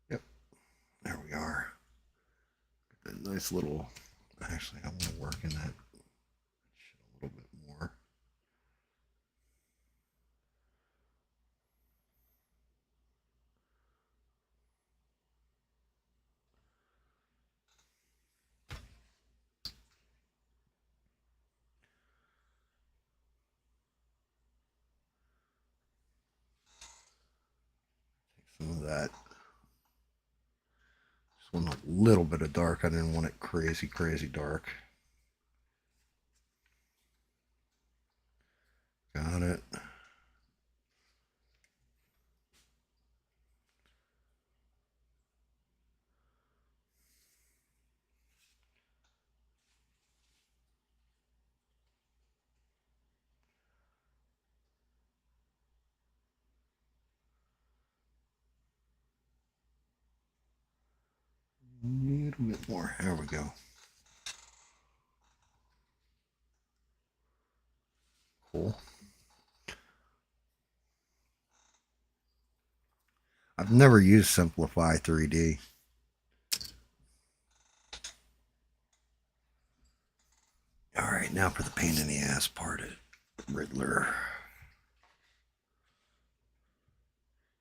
Yep, there we are. A nice little, actually I want to work in that a little bit more. Take some of that. Just want a little bit of dark. I didn't want it crazy, crazy dark. Got it. A little bit more. There we go. Cool. I've never used Simplify 3D. All right, now for the pain in the ass part of Riddler.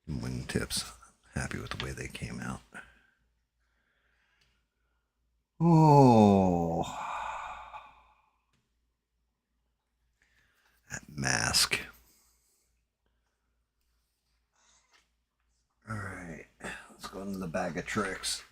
Wingtips. Happy with the way they came out. Oh, that mask. All right, let's go into the bag of tricks.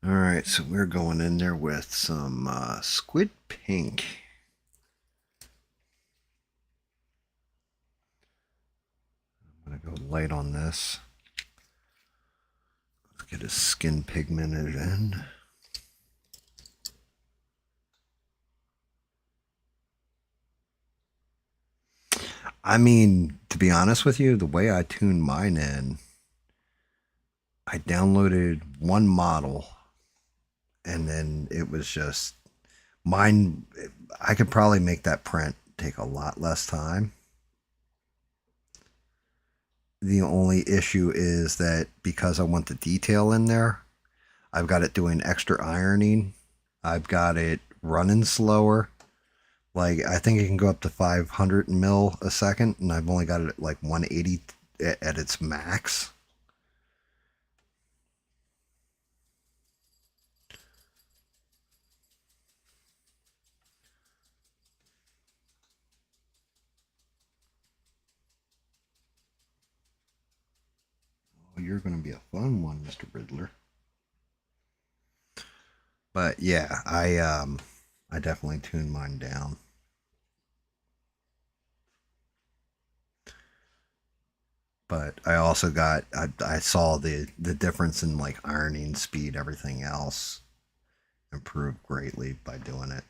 All right, so we're going in there with some squid pink. I'm going to go light on this. Let's get his skin pigmented in. I mean, to be honest with you, the way I tuned mine in, I downloaded one model and then it was just Mine, I could probably make that print take a lot less time. The only issue is that because I want the detail in there, I've got it doing extra ironing. I've got it running slower. Like, I think it can go up to 500 mil a second, and I've only got it at like 180 at its max. Oh, you're going to be a fun one, Mr. Riddler. But yeah, I definitely tuned mine down. But I also got I saw the difference in like ironing speed, everything else improved greatly by doing it.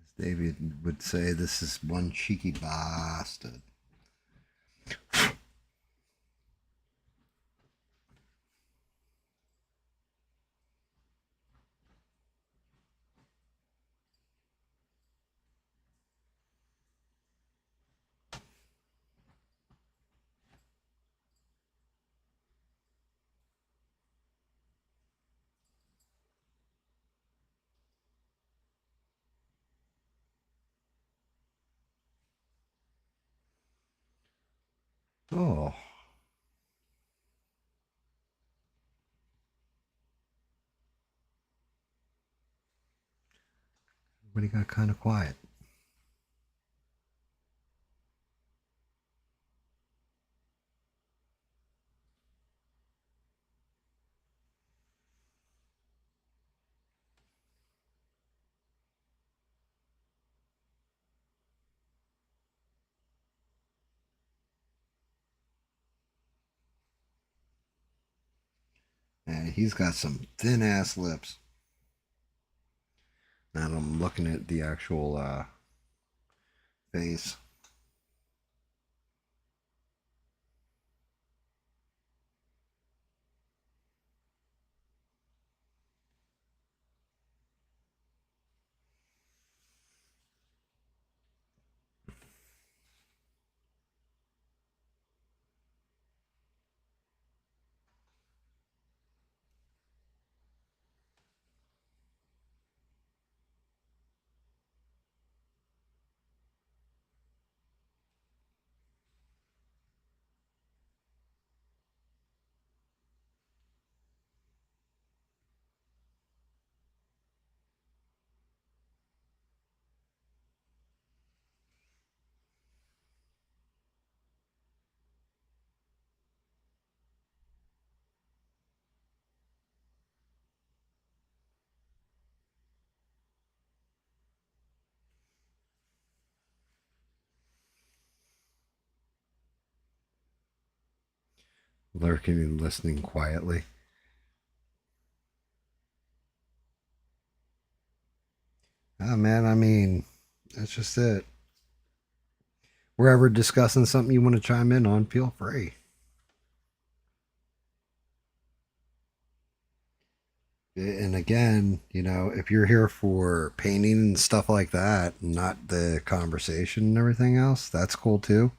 As David would say, this is one cheeky bastard. Oh. Everybody got kind of quiet. And he's got some thin ass lips. Now I'm looking at the actual face. Lurking and listening quietly. Oh man, I mean, that's just it. We're ever discussing something you want to chime in on, feel free. And again, you know, if you're here for painting and stuff like that, not the conversation and everything else, that's cool too.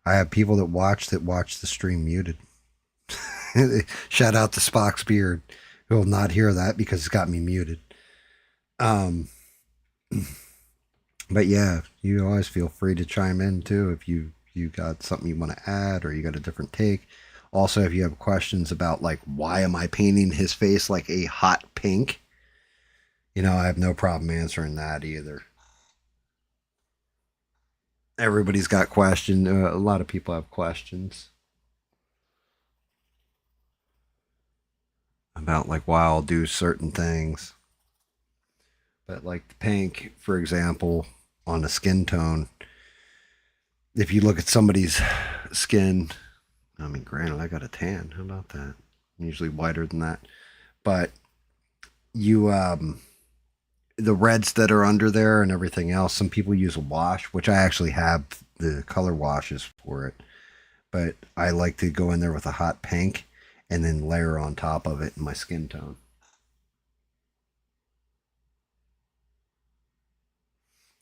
I have people that watch the stream muted. Shout out to Spock's beard, who will not hear that because it's got me muted. But yeah, you always feel free to chime in too if you got something you want to add or you got a different take. Also, if you have questions about like why am I painting his face like a hot pink, you know, I have no problem answering that either. Everybody's got questions. A lot of people have questions. about like why I'll do certain things. But like the pink, for example, on a skin tone, if you look at somebody's skin, I mean, granted, I got a tan. How about that? I'm usually whiter than that. But you, the reds that are under there and everything else, some people use a wash, which I actually have the color washes for it. But I like to go in there with a hot pink and then layer on top of it in my skin tone.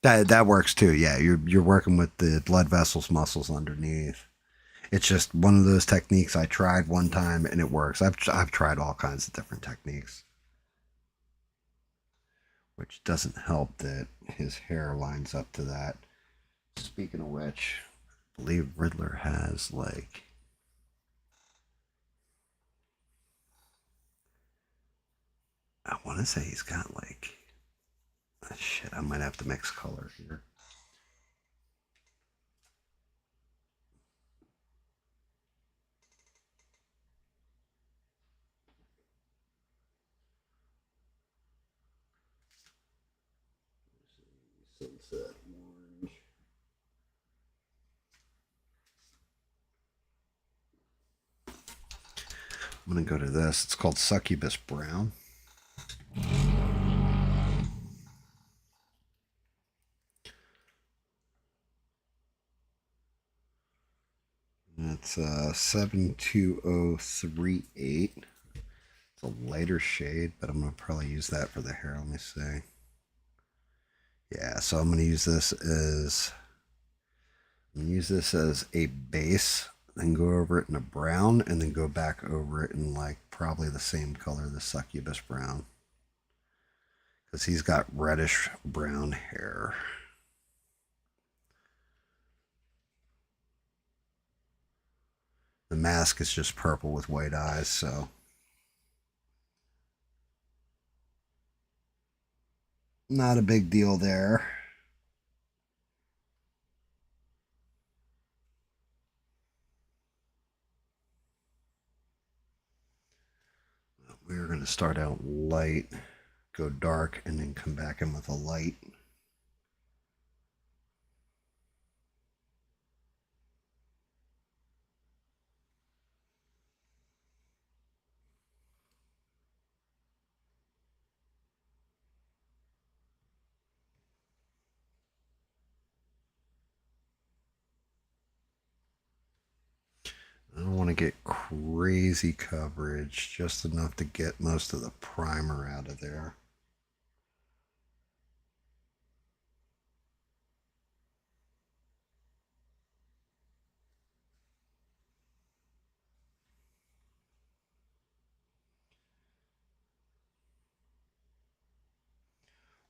That works too. Yeah, you're working with the blood vessels, muscles underneath. It's just one of those techniques I tried one time and it works. I've tried all kinds of different techniques, which doesn't help that his hair lines up to that. Speaking of which, I believe Riddler has like, I want to say he's got like, shit, I might have to mix color here. Sunset orange. I'm going to go to this. It's called Succubus Brown. It's 72038. It's a lighter shade, but I'm going to probably use that for the hair. Let me see. Yeah, so I'm going to use this as a base, then go over it in a brown, and then go back over it in like probably the same color, the Succubus Brown. Because he's got reddish brown hair. The mask is just purple with white eyes, so not a big deal there. We're going to start out light, go dark, and then come back in with a light. I don't want to get crazy coverage, just enough to get most of the primer out of there.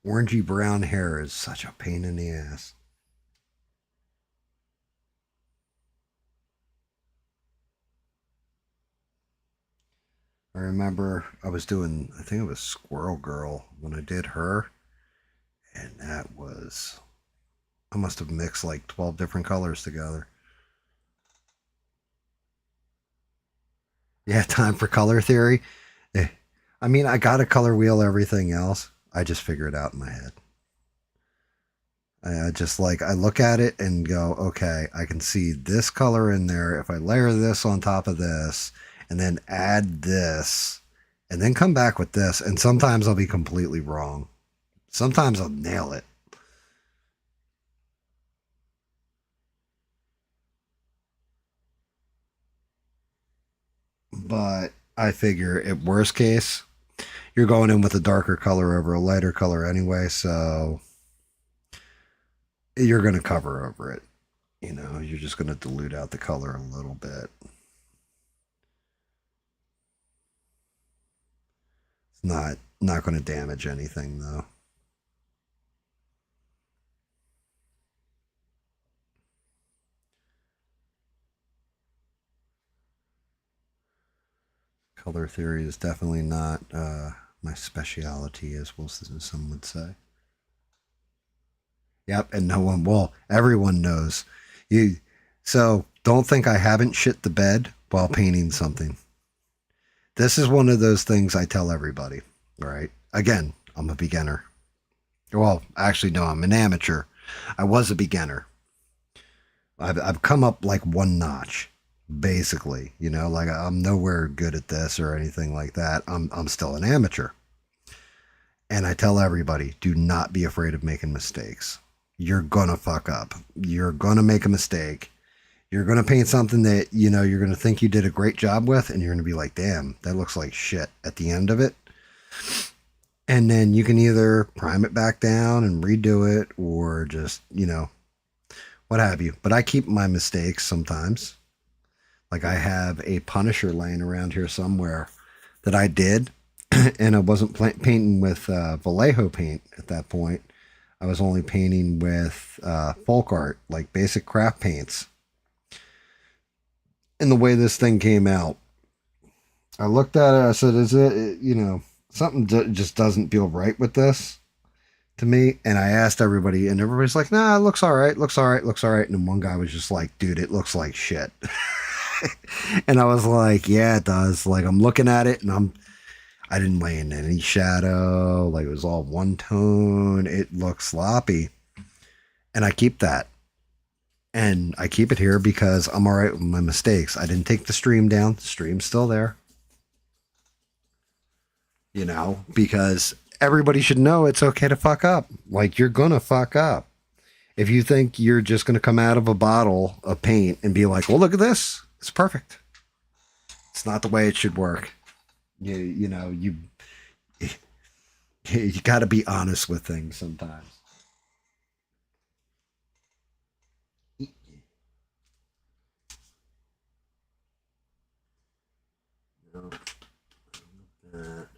Orangey brown hair is such a pain in the ass. I remember I was doing, I think it was Squirrel Girl when I did her, and that was, I must have mixed like 12 different colors together. Yeah, time for color theory. I mean, I got a color wheel, everything else. I just figure it out in my head. I just like, I look at it and go, okay, I can see this color in there. If I layer this on top of this and then add this and then come back with this, and sometimes I'll be completely wrong. Sometimes I'll nail it. But I figure at worst case, you're going in with a darker color over a lighter color anyway, so you're going to cover over it. You know, you're just going to dilute out the color a little bit. It's not going to damage anything, though. Color theory is definitely not my specialty, as some would say. Yep, and no one will. Everyone knows. So don't think I haven't shit the bed while painting something. This is one of those things I tell everybody, right? Again, I'm a beginner. Well, actually, no, I'm an amateur. I was a beginner. I've come up like one notch, basically. You know, like I'm nowhere good at this or anything like that. I'm still an amateur. And I tell everybody, do not be afraid of making mistakes. You're gonna fuck up. You're gonna make a mistake. You're gonna paint something that, you know, you're gonna think you did a great job with, and you're gonna be like, damn, that looks like shit at the end of it. And then you can either prime it back down and redo it, or just, you know, what have you. But I keep my mistakes sometimes. Like I have a Punisher laying around here somewhere that I did, and I wasn't painting with Vallejo paint at that point. I was only painting with folk art, like basic craft paints. And the way this thing came out, I looked at it, I said, is it, you know, something just doesn't feel right with this to me. And I asked everybody, and everybody's like, nah, it looks all right, looks all right, looks all right. And then one guy was just like, dude, it looks like shit. And I was like, yeah, it does. Like, I'm looking at it, and I didn't lay in any shadow. Like, it was all one tone. It looks sloppy. And I keep that. And I keep it here because I'm all right with my mistakes. I didn't take the stream down. The stream's still there. You know, because everybody should know it's okay to fuck up. Like, you're going to fuck up. If you think you're just going to come out of a bottle of paint and be like, well, look at this. It's perfect. It's not the way it should work. You know, you got to be honest with things sometimes. No, that.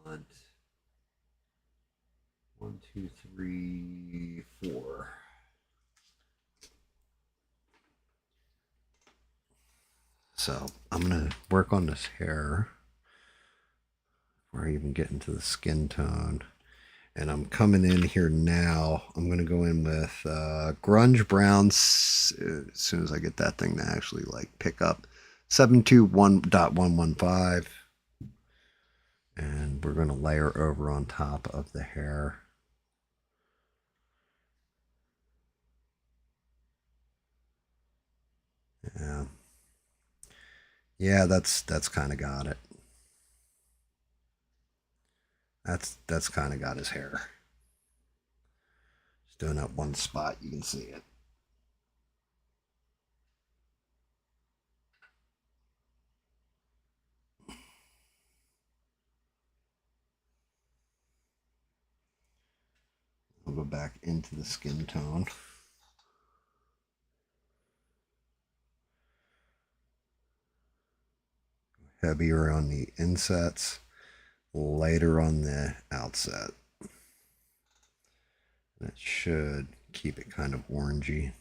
I want 1, 2, 3, 4. So I'm going to work on this hair before I even get into the skin tone. And I'm coming in here now. I'm going to go in with grunge browns as soon as I get that thing to actually like pick up 721.115. And we're going to layer over on top of the hair. Yeah. Yeah, that's kind of got it. That's kind of got his hair. Just doing that one spot, you can see it. I'll go back into the skin tone. Heavier on the insets, lighter on the outset. That should keep it kind of orangey.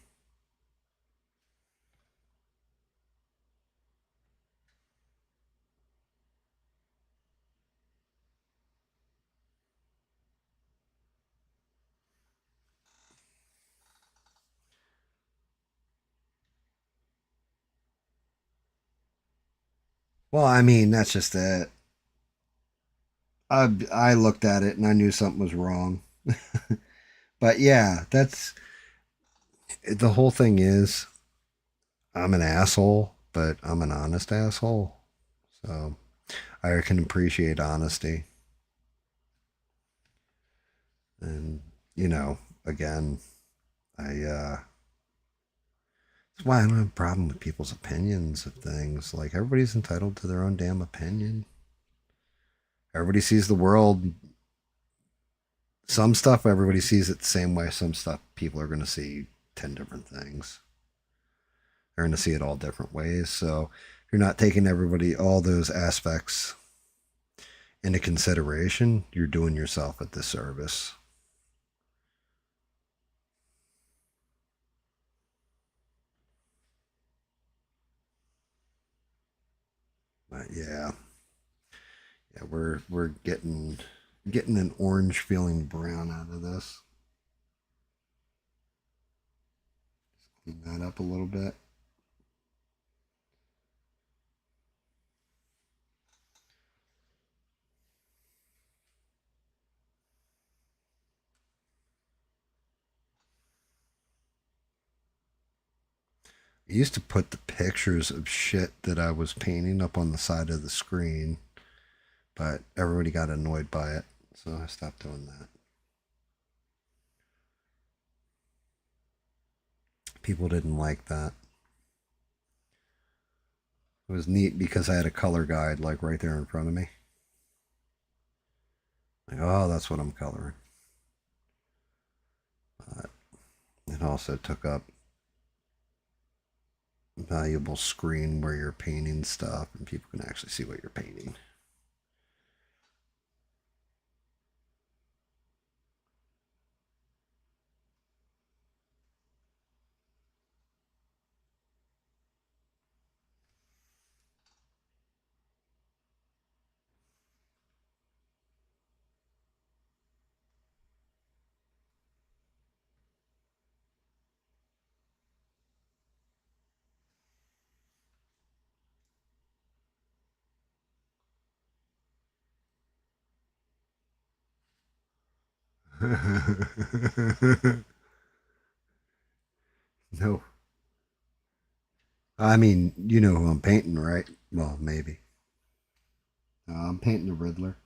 Well, I mean, that's just it. I looked at it and I knew something was wrong. But yeah, that's the whole thing is I'm an asshole, but I'm an honest asshole. So I can appreciate honesty. And, you know, again, that's why I don't have a problem with people's opinions of things. Like, everybody's entitled to their own damn opinion. Everybody sees the world. Some stuff, everybody sees it the same way. Some stuff, people are going to see 10 different things. They're going to see it all different ways. So if you're not taking all those aspects into consideration, you're doing yourself a disservice. But yeah, we're getting an orange feeling brown out of this. Just clean that up a little bit. I used to put the pictures of shit that I was painting up on the side of the screen, but everybody got annoyed by it, so I stopped doing that. People didn't like that. It was neat because I had a color guide like right there in front of me. Like, oh, that's what I'm coloring. But it also took up valuable screen where you're painting stuff and people can actually see what you're painting. No. I mean, you know who I'm painting, right? Well, maybe. I'm painting the Riddler.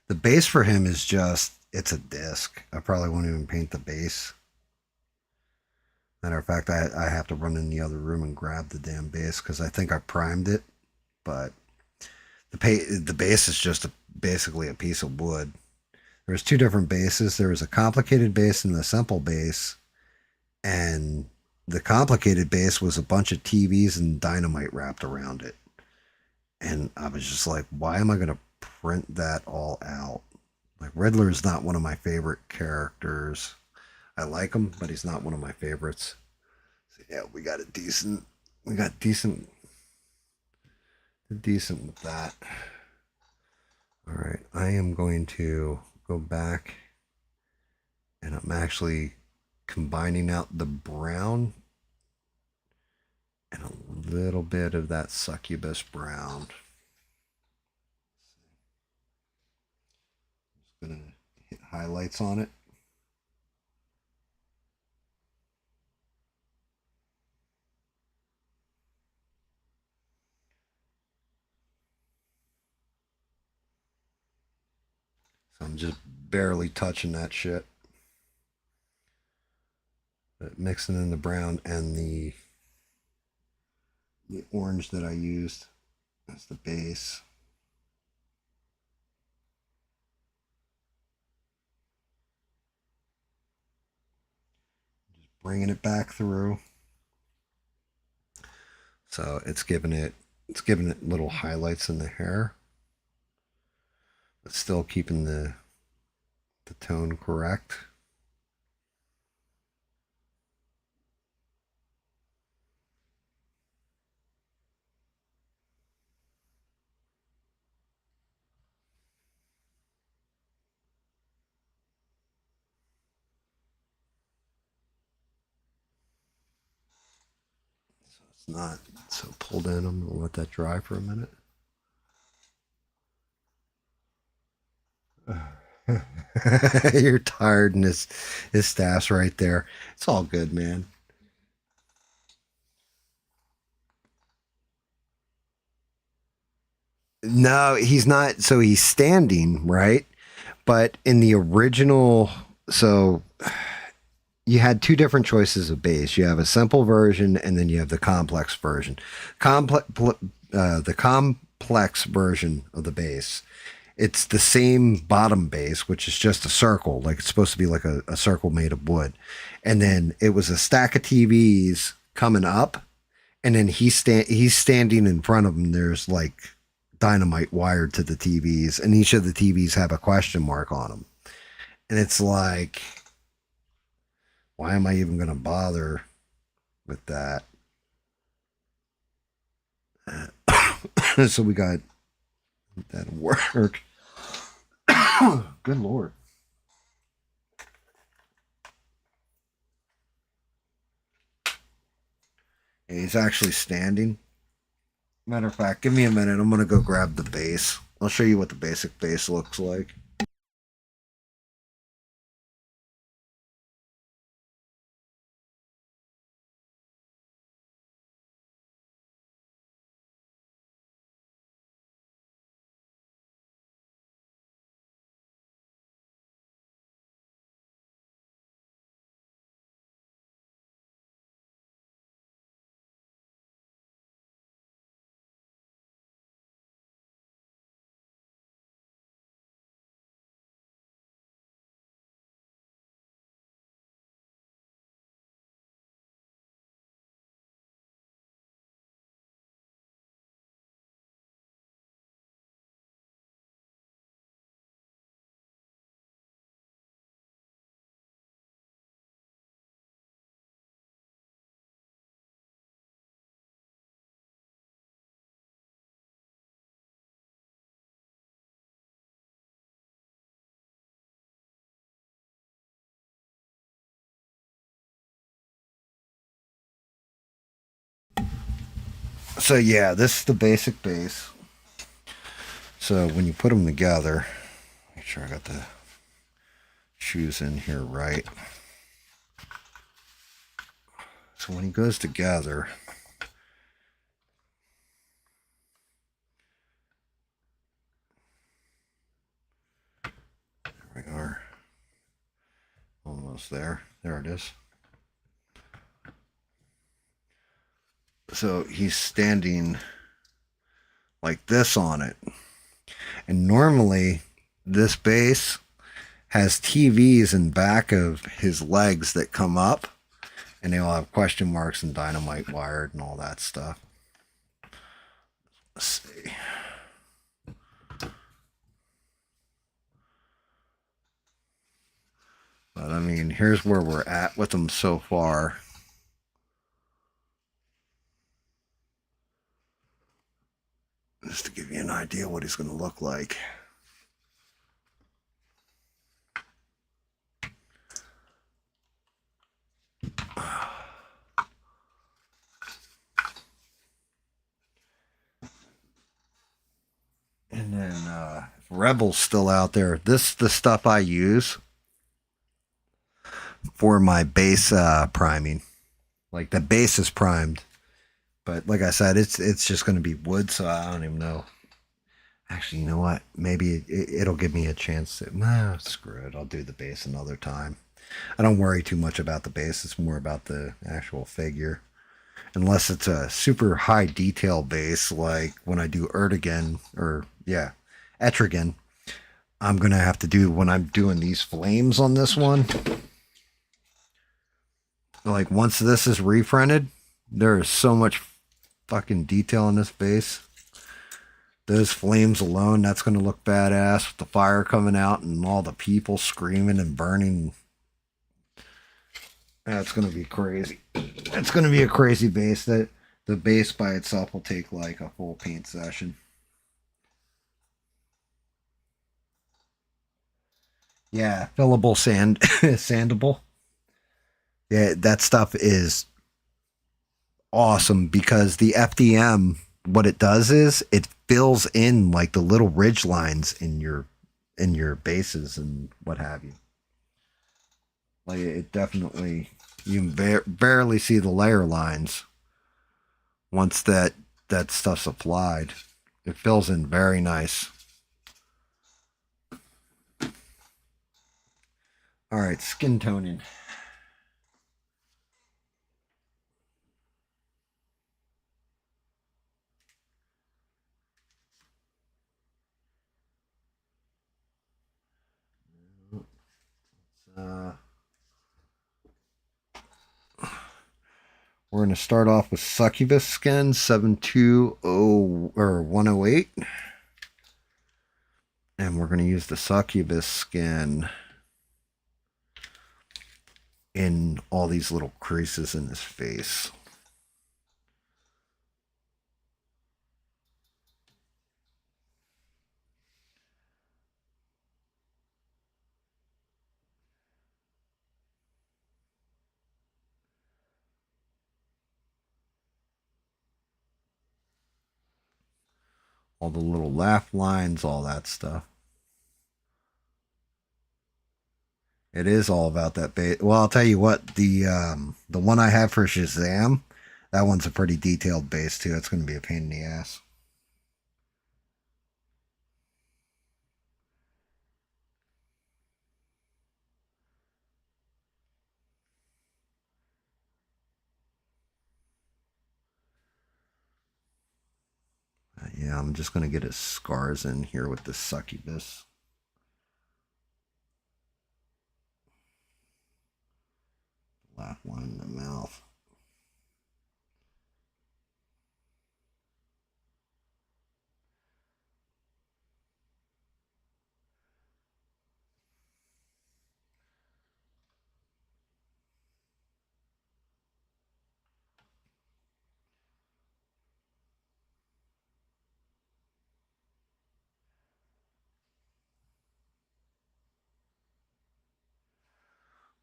The base for him is just, it's a disc. I probably won't even paint the base. Matter of fact, I have to run in the other room and grab the damn base because I think I primed it. But the base is just basically a piece of wood. There's two different bases. There was a complicated base and a simple base. And the complicated base was a bunch of TVs and dynamite wrapped around it. And I was just like, why am I going to print that all out? Like, Riddler is not one of my favorite characters. I like him, but he's not one of my favorites. So yeah, we got decent with that. All right, I am going to go back and I'm actually combining out the brown and a little bit of that succubus brown. Just gonna hit highlights on it. So I'm just barely touching that shit. But mixing in the brown and the orange that I used as the base. Just bringing it back through. So it's giving it little highlights in the hair, but still keeping the tone correct. So it's not so pulled in. I'm gonna let that dry for a minute. You're tired, and his staff's right there. It's all good, man. No, he's not. So he's standing, right? But in the original, so you had two different choices of base. You have a simple version, and then you have the complex version. The complex version of the base, it's the same bottom base, which is just a circle. Like, it's supposed to be like a circle made of wood. And then it was a stack of TVs coming up, and then he's standing in front of him. There's like dynamite wired to the TVs, and each of the TVs have a question mark on them. And it's like, why am I even going to bother with that? So we got that work. Good Lord. Yeah, he's actually standing. Matter of fact, give me a minute. I'm going to go grab the base. I'll show you what the basic base looks like. So yeah, this is the basic base. So when you put them together, make sure I got the shoes in here right. So when he goes together, there we are. Almost there. There it is. So he's standing like this on it. And normally this base has TVs in back of his legs that come up, and they'll have question marks and dynamite wired and all that stuff. Let's see. But I mean, here's where we're at with them so far. Just to give you an idea what he's going to look like. And then if Rebel's still out there, this is the stuff I use for my base priming. Like the base is primed, but like I said, it's just going to be wood, so I don't even know. Actually, you know what? Maybe it'll give me a chance to. Screw it. I'll do the base another time. I don't worry too much about the base. It's more about the actual figure. Unless it's a super high detail base, like when I do Erdogan or Etrigan, I'm gonna have to do when I'm doing these flames on this one. Like once this is reprinted, there is so much fucking detail in this base. Those flames alone, that's gonna look badass with the fire coming out and all the people screaming and burning. That's gonna be crazy. It's gonna be a crazy base. That the base by itself will take like a full paint session. Yeah, fillable sandable. Yeah, that stuff is awesome because the FDM, what it does is it fills in like the little ridge lines in your bases and what have you. Like it definitely, you can barely see the layer lines once that stuff's applied. It fills in very nice. All right, skin toning. We're going to start off with Succubus skin 720 or 108. And we're going to use the Succubus skin in all these little creases in his face. All the little laugh lines, all that stuff. It is all about that base. Well, I'll tell you what, the one I have for Shazam, that one's a pretty detailed base too. It's going to be a pain in the ass. Yeah, I'm just going to get his scars in here with the Succubus. Laugh line in the mouth.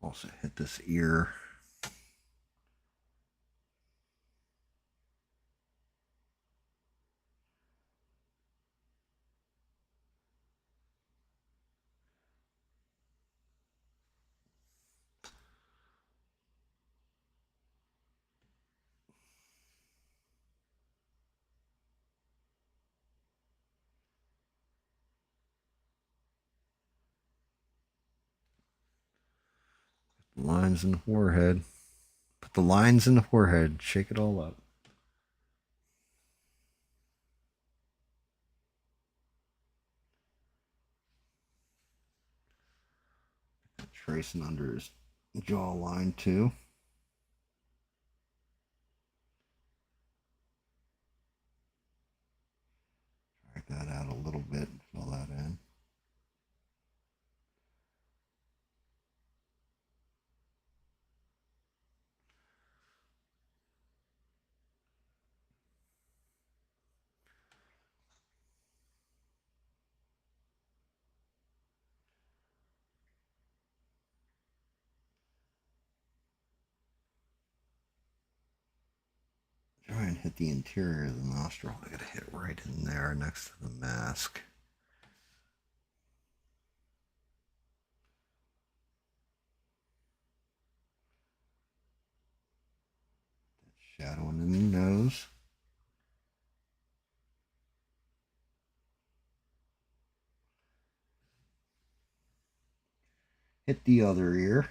Also hit this ear. Lines in the forehead. Put the lines in the forehead. Shake it all up. Tracing under his jawline too. Drag that out a little bit. Fill that in. Try and hit the interior of the nostril. I gotta hit right in there next to the mask. Shadowing in the nose. Hit the other ear.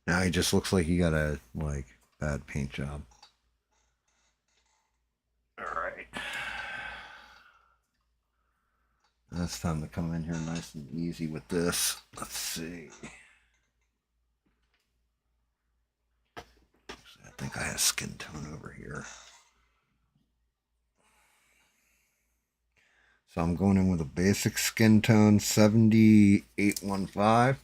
Now he just looks like he got a bad paint job. Alright. Now it's time to come in here nice and easy with this. Let's see. I think I have skin tone over here. So I'm going in with a basic skin tone 7815.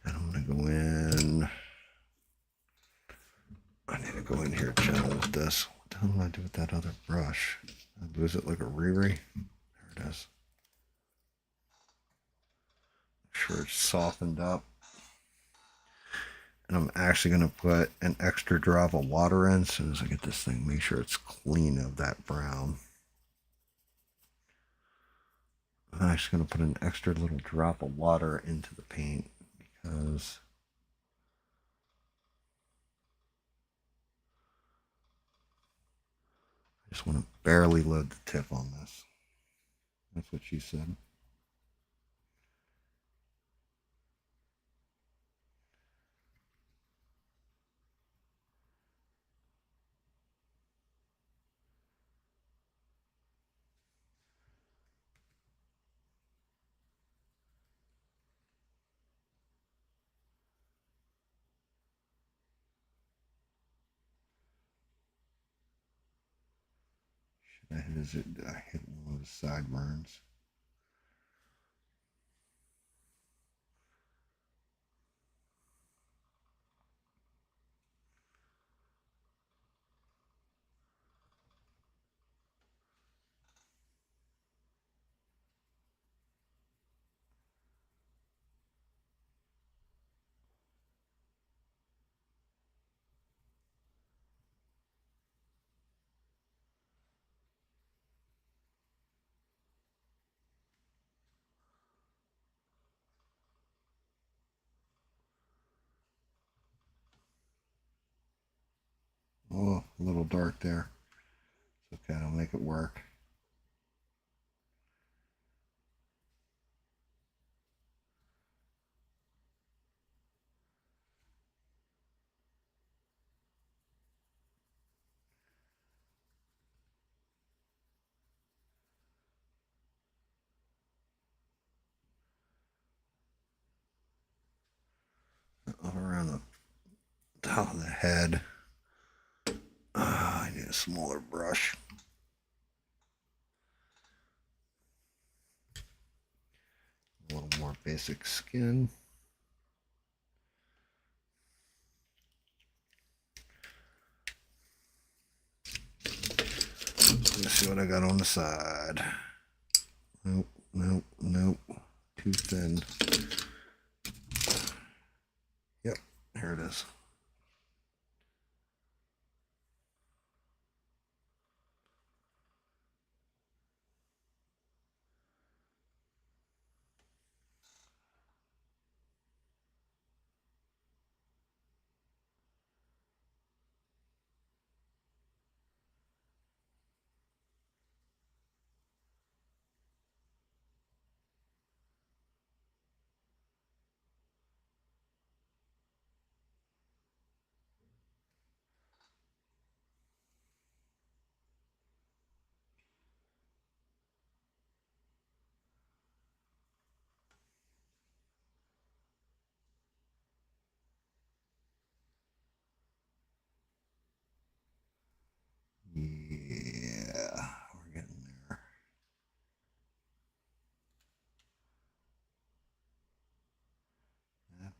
And I'm going to go in. I need to go in here gentle with this. What the hell did I do with that other brush? I lose it like a Riri. There it is. Make sure it's softened up. And I'm actually going to put an extra drop of water in as soon as I get this thing. Make sure it's clean of that brown. I'm actually going to put an extra little drop of water into the paint because I just want to barely load the tip on this. That's what she said. I hit one of the sideburns. Oh, a little dark there. It's okay, I'll make it work. All around the top of the head. I need a smaller brush. A little more basic skin. Let's see what I got on the side. Nope, nope, nope. Too thin. Yep, here it is.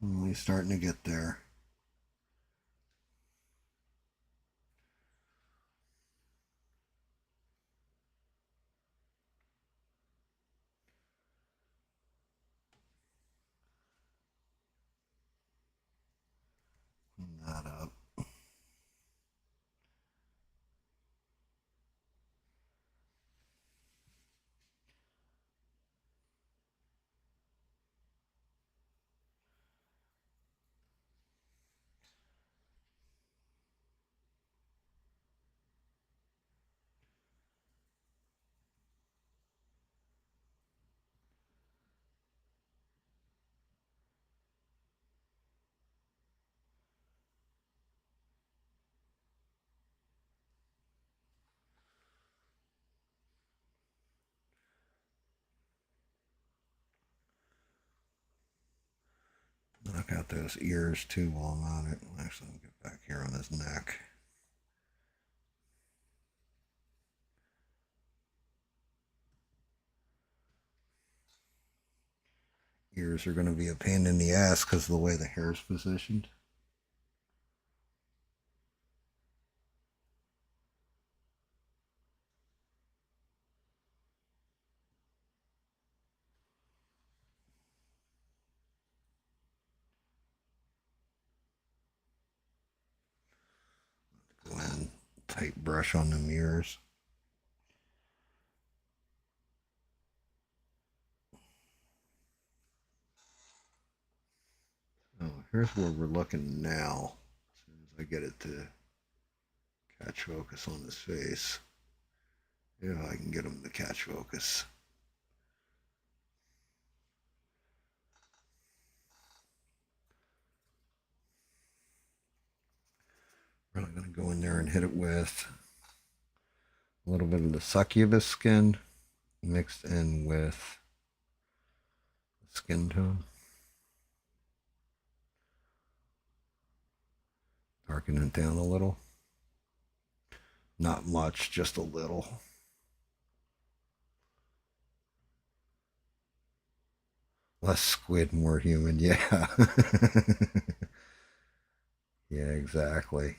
We're starting to get there. Clean that up. Knock out those ears too while I'm on it. Actually, I'll get back here on his neck. Ears are going to be a pain in the ass because of the way the hair is positioned. Go in, tight brush on the ears. Oh, here's where we're looking now. As soon as I get it to catch focus on his face. Yeah, I can get him to catch focus. Really going to go in there and hit it with a little bit of the succubus skin mixed in with skin tone. Darken it down a little. Not much, just a little. Less squid, more human, yeah. Yeah, exactly.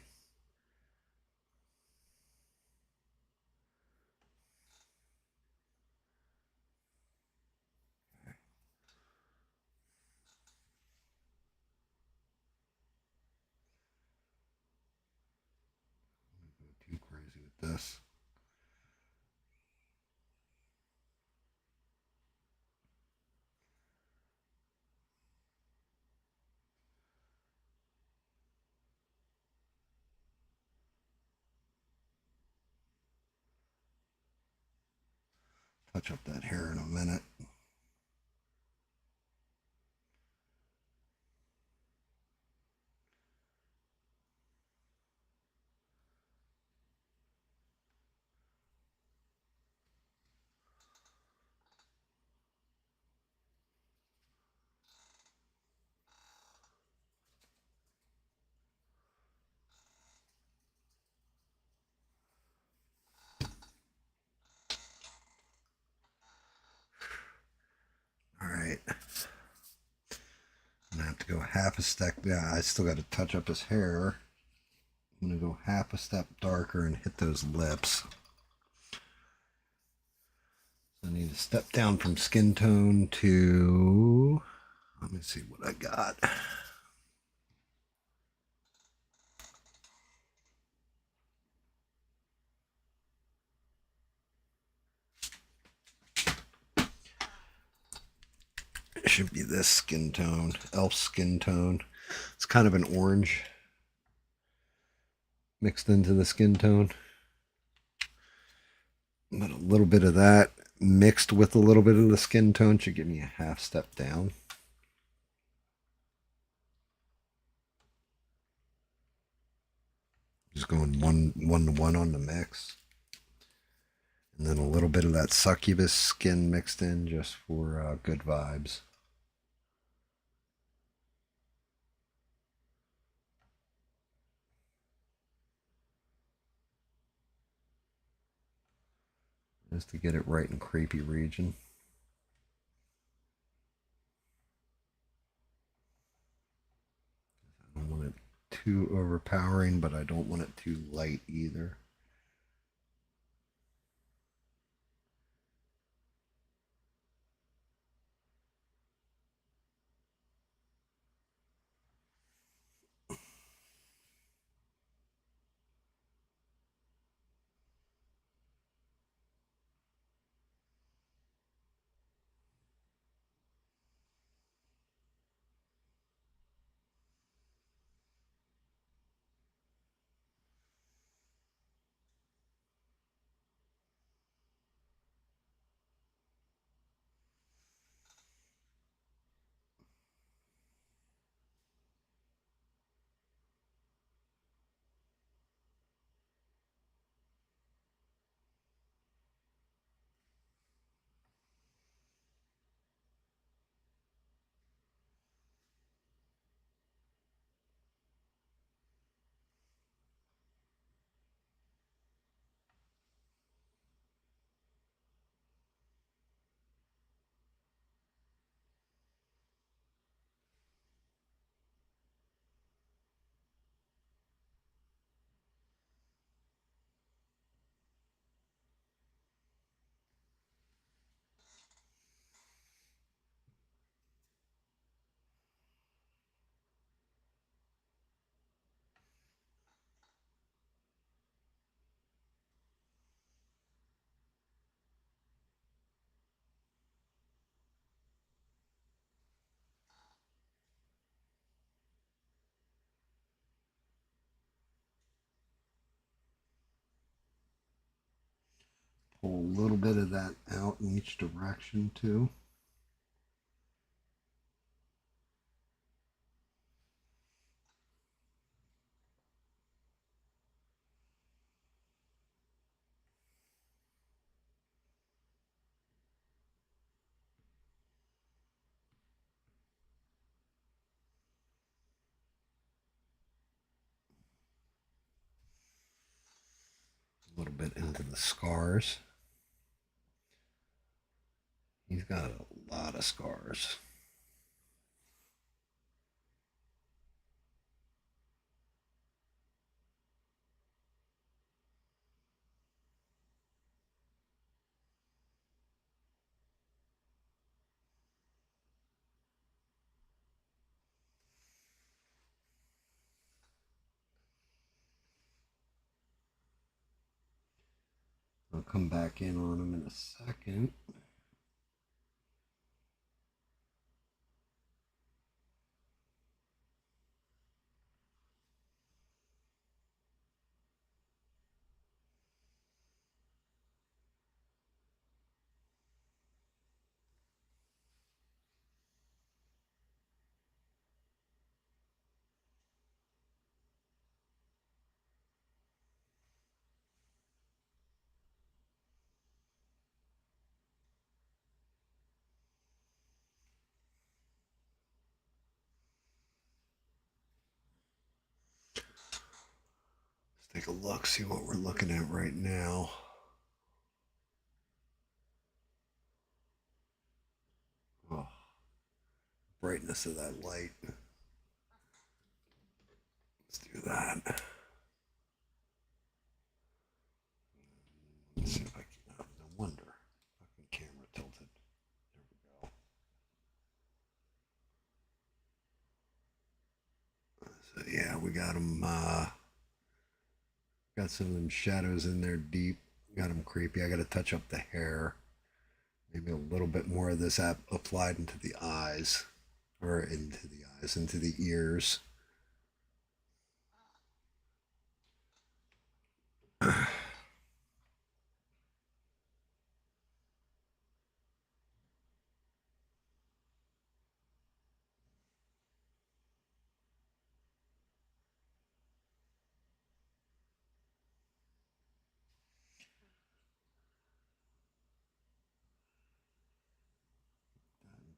Too crazy with this. Touch up that hair in a minute. All right. I'm gonna have to go half a step. Yeah, I still got to touch up his hair. I'm gonna go half a step darker and hit those lips. I need to step down from skin tone to. Let me see what I got. It should be this skin tone, elf skin tone. It's kind of an orange mixed into the skin tone. But a little bit of that mixed with a little bit of the skin tone should give me a half step down. Just going one to one on the mix. And then a little bit of that succubus skin mixed in just for good vibes. Just to get it right in creepy region. too overpowering, but I don't want it too light either. Pull a little bit of that out in each direction too. A little bit into the scars. He's got a lot of scars. I'll come back in on him in a second. Let's take a look, see what we're looking at right now. Oh, brightness of that light. Let's do that. Let's see if I can. Oh, no wonder. Fucking camera tilted. There we go. So yeah, we got them. Got some of them shadows in there deep. Got them creepy. I got to touch up the hair. Maybe a little bit more of this applied into the eyes, or into the eyes, into the ears.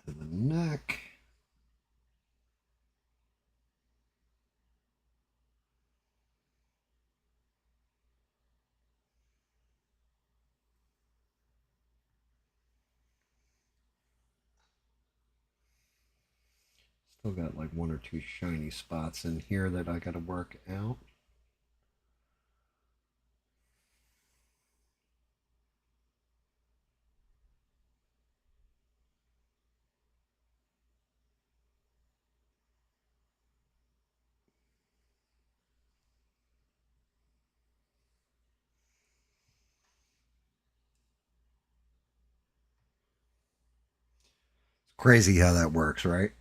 To the neck. Still got like one or two shiny spots in here that I gotta work out. It's crazy how that works, right?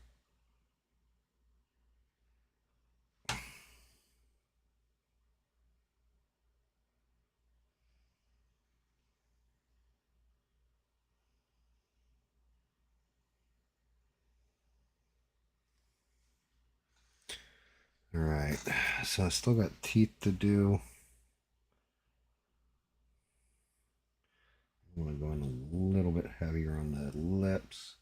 All right, so I still got teeth to do. I'm going to go in a little bit heavier on the lips.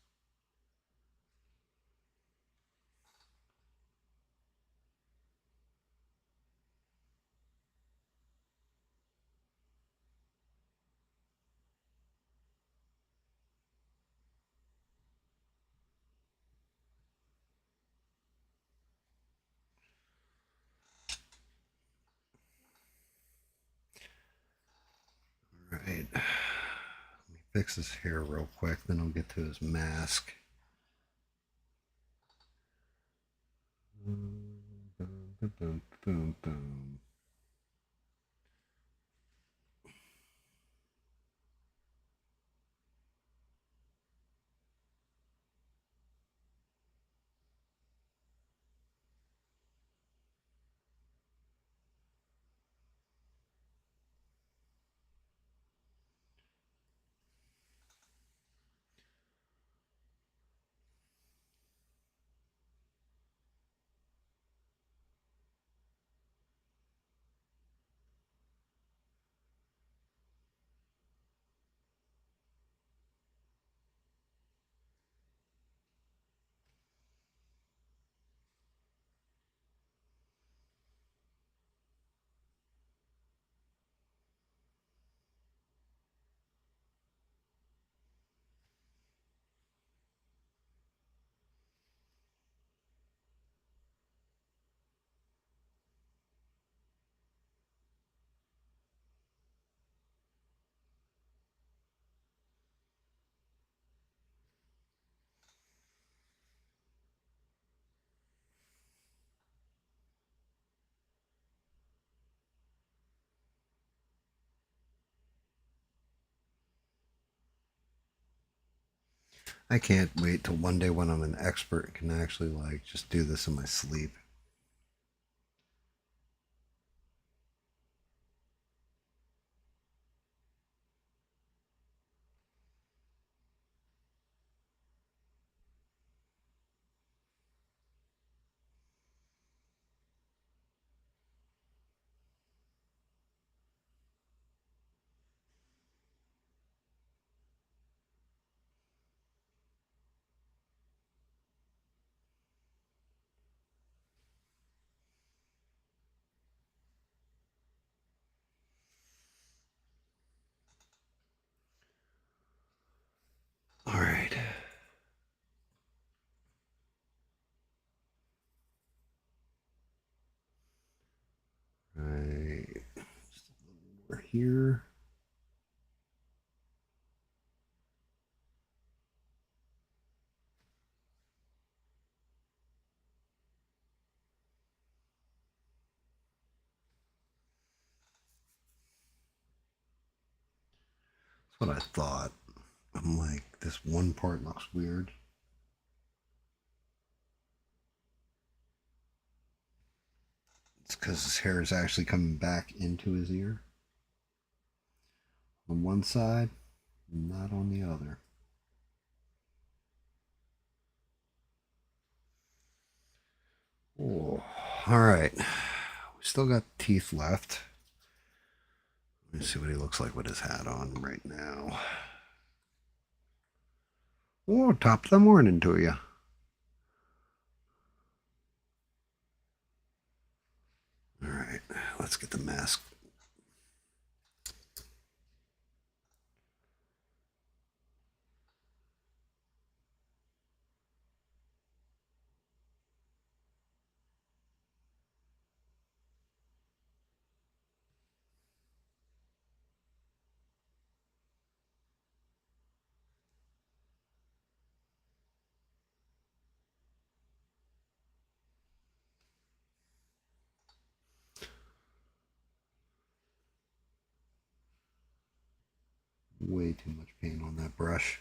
All right, let me fix his hair real quick, then I'll get to his mask. Boom, boom, boom, boom, boom. I can't wait till one day when I'm an expert and can actually like just do this in my sleep. All right. Right. Just a little more here. That's what I thought. I'm like, this one part looks weird. It's because his hair is actually coming back into his ear on one side, not on the other. Oh, all right. We still got teeth left. Let me see what he looks like with his hat on right now. Oh, top of the morning to you. All right, let's get the mask. Way too much paint on that brush.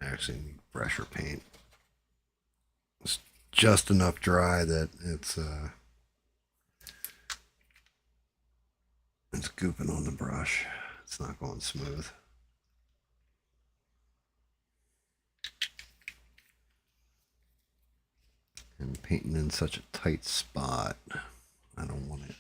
Actually need fresher paint. It's just enough dry that it's gooping on the brush. It's not going smooth. And painting in such a tight spot, I don't want it.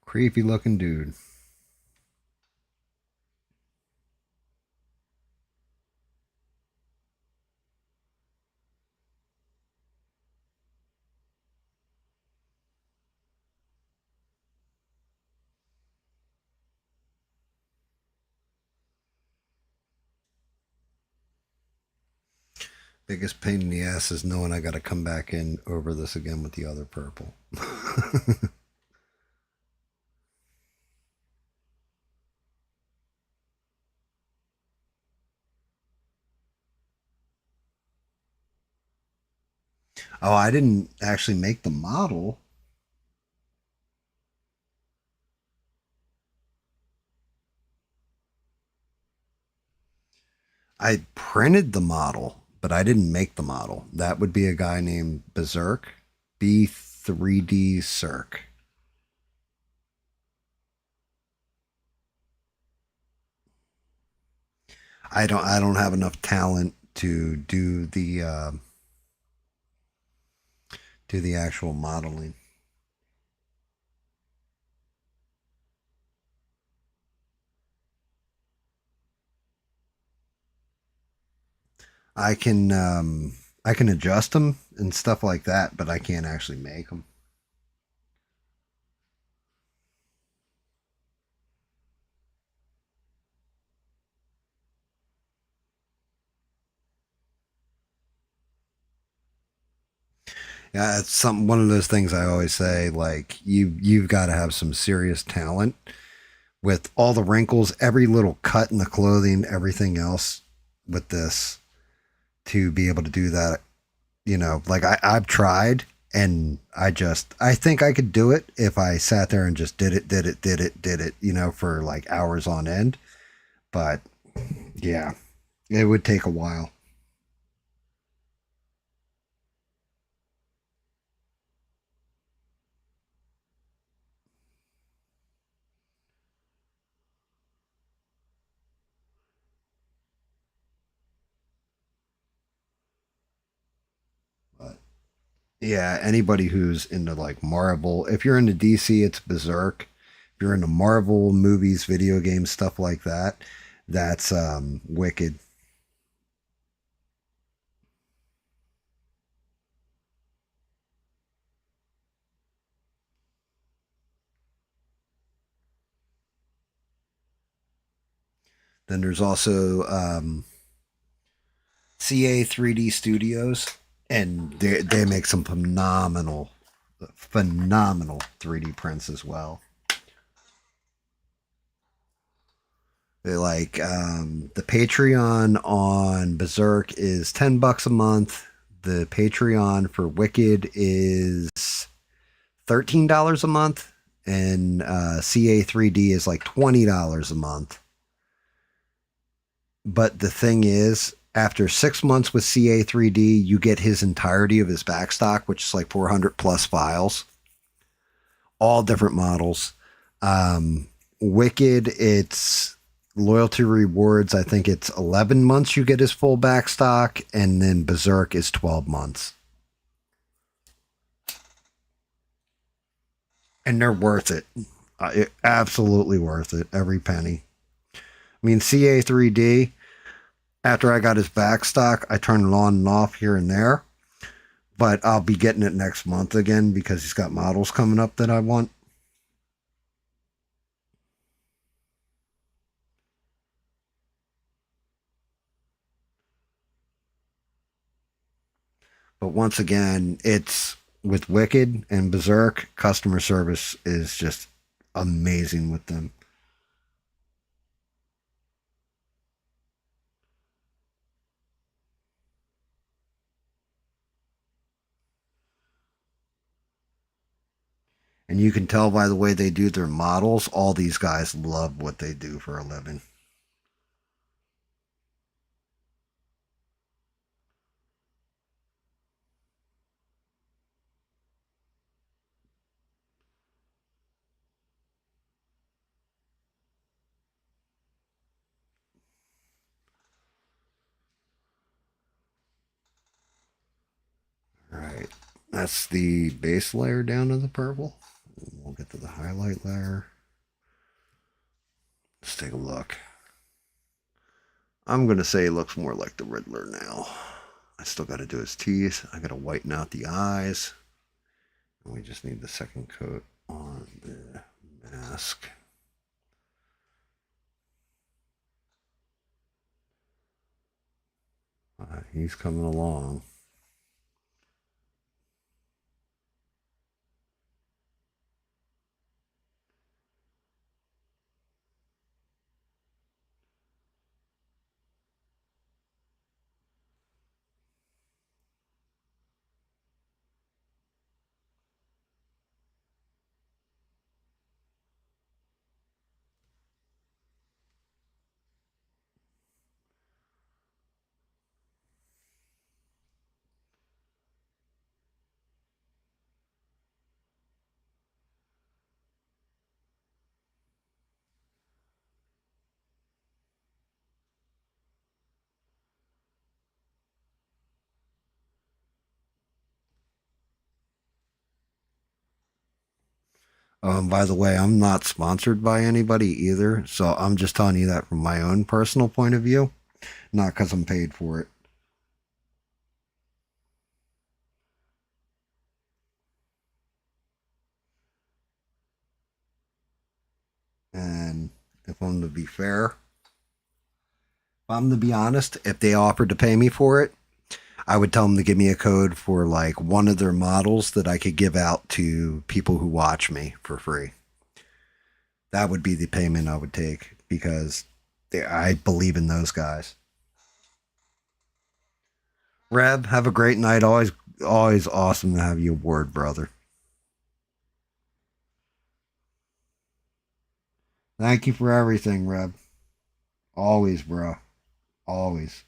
Creepy looking dude. Biggest pain in the ass is knowing I got to come back in over this again with the other purple. Oh, I didn't actually make the model. I printed the model, but I didn't make the model. That would be a guy named Berserk, B3D Cirque. I don't have enough talent to do the actual modeling. I can adjust them and stuff like that, but I can't actually make them. Yeah, it's one of those things I always say. Like you've got to have some serious talent with all the wrinkles, every little cut in the clothing, everything else with this to be able to do that. You know, like I've tried and I think I could do it if I sat there and just did it, you know, for like hours on end. But yeah, it would take a while. But yeah, anybody who's into like Marvel, if you're into DC, it's Berserk. If you're into Marvel movies, video games, stuff like that, that's Wicked. Then there's also CA 3D Studios, and they make some phenomenal 3D prints as well. They like the Patreon on Berserk is $10 a month. The Patreon for Wicked is $13 a month, and CA3D is like $20 a month. But the thing is, after 6 months with CA3D, you get his entirety of his backstock, which is like 400 plus files, all different models. Wicked, it's loyalty rewards. I think it's 11 months you get his full backstock, and then Berserk is 12 months. And they're worth it. Absolutely worth it. Every penny. I mean, CA3D, after I got his backstock, I turn it on and off here and there. But I'll be getting it next month again because he's got models coming up that I want. But once again, it's with Wicked and Berserk, customer service is just amazing with them. And you can tell by the way they do their models, all these guys love what they do for a living. All right, that's the base layer down to the purple. We'll get to the highlight layer. Let's take a look. I'm going to say it looks more like the Riddler now. I still got to do his teeth. I got to whiten out the eyes. And we just need the second coat on the mask. He's coming along. By the way, I'm not sponsored by anybody either, so I'm just telling you that from my own personal point of view, not because I'm paid for it. And if I'm to be fair, if I'm to be honest, if they offered to pay me for it, I would tell them to give me a code for like one of their models that I could give out to people who watch me for free. That would be the payment I would take because I believe in those guys. Reb, have a great night. Always awesome to have you aboard, brother. Thank you for everything, Reb. Always, bro. Always.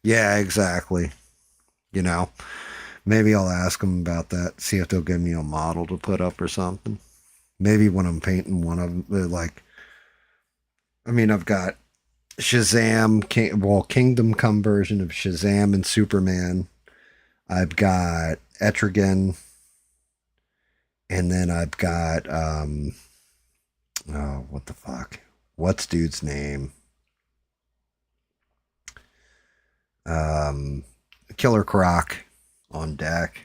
Yeah, exactly. You know, maybe I'll ask them about that, see if they'll give me a model to put up or something. Maybe when I'm painting one of them, like, I mean, I've got Shazam, Kingdom Come version of Shazam and Superman. I've got Etrigan And then I've got oh, what the fuck? What's dude's name? Killer Croc on deck.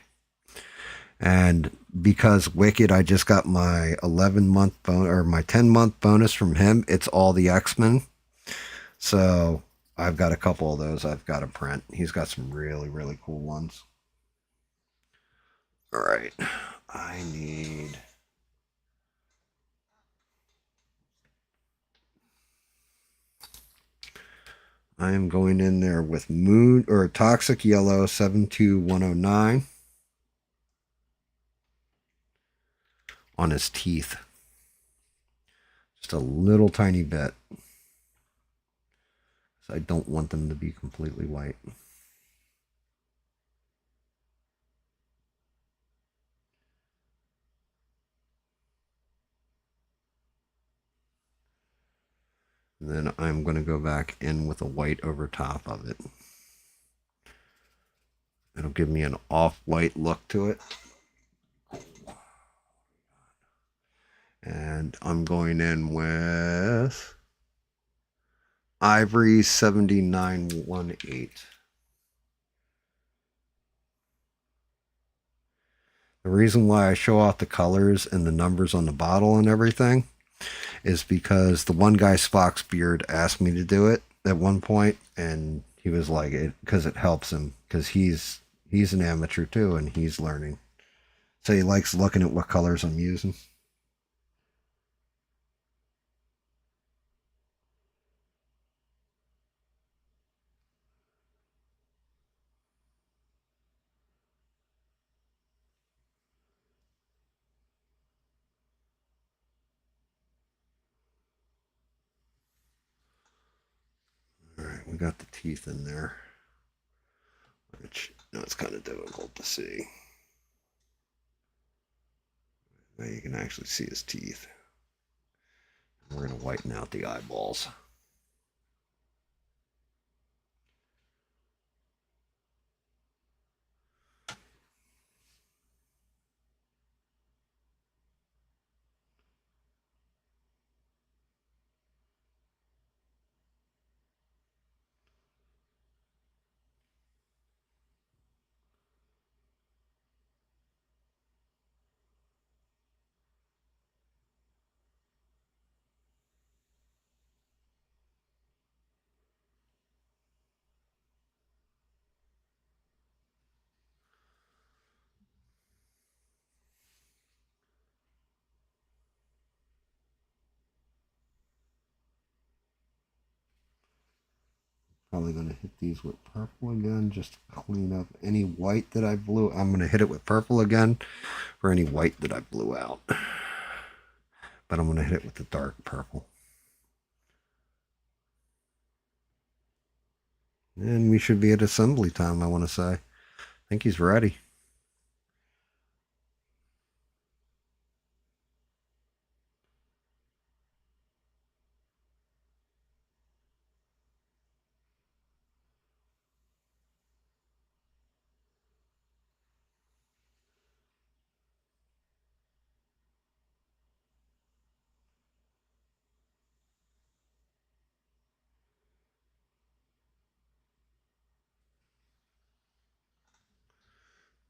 And because Wicked, I just got my 11-month or my 10-month bonus from him. It's all the X-Men. So I've got a couple of those I've got to print. He's got some really, really cool ones. All right. I need... I am going in there with Moon or Toxic Yellow 72109 on his teeth. Just a little tiny bit. So I don't want them to be completely white. And then I'm going to go back in with a white over top of it. It'll give me an off-white look to it. And I'm going in with Ivory 7918. The reason why I show off the colors and the numbers on the bottle and everything is because the one guy, Spock's Beard, asked me to do it at one point, and he was like, it because it helps him, because he's an amateur too, and he's learning. So he likes looking at what colors I'm using. All right, we got the teeth in there, which it's kind of difficult to see. Now you can actually see his teeth. We're going to whiten out the eyeballs. Probably going to hit these with purple again, just to clean up any white that I blew. I'm going to hit it with purple again for any white that I blew out. But I'm going to hit it with the dark purple. And we should be at assembly time, I want to say. I think he's ready.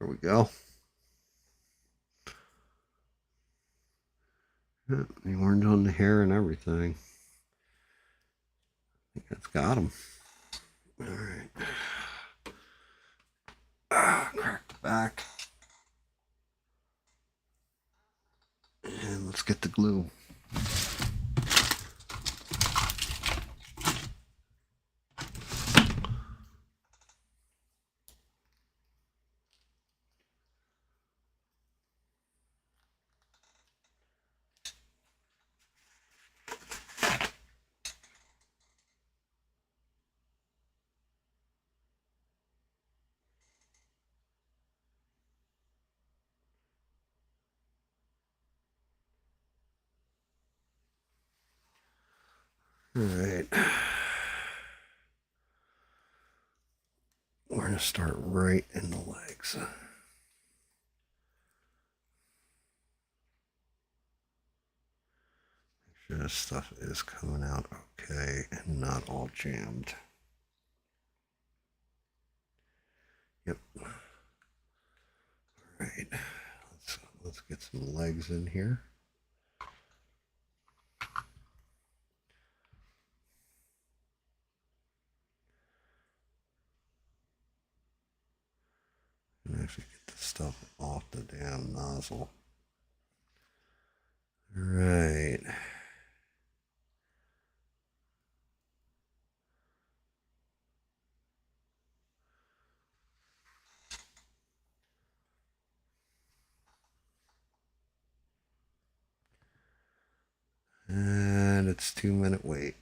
There we go. Yeah, the orange on the hair and everything. I think that's got him. All right. Crack the back. And let's get the glue. All right. We're going to start right in the legs. sure this stuff is coming out okay and not all jammed. Yep. All right. Let's get some legs in here. And actually get the stuff off the damn nozzle. All right. And it's 2-minute wait.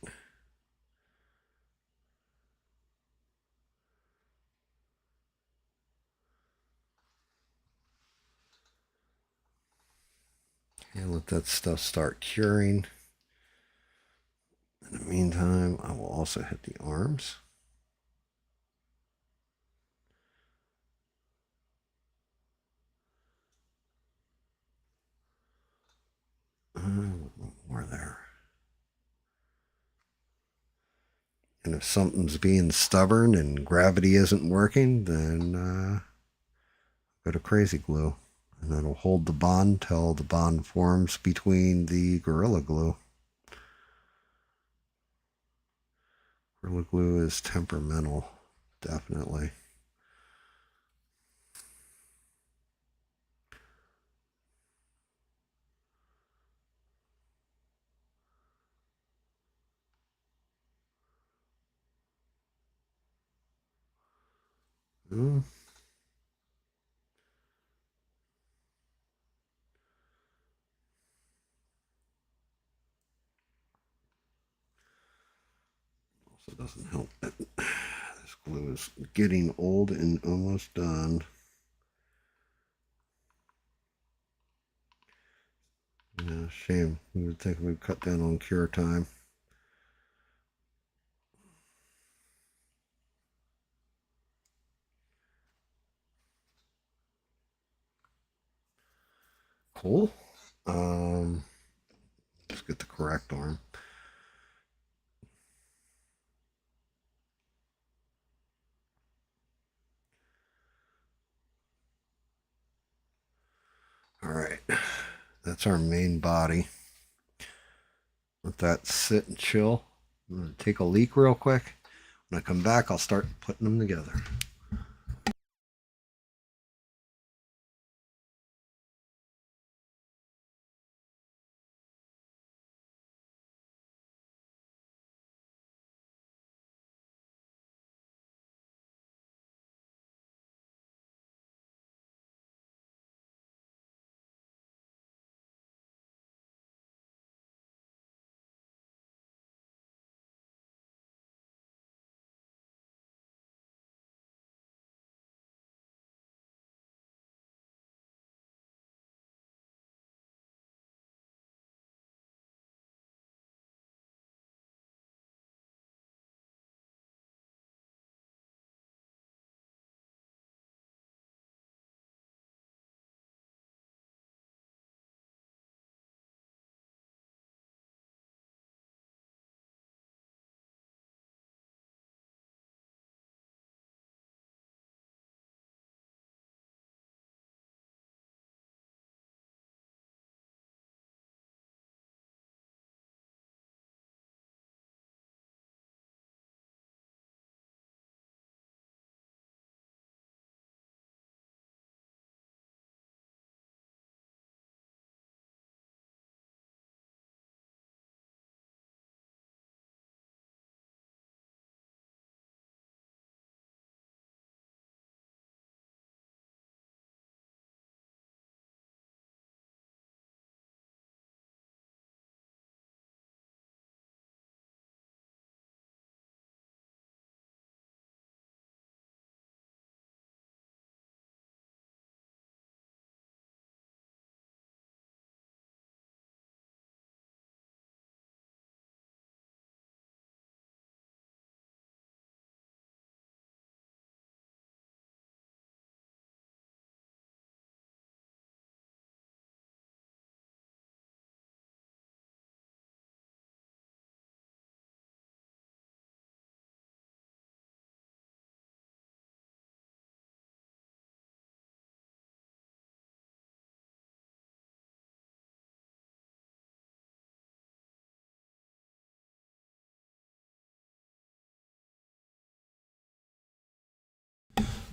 And let that stuff start curing. In the meantime, I will also hit the arms. More there. And if something's being stubborn and gravity isn't working, then go to crazy glue. And that'll hold the bond till the bond forms between the Gorilla Glue. Gorilla Glue is temperamental, definitely. Hmm. Also doesn't help that this glue is getting old and almost done. Yeah, shame. We would think we'd cut down on cure time. Cool. Just get the correct arm. All right. That's our main body. Let that sit and chill. I'm going to take a leak real quick. When I come back, I'll start putting them together.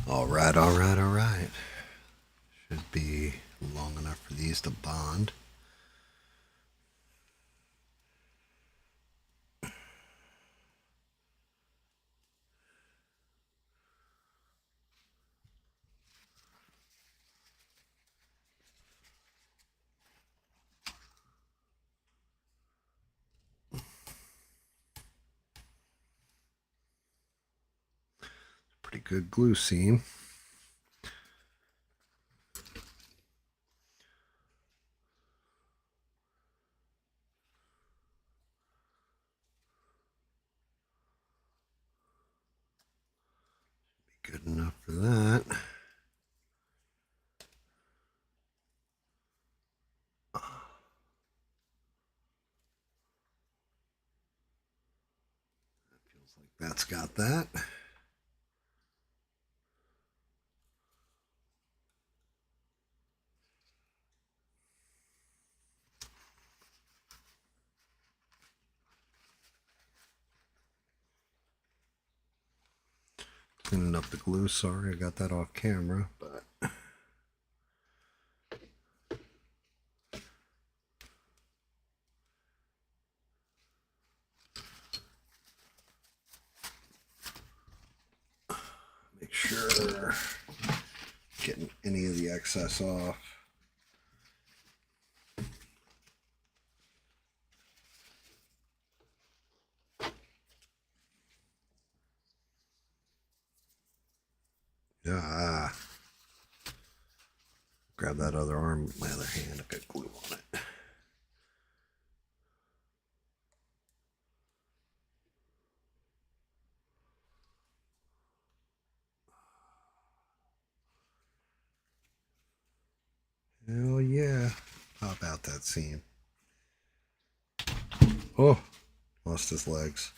All right, all right, all right. Should be long enough for these to bond. Pretty good glue seam. Good enough for that. Feels like that's got that. Cleaning up the glue. Sorry, I got that off camera, but make sure getting any of the excess off. Yeah. Grab that other arm with my other hand. I got glue on it. Hell yeah. Pop out that seam. Oh, lost his legs.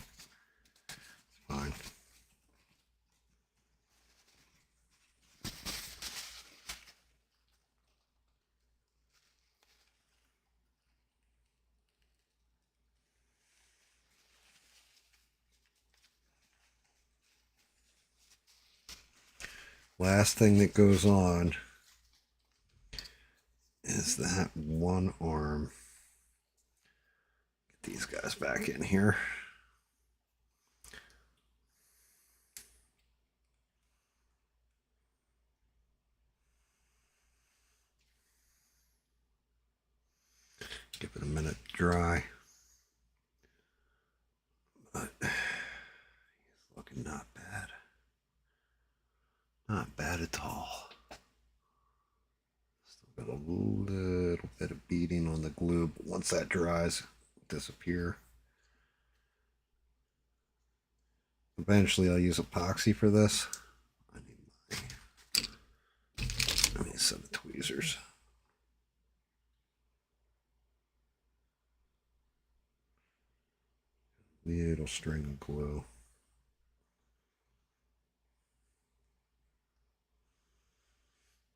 It's fine. Last thing that goes on is that one arm. Get these guys back in here. Give it a minute to dry. But he's looking not bad. Not bad at all. Still got a little bit of beading on the glue, but once that dries, it'll disappear. Eventually I'll use epoxy for this. I need a set of tweezers. Little string of glue.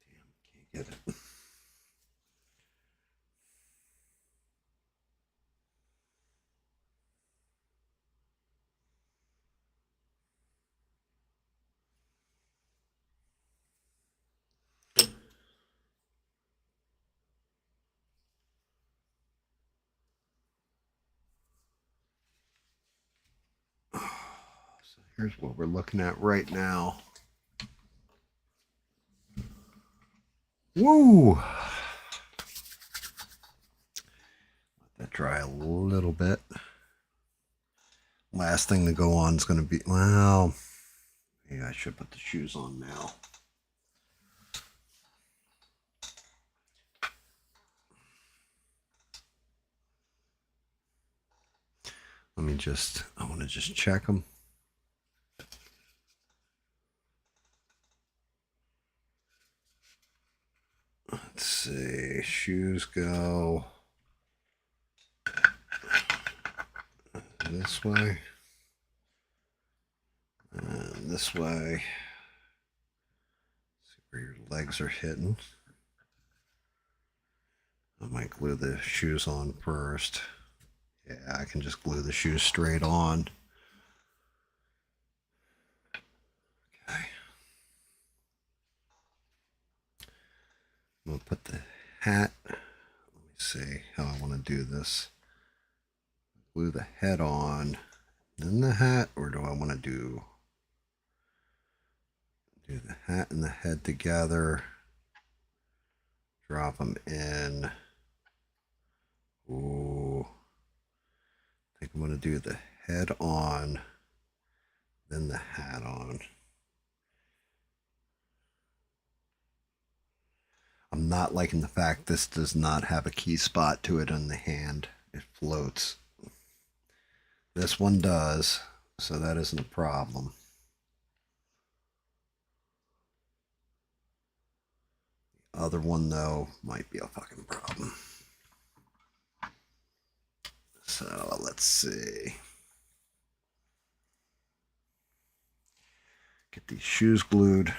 Damn, can't get it. So here's what we're looking at right now. Woo! Let that dry a little bit. Last thing to go on is going to be, well, yeah, I should put the shoes on now. Let me just, I want to just check them. Let's see, shoes go this way and this way. See where your legs are hitting. I might glue the shoes on first. Yeah, I can just glue the shoes straight on. Okay. I'm going to put the hat. Let me see how I want to do this. Glue the head on, then the hat, or do I want to do the hat and the head together? Drop them in. Ooh. I think I'm going to do the head on, then the hat on. I'm not liking the fact this does not have a key spot to it on the hand. It floats. This one does, so that isn't a problem. The other one, though, might be a fucking problem. So let's see. Get these shoes glued.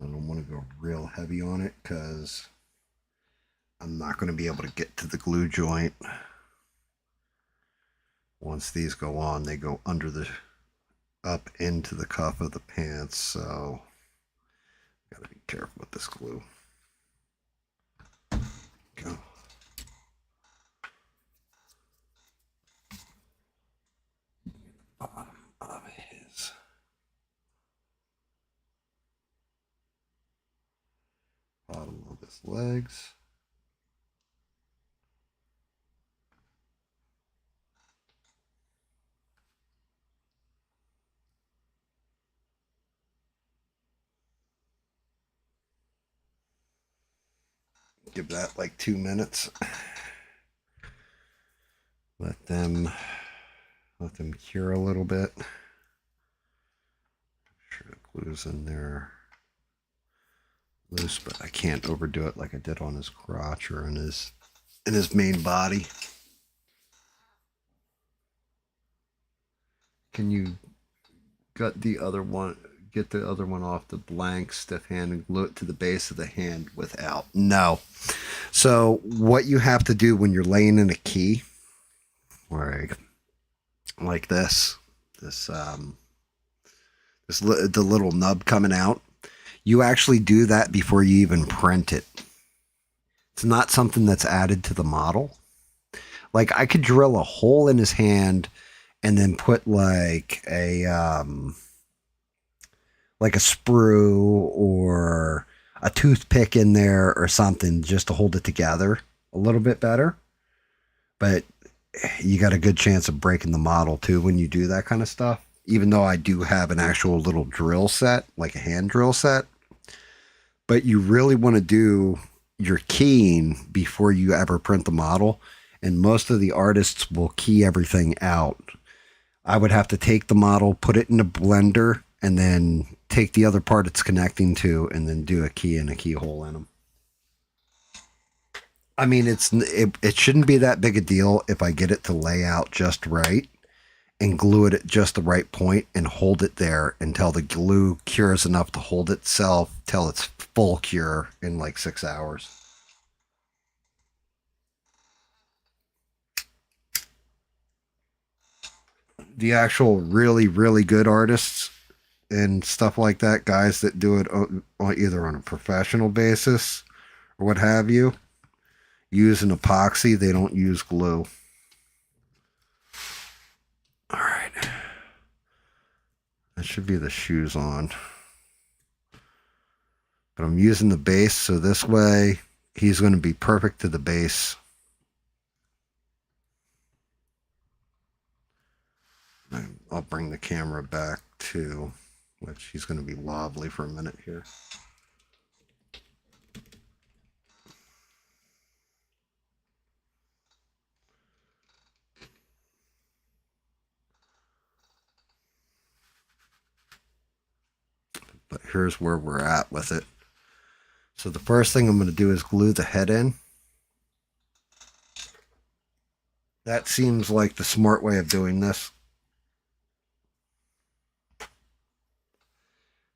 I don't want to go real heavy on it because I'm not going to be able to get to the glue joint. Once these go on, they go under the, up into the cuff of the pants, so gotta be careful with this glue. Go. Bottom of his. Bottom of his legs. Give that like 2 minutes. Let them cure a little bit. Make sure the glue's in there loose, but I can't overdo it like I did on his crotch or in his main body. Can you get the other one off the blank stiff hand and glue it to the base of the hand without? No. So what you have to do when you're laying in a key, like this, the little nub coming out, you actually do that before you even print it. It's not something that's added to the model. Like I could drill a hole in his hand and then put like a sprue or a toothpick in there or something just to hold it together a little bit better. But you got a good chance of breaking the model too when you do that kind of stuff. Even though I do have an actual little drill set, like a hand drill set. But you really want to do your keying before you ever print the model. And most of the artists will key everything out. I would have to take the model, put it in a blender, and then take the other part it's connecting to, and then do a key and a keyhole in them. I mean, it shouldn't be that big a deal if I get it to lay out just right and glue it at just the right point and hold it there until the glue cures enough to hold itself till it's full cure in like 6 hours. The actual really, really good artists and stuff like that, guys that do it either on a professional basis or what have you, use an epoxy. They don't use glue. All right. That should be the shoes on. But I'm using the base, so this way he's going to be perfect to the base. I'll bring the camera back too, which he's going to be wobbly for a minute here. But here's where we're at with it. So the first thing I'm going to do is glue the head in. That seems like the smart way of doing this.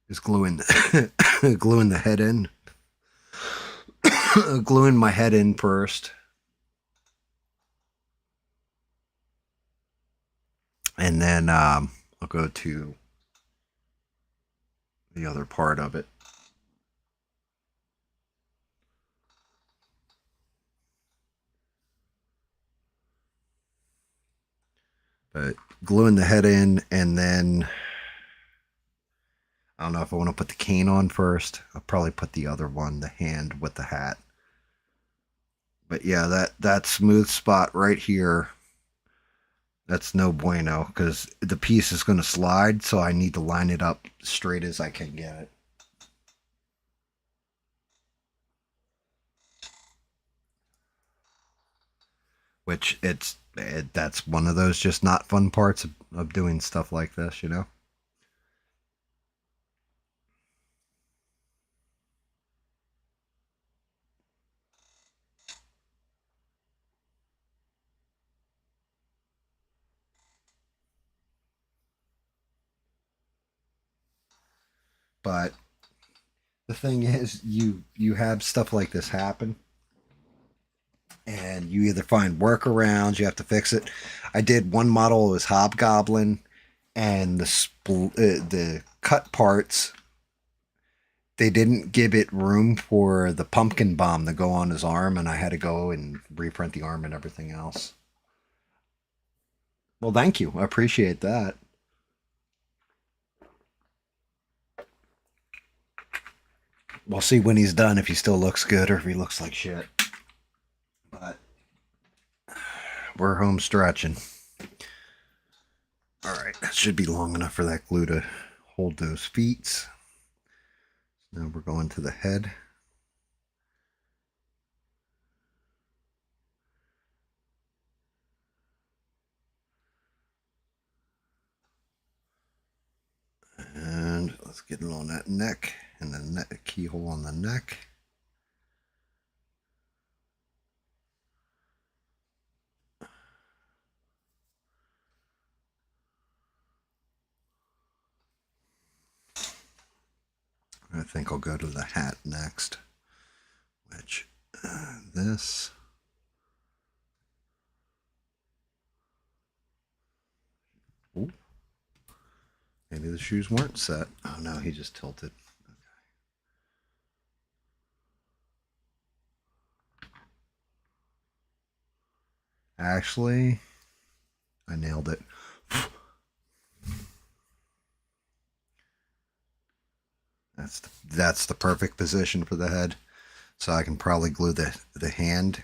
is gluing gluing the head in. Gluing my head in first. And then I'll go to the other part of it. But gluing the head in, and then I don't know if I want to put the cane on first. I'll probably put the other one, the hand with the hat. But yeah, that smooth spot right here, that's no bueno, because the piece is going to slide, so I need to line it up straight as I can get it. Which that's one of those just not fun parts of doing stuff like this, you know? But the thing is, you have stuff like this happen, and you either find workarounds, you have to fix it. I did one model, it was Hobgoblin, and the cut parts, they didn't give it room for the pumpkin bomb to go on his arm, and I had to go and reprint the arm and everything else. Well, thank you. I appreciate that. We'll see when he's done if he still looks good or if he looks like shit. But we're home stretching. All right, that should be long enough for that glue to hold those feet. Now we're going to the head. And let's get it on that neck and the keyhole on the neck. I think I'll go to the hat next, which this. Ooh. Maybe the shoes weren't set. Oh no, he just tilted. Actually, I nailed it. That's the perfect position for the head. So I can probably glue the hand,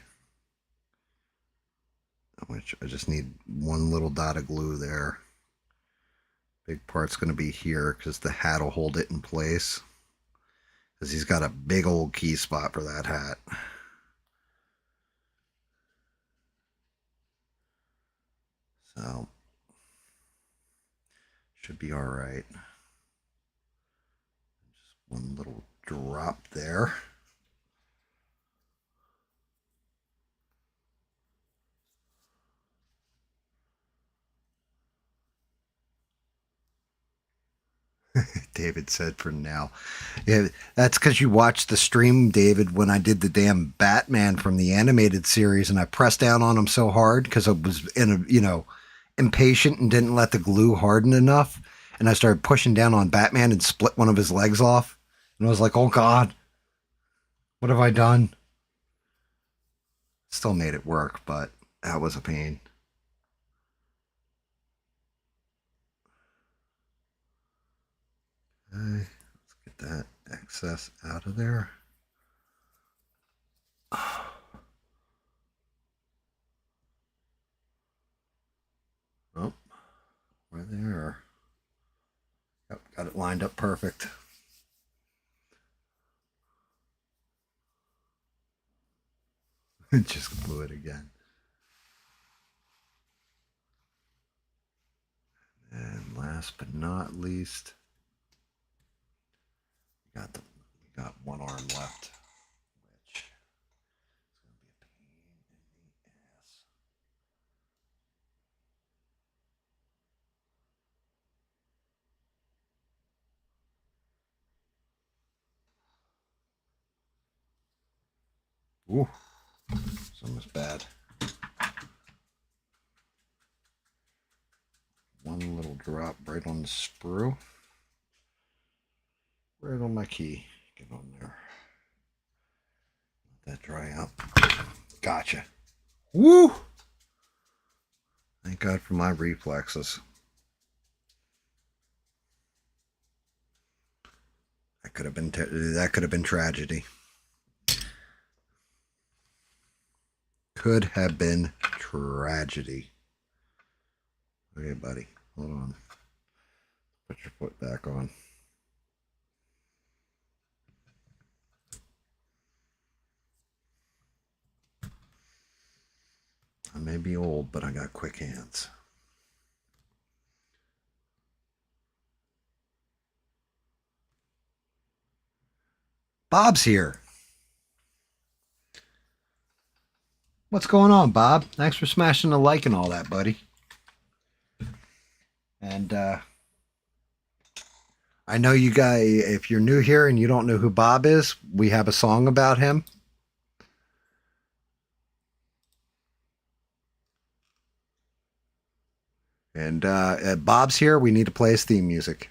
which I just need one little dot of glue there. Big part's going to be here because the hat will hold it in place. Because he's got a big old key spot for that hat. So, should be all right. Just one little drop there. David said for now. Yeah, that's because you watched the stream, David, when I did the damn Batman from the animated series, and I pressed down on him so hard because I was impatient and didn't let the glue harden enough, and I started pushing down on Batman and split one of his legs off, and I was like, oh god, what have I done? Still made it work, but that was a pain. Okay, let's get that excess out of there. Oh, right there. Yep, got it lined up perfect. Just glue it again. And last but not least, we got one arm left, which is going to be a pain in the ass. Ooh, it's almost bad. One little drop right on the sprue. Right on my key. Get on there. Let that dry out. Gotcha. Woo! Thank God for my reflexes. That could have been tragedy. Could have been tragedy. Okay, buddy. Hold on. Put your foot back on. I may be old, but I got quick hands. Bob's here. What's going on, Bob? Thanks for smashing the like and all that, buddy. And I know you guys, if you're new here and you don't know who Bob is, we have a song about him. And Bob's here. We need to play his theme music.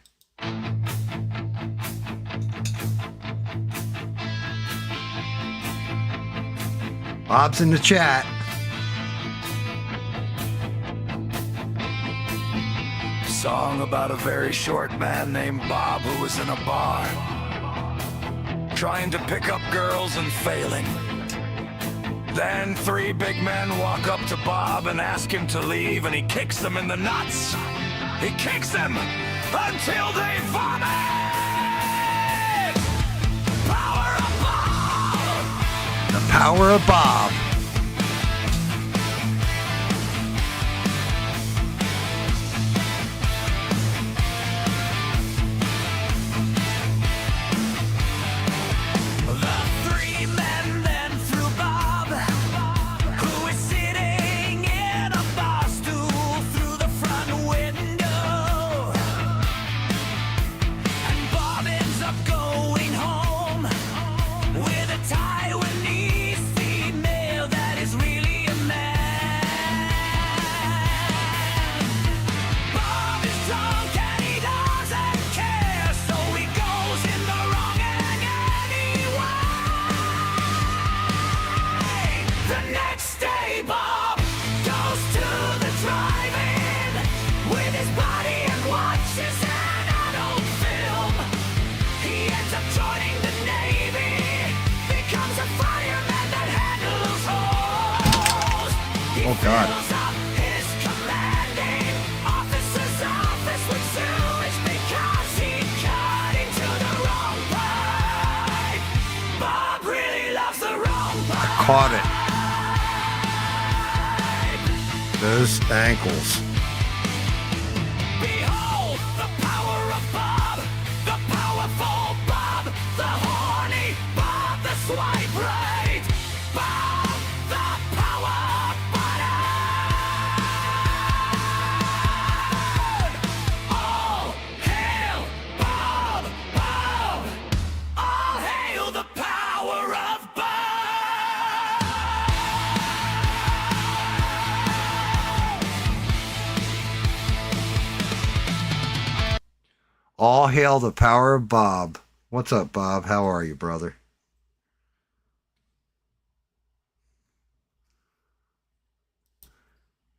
Bob's in the chat. Song about a very short man named Bob who was in a bar, trying to pick up girls and failing. Then three big men walk up to Bob and ask him to leave, and he kicks them in the nuts. He kicks them until they vomit! Power of Bob! The power of Bob. Oh, God. I caught it. Those ankles. Behold the power of Bob, the powerful Bob, the horny Bob, the swipe right Bob, the power button. All hail Bob, Bob. All hail the power of Bob. All hail the power of Bob. What's up, Bob? How are you, brother?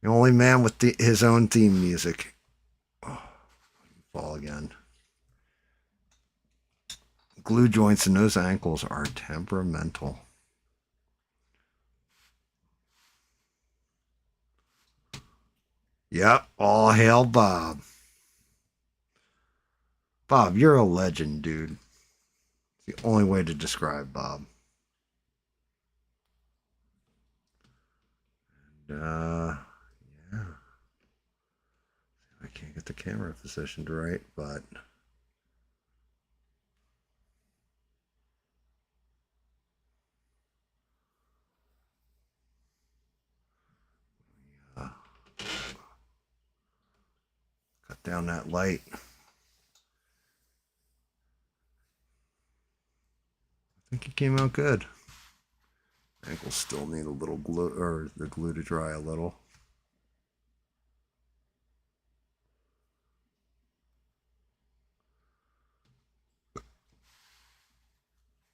The only man with his own theme music. Oh, fall again. Glue joints in those ankles are temperamental. Yep, all hail Bob. Bob, you're a legend, dude. It's the only way to describe Bob. And, yeah. I can't get the camera positioned right, but... cut down that light. I think it came out good. Ankles still need a little glue, or the glue to dry a little.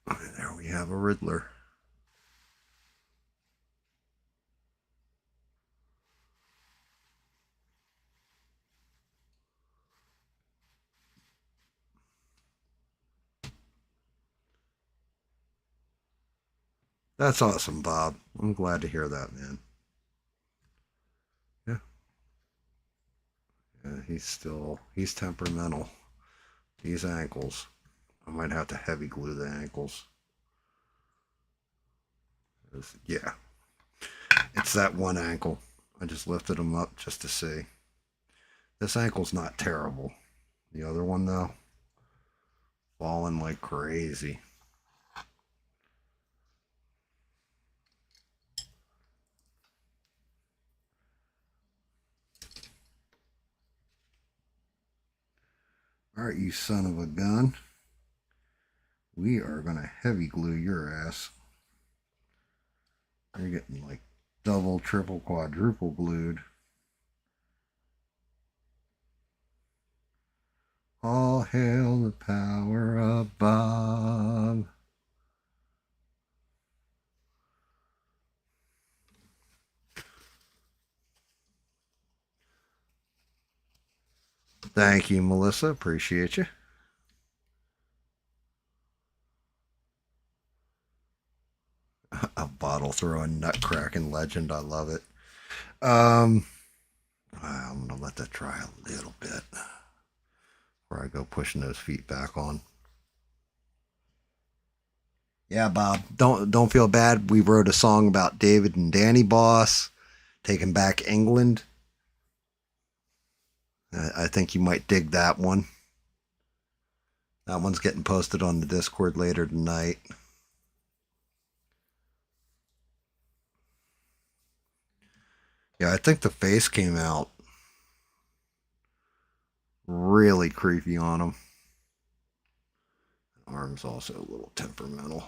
And there we have a Riddler. That's awesome, Bob. I'm glad to hear that, man. Yeah. Yeah, he's temperamental. These ankles. I might have to heavy glue the ankles. Yeah. It's that one ankle. I just lifted them up just to see. This ankle's not terrible. The other one, though, falling like crazy. All right, you son of a gun. We are going to heavy glue your ass. You're getting like double, triple, quadruple glued. All hail the power of Bob. Thank you, Melissa. Appreciate you. A bottle throwing nutcracking legend. I love it. I'm gonna let that dry a little bit before I go pushing those feet back on. Yeah, Bob. Don't feel bad. We wrote a song about David and Danny Boss taking back England. I think you might dig that one. That one's getting posted on the Discord later tonight. Yeah, I think the face came out really creepy on him. Arm's also a little temperamental.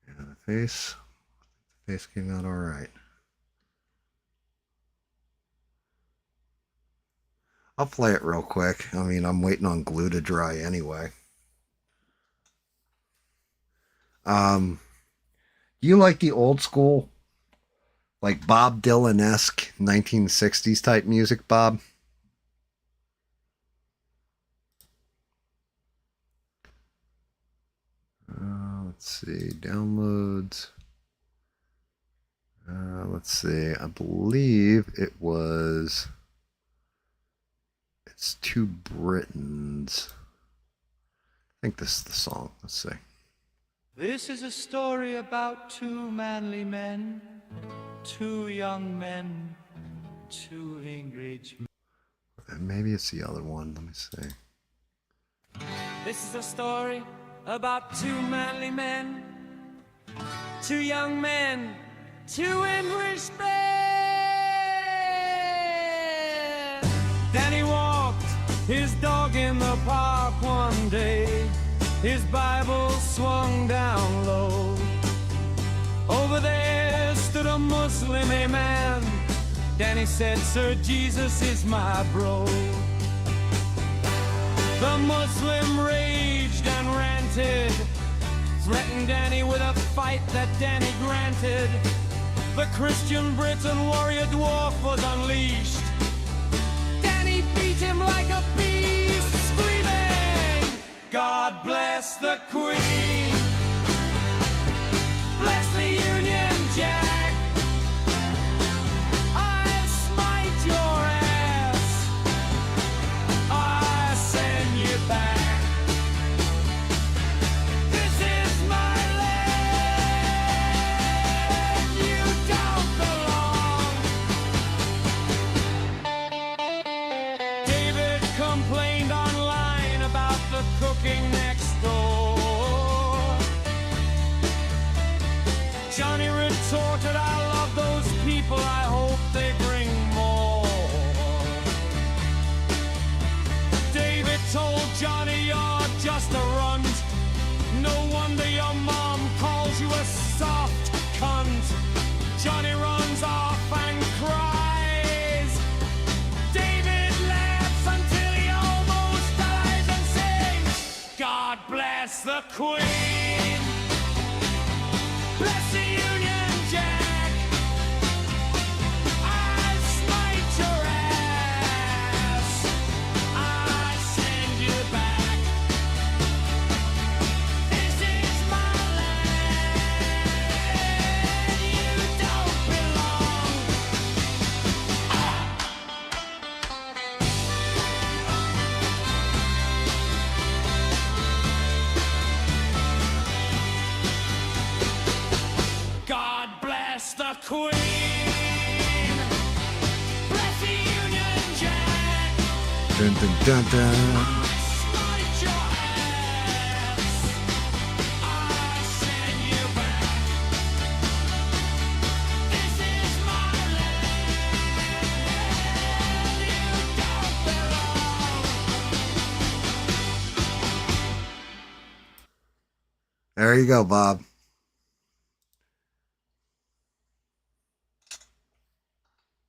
Yeah, the face came out all right. I'll play it real quick. I mean, I'm waiting on glue to dry anyway. You like the old school, like Bob Dylan-esque 1960s type music, Bob? Let's see, downloads. Let's see, I believe it's Two Britons. I think this is the song. Let's see. This is a story about two manly men, two young men, two English men. Maybe it's the other one. Let me see. This is a story about two manly men, two young men, two English men. Danny walked his dog in the park one day. His Bible swung down low. Over there stood a Muslim man. Danny said, "Sir, Jesus is my bro." The Muslim raged and ranted, threatened Danny with a fight that Danny granted. The Christian Briton warrior dwarf was unleashed. Danny beat him like a beast, screaming, "God bless the Queen, bless the Union Jack, I'll smite your ass, I send you back. This is my land, you don't belong." David complained online about the cooking next door. Johnny retorted, "I love those people, I hope they bring more." David told Johnny, "You're just a runt. No wonder your mom calls you a soft cunt. Johnny runs off and cries. David laughs until he almost dies and sings, God bless the Queen. Bless the Union Jack. I smite your ass. I send you back. This is my land. You don't belong. God bless the Queen. Bless the Union Jack. Dun, dun, dun, dun. Smite your ass. I send you back. This is my land. You don't belong. There you go, Bob.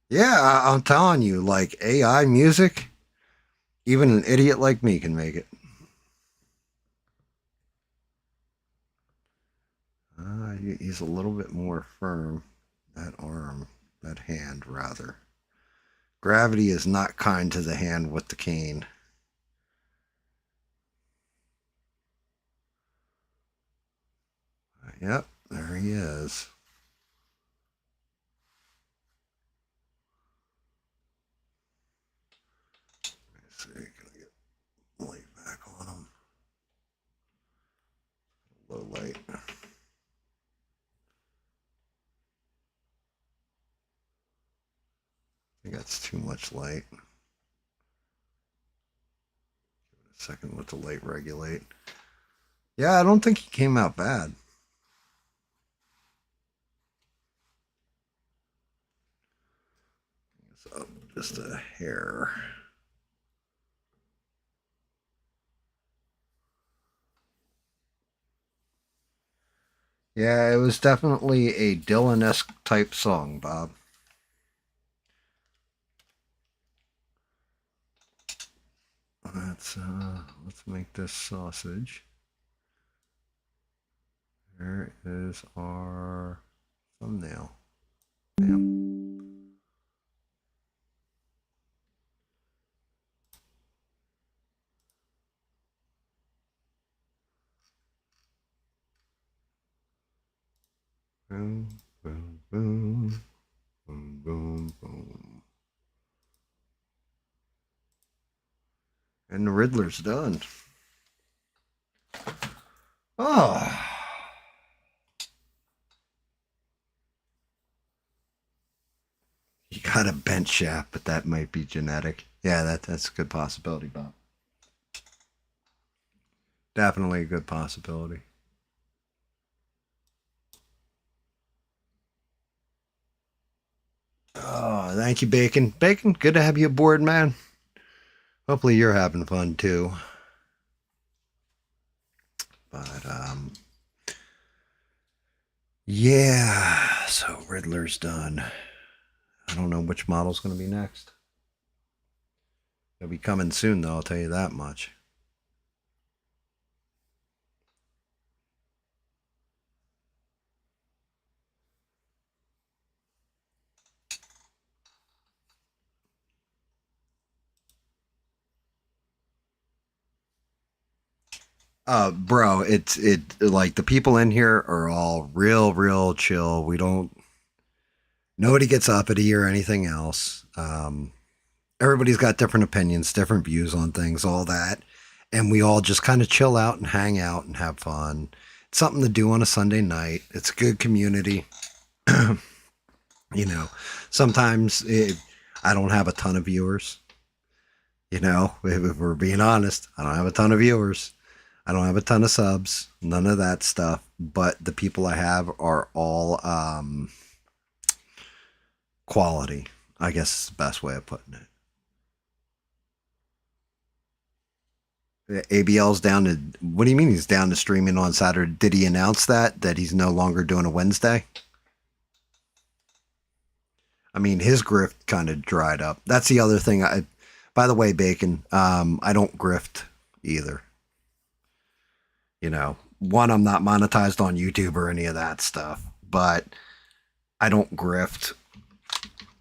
Yeah, I'm telling you, like AI music, even an idiot like me can make it. He's a little bit more firm. That arm, that hand, rather. Gravity is not kind to the hand with the cane. Yep, there he is. Let's see, can I get light back on him? Low light. I think that's too much light. Give it a second, let the light regulate. Yeah, I don't think he came out bad. It's up just a hair. Yeah, it was definitely a Dylan-esque type song, Bob. Let's make this sausage. There is our thumbnail. Bam. Boom, boom, boom, boom, boom, boom. And the Riddler's done. Oh. You got a bent shaft, but that might be genetic. Yeah, that's a good possibility, Bob. Definitely a good possibility. Oh, thank you, Bacon. Bacon, good to have you aboard, man. Hopefully you're having fun too. But yeah, so Riddler's done. I don't know which model's going to be next. It'll be coming soon, though, I'll tell you that much. Bro, it like the people in here are all real chill. Nobody gets uppity or anything else. Everybody's got different opinions, different views on things, all that. And we all just kind of chill out and hang out and have fun. It's something to do on a Sunday night. It's a good community. You know, sometimes I don't have a ton of viewers. You know, if we're being honest, I don't have a ton of viewers. I don't have a ton of subs, none of that stuff. But the people I have are all quality, I guess is the best way of putting it. ABL's down to, what do you mean he's down to streaming on Saturday? Did he announce that he's no longer doing a Wednesday? I mean, his grift kind of dried up. That's the other thing. By the way, Bacon, I don't grift either. You know, one, I'm not monetized on YouTube or any of that stuff, but I don't grift.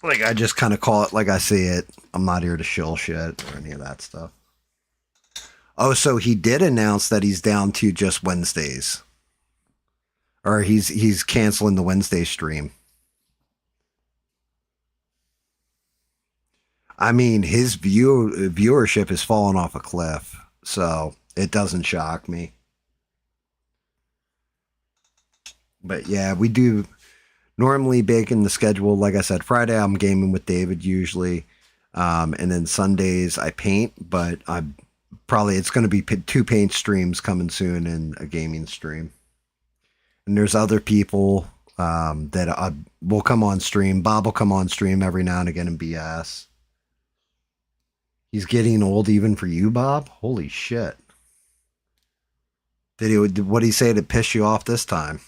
Like, I just kind of call it like I see it. I'm not here to shill shit or any of that stuff. Oh, so he did announce that he's down to just Wednesdays. Or he's canceling the Wednesday stream. I mean, his viewership has fallen off a cliff, so it doesn't shock me. But yeah, we do normally bake in the schedule. Like I said, Friday I'm gaming with David usually. And then Sundays I paint, but it's going to be 2 paint streams coming soon and a gaming stream. And there's other people that will come on stream. Bob will come on stream every now and again and BS. He's getting old even for you, Bob? Holy shit. What did he say to piss you off this time?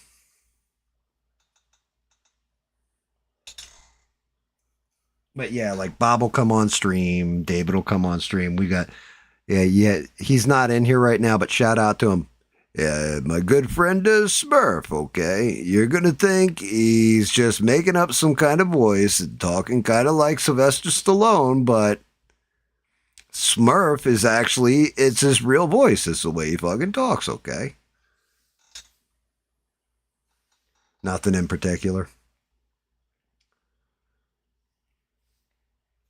But yeah, like Bob will come on stream. David will come on stream. We got, yeah, he's not in here right now, but shout out to him. Yeah, my good friend Smurf, okay? You're going to think he's just making up some kind of voice and talking kind of like Sylvester Stallone, but Smurf is actually, it's his real voice. It's the way he fucking talks, okay? Nothing in particular.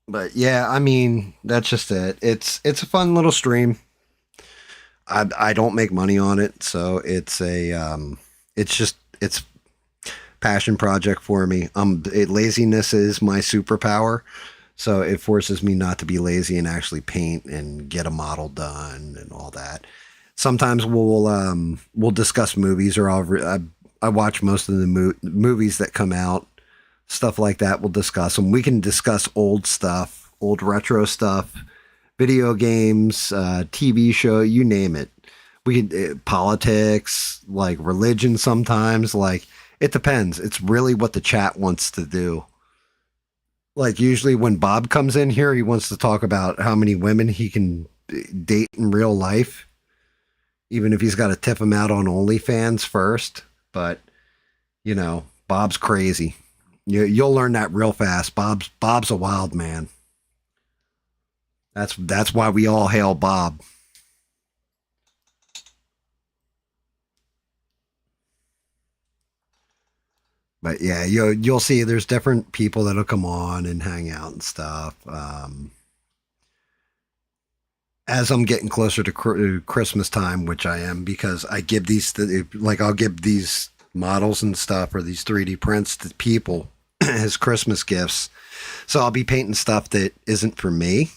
But yeah, I mean, that's just it. It's a fun little stream. I don't make money on it, so it's passion project for me. Laziness is my superpower, so it forces me not to be lazy and actually paint and get a model done and all that. Sometimes we'll discuss movies, or I watch most of the movies that come out. Stuff like that, we'll discuss them. We can discuss old stuff, old retro stuff, video games, TV show, you name it. We can politics, like religion sometimes. Like, it depends. It's really what the chat wants to do. Like, usually when Bob comes in here, he wants to talk about how many women he can date in real life, even if he's got to tip them out on OnlyFans first. But, you know, Bob's crazy. You'll learn that real fast. Bob's a wild man. That's why we all hail Bob. But yeah, you'll see there's different people that'll come on and hang out and stuff. As I'm getting closer to Christmas time, which I am, because I give I'll give these models and stuff, or these 3D prints, to people as Christmas gifts. So I'll be painting stuff that isn't for me.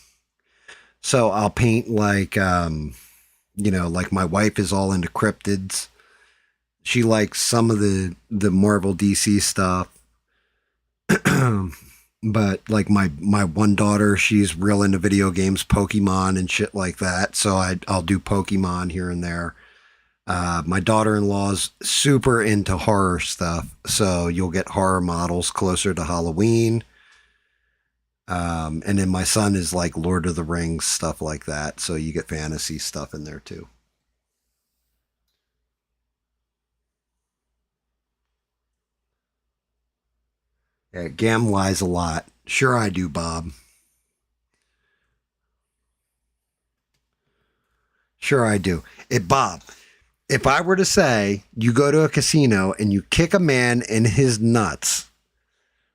So I'll paint like my wife is all into cryptids. She likes some of the Marvel DC stuff. But like my one daughter, she's real into video games, Pokemon and shit like that. So I'll do Pokemon here and there. My daughter-in-law's super into horror stuff, so you'll get horror models closer to Halloween. And then my son is like Lord of the Rings, stuff like that, so you get fantasy stuff in there too. Yeah, Gam lies a lot. Sure I do, Bob. Sure I do. Bob, if I were to say you go to a casino and you kick a man in his nuts,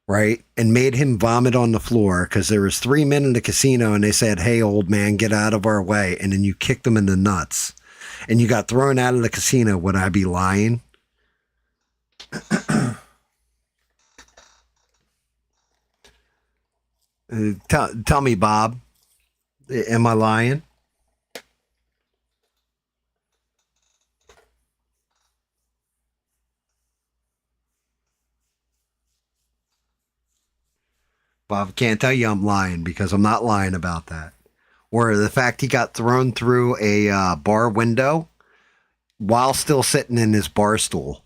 right, and made him vomit on the floor because there was 3 men in the casino and they said, "Hey, old man, get out of our way," and then you kicked him in the nuts and you got thrown out of the casino, would I be lying? Tell me, Bob, am I lying? Bob, can't tell you I'm lying, because I'm not lying about that. or the fact he got thrown through a bar window while still sitting in his bar stool.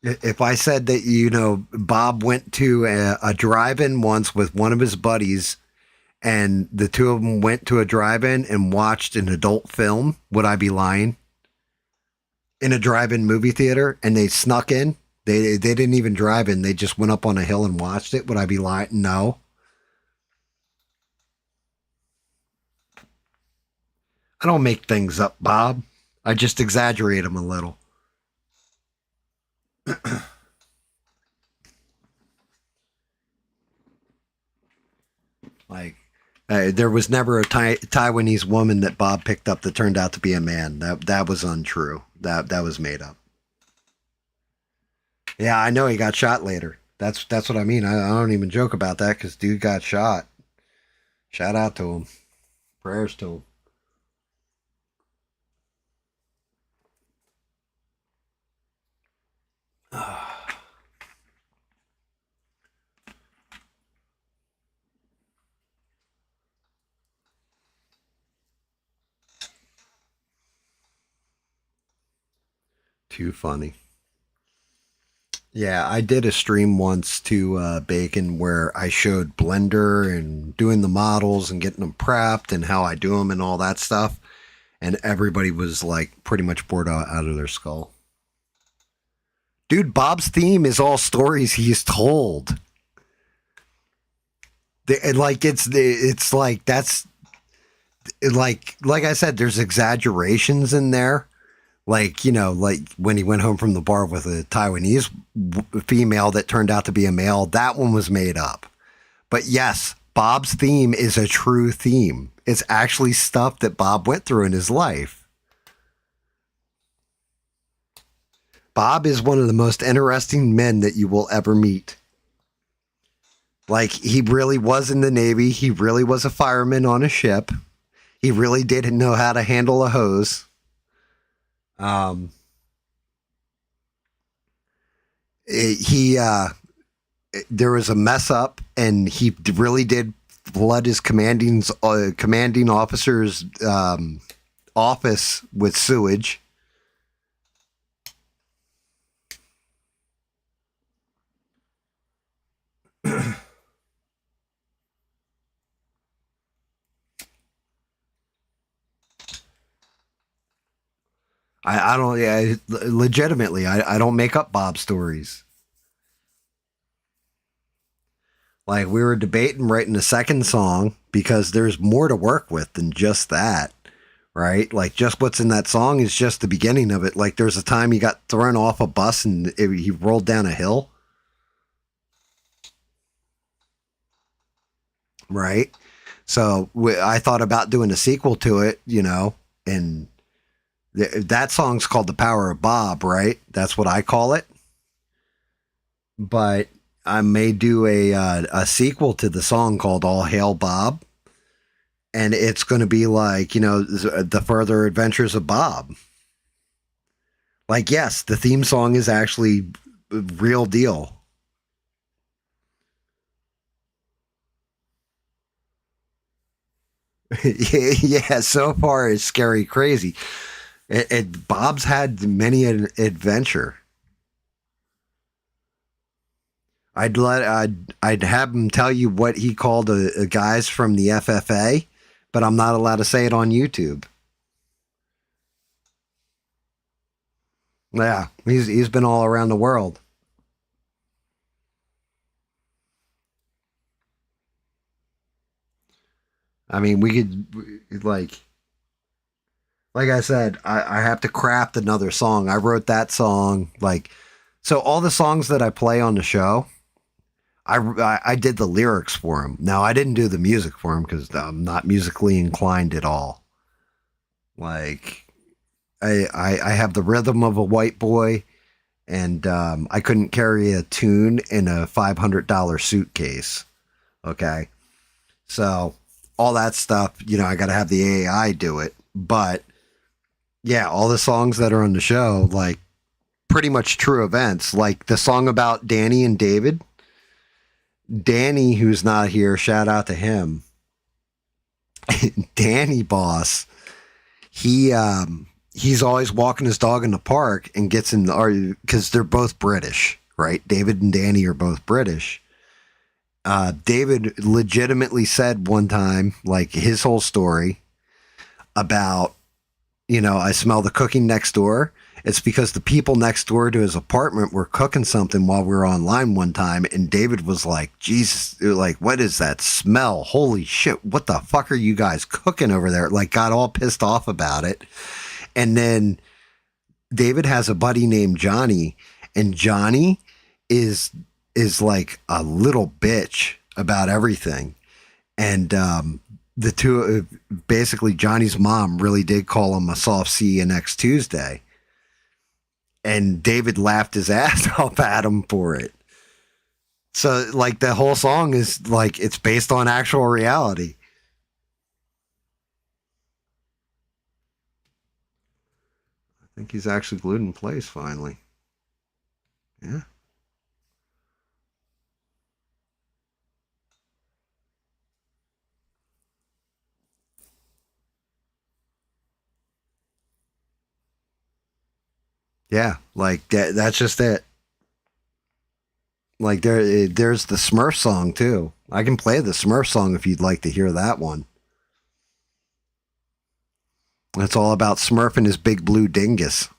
If I said that, you know, Bob went to a drive-in once with one of his buddies and the two of them went to a drive-in and watched an adult film, would I be lying? In a drive-in movie theater, and they snuck in? They didn't even drive in. They just went up on a hill and watched it. Would I be lying? No. I don't make things up, Bob. I just exaggerate them a little. Like, there was never a Taiwanese woman that Bob picked up that turned out to be a man. That was untrue. That was made up. Yeah, I know he got shot later. That's what I mean. I don't even joke about that because dude got shot. Shout out to him. Prayers to him. Too funny. Yeah, I did a stream once to Bacon where I showed Blender and doing the models and getting them prepped and how I do them and all that stuff. And everybody was like pretty much bored out of their skull. Dude, Bob's theme is all stories he's told. It's like that's like I said, there's exaggerations in there. Like, you know, like when he went home from the bar with a Taiwanese female that turned out to be a male, that one was made up. But yes, Bob's theme is a true theme. It's actually stuff that Bob went through in his life. Bob is one of the most interesting men that you will ever meet. Like, he really was in the Navy. He really was a fireman on a ship. He really didn't know how to handle a hose. There was a mess up and he really did flood his commanding officer's office with sewage. I don't, yeah, legitimately, I don't make up Bob stories. Like, we were debating writing a second song because there's more to work with than just that, right? Like, just what's in that song is just the beginning of it. Like, there's a time he got thrown off a bus and he rolled down a hill. Right? So I thought about doing a sequel to it, you know, and that song's called The Power of Bob, right? That's what I call it. But I may do a sequel to the song called All Hail Bob. And it's going to be like, you know, the further adventures of Bob. Like, yes, the theme song is actually real deal. Yeah, so far it's scary crazy. Bob's had many an adventure. I'd have him tell you what he called a guys from the FFA, but I'm not allowed to say it on YouTube. Yeah, he's been all around the world. I mean, we could like I said, I have to craft another song. I wrote that song, like, so all the songs that I play on the show, I did the lyrics for them. Now, I didn't do the music for them because I'm not musically inclined at all. Like, I have the rhythm of a white boy, and I couldn't carry a tune in a $500 suitcase. Okay, so all that stuff, you know, I got to have the AI do it. But yeah, all the songs that are on the show, like, pretty much true events. Like the song about Danny and David, Danny, who's not here, shout out to him. Danny Boss, he's always walking his dog in the park and gets in the argument because they're both British, right? David and Danny are both British. David legitimately said one time, like his whole story about, I smell the cooking next door. It's because the people next door to his apartment were cooking something while we were online one time. And David was like, Jesus, like, what is that smell? Holy shit. What the fuck are you guys cooking over there? Like, got all pissed off about it. And then David has a buddy named Johnny, and Johnny is like a little bitch about everything. And, the two, basically Johnny's mom really did call him a soft C next Tuesday. And David laughed his ass off at him for it. So, like, the whole song is, like, it's based on actual reality. I think he's actually glued in place, finally. Yeah. Yeah, like, that's just it. Like, there's the Smurf song, too. I can play the Smurf song if you'd like to hear that one. It's all about Smurf and his big blue dingus.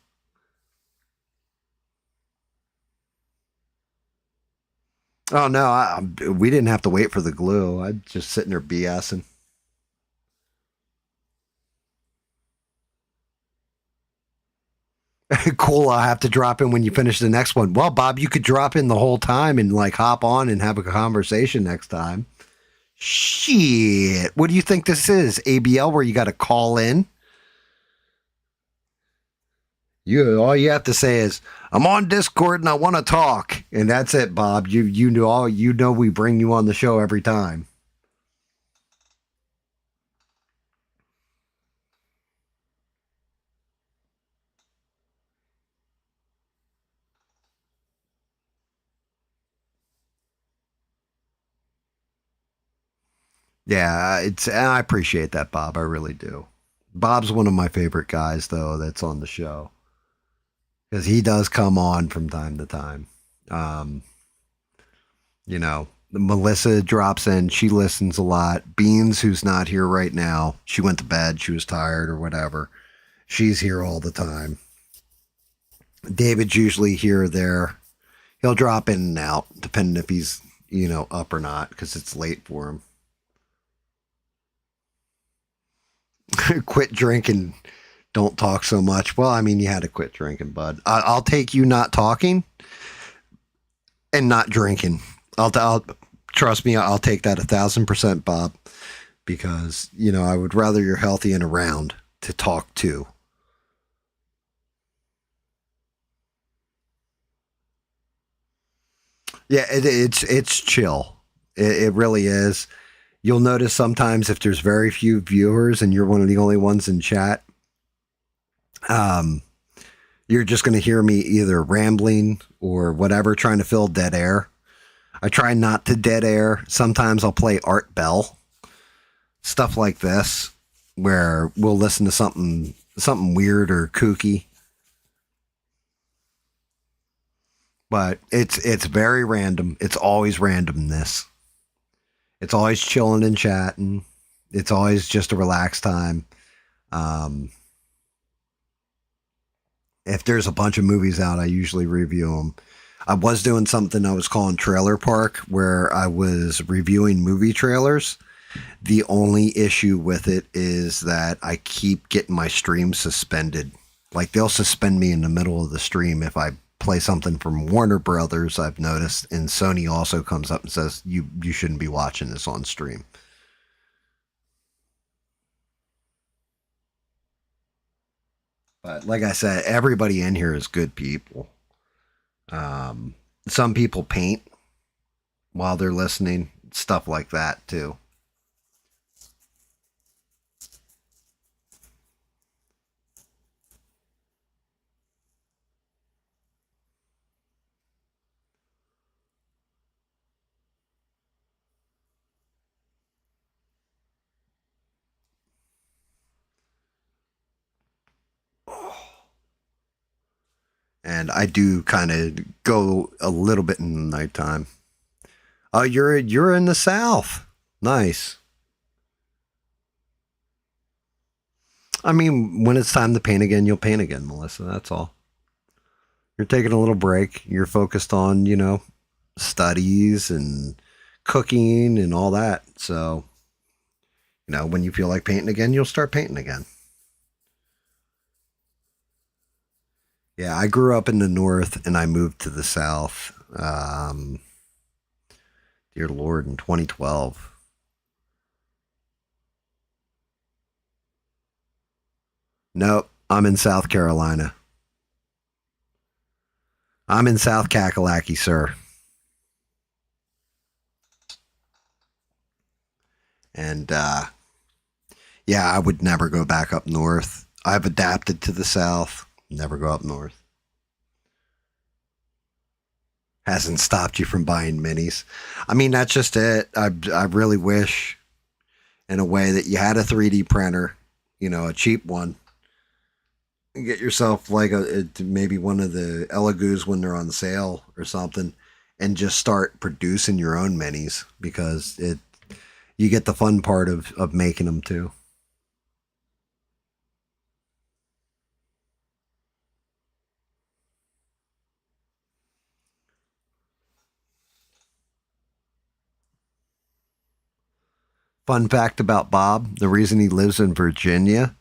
Oh, no, we didn't have to wait for the glue. I'm just sitting there BSing. Cool, I'll have to drop in when you finish the next one. Well, Bob, you could drop in the whole time and, like, hop on and have a conversation next time. Shit. What do you think this is? ABL, where you got to call in? All you have to say is, I'm on Discord and I want to talk. And that's it, Bob. You know we bring you on the show every time. Yeah, I appreciate that, Bob. I really do. Bob's one of my favorite guys, though, that's on the show. Because he does come on from time to time. Um, Melissa drops in. She listens a lot. Beans, who's not here right now, she went to bed. She was tired or whatever. She's here all the time. David's usually here or there. He'll drop in and out, depending if he's, up or not, because it's late for him. Quit drinking. Don't talk so much. Well, I mean, you had to quit drinking, bud. I'll take you not talking and not drinking. I'll trust me. I'll take that 1,000%, Bob, because I would rather you're healthy and around to talk to. Yeah, it's chill. It really is. You'll notice sometimes if there's very few viewers and you're one of the only ones in chat, you're just going to hear me either rambling or whatever, trying to fill dead air. I try not to dead air. Sometimes I'll play Art Bell, stuff like this, where we'll listen to something weird or kooky. But it's very random. It's always randomness. It's always chilling and chatting. It's always just a relaxed time. If there's a bunch of movies out, I usually review them. I was doing something I was calling Trailer Park, where I was reviewing movie trailers. The only issue with it is that I keep getting my stream suspended. Like, they'll suspend me in the middle of the stream if I play something from Warner Brothers, I've noticed, and Sony also comes up and says, you shouldn't be watching this on stream. But like I said, everybody in here is good people. Some people paint while they're listening, stuff like that too. And I do kind of go a little bit in the nighttime. Oh, you're in the South. Nice. I mean, when it's time to paint again, you'll paint again, Melissa. That's all. You're taking a little break. You're focused on, studies and cooking and all that. So, when you feel like painting again, you'll start painting again. Yeah, I grew up in the North and I moved to the South. Dear Lord, in 2012. Nope, I'm in South Carolina. I'm in South Kakalaki, sir. And, yeah, I would never go back up north. I've adapted to the South. Never go up north. Hasn't stopped you from buying minis. I mean, that's just it. I really wish, in a way, that you had a 3D printer, a cheap one. And get yourself like maybe one of the Elegoo's when they're on sale or something, and just start producing your own minis, because you get the fun part of making them too. Fun fact about Bob, the reason he lives in Virginia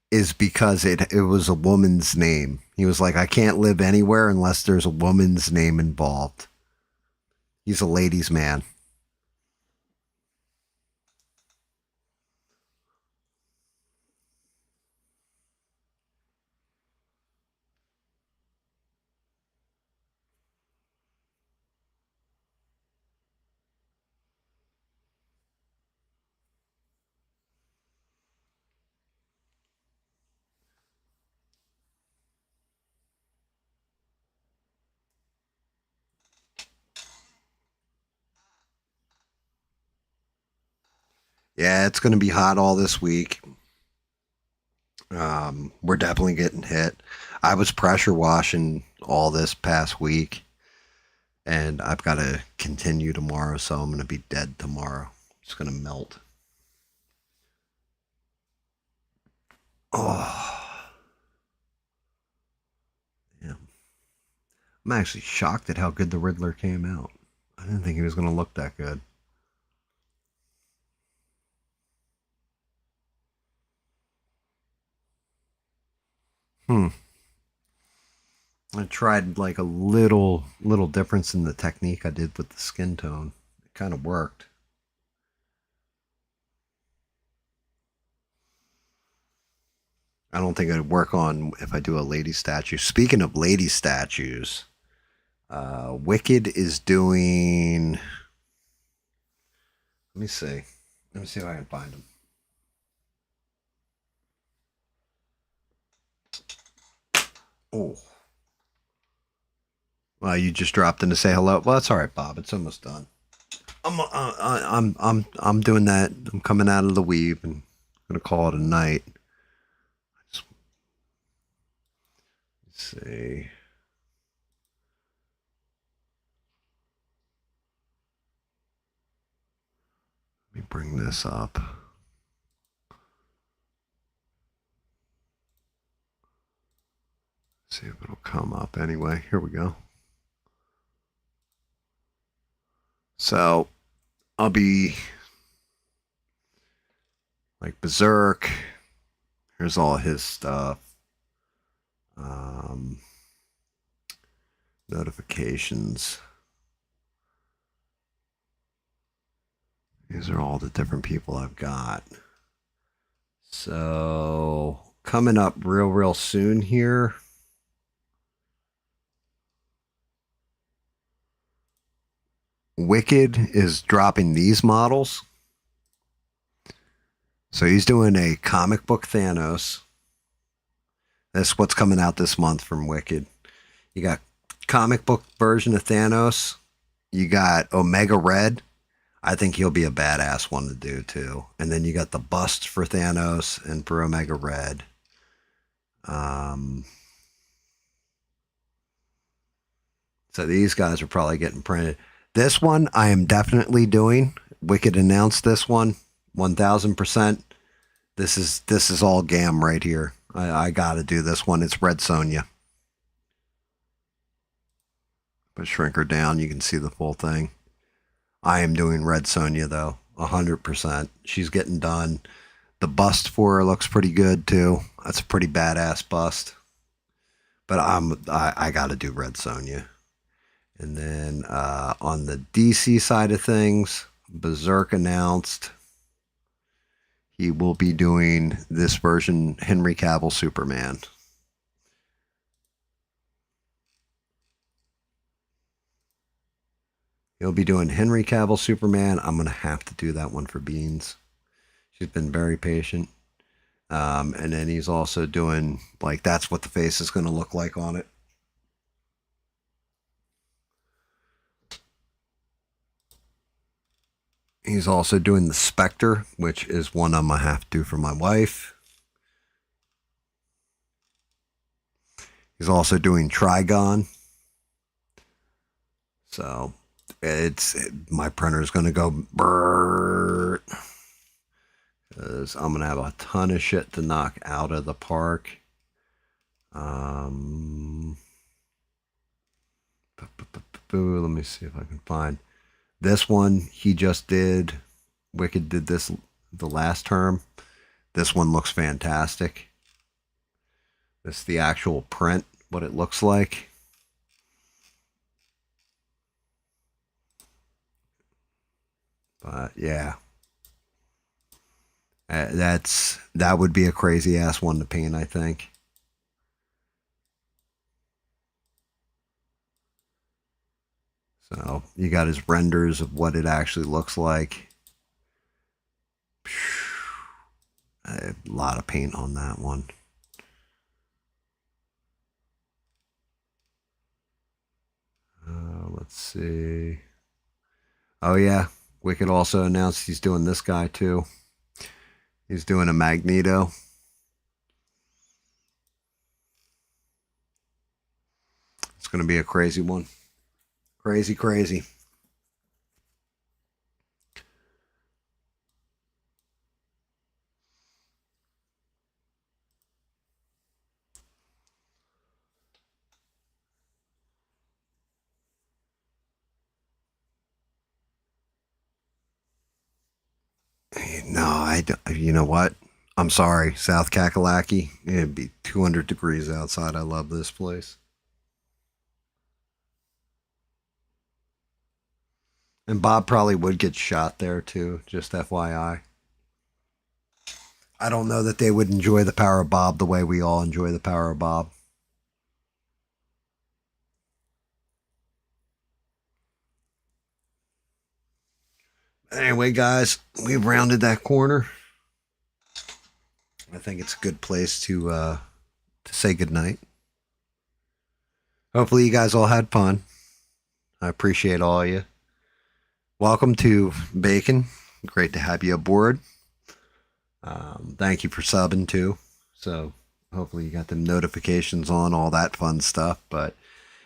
is because it was a woman's name. He was like, I can't live anywhere unless there's a woman's name involved. He's a ladies' man. Yeah, it's going to be hot all this week. We're definitely getting hit. I was pressure washing all this past week, and I've got to continue tomorrow, so I'm going to be dead tomorrow. It's going to melt. Oh, yeah. I'm actually shocked at how good the Riddler came out. I didn't think he was going to look that good. I tried like a little difference in the technique I did with the skin tone. It kind of worked. I don't think it'd work on if I do a lady statue. Speaking of lady statues, Wicked is doing. Let me see. Let me see if I can find them. Oh. Well, you just dropped in to say hello. Well, that's all right, Bob. It's almost done. I'm doing that. I'm coming out of the weave and I'm gonna call it a night. Let's see. Let me bring this up. See if it'll come up anyway. Here we go. So I'll be like Berserk. Here's all his stuff. Notifications. These are all the different people I've got. So coming up real soon here. Wicked is dropping these models. So he's doing a comic book Thanos. That's what's coming out this month from Wicked. You got comic book version of Thanos. You got Omega Red. I think he'll be a badass one to do too. And then you got the bust for Thanos and for Omega Red. So these guys are probably getting printed. This one I am definitely doing. Wicked announced this one 1000%. This is all gam right here. I got to do this one. It's Red Sonja. But shrink her down, you can see the full thing. I am doing Red Sonja though, 100%. She's getting done. The bust for her looks pretty good too. That's a pretty badass bust. But I got to do Red Sonja. And then on the DC side of things, Berserk announced he will be doing this version, Henry Cavill Superman. He'll be doing Henry Cavill Superman. I'm going to have to do that one for Beans. She's been very patient. And then he's also doing, like, that's what the face is going to look like on it. He's also doing the Spectre, which is one I'm going to have to do for my wife. He's also doing Trigon. So my printer is going to go brrrr, because I'm going to have a ton of shit to knock out of the park. Let me see if I can find this one. He just did. Wicked did this the last term. This one looks fantastic. This is the actual print, what it looks like. But yeah, that would be a crazy ass one to paint, I think. So you got his renders of what it actually looks like. A lot of paint on that one. Let's see. Oh yeah, Wicked also announced he's doing this guy too. He's doing a Magneto. It's going to be a crazy one. Crazy, crazy. No, I don't. You know what? I'm sorry, South Kakalaki. It'd be 200 degrees outside. I love this place. And Bob probably would get shot there too, just FYI. I don't know that they would enjoy the power of Bob the way we all enjoy the power of Bob. Anyway, guys, we've rounded that corner. I think it's a good place to say goodnight. Hopefully you guys all had fun. I appreciate all of you. Welcome to Bacon. Great to have you aboard. Thank you for subbing too. So hopefully you got them notifications on, all that fun stuff. But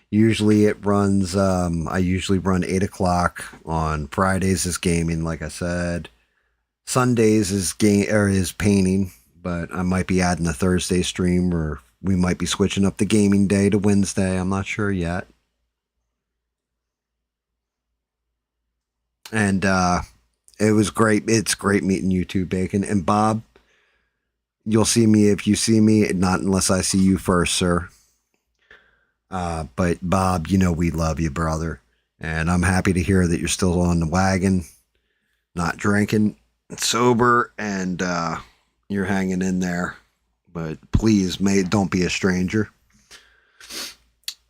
usually it runs, I usually run 8 o'clock. On Fridays is gaming, like I said. Sundays is is painting, but I might be adding a Thursday stream, or we might be switching up the gaming day to Wednesday. I'm not sure yet. And it was great. It's great meeting you too, Bacon. And Bob, you'll see me if you see me, not unless I see you first, sir. But Bob, you know we love you, brother. And I'm happy to hear that you're still on the wagon, not drinking, sober, and you're hanging in there. But please, don't be a stranger.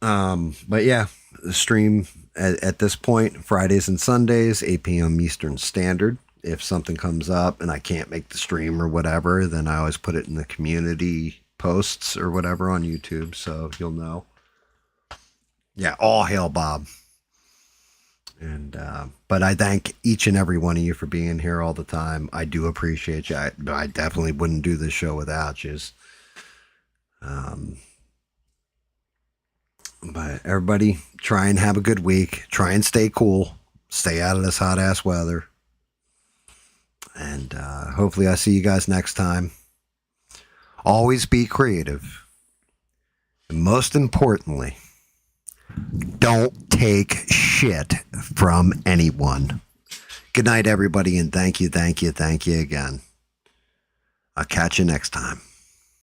But yeah, the stream at this point, Fridays and Sundays, 8 p.m. Eastern Standard. If something comes up and I can't make the stream or whatever, then I always put it in the community posts or whatever on YouTube, so you'll know. Yeah, all hail Bob. And but I thank each and every one of you for being here all the time. I do appreciate you. I definitely wouldn't do this show without you. But everybody, try and have a good week. Try and stay cool. Stay out of this hot ass weather. And hopefully I see you guys next time. Always be creative. And most importantly, don't take shit from anyone. Good night, everybody, and thank you again. I'll catch you next time.